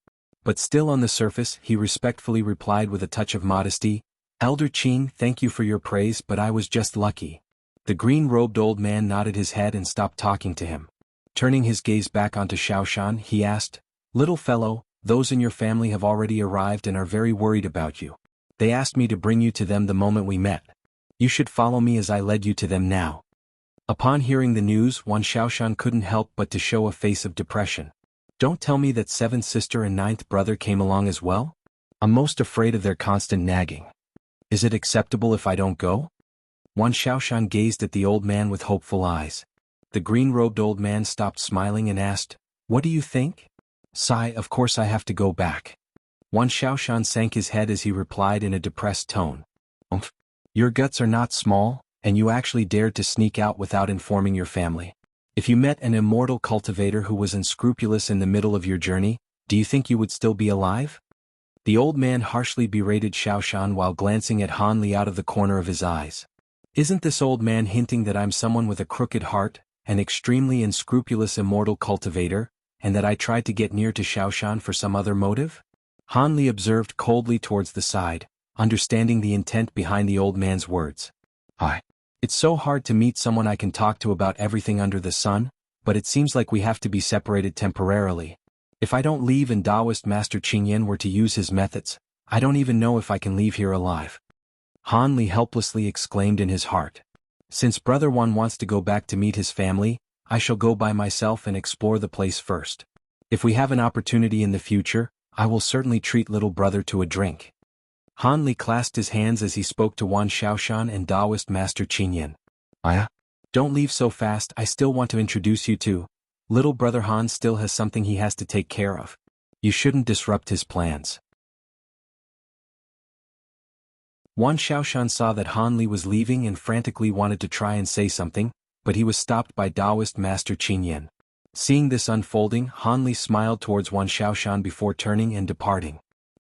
But still on the surface, he respectfully replied with a touch of modesty, "Elder Qin, thank you for your praise, but I was just lucky." The green-robed old man nodded his head and stopped talking to him. Turning his gaze back onto Shaoshan, he asked, "Little fellow, those in your family have already arrived and are very worried about you. They asked me to bring you to them the moment we met. You should follow me as I led you to them now." Upon hearing the news, Wan Shaoshan couldn't help but to show a face of depression. "Don't tell me that 7th sister and 9th brother came along as well? I'm most afraid of their constant nagging. Is it acceptable if I don't go?" Wan Shaoshan gazed at the old man with hopeful eyes. The green-robed old man stopped smiling and asked, "What do you think?" "Sigh, of course I have to go back." Wan Shaoshan sank his head as he replied in a depressed tone. "Umph. Your guts are not small, and you actually dared to sneak out without informing your family. If you met an immortal cultivator who was unscrupulous in the middle of your journey, do you think you would still be alive?" The old man harshly berated Shaoshan while glancing at Hanli out of the corner of his eyes. "Isn't this old man hinting that I'm someone with a crooked heart, an extremely unscrupulous immortal cultivator, and that I tried to get near to Shaoshan for some other motive?" Hanli observed coldly towards the side, understanding the intent behind the old man's words. It's so hard to meet someone I can talk to about everything under the sun, but it seems like we have to be separated temporarily. If I don't leave and Taoist Master Qingyan were to use his methods, I don't even know if I can leave here alive." Hanli helplessly exclaimed in his heart. "Since Brother Wan wants to go back to meet his family, I shall go by myself and explore the place first. If we have an opportunity in the future, I will certainly treat little brother to a drink." Hanli clasped his hands as he spoke to Wan Shaoshan and Taoist Master Qingyan. Don't leave so fast, I still want to introduce you to. Little brother Han still has something he has to take care of. You shouldn't disrupt his plans." Wan Shaoshan saw that Hanli was leaving and frantically wanted to try and say something, but he was stopped by Taoist Master Qingyan. Seeing this unfolding, Hanli smiled towards Wan Shaoshan before turning and departing.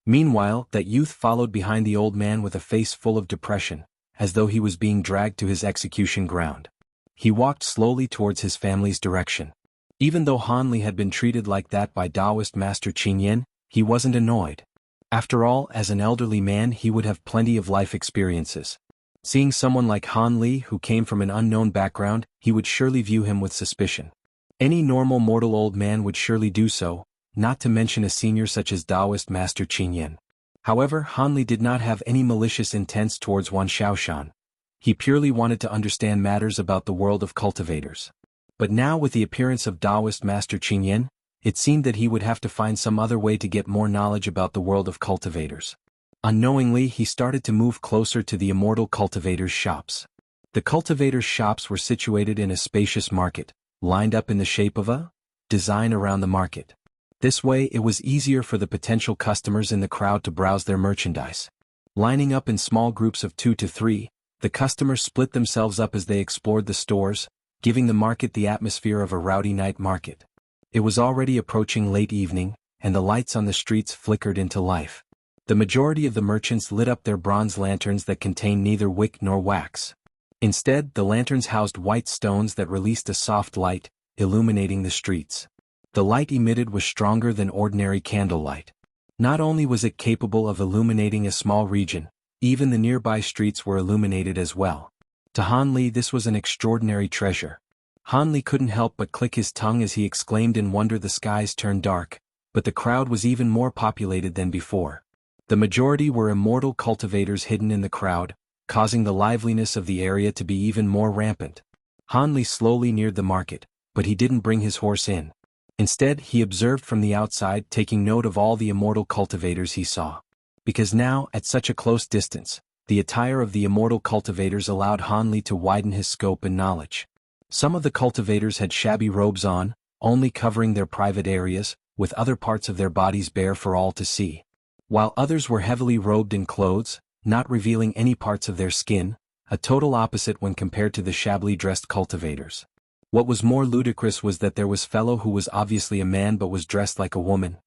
Meanwhile, that youth followed behind the old man with a face full of depression, as though he was being dragged to his execution ground. He walked slowly towards his family's direction. Even though Hanli had been treated like that by Taoist Master Qingyan, he wasn't annoyed. After all, as an elderly man he would have plenty of life experiences. Seeing someone like Han Li who came from an unknown background, he would surely view him with suspicion. Any normal mortal old man would surely do so, not to mention a senior such as Taoist Master Qin Yin. However, Han Li did not have any malicious intents towards Wan Xiaoshan. He purely wanted to understand matters about the world of cultivators. But now with the appearance of Taoist Master Qin Yin, it seemed that he would have to find some other way to get more knowledge about the world of cultivators. Unknowingly, he started to move closer to the immortal cultivators' shops. The cultivators' shops were situated in a spacious market, lined up in the shape of a design around the market. This way it was easier for the potential customers in the crowd to browse their merchandise. Lining up in small groups of 2 to 3, the customers split themselves up as they explored the stores, giving the market the atmosphere of a rowdy night market. It was already approaching late evening, and the lights on the streets flickered into life. The majority of the merchants lit up their bronze lanterns that contained neither wick nor wax. Instead, the lanterns housed white stones that released a soft light, illuminating the streets. The light emitted was stronger than ordinary candlelight. Not only was it capable of illuminating a small region, even the nearby streets were illuminated as well. To Han Li this was an extraordinary treasure. Han Li couldn't help but click his tongue as he exclaimed in wonder. The skies turned dark, but the crowd was even more populated than before. The majority were immortal cultivators hidden in the crowd, causing the liveliness of the area to be even more rampant. Han Li slowly neared the market, but he didn't bring his horse in. Instead, he observed from the outside, taking note of all the immortal cultivators he saw. Because now, at such a close distance, the attire of the immortal cultivators allowed Han Li to widen his scope and knowledge. Some of the cultivators had shabby robes on, only covering their private areas, with other parts of their bodies bare for all to see. While others were heavily robed in clothes, not revealing any parts of their skin, a total opposite when compared to the shabbily dressed cultivators. What was more ludicrous was that there was a fellow who was obviously a man but was dressed like a woman.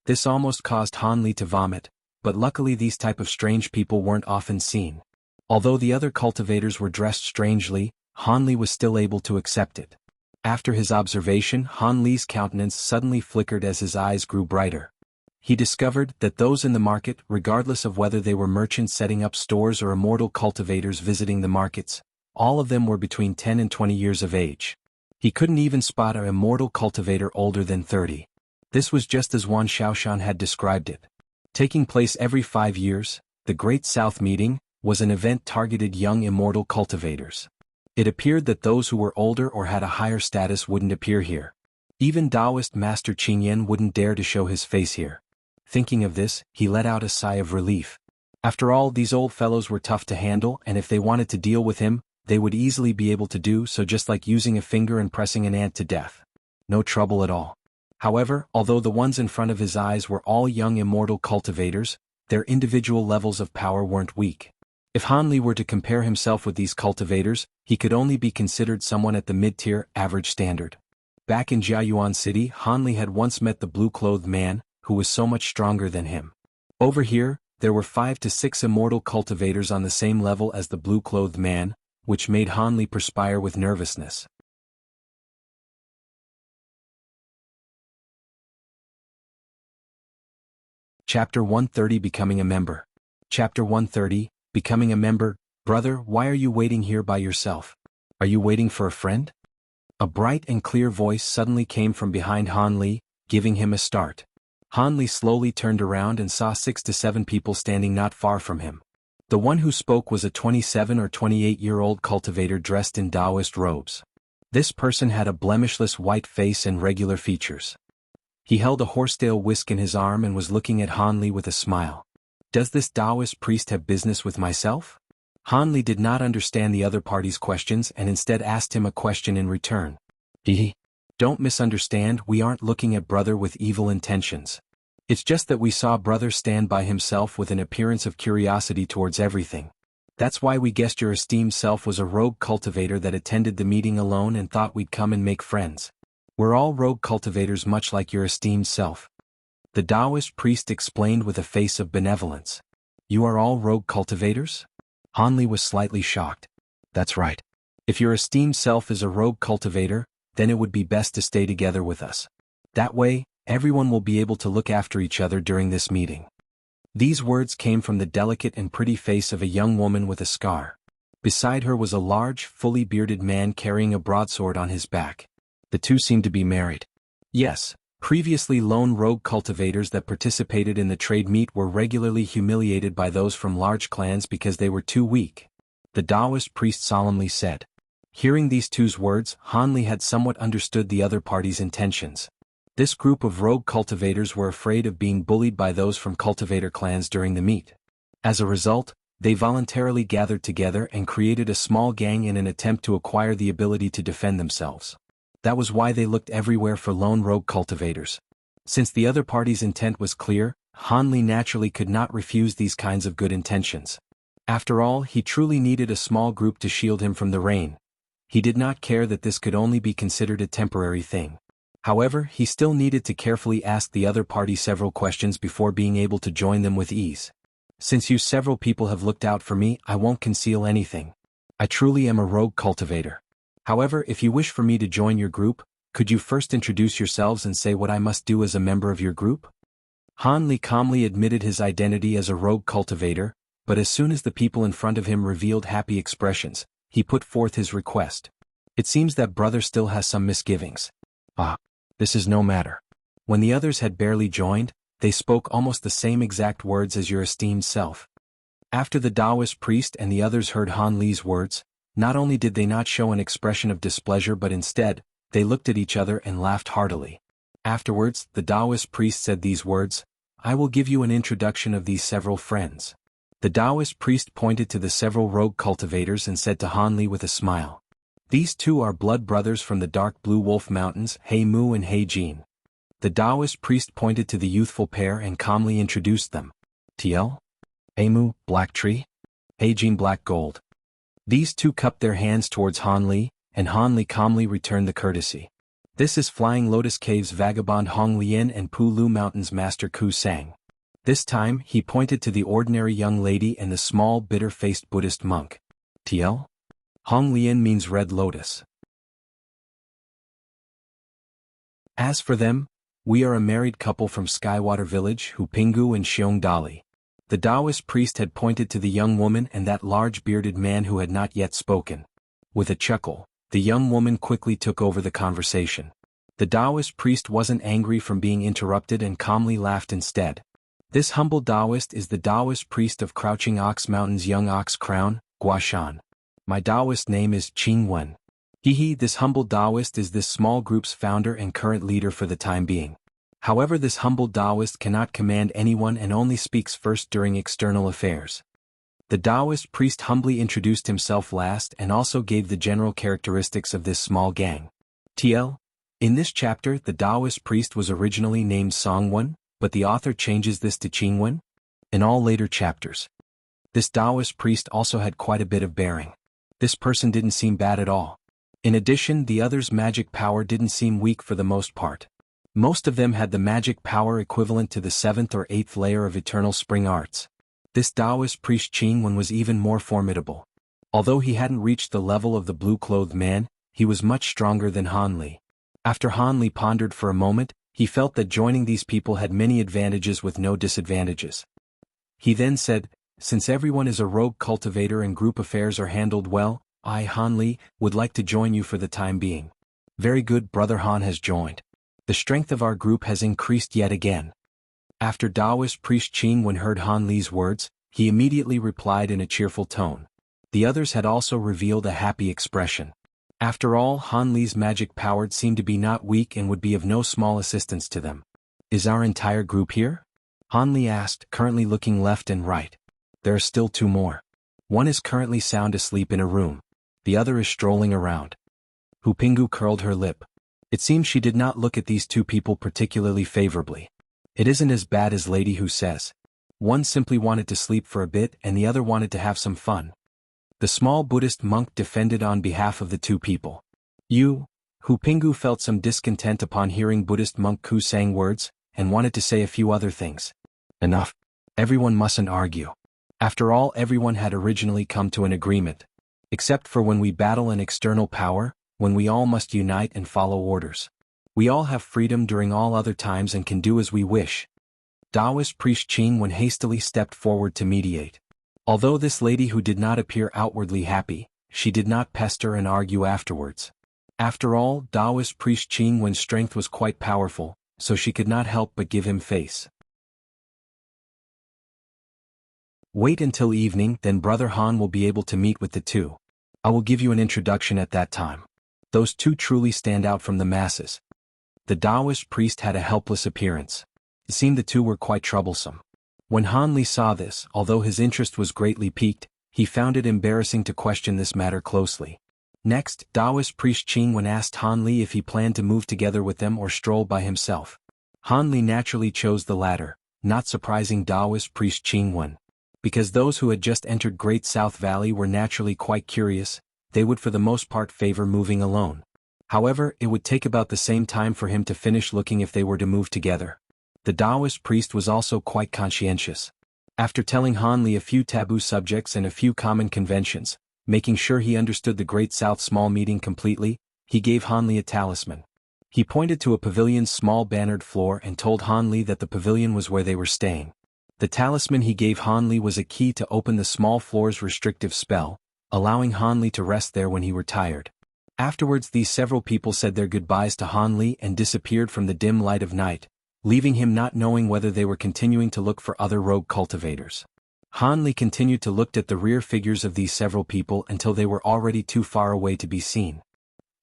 This almost caused Han Li to vomit, but luckily these type of strange people weren't often seen. Although the other cultivators were dressed strangely, Han Li was still able to accept it. After his observation, Han Li's countenance suddenly flickered as his eyes grew brighter. He discovered that those in the market, regardless of whether they were merchants setting up stores or immortal cultivators visiting the markets, all of them were between 10 and 20 years of age. He couldn't even spot an immortal cultivator older than 30. This was just as Wan Xiaoshan had described it. Taking place every 5 years, the Great South Meeting was an event targeted young immortal cultivators. It appeared that those who were older or had a higher status wouldn't appear here. Even Taoist Master Qin Yin wouldn't dare to show his face here. Thinking of this, he let out a sigh of relief. After all, these old fellows were tough to handle, and if they wanted to deal with him, they would easily be able to do so, just like using a finger and pressing an ant to death. No trouble at all. However, although the ones in front of his eyes were all young immortal cultivators, their individual levels of power weren't weak. If Han Li were to compare himself with these cultivators, he could only be considered someone at the mid-tier, average standard. Back in Jiayuan City, Han Li had once met the blue-clothed man, who was so much stronger than him. Over here, there were 5 to 6 immortal cultivators on the same level as the blue-clothed man, which made Han Li perspire with nervousness. Chapter 130 Becoming a Member. Chapter 130, Becoming a Member. Brother, why are you waiting here by yourself? Are you waiting for a friend? A bright and clear voice suddenly came from behind Han Li, giving him a start. Han Li slowly turned around and saw 6 to 7 people standing not far from him. The one who spoke was a 27 or 28-year-old cultivator dressed in Taoist robes. This person had a blemishless white face and regular features. He held a horsetail whisk in his arm and was looking at Han Li with a smile. Does this Taoist priest have business with myself? Han Li did not understand the other party's questions and instead asked him a question in return. Don't misunderstand, we aren't looking at brother with evil intentions. It's just that we saw brother stand by himself with an appearance of curiosity towards everything. That's why we guessed your esteemed self was a rogue cultivator that attended the meeting alone and thought we'd come and make friends. We're all rogue cultivators much like your esteemed self. The Taoist priest explained with a face of benevolence. You are all rogue cultivators? Han Li was slightly shocked. That's right. If your esteemed self is a rogue cultivator, then it would be best to stay together with us. That way, everyone will be able to look after each other during this meeting. These words came from the delicate and pretty face of a young woman with a scar. Beside her was a large, fully bearded man carrying a broadsword on his back. The two seemed to be married. Yes, previously lone rogue cultivators that participated in the trade meet were regularly humiliated by those from large clans because they were too weak. The Taoist priest solemnly said. Hearing these two's words, Han Li had somewhat understood the other party's intentions. This group of rogue cultivators were afraid of being bullied by those from cultivator clans during the meet. As a result, they voluntarily gathered together and created a small gang in an attempt to acquire the ability to defend themselves. That was why they looked everywhere for lone rogue cultivators. Since the other party's intent was clear, Han Li naturally could not refuse these kinds of good intentions. After all, he truly needed a small group to shield him from the rain. He did not care that this could only be considered a temporary thing. However, he still needed to carefully ask the other party several questions before being able to join them with ease. Since you several people have looked out for me, I won't conceal anything. I truly am a rogue cultivator. However, if you wish for me to join your group, could you first introduce yourselves and say what I must do as a member of your group? Han Li calmly admitted his identity as a rogue cultivator, but as soon as the people in front of him revealed happy expressions, he put forth his request. It seems that brother still has some misgivings. This is no matter. When the others had barely joined, they spoke almost the same exact words as your esteemed self. After the Taoist priest and the others heard Han Li's words, not only did they not show an expression of displeasure but instead, they looked at each other and laughed heartily. Afterwards, the Taoist priest said these words, I will give you an introduction of these several friends. The Taoist priest pointed to the several rogue cultivators and said to Han Li with a smile. These two are blood brothers from the dark blue wolf mountains, He Mu and He Jin. The Taoist priest pointed to the youthful pair and calmly introduced them. TL? He Mu, black tree? He Jin, black gold. These two cupped their hands towards Han Li, and Han Li calmly returned the courtesy. This is Flying Lotus Cave's vagabond Hong Lian and Pu Lu Mountain's master Ku Sang. This time, he pointed to the ordinary young lady and the small, bitter-faced Buddhist monk. TL? Hong Lian means red lotus. As for them, we are a married couple from Skywater Village, Hu Pingu and Xiong Dali. The Taoist priest had pointed to the young woman and that large bearded man who had not yet spoken. With a chuckle, the young woman quickly took over the conversation. The Taoist priest wasn't angry from being interrupted and calmly laughed instead. This humble Taoist is the Taoist priest of Crouching Ox Mountain's Young Ox Crown, Guashan. My Taoist name is Qing Wen. This humble Taoist is this small group's founder and current leader for the time being. However, this humble Taoist cannot command anyone and only speaks first during external affairs. The Taoist priest humbly introduced himself last and also gave the general characteristics of this small gang. TL. In this chapter, the Taoist priest was originally named Songwen, but the author changes this to Qingwen in all later chapters. This Taoist priest also had quite a bit of bearing. This person didn't seem bad at all. In addition, the others' magic power didn't seem weak for the most part. Most of them had the magic power equivalent to the 7th or 8th layer of Eternal Spring Arts. This Taoist priest Qingwen was even more formidable. Although he hadn't reached the level of the blue-clothed man, he was much stronger than Han Li. After Han Li pondered for a moment, he felt that joining these people had many advantages with no disadvantages. He then said, since everyone is a rogue cultivator and group affairs are handled well, I, Han Li, would like to join you for the time being. Very good, Brother Han has joined. The strength of our group has increased yet again. After Taoist priest Qingwen heard Han Li's words, he immediately replied in a cheerful tone. The others had also revealed a happy expression. After all, Han Li's magic power seemed to be not weak and would be of no small assistance to them. Is our entire group here? Han Li asked, currently looking left and right. There are still two more. One is currently sound asleep in a room. The other is strolling around. Hu Pingu curled her lip. It seems she did not look at these two people particularly favorably. It isn't as bad as Lady Hu says. One simply wanted to sleep for a bit and the other wanted to have some fun. The small Buddhist monk defended on behalf of the two people. Hu Pingu felt some discontent upon hearing Buddhist monk Ku Sang words, and wanted to say a few other things. Enough. Everyone mustn't argue. After all, everyone had originally come to an agreement. Except for when we battle an external power, when we all must unite and follow orders. We all have freedom during all other times and can do as we wish. Taoist priest Qing Wen hastily stepped forward to mediate. Although this lady who did not appear outwardly happy, she did not pester and argue afterwards. After all, Taoist priest Qing Wen's strength was quite powerful, so she could not help but give him face. Wait until evening, then Brother Han will be able to meet with the two. I will give you an introduction at that time. Those two truly stand out from the masses. The Taoist priest had a helpless appearance. It seemed the two were quite troublesome. When Han Li saw this, although his interest was greatly piqued, he found it embarrassing to question this matter closely. Next, Taoist priest Qing Wen asked Han Li if he planned to move together with them or stroll by himself. Han Li naturally chose the latter, not surprising Taoist priest Qing Wen. Because those who had just entered Great South Valley were naturally quite curious, they would for the most part favor moving alone. However, it would take about the same time for him to finish looking if they were to move together. The Taoist priest was also quite conscientious. After telling Han Li a few taboo subjects and a few common conventions, making sure he understood the Great South small meeting completely, he gave Han Li a talisman. He pointed to a pavilion's small bannered floor and told Han Li that the pavilion was where they were staying. The talisman he gave Han Li was a key to open the small floor's restrictive spell, allowing Han Li to rest there when he were tired. Afterwards these several people said their goodbyes to Han Li and disappeared from the dim light of night, leaving him not knowing whether they were continuing to look for other rogue cultivators. Han Li continued to look at the rear figures of these several people until they were already too far away to be seen.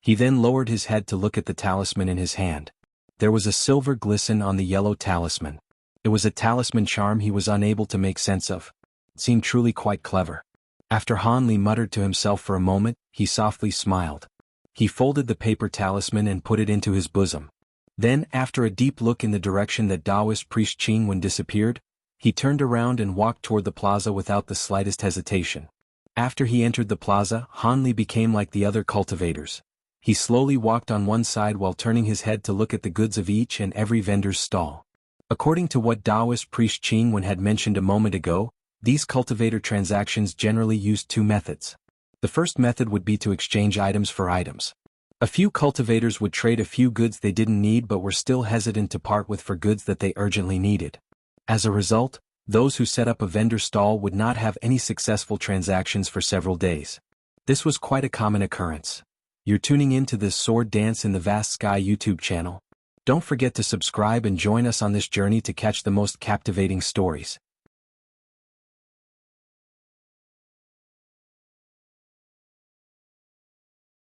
He then lowered his head to look at the talisman in his hand. There was a silver glisten on the yellow talisman. It was a talisman charm he was unable to make sense of. It seemed truly quite clever. After Han Li muttered to himself for a moment, he softly smiled. He folded the paper talisman and put it into his bosom. Then, after a deep look in the direction that Taoist priest Qing Wen disappeared, he turned around and walked toward the plaza without the slightest hesitation. After he entered the plaza, Han Li became like the other cultivators. He slowly walked on one side while turning his head to look at the goods of each and every vendor's stall. According to what Taoist priest Qing Wen had mentioned a moment ago, these cultivator transactions generally used two methods. The first method would be to exchange items for items. A few cultivators would trade a few goods they didn't need but were still hesitant to part with for goods that they urgently needed. As a result, those who set up a vendor stall would not have any successful transactions for several days. This was quite a common occurrence. You're tuning in to this Sword Dance in the Vast Sky YouTube channel. Don't forget to subscribe and join us on this journey to catch the most captivating stories.